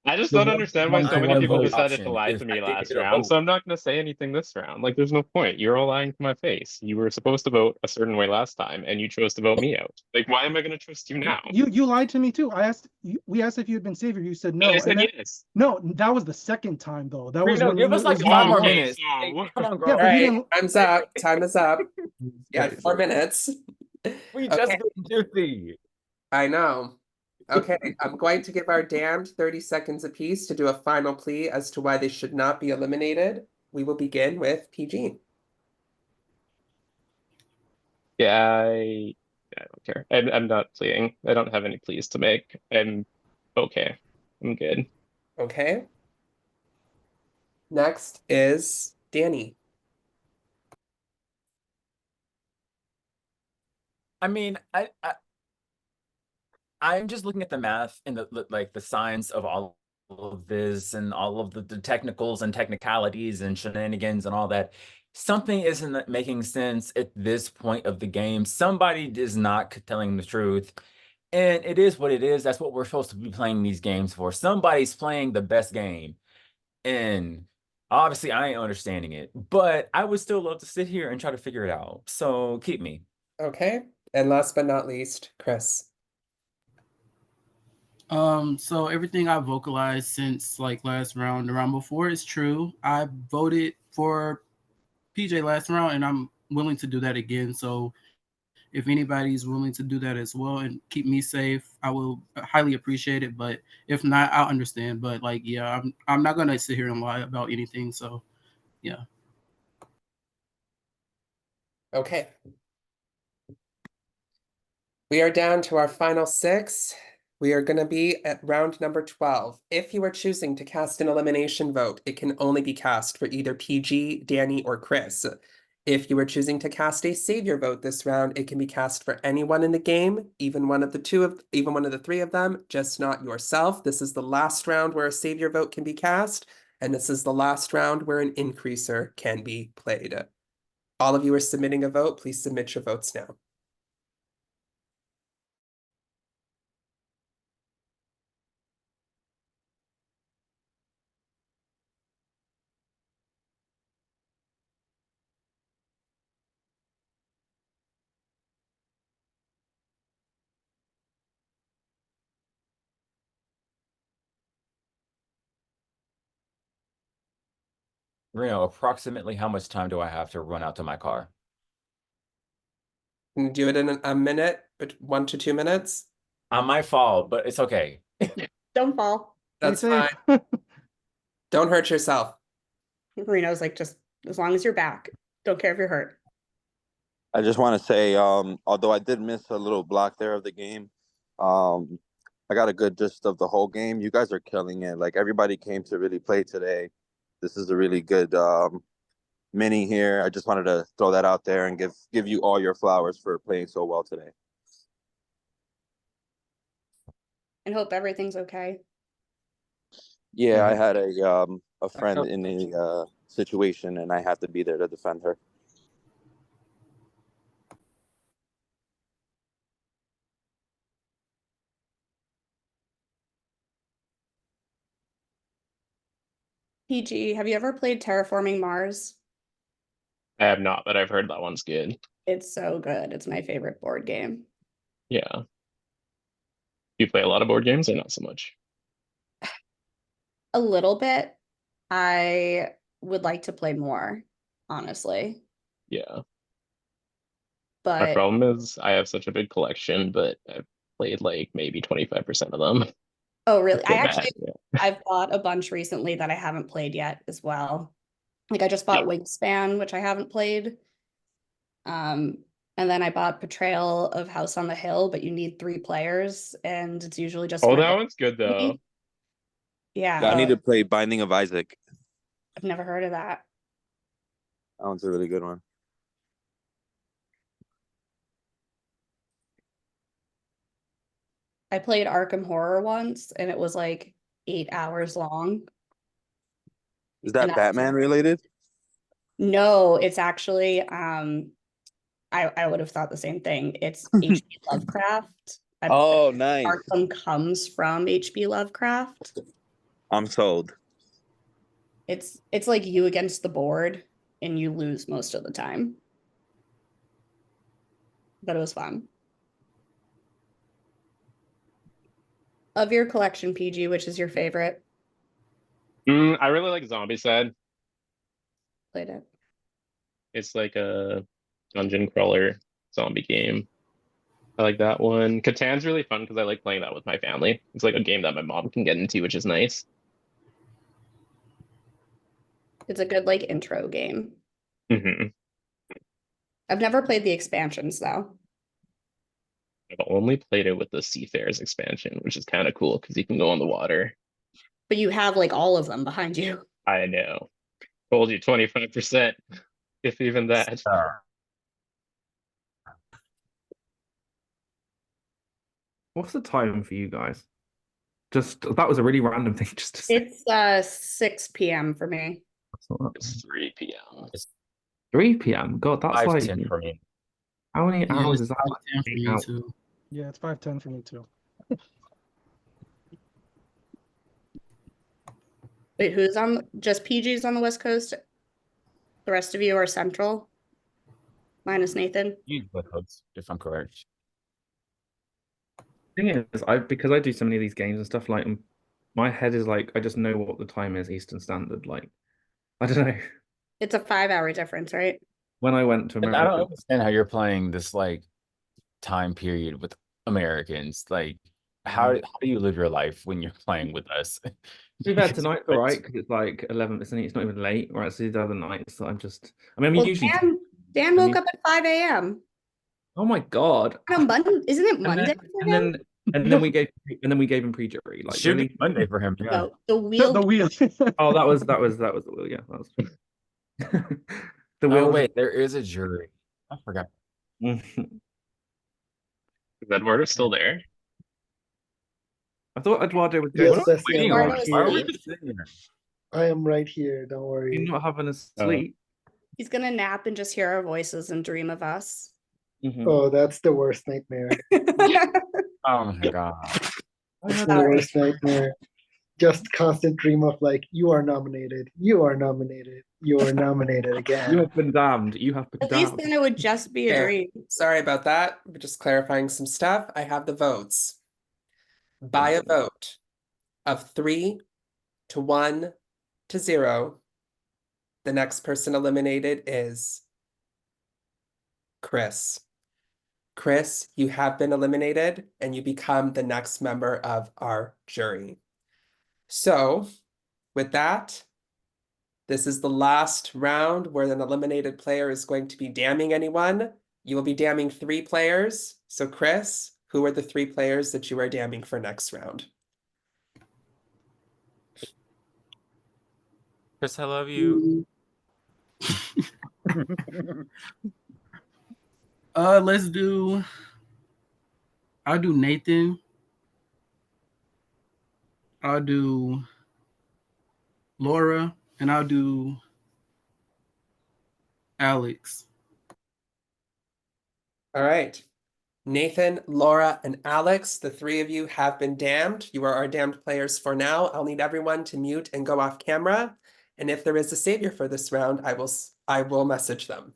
G: I just
N: The
G: don't understand why
N: one
G: so
N: to
G: many
N: one
G: people
N: vote.
G: decided to
D: option
G: lie
D: is
G: to
D: I
G: me
D: didn't
G: last
D: get a
G: round,
D: vote.
G: so I'm not going to say anything this round. Like, there's no point. You're all lying to my face. You were supposed to vote a certain way last time, and you chose to vote me out. Like, why am I going to trust you now?
I: You lied to me too. We asked if you had been savior. You said
G: And I
I: no,
G: said
I: and then
G: yes.
I: no, that was the second time though. That was
D: Reno,
I: when
D: give us
I: it
D: like
I: was
D: five
I: me and
D: more
I: Laura.
G: Okay,
D: minutes. Hey,
G: so
D: come on,
I: Yeah,
D: girl.
I: but you
A: Right,
I: didn't.
A: time's up. Time is up. You got
N: Great.
A: 4 minutes.
D: We just
A: Okay,
D: getting juicy.
A: I know. Okay, I'm going to give our damned 30 seconds apiece to do a final plea as to why they should not be eliminated. We will begin with PG.
G: yeah, I don't care. I'm not pleading. I don't have any pleas to make. I'm okay. I'm good.
A: Okay. Next is Danny.
D: I mean, I'm just looking at the math and like the science of all of this and all of the technicals and technicalities and shenanigans and all that. Something isn't making sense at this point of the game. Somebody is not telling the truth. And it is what it is. That's what we're supposed to be playing these games for. Somebody's playing the best game. And obviously I ain't understanding it, but I would still love to sit here and try to figure it out. So keep me.
A: Okay. And last but not least, Chris.
J: So everything I vocalized since like last round, the round before is true. I voted for PJ last round, and I'm willing to do that again. So if anybody's willing to do that as well and keep me safe, I will highly appreciate it. But if not, I'll understand. But like, yeah, I'm not gonna sit here and lie about anything. So yeah.
A: Okay. We are down to our final 6. We are going to be at round number 12. If you are choosing to cast an elimination vote, it can only be cast for either PG, Danny, or Chris. If you are choosing to cast a savior vote this round, it can be cast for anyone in the game, even one of the 3 of them, just not yourself. This is the last round where a savior vote can be cast, and this is the last round where an increaser can be played. All of you are submitting a vote. Please submit your votes now.
D: Reno, approximately how much time do I have to run out to my car?
A: Can you do it in a minute, but 1 to 2 minutes?
D: I might fall, but it's okay.
C: Don't fall.
A: That's
I: Be safe.
A: fine. Don't hurt yourself.
C: Reno's like, just as long as you're back. Don't care if you're hurt.
B: I just want to say, although I did miss a little block there of the game, um, I got a good gist of the whole game. You guys are killing it. Like everybody came to really play today. This is a really good mini here. I just wanted to throw that out there and give you all your flowers for playing so well today.
C: And hope everything's okay.
B: Yeah, I had a friend in a situation, and I had to be there to defend her.
C: PG, have you ever played Terraforming Mars?
G: I have not, but I've heard that one's good.
C: It's so good. It's my favorite board game.
G: Yeah. You play a lot of board games or not so much?
C: A little bit. I would like to play more, honestly.
G: Yeah. My
C: But
G: problem is I have such a big collection, but I've played like maybe 25% of them.
C: oh, really?
G: So
C: I
G: bad.
C: actually
G: Yeah.
C: I've bought a bunch recently that I haven't played yet as well. Like I just bought
G: Yeah.
C: Wingspan, which I haven't played. And then I bought Betrayal of House on the Hill, but you need 3 players, and it's usually just
G: Oh,
C: my
G: that one's good though.
C: Yeah,
B: I need to play Binding of Isaac.
C: I've never heard of that.
B: That one's a really good one.
C: I played Arkham Horror once, and it was like 8 hours long.
B: Is
C: And
B: that Batman related?
C: No, it's actually I would have thought the same thing. It's H.P. Lovecraft.
B: Oh, nice.
C: Arkham comes from H.P. Lovecraft.
B: I'm sold.
C: It's like you against the board, and you lose most of the time. But it was fun. Of your collection, PG, which is your favorite?
G: I really like Zombicide.
C: Played it.
G: It's like a dungeon crawler zombie game. I like that one. Catan's really fun because I like playing that with my family. It's like a game that my mom can get into, which is nice.
C: It's a good like intro game.
G: hmm
C: I've never played the expansions though.
G: I've only played it with the Seafarers expansion, which is kind of cool because you can go on the water.
C: But you have like all of them behind you.
G: I know. Told you 25%, if even that.
N: What's the time for you guys? Just that was a really random thing just to say.
C: It's 6 p.m. for me.
G: It's 3 p.m.
D: It's
N: 3 p.m. God, that's like
D: 5:10 for me.
N: how many
J: Yeah,
N: hours
J: it's
N: is that?
J: 5:10 for
N: 8
J: me
N: hours.
J: too.
I: Yeah, it's 5:10 for me too.
C: Wait, who's on just PG's on the West Coast? The rest of you are Central, minus Nathan.
D: You hoods, if I'm correct.
N: Thing is, because I do so many of these games and stuff, like my head is like I just know what the time is Eastern Standard. Like I don't know.
C: It's a 5-hour difference, right?
N: When I went to
D: And I don't
N: America,
D: understand how you're playing this like time period with Americans. Like, how do you live your life when you're playing with us?
N: too bad tonight's all right because it's like 11. It's not even late. Or actually the other nights that I'm
C: Well,
N: usually.
C: Dan woke up at 5 a.m.
N: Oh my God.
C: On Monday, isn't it Monday for him?
N: And then we gave him pre-jury. Like
D: Should
N: really?
D: be Monday for him. Yeah.
C: No, the wheel.
I: The wheel.
N: Oh, that was the wheel. Yeah, that was true. The
D: Oh
N: wheels.
D: wait, there is a jury. I forgot.
G: Is Eduardo still there?
N: I thought Eduardo was
I: Yes,
N: going.
I: Sebastian,
D: Why
I: I'm
D: are we
I: here.
D: just sitting here?
I: I am right here. Don't worry.
N: You're not having a sleep.
C: He's gonna nap and just hear our voices and dream of us.
I: Oh, that's the worst nightmare.
D: Oh my God.
I: That's the worst nightmare. Just constant dream of like, you are nominated, you are nominated, you are nominated again.
N: You have been damned. You have been
C: At least
N: damned.
C: then it would just be a
A: Okay,
C: dream.
A: sorry about that. We're just clarifying some stuff. I have the votes. By a vote of 3 to 1 to 0, the next person eliminated is Chris. Chris, you have been eliminated and you become the next member of our jury. So, with that, this is the last round where an eliminated player is going to be damning anyone. You will be damning 3 players. So, Chris, who are the 3 players that you are damning for next round?
D: Chris, I love you.
J: Let's do. I'll do Nathan. I'll do Laura, and I'll do Alex.
A: All right. Nathan, Laura, and Alex, the 3 of you have been damned. You are our damned players for now. I'll need everyone to mute and go off camera. And if there is a savior for this round, I will message them.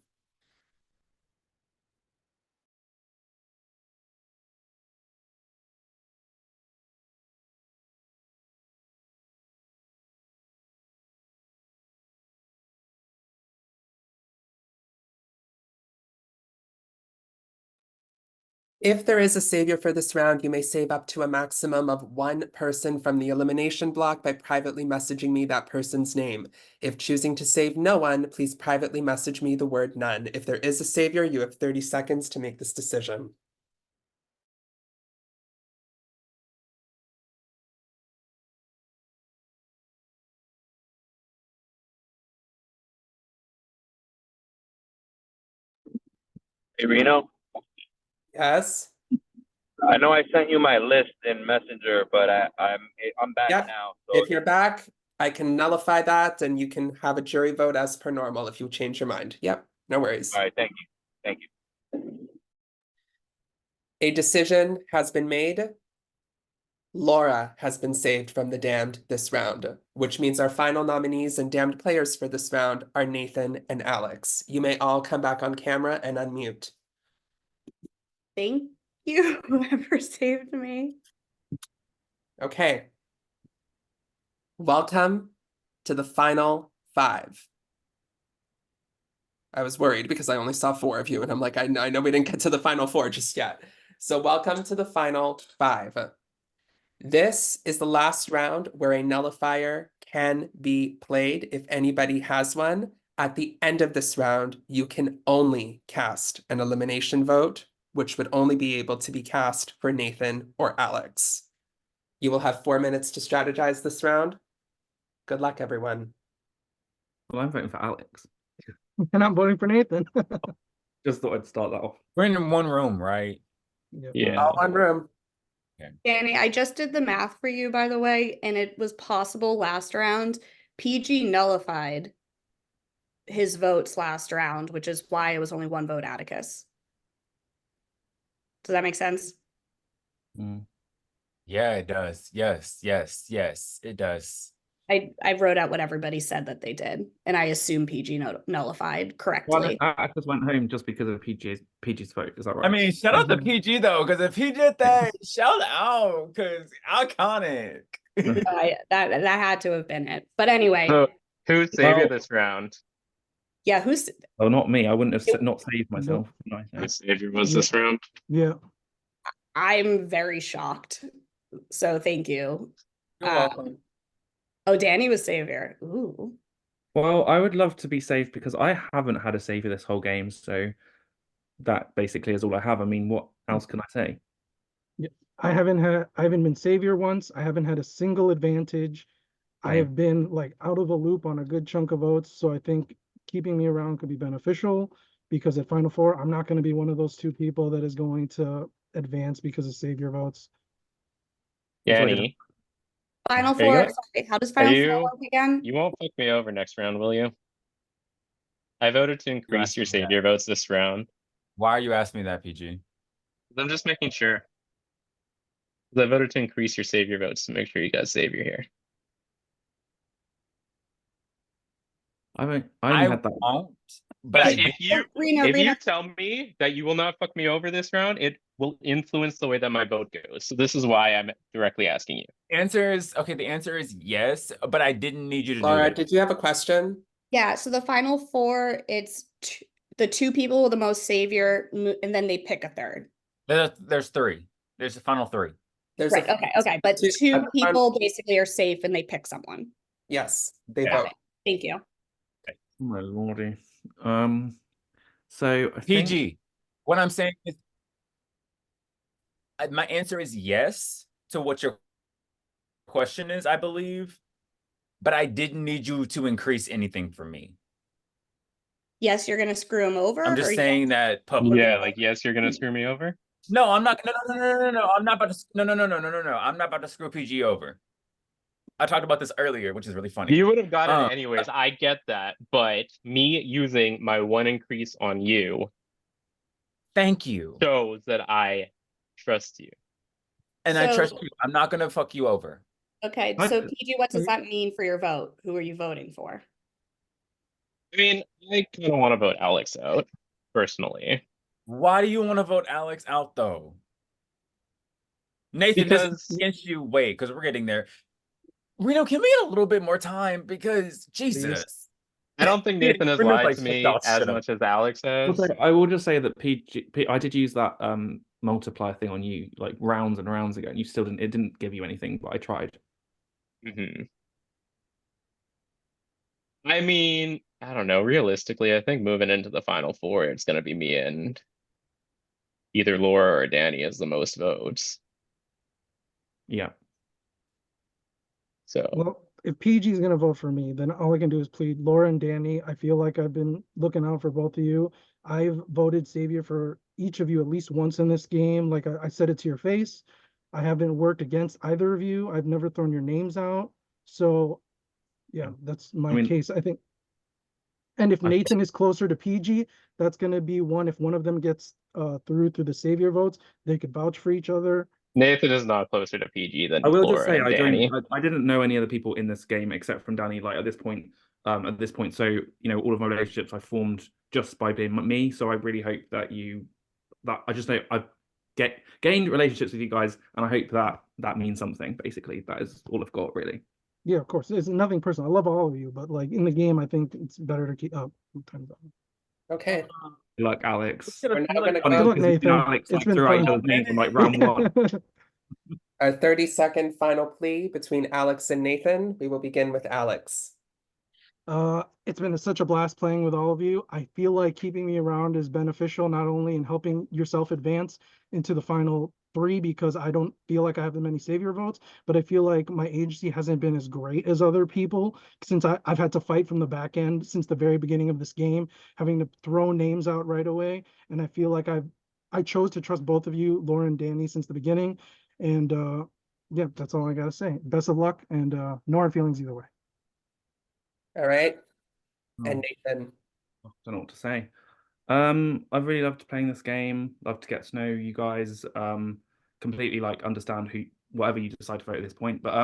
A: If there is a savior for this round, you may save up to a maximum of one person from the elimination block by privately messaging me that person's name. If choosing to save no one, please privately message me the word none. If there is a savior, you have 30 seconds to make this decision.
R: Hey, Reno,
A: Yes?
R: I know I sent you my list in Messenger, but I'm back
A: Yep.
R: now. So
A: If you're back, I can nullify that and you can have a jury vote as per normal if you change your mind. Yep, no worries.
R: all right, thank you. Thank you.
A: A decision has been made. Laura has been saved from the damned this round, which means our final nominees and damned players for this round are Nathan and Alex. You may all come back on camera and unmute.
C: Thank you, whoever saved me.
A: Okay. Welcome to the final five. I was worried because I only saw four of you, and I'm like, I know we didn't get to the final four just yet. So welcome to the final five. This is the last round where a nullifier can be played if anybody has one. At the end of this round, you can only cast an elimination vote, which would only be able to be cast for Nathan or Alex. You will have 4 minutes to strategize this round. Good luck, everyone.
N: Well, I'm voting for Alex.
I: And I'm voting for Nathan.
N: Just thought I'd start that off.
D: We're in one room, right?
G: Yeah.
A: All one room.
C: Danny, I just did the math for you, by the way, and it was possible last round. PG nullified his votes last round, which is why it was only one vote Atticus. Does that make sense?
D: Yeah, it does. Yes, it does.
C: I wrote out what everybody said that they did, and I assume PG nullified correctly.
N: Well, I just went home just because of PG's vote. Is that right?
D: I mean, shout out to PG though, because if he did that, shout out, because iconic.
C: That had to have been it. But anyway,
G: So who's savior
N: Well-
G: this round?
C: yeah, who's
N: Oh, not me. I wouldn't have not saved myself. Nice.
G: Whose savior was this round?
I: Yeah.
C: I'm very shocked. So thank you.
A: You're welcome.
C: Oh, Danny was savior. Ooh.
N: Well, I would love to be saved because I haven't had a savior this whole game, so that basically is all I have. I mean, what else can I say?
I: Yeah. I haven't been savior once. I haven't had a single advantage. I
N: Same.
I: have been like out of the loop on a good chunk of votes, so I think keeping me around could be beneficial because at Final Four, I'm not going to be one of those two people that is going to advance because of savior votes.
G: Danny,
C: Final
G: Are you
C: Four.
G: gonna-
C: Sorry, how does
G: are
C: Final Four
G: you
C: work again?
G: you won't fuck me over next round, will you? I voted to increase your
D: asking me that.
G: savior votes this round.
D: Why are you asking me that, PG?
G: I'm just making sure. 'Cause I voted to increase your savior votes to make sure you got savior here.
N: I only
D: I
N: had that.
D: won't, but I
G: If you
C: Reno,
G: if
C: Reno.
G: you tell me that you will not fuck me over this round, it will influence the way that my vote goes. So this is why I'm directly asking you.
D: answer is okay. The answer is yes, but I didn't need you to do
A: Laura,
D: it.
A: did you have a question?
C: Yeah, so the Final Four, it's the two people with the most savior, and then they pick a third.
D: There's three. There's the final three.
A: There's
C: Right. Okay. But two people basically are safe, and they pick someone.
A: Yes, they
C: Got
A: vote.
C: it. Thank you.
N: My lordy. So I
D: PG.
N: think
D: What I'm saying is, my answer is yes to what your question is, I believe, but I didn't need you to increase anything for me.
C: Yes, you're gonna screw him over.
D: I'm just
C: or
D: saying that publicly.
G: Yeah, like yes, you're gonna screw me over.
D: No, I'm not. No. I'm not about to. No. I'm not about to screw PG over. I talked about this earlier, which is really funny.
G: You would have gotten it anyways. I get that, but me using my one increase on you.
D: Thank you.
G: Shows that I trust you.
D: And I trust you. I'm not gonna fuck you over.
C: Okay, so PG, what does that mean for your vote? Who are you voting for?
G: I mean, I kind of want to vote Alex out, personally.
D: Why do you want to vote Alex out though? Nathan, this is against you. Wait, because we're getting there. Reno, can we get a little bit more time? Because Jesus.
G: I don't think Nathan has
D: Reno's
G: lied
D: like,
G: to me
D: shut
G: as
D: up.
G: much as Alex has.
N: I will just say that I did use that multiplier thing on you like rounds and rounds ago, and you still didn't. It didn't give you anything, but I tried.
G: I mean, I don't know. Realistically, I think moving into the final four, it's gonna be me and either Laura or Danny as the most votes.
N: Yeah.
G: So
I: Well, if PG is gonna vote for me, then all I can do is plead Laura and Danny. I feel like I've been looking out for both of you. I've voted Savior for each of you at least once in this game. Like I said it to your face. I haven't worked against either of you. I've never thrown your names out. So yeah, that's my
N: mean-
I: case. I think. And if Nathan is closer to PG, that's gonna be one. If one of them gets through the Savior votes, they could vouch for each other.
G: Nathan is not closer to PG than
N: I will just
G: Laura
N: say
G: and
N: I
G: Danny.
N: I didn't know any other people in this game except from Danny. Like at this point, so you know all of my relationships I formed just by being me. So I really hope that I just know I've gained relationships with you guys, and I hope that means something. Basically, that is all I've got really.
I: Yeah, of course. It's nothing personal. I love all of you, but like in the game, I think it's better to keep up.
A: Okay.
N: Good luck, Alex.
A: We're now gonna
I: Good
A: go
I: luck, Nathan.
N: Alex,
I: It's
N: like,
I: been
N: throughout each
I: fun.
N: other's names from like round one.
A: our 30-second final plea between Alex and Nathan. We will begin with Alex.
I: It's been such a blast playing with all of you. I feel like keeping me around is beneficial, not only in helping yourself advance into the final three, because I don't feel like I have that many savior votes, but I feel like my agency hasn't been as great as other people since I've had to fight from the back end since the very beginning of this game, having to throw names out right away. And I feel like I chose to trust both of you, Laura and Danny, since the beginning. And yeah, that's all I gotta say. Best of luck, and no hard feelings either way.
A: All right. And
N: Oh.
A: Nathan.
N: Don't know what to say. I've really loved playing this game. Love to get to know you guys. Completely like understand whatever you decide to vote at this point. But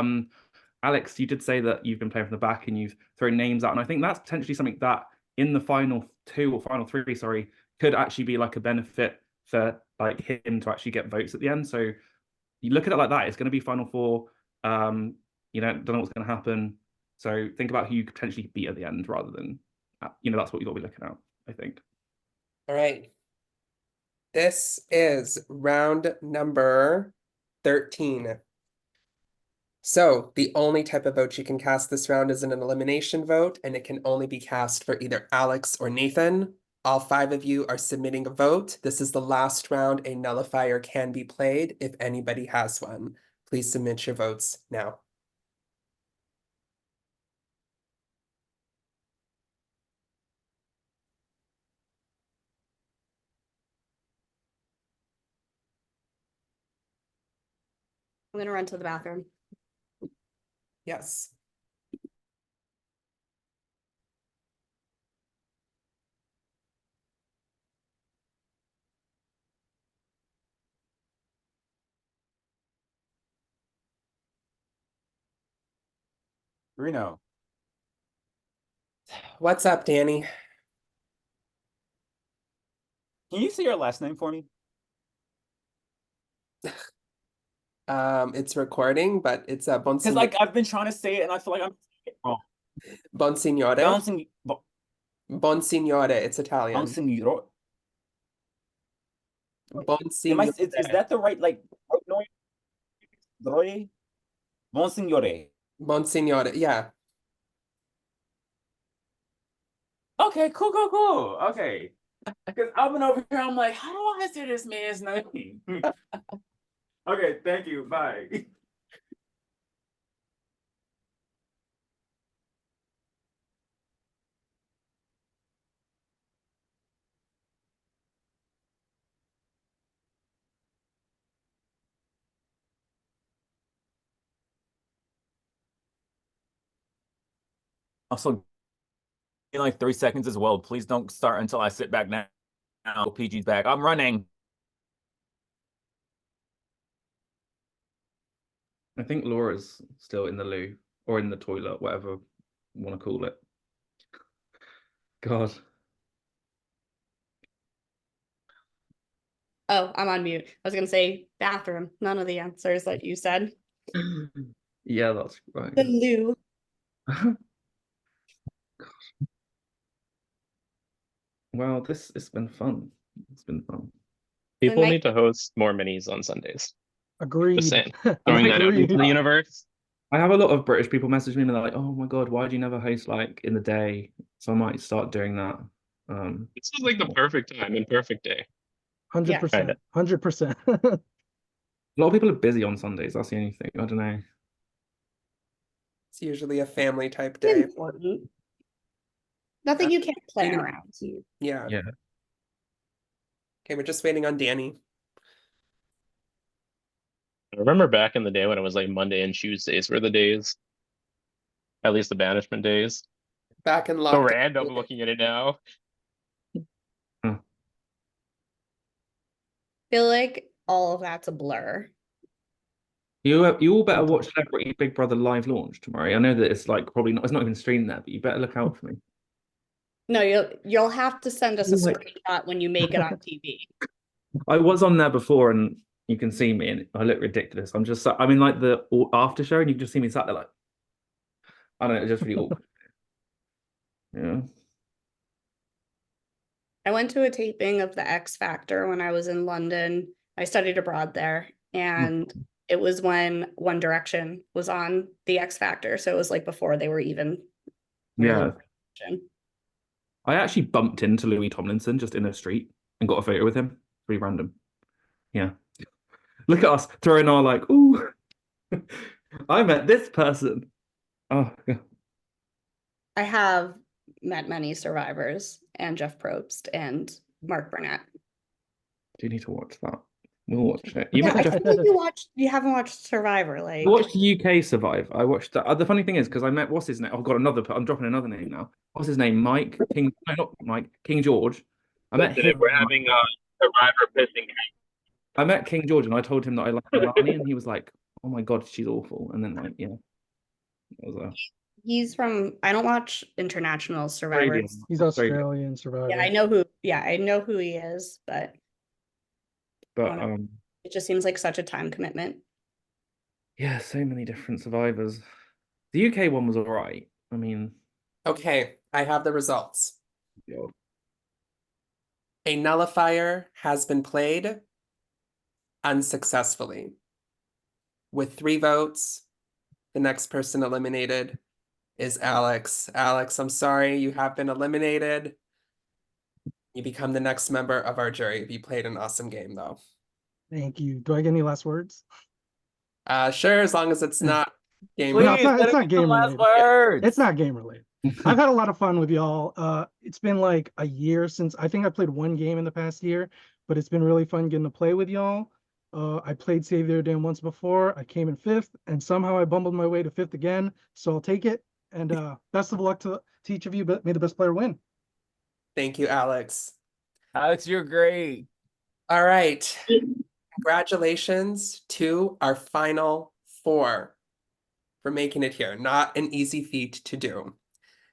N: Alex, you did say that you've been playing from the back and you've thrown names out, and I think that's potentially something that in the final two or final three, sorry, could actually be like a benefit for like him to actually get votes at the end. So you look at it like that, it's going to be final four. You know, don't know what's going to happen. So think about who you could potentially beat at the end rather than, that's what you got to be looking at, I think.
A: All right. This is round number 13. So the only type of vote you can cast this round is an elimination vote, and it can only be cast for either Alex or Nathan. All 5 of you are submitting a vote. This is the last round. A nullifier can be played if anybody has one. Please submit your votes now.
C: I'm gonna run to the bathroom.
A: Yes.
D: Reno.
A: What's up, Danny?
D: Can you say your last name for me?
A: It's recording, but it's a
D: Because like I've been trying to say it and I feel like I'm wrong.
A: Bonsignore. Bonsignore, it's Italian.
D: Bonsignore.
A: Bonsignore.
D: Is that the right like noise? Bonsignore.
A: Bonsignore, yeah.
D: Okay, cool. Okay. Because I've been over here, I'm like, how do I say this man's name? Okay, thank you. Bye. Also, in like 3 seconds as well. Please don't start until I sit back now. PG's back. I'm running.
N: I think Laura's still in the loo or in the toilet, whatever you want to call it. God.
C: Oh, I'm on mute. I was gonna say bathroom. None of the answers that you said.
N: Yeah, that's right.
C: The loo.
N: Well, it's been fun. It's been fun.
G: People
C: nice-
G: need to host more minis on Sundays.
I: Agreed.
G: Just saying. Throwing that out into the universe.
N: I have a lot of British people message me and they're like, "Oh my God, why do you never host like in the day?" So I might start doing that.
G: This is like the perfect time and perfect day.
I: 100%. 100%.
N: A lot of people are busy on Sundays. That's the only thing. I don't know.
A: It's usually a family type day.
C: Important. Nothing you can't plan
A: Waiting-
C: around.
A: Yeah.
N: Yeah.
A: Okay, we're just waiting on Danny.
G: I remember back in the day when it was like Monday and Tuesdays were the days. At least the banishment days.
A: Back in
G: So
A: lockdown.
G: random looking at it now.
C: Feel like all of that's a blur.
N: You all better watch Celebrity Big Brother live launch tomorrow. I know that it's like probably not. It's not even streamed there, but you better look out for me.
C: No, you'll have to send us a
N: Oh my-
C: screenshot when you make it on TV.
N: I was on there before, and you can see me, and I look ridiculous. I'm in like the after show, and you can just see me sat there like, I don't know, it's just really awkward. Yeah.
C: I went to a taping of the X Factor when I was in London. I studied abroad there, and it was when One Direction was on the X Factor. So it was like before they were even
N: Yeah.
C: really.
N: I actually bumped into Louis Tomlinson just in the street and got a photo with him. Pretty random. Yeah. Look at us throwing our like, ooh, I met this person. Oh, yeah.
C: I have met many survivors and Jeff Probst and Mark Burnett.
N: Do you need to watch that? We'll watch it. You
C: Yeah,
N: met
C: I
N: Jeff.
C: feel like you haven't watched Survivor. Like
N: I watched the UK Survive. I watched that. The funny thing is, because I met what's his name? I've got another. I'm dropping another name now. What's his name? Mike King. No, not Mike. King George. I met
R: Listen, if
N: him.
R: we're having Survivor pissing.
N: I met King George, and I told him that I liked Milani, and he was like, "Oh my God, she's awful." And then like, yeah, that was
C: he's from. I don't watch international survivors.
N: Australian.
I: He's Australian Survivor.
C: Yeah, I know who. Yeah, I know who he is, but
N: But
C: it just seems like such a time commitment.
N: yeah, so many different survivors. The UK one was all right. I mean,
A: Okay, I have the results.
N: yeah.
A: A nullifier has been played unsuccessfully. With 3 votes, the next person eliminated is Alex. Alex, I'm sorry, you have been eliminated. You become the next member of our jury. You played an awesome game, though.
I: Thank you. Do I get any last words?
A: Sure, as long as it's not game
I: No,
A: related.
I: it's not game related.
D: Words.
I: It's not game related. I've had a lot of fun with y'all. It's been like a year since I think I played one game in the past year, but it's been really fun getting to play with y'all. I played Savior Dan once before. I came in 5th, and somehow I bumbled my way to 5th again. So I'll take it. And best of luck to each of you, but may the best player win.
A: Thank you, Alex.
D: Alex, you're great.
A: All right. Congratulations to our final 4 for making it here. Not an easy feat to do.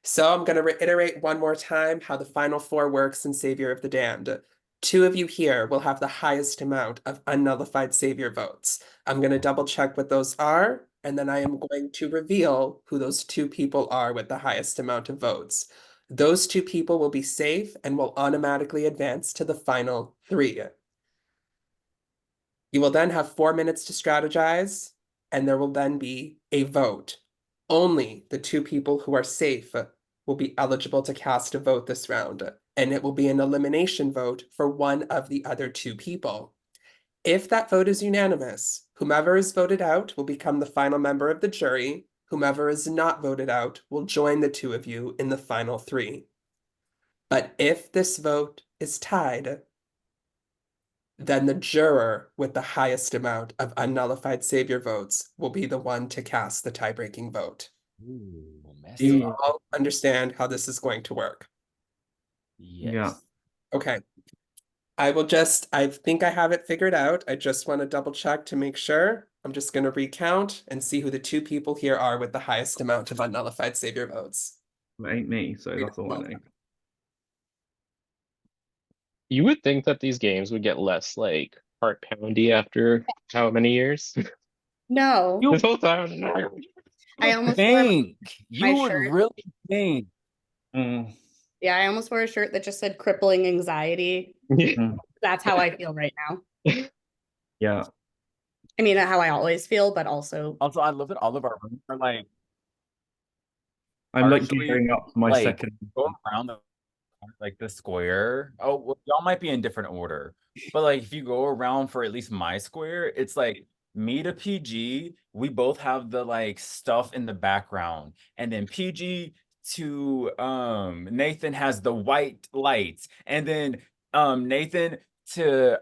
A: So I'm going to reiterate one more time how the final 4 works in Savior of the Damned. 2 of you here will have the highest amount of unnullified Savior votes. I'm going to double check what those are, and then I am going to reveal who those 2 people are with the highest amount of votes. Those 2 people will be safe and will automatically advance to the final 3. You will then have 4 minutes to strategize, and there will then be a vote. Only the 2 people who are safe will be eligible to cast a vote this round, and it will be an elimination vote for one of the other 2 people. If that vote is unanimous, whomever is voted out will become the final member of the jury. Whomever is not voted out will join the 2 of you in the final 3. But if this vote is tied, then the juror with the highest amount of unnullified Savior votes will be the one to cast the tie-breaking vote.
D: Ooh,
A: Do you
D: messy.
A: all understand how this is going to work?
D: Yes.
N: Yeah.
A: Okay. I think I have it figured out. I just want to double check to make sure. I'm just going to recount and see who the 2 people here are with the highest amount of unnullified Savior votes.
N: It ain't me, so that's all I know.
G: You would think that these games would get less like heart poundy after how many years?
C: No,
G: This whole time.
C: I almost wore
D: Think.
C: my
D: You would
C: shirt.
D: really think.
C: Yeah, Yeah, I almost wore a shirt that just said crippling anxiety. That's how I feel right now.
N: Yeah.
C: I mean, how I always feel, but also.
D: Also, I love that all of our rooms are like
N: I'm like
D: partially,
N: gearing up for my
D: like,
N: second.
D: go around the square. Oh, well, y'all might be in different order, but like if you go around for at least my square, it's like me to PG. We both have the like stuff in the background, and then PG to Nathan has the white lights, and then Nathan to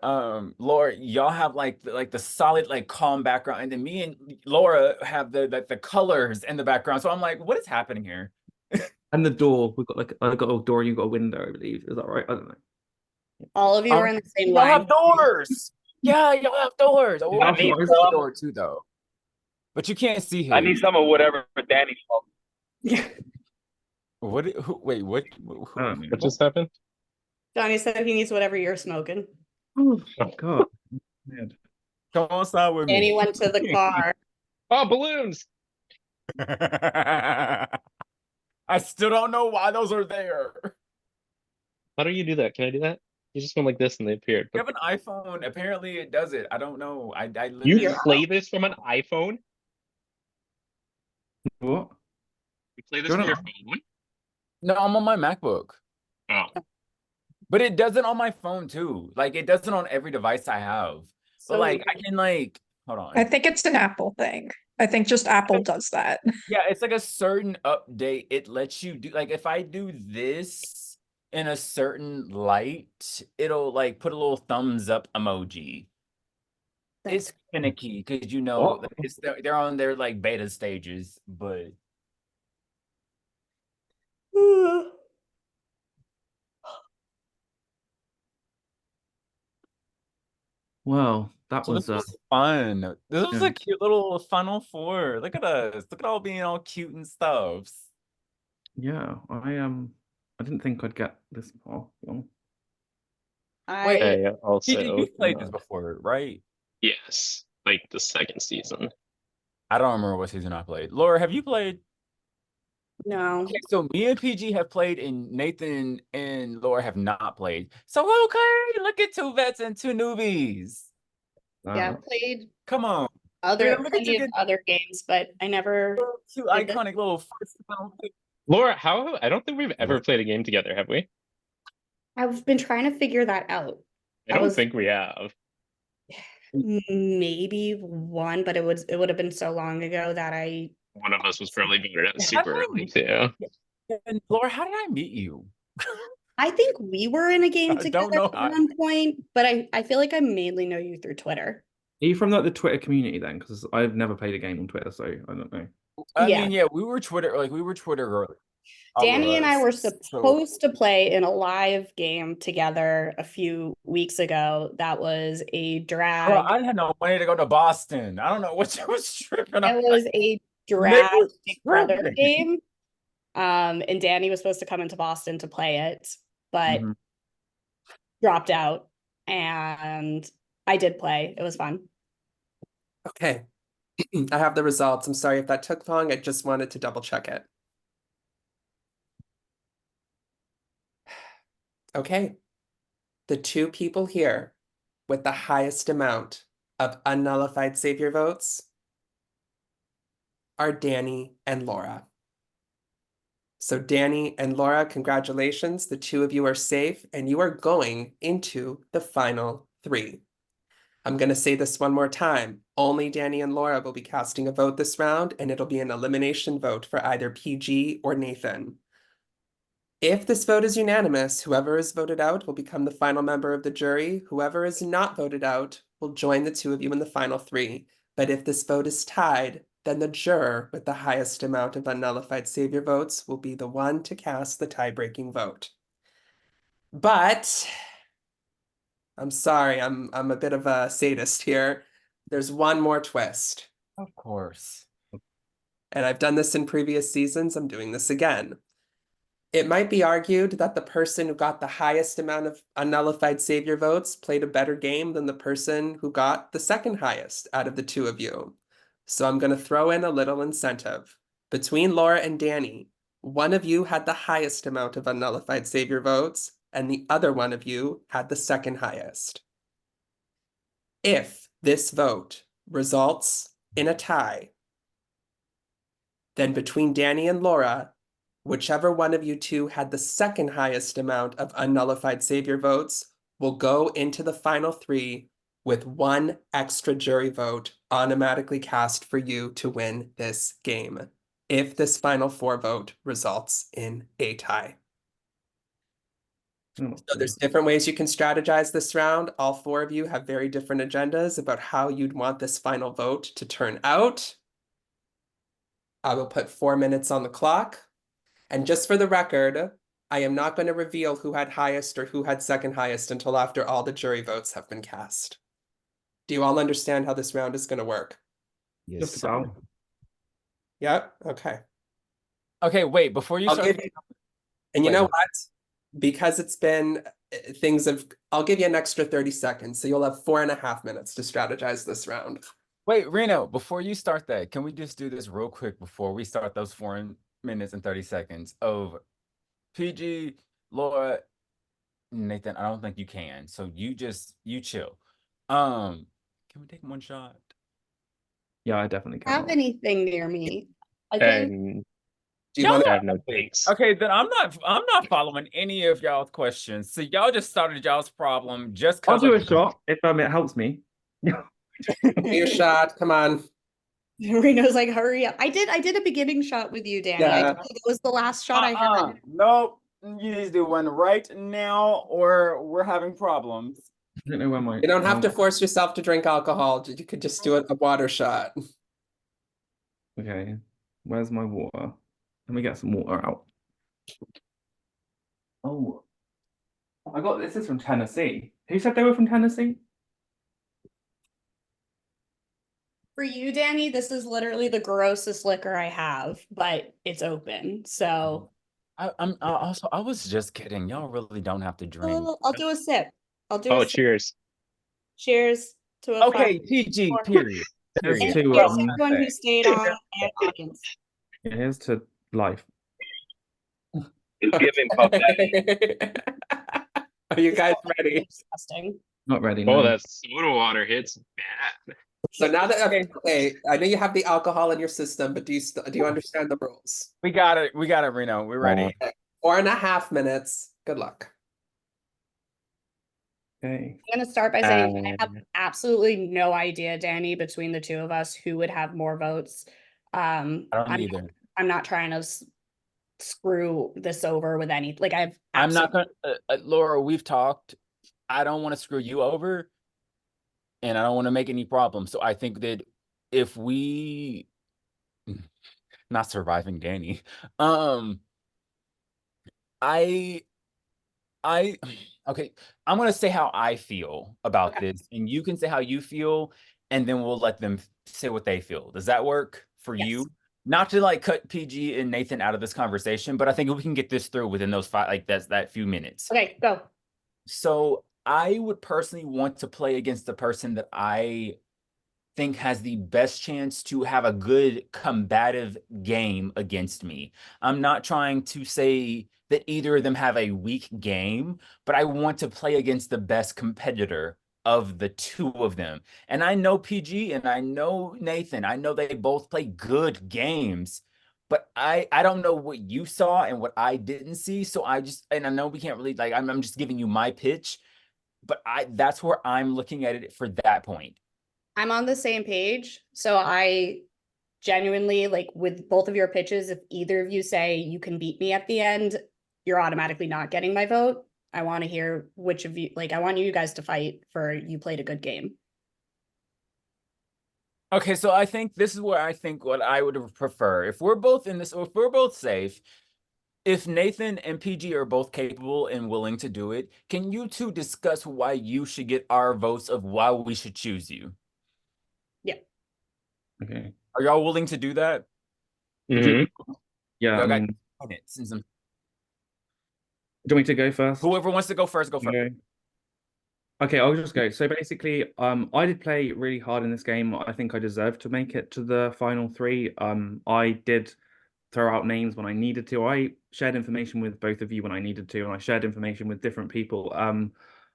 D: Laura, y'all have like the solid like calm background, and then me and Laura have the colors in the background. So I'm like, what is happening here?
N: And the door, we've got like I got a door and you've got a window, I believe. Is that right? I don't know.
C: All of you are in the same
D: Y'all
C: line.
D: have doors. Yeah, y'all have doors. Oh,
R: I
D: I
R: need
D: need
R: some.
D: a door too, though. But you can't see
R: I
D: his.
R: need some of whatever Danny smokes.
C: Yeah.
D: What? Wait, what?
G: What just happened?
C: Johnny said he needs whatever you're smoking.
N: Oh God. Man.
D: Come outside with
C: And he
D: me.
C: went to the car.
G: Oh, balloons.
D: I still don't know why those are there.
G: How do you do that? Can I do that? You just went like this and they appeared.
D: You have an iPhone. Apparently, it does it. I don't know. I
G: You
D: literally.
G: play this from an iPhone?
N: What?
G: You play this
N: You're
G: from your
N: not-
G: phone?
D: No, I'm on my MacBook.
G: Oh.
D: But it does it on my phone too. Like it does it on every device I have. But
C: So
D: like I can like hold on.
Q: I think it's an Apple thing. I think just Apple does that.
D: Yeah, it's like a certain update. It lets you do like if I do this in a certain light, it'll like put a little thumbs up emoji. It's finicky because you know
N: What?
D: like, they're on their like beta stages, but
N: Well, that
D: so
N: was
D: this was fun. This was
N: yeah.
D: a cute little Final Four. Look at us. Look at all being all cute and stuff.
N: Yeah, I didn't think I'd get this far. Well,
D: Wait,
G: I
D: PG,
G: also
D: you've played this before, right?
G: yes, like the second season.
D: I don't remember what season I played. Laura, have you played?
C: No.
D: Okay, so me and PG have played, and Nathan and Laura have not played. So okay, look at two vets and two newbies.
C: Yeah, I've played
D: Come on.
C: other
D: Yeah, look at
C: plenty
D: you
C: of
D: get
C: other games, but I never
D: two
C: did this.
D: iconic little first round picks.
G: Laura, how I don't think we've ever
D: What?
G: played a game together, have we?
C: I've been trying to figure that out.
G: I don't think we have.
C: Maybe one, but it would have been so long ago that I
G: One of us was probably voted out super early too.
D: And Laura, how did I meet you?
C: think we were in a game
D: I don't
C: together
D: know
C: at
D: how.
C: one point, but I feel like I mainly know you through Twitter.
N: are you from like the Twitter community then? Because I've never played a game on Twitter, so I don't know.
D: I
C: Yeah.
D: mean, yeah, we were Twitter early. All of
C: Danny and I
D: us.
C: were
D: So
C: supposed to play in a live game together a few weeks ago. That was a
D: girl,
C: drag.
D: I had no money to go to Boston. I don't know what you was tripping on.
C: It was a drag Big Brother game. And Danny was supposed to come into Boston to play it, but dropped out. And I did play. It was fun.
A: Okay. I have the results. I'm sorry if that took long. I just wanted to double check it. Okay. The two people here with the highest amount of unnullified savior votes are Danny and Laura. So Danny and Laura, congratulations. The two of you are safe and you are going into the final three. I'm going to say this one more time. Only Danny and Laura will be casting a vote this round, and it'll be an elimination vote for either PG or Nathan. If this vote is unanimous, whoever is voted out will become the final member of the jury. Whoever is not voted out will join the two of you in the final three. But if this vote is tied, then the juror with the highest amount of unnullified savior votes will be the one to cast the tie-breaking vote. But I'm sorry, I'm a bit of a sadist here. There's one more twist.
D: Of course.
A: And I've done this in previous seasons, I'm doing this again. It might be argued that the person who got the highest amount of unnullified savior votes played a better game than the person who got the second highest out of the two of you. So I'm going to throw in a little incentive. Between Laura and Danny, one of you had the highest amount of unnullified savior votes, and the other one of you had the second highest. If this vote results in a tie, then between Danny and Laura, whichever one of you two had the second highest amount of unnullified savior votes will go into the final three with one extra jury vote automatically cast for you to win this game, if this final four vote results in a tie. So there's different ways you can strategize this round. All four of you have very different agendas about how you'd want this final vote to turn out. I will put 4 minutes on the clock. And just for the record, I am not going to reveal who had highest or who had second highest until after all the jury votes have been cast. Do you all understand how this round is going to work?
N: Yes, just about.
A: Yep. Okay.
D: Okay, wait, before you start.
A: And you know what? Because it's been I'll give you an extra 30 seconds. So you'll have 4.5 minutes to strategize this round.
D: Wait, Reno, before you start that, can we just do this real quick before we start those 4 minutes and 30 seconds of PG, Laura, Nathan? I don't think you can. So you chill. Can we take one shot?
N: Yeah, I definitely can.
C: Have anything near me? I think.
A: Do you want
G: to have no thanks?
D: Okay, then I'm not following any of y'all's questions. So y'all just started y'all's problem just
N: I'll
D: because
N: do a shot if it helps me.
A: Your shot, come on.
C: Reno's like, hurry up. I did a beginning shot with you, Danny.
A: Yeah.
C: I told you it was the last shot I had.
D: Nope. You need to do one right now or we're having problems.
N: I don't know where my.
A: You don't have to force yourself to drink alcohol. You could just do a water shot.
N: Okay, where's my water? Let me get some water out. Oh, I got this is from Tennessee. Who said they were from Tennessee?
C: For you, Danny, this is literally the grossest liquor I have, but it's open. So
D: I was just kidding. Y'all really don't have to drink.
C: I'll do a sip. I'll do
G: Oh,
C: a sip.
G: cheers.
C: Cheers to a
D: Okay,
C: fun.
D: PG, period.
N: Here's
C: And
N: to
C: cheers to everyone who stayed on and audience.
N: here's to life.
R: It's giving Puff Daddy.
A: Are you guys ready?
C: Disgusting.
N: Not ready.
G: Oh,
N: No.
G: that soda water hits bad.
A: So now that okay, I know you have the alcohol in your system, but do you understand the rules?
D: We got it, Reno. We're ready.
A: 4.5 minutes. Good luck.
N: Okay.
C: I'm gonna start by saying I have absolutely no idea, Danny, between the two of us who would have more votes.
D: I don't either.
C: I'm not trying to screw this over with any. Like I've.
D: I'm not gonna. Laura, we've talked. I don't want to screw you over, and I don't want to make any problems. So I think that if we, not surviving Danny, I okay, I'm gonna say how I feel about this, and you can say how you feel, and then we'll let them say what they feel. Does that work for you? Not to like cut PG and Nathan out of this conversation, but I think we can get this through within those that few minutes.
C: Okay, go.
D: So I would personally want to play against the person that I think has the best chance to have a good combative game against me. I'm not trying to say that either of them have a weak game, but I want to play against the best competitor of the two of them. And I know PG and I know Nathan. I know they both play good games, but I don't know what you saw and what I didn't see. So I know we can't really like I'm just giving you my pitch, but that's where I'm looking at it for that point.
C: I'm on the same page. So I genuinely, like with both of your pitches, if either of you say you can beat me at the end, you're automatically not getting my vote. I want to hear which of you, like, I want you guys to fight for you played a good game.
D: Okay, so I think this is where I think what I would prefer. If we're both in this, or if we're both safe, if Nathan and PG are both capable and willing to do it, can you two discuss why you should get our votes of why we should choose you?
C: Yeah.
N: Okay.
D: Are y'all willing to do that?
N: Yeah, I mean,
D: minutes.
N: do you want me to go first?
D: Whoever wants to go first, go first.
N: Okay, I'll just go. So basically, I did play really hard in this game. I think I deserved to make it to the final three. I did throw out names when I needed to. I shared information with both of you when I needed to, and I shared information with different people.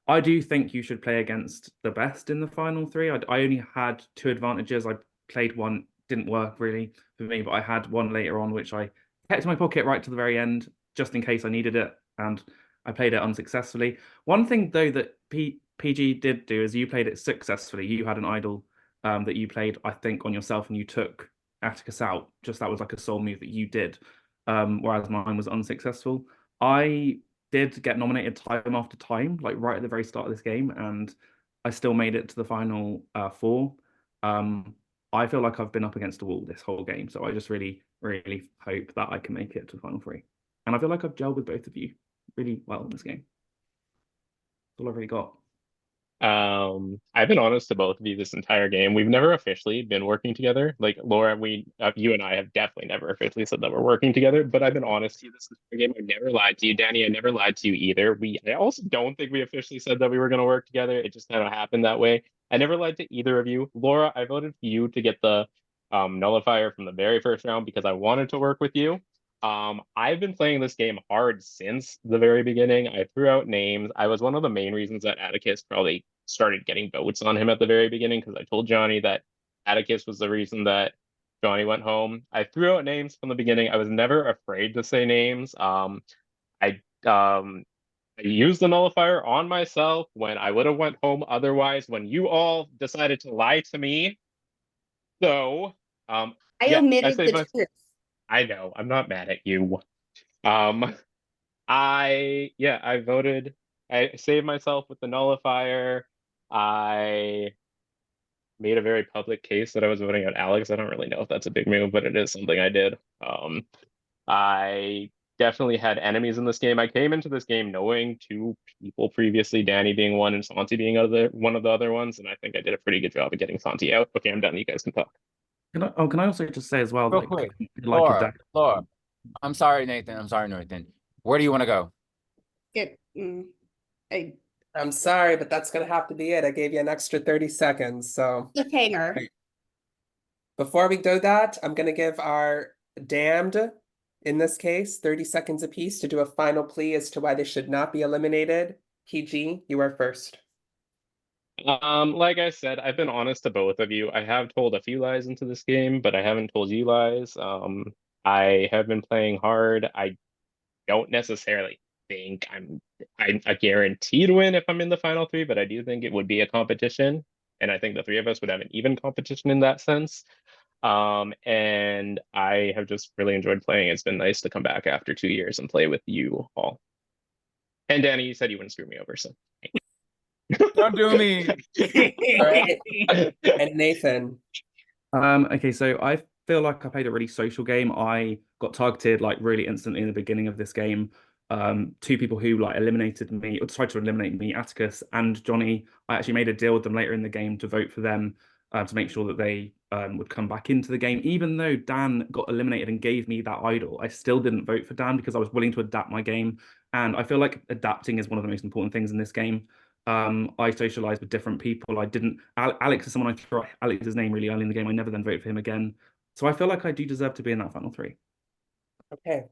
N: I do think you should play against the best in the final three. I only had two advantages. I played one, didn't work really for me, but I had one later on, which I kept in my pocket right to the very end, just in case I needed it, and I played it unsuccessfully. One thing though that PG did do is you played it successfully. You had an idol that you played, I think, on yourself, and you took Atticus out. Just that was like a sole move that you did, whereas mine was unsuccessful. I did get nominated time after time, like right at the very start of this game, and I still made it to the final four. I feel like I've been up against a wall this whole game, so I just really, really hope that I can make it to the final three. And I feel like I've gelled with both of you really well in this game. That's all I've really got.
G: I've been honest to both of you this entire game. We've never officially been working together. Like Laura, you and I have definitely never officially said that we're working together. But I've been honest to you this entire game. I never lied to you, Danny. I never lied to you either. I also don't think we officially said that we were going to work together. It just kind of happened that way. I never lied to either of you. Laura, I voted for you to get the nullifier from the very first round because I wanted to work with you. I've been playing this game hard since the very beginning. I threw out names. I was one of the main reasons that Atticus probably started getting votes on him at the very beginning because I told Johnny that Atticus was the reason that Johnny went home. I threw out names from the beginning. I was never afraid to say names. I used the nullifier on myself when I would have went home otherwise when you all decided to lie to me. So
C: I
G: yeah,
C: omitted
G: saved
C: the truth.
G: I know, I'm not mad at you. I voted. I saved myself with the nullifier. I made a very public case that I was voting out Alex. I don't really know if that's a big move, but it is something I did. I definitely had enemies in this game. I came into this game knowing two people previously, Danny being one and Santi being one of the other ones, and I think I did a pretty good job of getting Santi out. Okay, I'm done. You guys can talk.
N: Can I also just say as well,
D: Real
N: like,
D: quick,
N: like a
D: Laura. I'm sorry, Nathan. I'm sorry, Nathan. Where do you want to go?
A: I'm sorry, but that's gonna have to be it. I gave you an extra 30 seconds, so.
C: Cliffhanger.
A: Before we do that, I'm gonna give our damned, in this case, 30 seconds apiece to do a final plea as to why they should not be eliminated. PG, you are first.
G: Like I said, I've been honest to both of you. I have told a few lies into this game, but I haven't told you lies. I have been playing hard. I don't necessarily think I'm a guaranteed win if I'm in the final three, but I do think it would be a competition, and I think the three of us would have an even competition in that sense. And I have just really enjoyed playing. It's been nice to come back after 2 years and play with you all. And Danny, you said you wouldn't screw me over, so
D: don't do me.
A: All right. And Nathan.
N: Okay, so I feel like I played a really social game. I got targeted like really instantly in the beginning of this game. Two people who like eliminated me or tried to eliminate me, Atticus and Johnny. I actually made a deal with them later in the game to vote for them to make sure that they would come back into the game. Even though Dan got eliminated and gave me that idol, I still didn't vote for Dan because I was willing to adapt my game. And I feel like adapting is one of the most important things in this game. I socialized with different people. I didn't. Alex is someone I threw out Alex's name really early in the game. I never then voted for him again. So I feel like I do deserve to be in that final three.
A: Okay.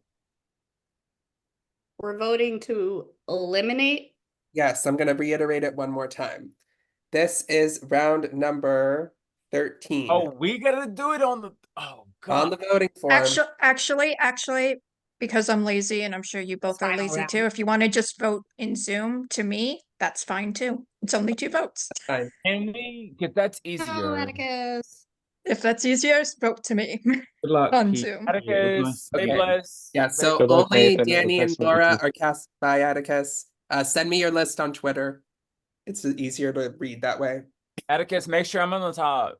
C: We're voting to eliminate.
A: Yes, I'm going to reiterate it one more time. This is round number 13.
D: Oh, we gotta do it on the. Oh God.
A: On the voting form.
Q: Actually, because I'm lazy and I'm sure you both are lazy too. If you want to just vote in Zoom to me, that's fine too. It's only 2 votes.
A: Fine.
D: Can we get that's easier?
C: Atticus.
Q: If that's easier, vote to me.
N: Good luck.
Q: On Zoom.
D: Atticus, stay
A: Okay.
D: blessed.
A: Yeah, so
G: Good luck,
A: only
G: Nathan. It was
A: Danny
G: nice
A: and
G: to meet you
A: Laura
G: too.
A: are cast by Atticus. Send me your list on Twitter. It's easier to read that way.
D: Atticus, make sure I'm on the top.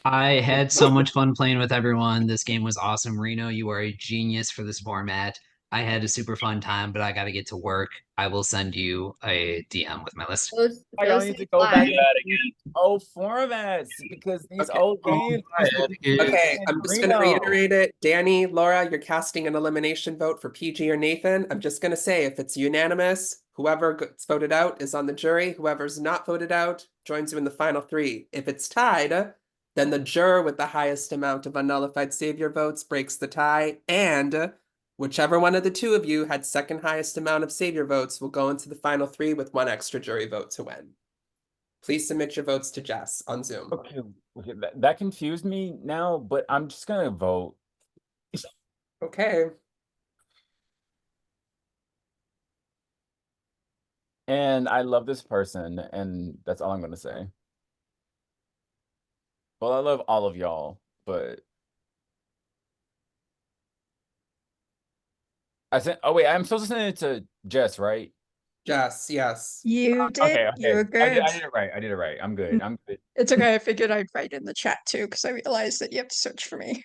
H: I had so much fun playing with everyone. This game was awesome. Reno, you are a genius for this format. I had a super fun time, but I got to get to work. I will send you a DM with my list.
D: I don't need to go back to these old formats because these old games.
A: Okay, I'm just going to reiterate it. Danny, Laura, you're casting an elimination vote for PG or Nathan. I'm just going to say if it's unanimous, whoever gets voted out is on the jury. Whoever's not voted out joins you in the final three. If it's tied, Then the juror with the highest amount of unnullified savior votes breaks the tie, and whichever one of the two of you had second highest amount of savior votes will go into the final three with one extra jury vote to win. Please submit your votes to Jess on Zoom.
D: Okay, that confused me now, but I'm just gonna vote.
A: Okay.
D: And I love this person, and that's all I'm gonna say. Well, I love all of y'all, but I said, oh wait, I'm supposed to send it to Jess, right?
A: Jess, yes.
Q: You did.
D: Okay,
Q: You were
D: okay.
Q: good.
D: I did it right. I did it right. I'm good. I'm good.
Q: It's okay. I figured I'd write in the chat too because I realized that you have to search for me.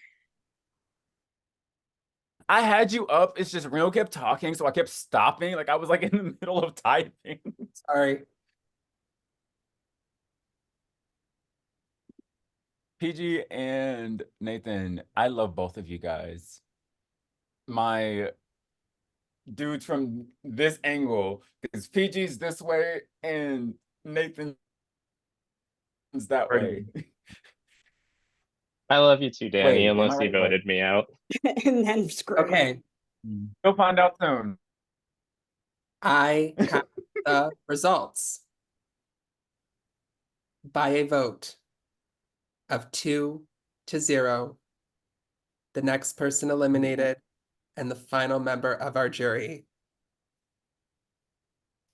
D: I had you up. It's just Reno kept talking, so I kept stopping. Like I was like in the middle of typing.
A: Sorry.
D: PG and Nathan, I love both of you guys. My dudes from this angle, because PG's this way and Nathan's that way.
G: I love you too, Danny,
D: Wait, am I
G: unless you
D: right? Wait.
G: voted me out.
C: And then screw.
A: Okay.
D: You'll find out soon.
A: I have the results by a vote of 2-0. The next person eliminated and the final member of our jury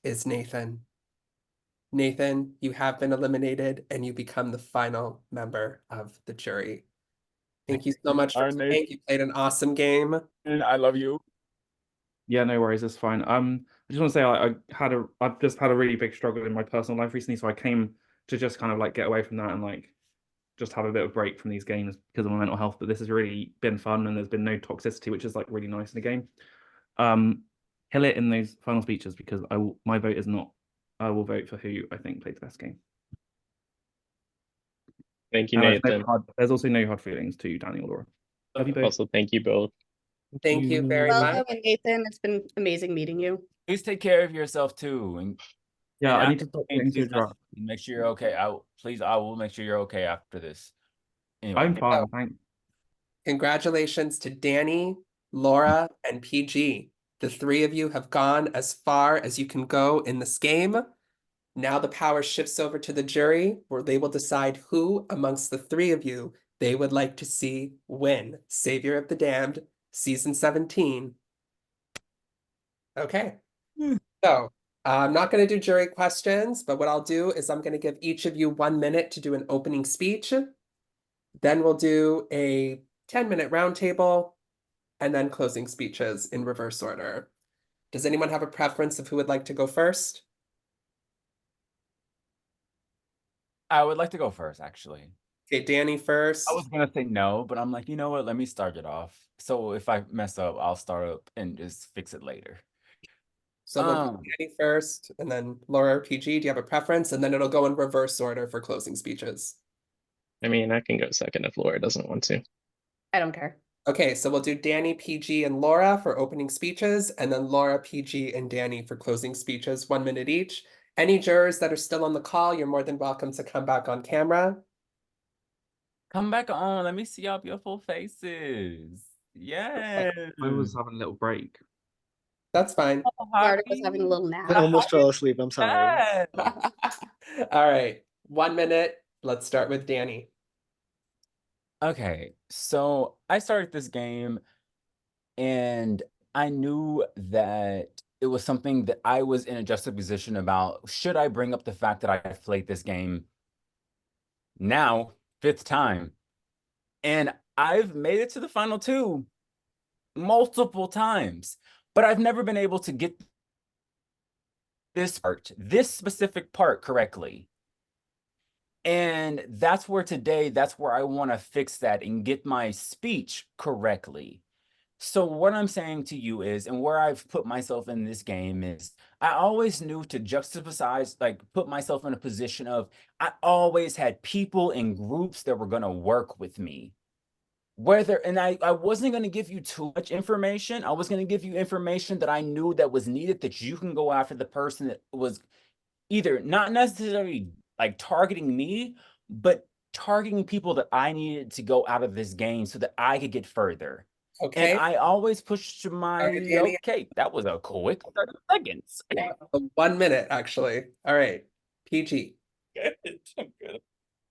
A: is Nathan. Nathan, you have been eliminated and you become the final member of the jury. Thank you so much for
D: Our
A: playing. You played an awesome game.
D: And I love you.
N: Yeah, no worries, that's fine. I just want to say I've just had a really big struggle in my personal life recently, so I came to just kind of like get away from that and like just have a bit of break from these games because of my mental health. But this has really been fun and there's been no toxicity, which is like really nice in the game. Kill it in those final speeches because my vote is not. I will vote for who I think played the best game.
G: Thank you,
N: And
G: Nathan.
N: there's also no hard feelings to Danny or Laura. Love you both.
G: Also, thank you both.
A: Thank you very much.
C: Welcome, and Nathan. It's been amazing meeting you.
D: Please take care of yourself too. And
N: Yeah,
D: and
N: I need to stop getting so
D: please
N: drunk.
D: make sure you're okay. I will make sure you're okay after this. Anyway.
N: I'm fine, thanks.
A: Congratulations to Danny, Laura, and PG. The three of you have gone as far as you can go in this game. Now the power shifts over to the jury, where they will decide who amongst the three of you they would like to see win Savior of the Damned, Season 17. Okay. So I'm not going to do jury questions, but what I'll do is I'm going to give each of you 1 minute to do an opening speech. Then we'll do a 10-minute roundtable and then closing speeches in reverse order. Does anyone have a preference of who would like to go first?
D: I would like to go first, actually.
A: Okay, Danny first.
D: I was gonna say no, but I'm like, you know what? Let me start it off. So if I mess up, I'll start up and just fix it later.
A: So we'll do Danny first, and then Laura or PG. Do you have a preference? And then it'll go in reverse order for closing speeches.
G: I mean, I can go second if Laura doesn't want to.
C: I don't care.
A: Okay, so we'll do Danny, PG, and Laura for opening speeches, and then Laura, PG, and Danny for closing speeches, 1 minute each. Any jurors that are still on the call, you're more than welcome to come back on camera.
D: Come back on. Let me see your beautiful faces. Yes.
N: I was having a little break.
A: That's fine.
C: Marta was having a little nap.
M: I almost fell asleep. I'm sorry.
A: All right, 1 minute. Let's start with Danny.
D: Okay, so I started this game and I knew that it was something that I was in a juxtaposition about. Should I bring up the fact that I played this game now, 5th time? And I've made it to the final 2 multiple times, but I've never been able to get this specific part correctly. And that's where I want to fix that and get my speech correctly. So what I'm saying to you is, and where I've put myself in this game is, I always knew to juxtapose, like put myself in a position of, I always had people in groups that were going to work with me. And I wasn't going to give you too much information. I was going to give you information that I knew that was needed, that you can go after the person that was either not necessarily like targeting me, but targeting people that I needed to go out of this game so that I could get further.
A: Okay.
D: And I always pushed my
A: Danny.
D: okay. That was a quick 30 seconds.
A: 1 minute, actually. All right. PG.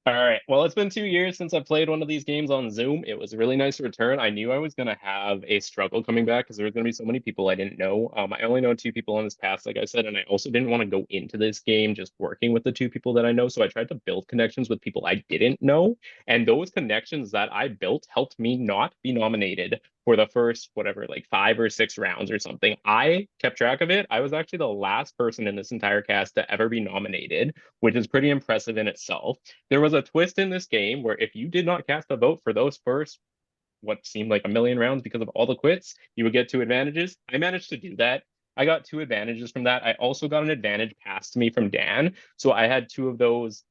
G: All right. Well, it's been 2 years since I played one of these games on Zoom. It was a really nice return. I knew I was going to have a struggle coming back because there was going to be so many people I didn't know. I only know 2 people on this pass, like I said, and I also didn't want to go into this game just working with the 2 people that I know. So I tried to build connections with people I didn't know. And those connections that I built helped me not be nominated for the first, whatever, like 5 or 6 rounds or something. I kept track of it. I was actually the last person in this entire cast to ever be nominated, which is pretty impressive in itself. There was a twist in this game where if you did not cast a vote for those first, what seemed like a million rounds because of all the quits, you would get 2 advantages. I managed to do that. I got 2 advantages from that. I also got an advantage passed to me from Dan. So I had 2 of those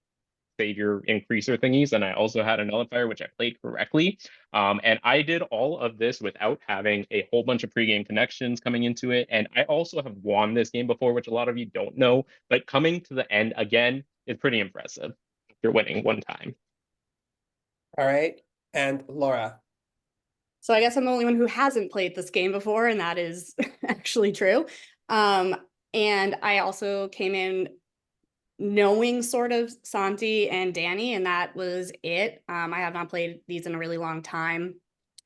G: Savior increaser thingies, and I also had a nullifier, which I played correctly. And I did all of this without having a whole bunch of pregame connections coming into it. And I also have won this game before, which a lot of you don't know, but coming to the end again is pretty impressive after winning one time.
A: All right. And Laura.
C: So I guess I'm the only one who hasn't played this game before, and that is actually true. And I also came in knowing sort of Santi and Danny, and that was it. I have not played these in a really long time.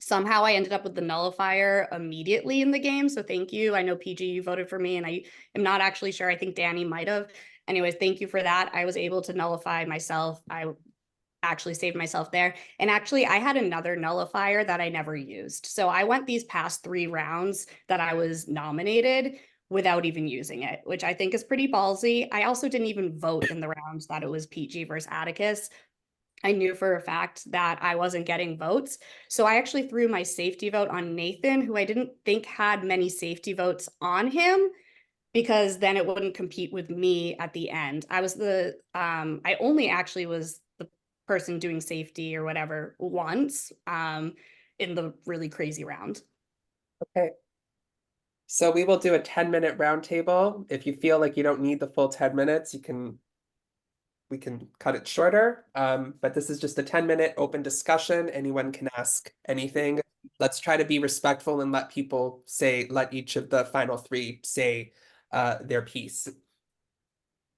C: Somehow I ended up with the nullifier immediately in the game, so thank you. I know PG, you voted for me, and I am not actually sure. I think Danny might have. Anyways, thank you for that. I was able to nullify myself. I actually saved myself there. And actually, I had another nullifier that I never used. So I went these past 3 rounds that I was nominated without even using it, which I think is pretty ballsy. I also didn't even vote in the rounds that it was PG versus Atticus. I knew for a fact that I wasn't getting votes. So I actually threw my safety vote on Nathan, who I didn't think had many safety votes on him, because then it wouldn't compete with me at the end. I was I only actually was the person doing safety or whatever once in the really crazy round.
A: Okay. So we will do a 10-minute roundtable. If you feel like you don't need the full 10 minutes, we can cut it shorter. But this is just a 10-minute open discussion. Anyone can ask anything. Let's try to be respectful and let each of the final 3 say their piece.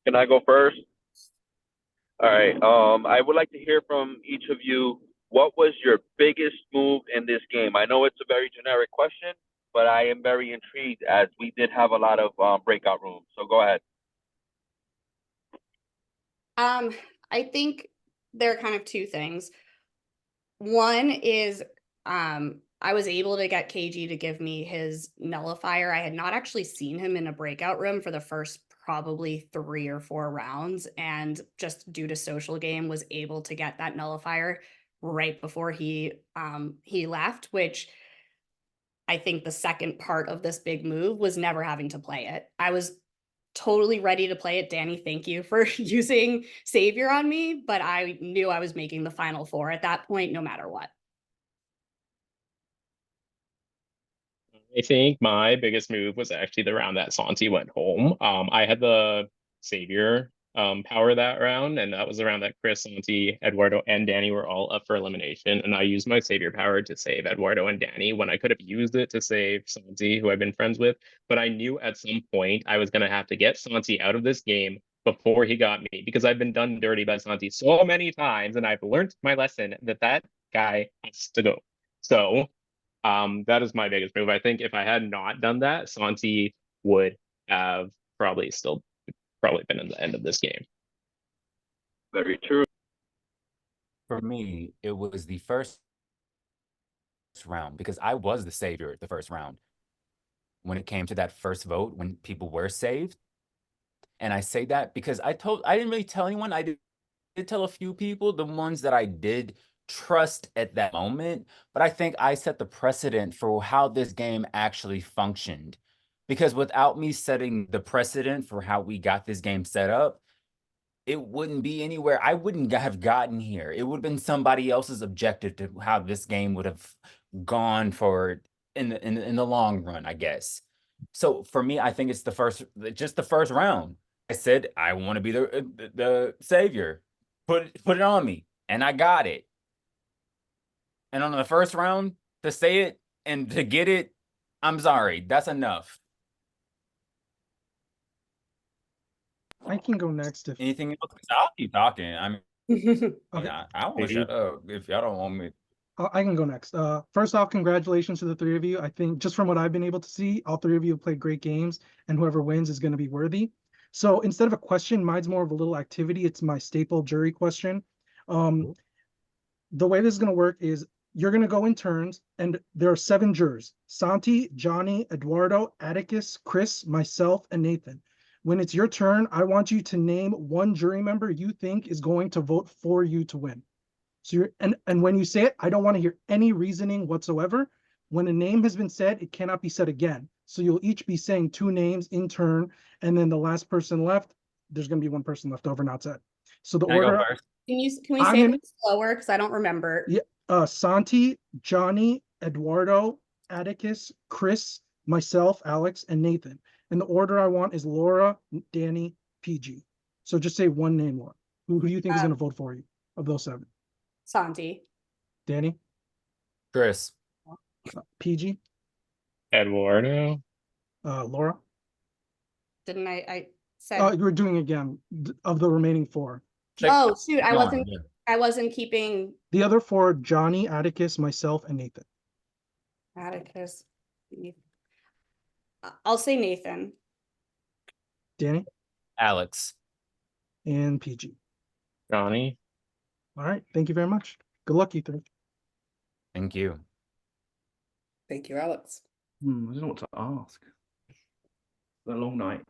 R: Can I go first? All right. I would like to hear from each of you. What was your biggest move in this game? I know it's a very generic question, but I am very intrigued as we did have a lot of breakout rooms. So go ahead.
C: I think there are kind of 2 things. One is I was able to get KG to give me his nullifier. I had not actually seen him in a breakout room for the first probably 3 or 4 rounds, and just due to social game was able to get that nullifier right before he left, which I think the second part of this big move was never having to play it. I was totally ready to play it. Danny, thank you for using Savior on me, but I knew I was making the final 4 at that point, no matter what.
G: I think my biggest move was actually the round that Santi went home. I had the Savior power that round, and that was the round that Chris, Santi, Eduardo, and Danny were all up for elimination. And I used my Savior power to save Eduardo and Danny when I could have used it to save Santi, who I've been friends with. But I knew at some point I was going to have to get Santi out of this game before he got me, because I've been done dirty by Santi so many times, and I've learned my lesson that that guy has to go. So that is my biggest move. I think if I had not done that, Santi would have probably been in the end of this game.
R: Very true.
D: For me, it was the first round because I was the savior the first round. When it came to that first vote, when people were saved. And I say that because I didn't really tell anyone. I did tell a few people, the ones that I did trust at that moment, but I think I set the precedent for how this game actually functioned. Because without me setting the precedent for how we got this game set up, it wouldn't be anywhere. I wouldn't have gotten here. It would have been somebody else's objective to how this game would have gone for in the long run, I guess. So for me, I think it's just the first round. I said I want to be the savior. Put it on me, and I got it. And on the first round, to say it and to get it, I'm sorry, that's enough.
I: I can go next if
D: Anything else? 'Cause I'll keep talking. I mean,
I: okay.
D: I want to shut up if y'all don't want me.
I: I can go next. First off, congratulations to the three of you. I think just from what I've been able to see, all three of you have played great games, and whoever wins is going to be worthy. So instead of a question, mine's more of a little activity. It's my staple jury question. The way this is going to work is you're going to go in turns, and there are 7 jurors: Santi, Johnny, Eduardo, Atticus, Chris, myself, and Nathan. When it's your turn, I want you to name one jury member you think is going to vote for you to win. So you're and when you say it, I don't want to hear any reasoning whatsoever. When a name has been said, it cannot be said again. So you'll each be saying 2 names in turn, and then the last person left, there's going to be 1 person left over not said. So the
D: Can I go
I: order.
D: first?
C: Can we
I: I'm
C: say
I: gonna-
C: them slower because I don't remember?
I: Yeah, Santi, Johnny, Eduardo, Atticus, Chris, myself, Alex, and Nathan. And the order I want is Laura, Danny, PG. So just say 1 name, Laura. Who do you think is going to vote for you of those 7?
C: Santi.
I: Danny,
D: Chris,
I: PG,
G: Eduardo.
I: Laura.
C: Didn't I said?
I: You were doing again of the remaining 4.
C: Oh shoot, I
D: Come on,
C: wasn't.
D: yeah.
C: I wasn't keeping
I: The other 4: Johnny, Atticus, myself, and Nathan.
C: Atticus. I'll say Nathan.
I: Danny
D: Alex,
I: and PG.
G: Johnny.
I: All right. Thank you very much. Good luck, you 3.
D: thank you.
A: Thank you, Alex.
N: I don't know what to ask. It's a long night.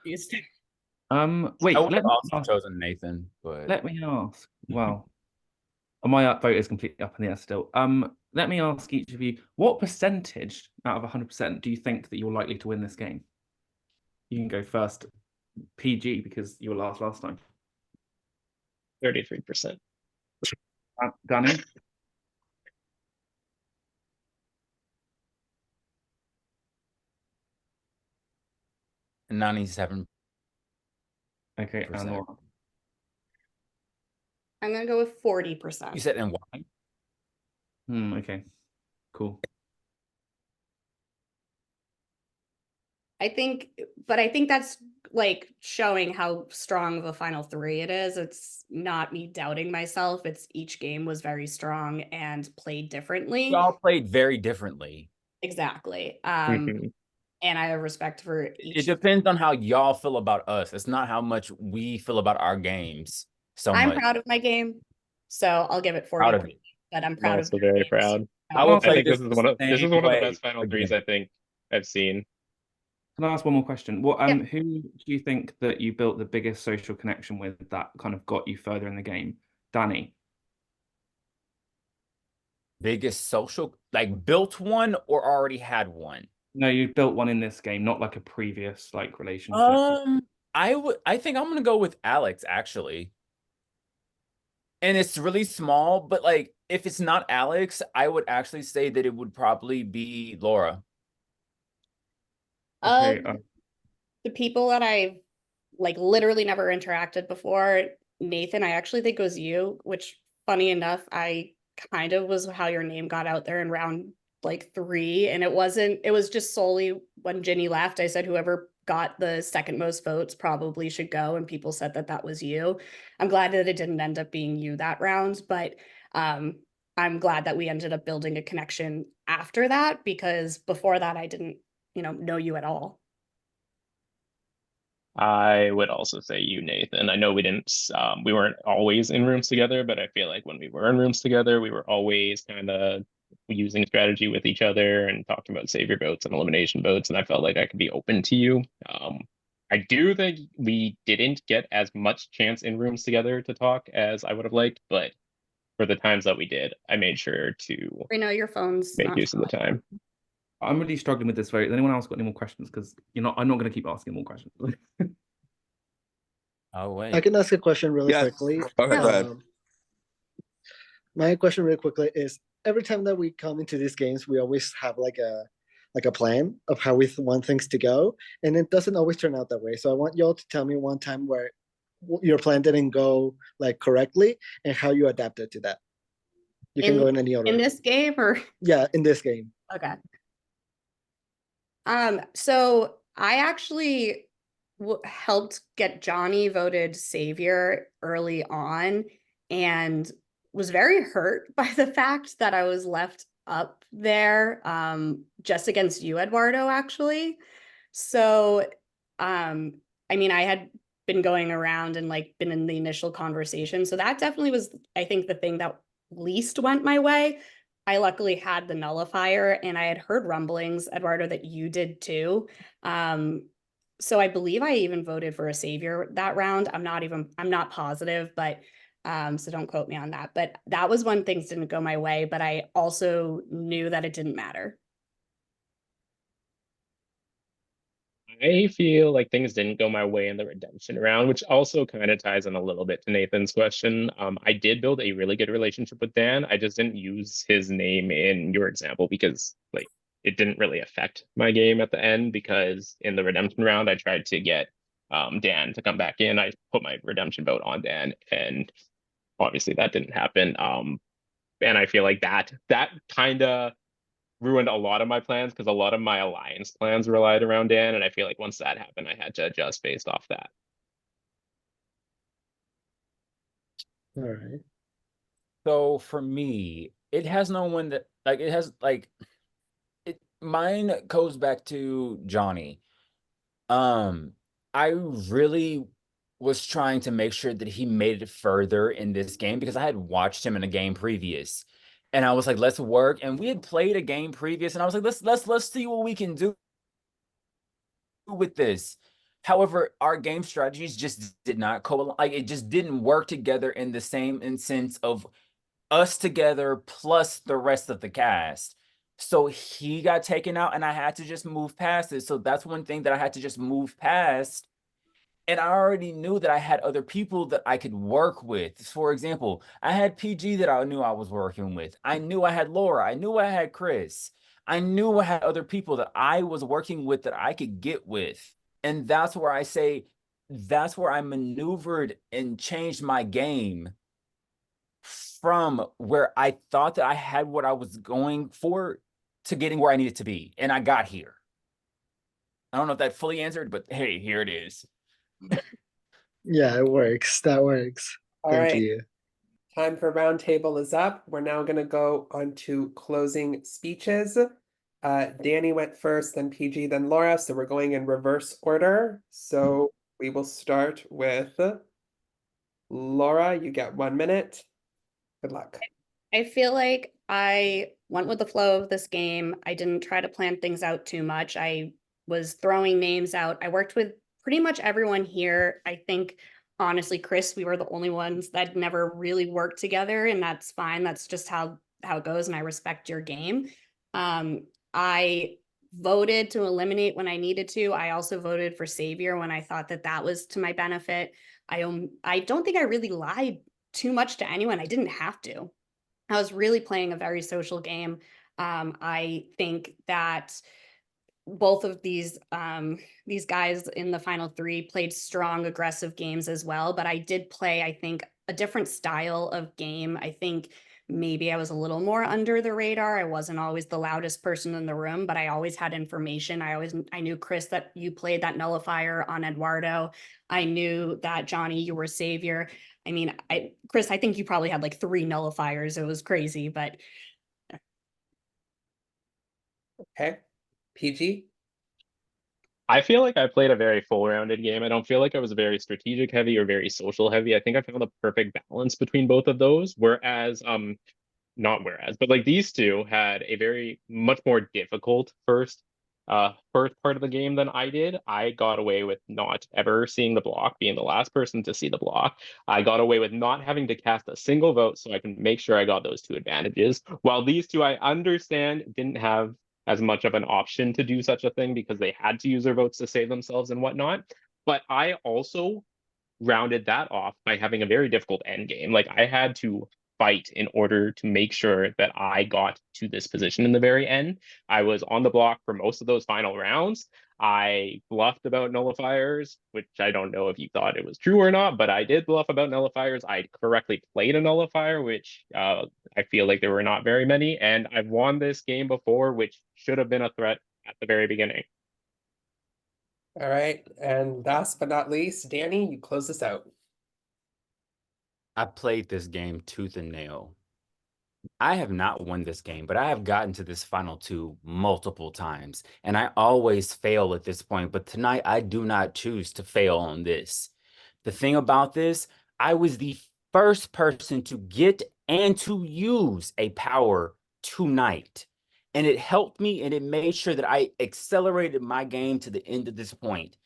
C: Used
N: Wait,
D: I would
N: let
D: have
N: me
D: also
N: ask.
D: chosen Nathan, but
N: Let me ask. Well, my vote is completely up in the air still. Let me ask each of you, what percentage out of 100% do you think that you're likely to win this game? You can go first, PG, because you were last time.
G: 33%.
N: Danny?
D: and 97.
N: Okay, and Laura.
C: I'm gonna go with 40%.
D: You said and why?
N: Okay, cool.
C: I think that's like showing how strong of a final 3 it is. It's not me doubting myself. It's each game was very strong and played differently.
D: Y'all played very differently.
C: Exactly.
G: Mhm.
C: And I have respect for
D: It
C: each.
D: depends on how y'all feel about us. It's not how much we feel about our games so
C: I'm
D: much.
C: proud of my game, so I'll give it
D: Proud of
C: 40%,
D: it.
C: but I'm
G: I'm
C: proud of
G: also
C: their
G: very
C: games.
G: proud.
D: I will
G: I
D: play
G: think
D: this
G: this is
D: the
G: one of
D: same
G: the
D: way
G: best final threes
D: again.
G: I think I've seen.
N: Can I ask one more question? What
C: Yeah.
N: who do you think that you built the biggest social connection with that kind of got you further in the game? Danny?
D: Biggest social, like built one or already had one?
N: No, you built one in this game, not like a previous like relationship.
D: I think I'm gonna go with Alex actually. And it's really small, but like if it's not Alex, I would actually say that it would probably be Laura.
N: Okay,
C: The people that I've like literally never interacted before, Nathan, I actually think it was you, which funny enough, I kind of was how your name got out there in round like 3. And it was just solely when Ginny left, I said whoever got the second most votes probably should go. And people said that was you. I'm glad that it didn't end up being you that round, but I'm glad that we ended up building a connection after that, because before that I didn't, know you at all.
G: I would also say you, Nathan. I know we weren't always in rooms together, but I feel like when we were in rooms together, we were always kind of using strategy with each other and talking about savior votes and elimination votes. And I felt like I could be open to you. I do think we didn't get as much chance in rooms together to talk as I would have liked, but for the times that we did, I made sure to
C: I know your phone's
G: make
C: not
G: use of the time.
N: I'm really struggling with this vote. Has anyone else got any more questions? Because I'm not going to keep asking more questions.
D: Oh wait.
M: I can ask a question really
B: Yes.
M: quickly.
B: Okay, go ahead.
M: My question really quickly is, every time that we come into these games, we always have like a plan of how we want things to go, and it doesn't always turn out that way. So I want y'all to tell me one time where your plan didn't go like correctly and how you adapted to that. You can go in any order.
C: In this game or?
M: Yeah, in this game.
C: Okay. So I actually helped get Johnny voted savior early on and was very hurt by the fact that I was left up there just against you, Eduardo, actually. So I mean, I had been going around and like been in the initial conversation. So that definitely was, I think, the thing that least went my way. I luckily had the nullifier and I had heard rumblings, Eduardo, that you did too. So I believe I even voted for a savior that round. I'm not positive, but so don't quote me on that. But that was when things didn't go my way, but I also knew that it didn't matter.
G: I feel like things didn't go my way in the redemption round, which also kind of ties in a little bit to Nathan's question. I did build a really good relationship with Dan. I just didn't use his name in your example because like it didn't really affect my game at the end, because in the redemption round I tried to get Dan to come back in. I put my redemption vote on Dan, and obviously that didn't happen. And I feel like that kind of ruined a lot of my plans, because a lot of my alliance plans relied around Dan, and I feel like once that happened, I had to adjust based off that.
M: All right.
D: So for me, it has no one that like it has like it mine goes back to Johnny. I really was trying to make sure that he made it further in this game because I had watched him in a game previous. And I was like, let's work. And we had played a game previous, and I was like, let's see what we can do with this. However, our game strategies just did not like it just didn't work together in the same in sense of us together plus the rest of the cast. So he got taken out and I had to just move past it. So that's one thing that I had to just move past. And I already knew that I had other people that I could work with. For example, I had PG that I knew I was working with. I knew I had Laura. I knew I had Chris. I knew I had other people that I was working with that I could get with. And that's where I say, that's where I maneuvered and changed my game from where I thought that I had what I was going for to getting where I needed to be. And I got here. I don't know if that fully answered, but hey, here it is.
M: Yeah, it works. That works.
A: All
M: Thank
A: right.
M: you.
A: Time for roundtable is up. We're now going to go on to closing speeches. Danny went first, then PG, then Laura. So we're going in reverse order. So we will start with Laura. You get 1 minute. Good luck.
C: I feel like I went with the flow of this game. I didn't try to plan things out too much. I was throwing names out. I worked with pretty much everyone here. I think, honestly, Chris, we were the only ones that never really worked together, and that's fine. That's just how it goes, and I respect your game. I voted to eliminate when I needed to. I also voted for Savior when I thought that that was to my benefit. I don't think I really lied too much to anyone. I didn't have to. I was really playing a very social game. I think that both of these guys in the final three played strong, aggressive games as well. But I did play, I think, a different style of game. I think maybe I was a little more under the radar. I wasn't always the loudest person in the room, but I always had information. I knew, Chris, that you played that nullifier on Eduardo. I knew that, Johnny, you were savior. I mean, Chris, I think you probably had like 3 nullifiers. It was crazy, but
A: Okay. PG?
G: I feel like I played a very full-rounded game. I don't feel like I was very strategic heavy or very social heavy. I think I found the perfect balance between both of those. Not whereas, but like these two had a very much more difficult first part of the game than I did. I got away with not ever seeing the block, being the last person to see the block. I got away with not having to cast a single vote, so I can make sure I got those two advantages. While these two, I understand, didn't have as much of an option to do such a thing because they had to use their votes to save themselves and whatnot. But I also rounded that off by having a very difficult end game. Like I had to fight in order to make sure that I got to this position in the very end. I was on the block for most of those final rounds. I bluffed about nullifiers, which I don't know if you thought it was true or not, but I did bluff about nullifiers. I correctly played a nullifier, which I feel like there were not very many, and I've won this game before, which should have been a threat at the very beginning.
A: All right, and last but not least, Danny, you close this out.
D: I played this game tooth and nail. I have not won this game, but I have gotten to this final two multiple times, and I always fail at this point. But tonight, I do not choose to fail on this. The thing about this, I was the first person to get and to use a power tonight. And it helped me, and it made sure that I accelerated my game to the end of this point.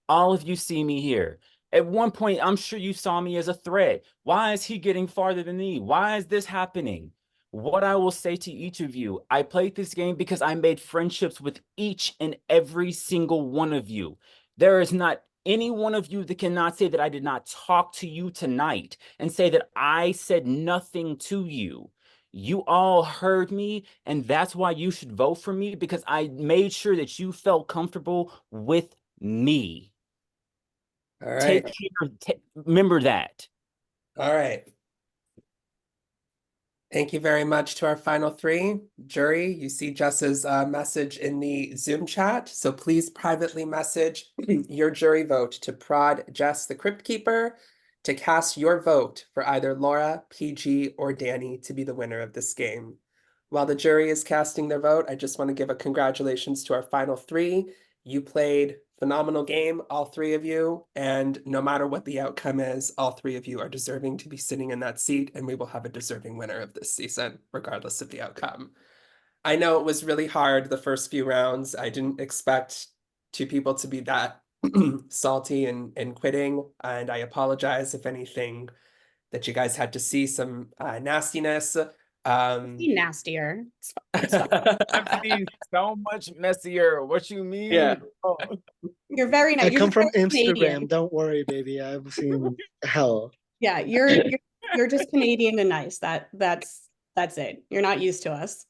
D: All of you see me here. At one point, I'm sure you saw me as a threat. Why is he getting farther than me? Why is this happening? What I will say to each of you, I played this game because I made friendships with each and every single one of you. There is not any one of you that cannot say that I did not talk to you tonight and say that I said nothing to you. You all heard me, and that's why you should vote for me, because I made sure that you felt comfortable with me.
A: All
D: Take
A: right.
D: care. Remember that.
A: All right. Thank you very much to our final three. Jury, you see Jess's message in the Zoom chat, so please privately message your jury vote to prod Jess, the Crypt Keeper, to cast your vote for either Laura, PG, or Danny to be the winner of this game. While the jury is casting their vote, I just want to give a congratulations to our final three. You played phenomenal game, all three of you, and no matter what the outcome is, all three of you are deserving to be sitting in that seat, and we will have a deserving winner of this season, regardless of the outcome. I know it was really hard the first few rounds. I didn't expect two people to be that salty and quitting, and I apologize if anything that you guys had to see some nastiness.
C: Nastier.
D: I've seen so much messier. What you mean?
A: Yeah.
D: Oh.
C: You're very nice.
M: I
C: You're
M: come from
C: very
M: Amsterdam.
C: Canadian.
M: Don't worry, baby. I've seen hell.
C: Yeah, you're just Canadian and nice. That's it. You're not used to us.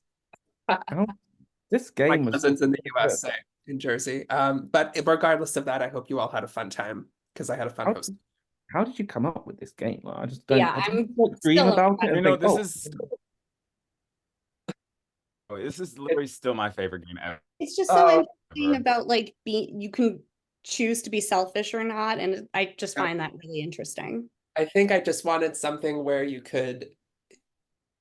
N: This
A: My
N: game was
A: cousins in the
N: good.
A: USA, in Jersey. But regardless of that, I hope you all had a fun time because I had a fun host.
N: How did you come up with this game? Like, I just don't.
C: Yeah,
N: I just
C: I'm
N: dream
C: still
N: about it and think,
D: this
N: oh,
D: is literally still my favorite game ever.
C: It's just so interesting about like being, you can choose to be selfish or not, and I just find that really interesting.
A: I think I just wanted something where you could,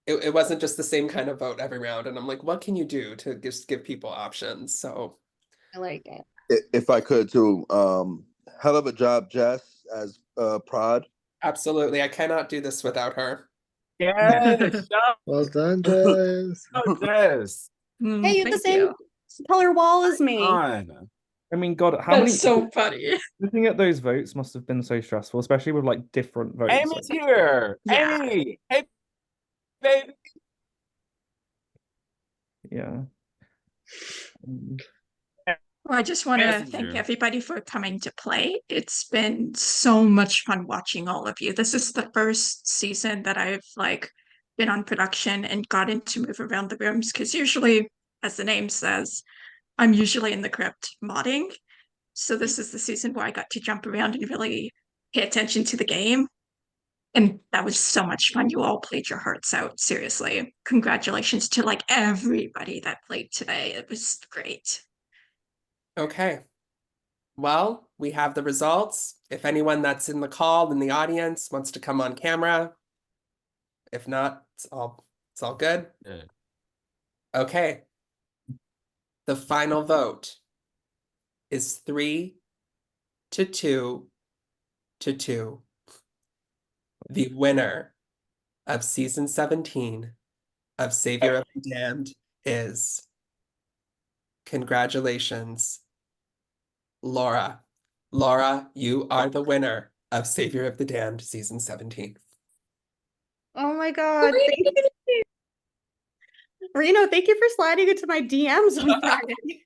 A: it wasn't just the same kind of vote every round. And I'm like, what can you do to just give people options? So
C: I like it.
U: If I could too, hell of a job, Jess, as prod.
A: Absolutely. I cannot do this without her.
D: Yes.
M: Well done, Jess.
D: Yes.
C: Hey, you have the same color wall as me.
N: I mean, God, how
Q: That's
N: many?
Q: so funny.
N: Looking at those votes must have been so stressful, especially with like different votes.
D: Amy's here.
Q: Yeah.
D: Amy. Hey, baby.
N: Yeah.
Q: Well, I just want to
D: Yes,
Q: thank
D: sure.
Q: everybody for coming to play. It's been so much fun watching all of you. This is the first season that I've like been on production and gotten to move around the rooms, because usually, as the name says, I'm usually in the crypt modding. So this is the season where I got to jump around and really pay attention to the game. And that was so much fun. You all played your hearts out. Seriously. Congratulations to like everybody that played today. It was great.
A: Okay. Well, we have the results. If anyone that's in the call in the audience wants to come on camera. If not, it's all good.
D: Yeah.
A: Okay. The final vote is 3-2 to 2. The winner of season 17 of Savior of the Damned is, congratulations, Laura. Laura, you are the winner of Savior of the Damned season 17.
C: Oh my God. Thank you. Reno, thank you for sliding into my DMs on Friday.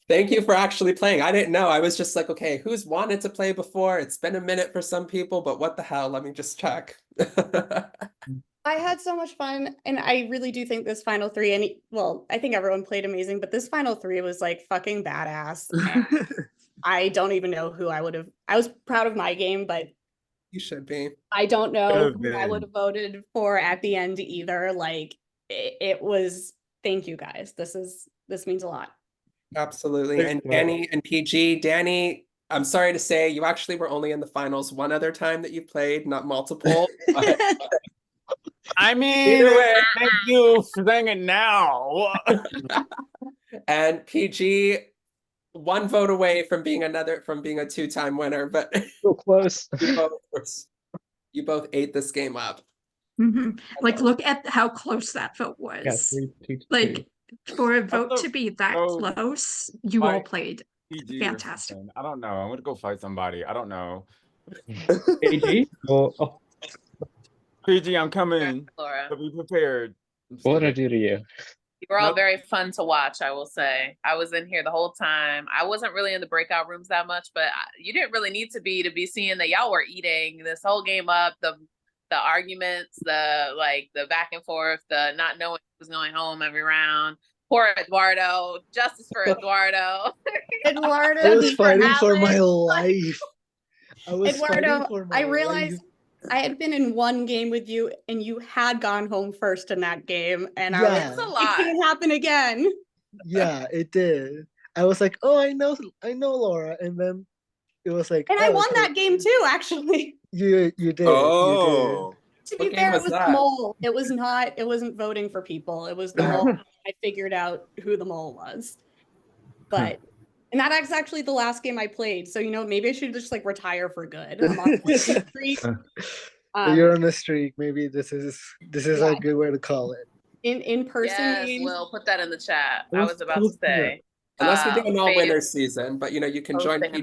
A: Thank you for actually playing. I didn't know. I was just like, okay, who's wanted to play before? It's been a minute for some people, but what the hell? Let me just check.
C: I had so much fun, and I really do think this final three, and well, I think everyone played amazing, but this final three was like fucking badass. And I don't even know who I would have. I was proud of my game, but
A: You should be.
C: I don't know
D: Could've
C: who I would
D: been.
C: have voted for at the end either. Like it was. Thank you guys. This means a lot.
A: Absolutely. And Danny and PG, Danny, I'm sorry to say you actually were only in the finals one other time that you played, not multiple. But
D: I mean,
A: either way,
D: thank you for saying it now.
A: and PG, one vote away from being a two-time winner, but
F: So close.
A: you both ate this game up.
Q: Like, look at how close that vote
F: Yeah,
Q: was.
F: 3-2.
Q: Like, for a vote
D: thought-
Q: to be that
D: oh,
Q: close, you
D: my
Q: all played
D: PG or
Q: fantastic.
D: something. I don't know. I'm gonna go fight somebody. I don't know.
F: AG? Oh,
D: PG, I'm coming.
P: Laura.
D: So be prepared.
F: what did I do to you?
P: You were all
D: Nope.
P: very fun to watch, I will say. I was in here the whole time. I wasn't really in the breakout rooms that much, but you didn't really need to be seeing that y'all were eating this whole game up, the arguments, the back and forth, the not knowing who was going home every round. Poor Eduardo. Justice for Eduardo.
C: Eduardo,
M: I was fighting for my
P: Alex.
M: life. I was fighting
C: Eduardo,
M: for my
C: I realized
M: life.
C: I had been in one game with you, and you had gone home first in that game, and I
M: Yeah.
C: was
P: It's a
C: like,
P: lot.
C: it can't happen again.
M: Yeah, it did. I was like, oh, I know Laura, and then it was like,
C: And I
M: oh,
C: won
M: okay.
C: that game too, actually.
M: You did.
A: Oh,
C: To
A: what
C: be
A: game
C: fair,
A: was
C: it was
A: that?
C: the mole. It wasn't voting for people. It was the mole. I figured out who the mole was. But and that is actually the last game I played. So maybe I should just like retire for good. I'm on a winning streak.
M: You're on a streak. Maybe this is
C: Yeah.
M: a good way to call it.
C: In person
P: Yes,
C: games.
P: Will, put that in the chat.
M: It
P: I
M: was
P: was about to say.
A: Unless we're doing all
P: Fave
A: winners season, but you can join
P: hosting
A: PG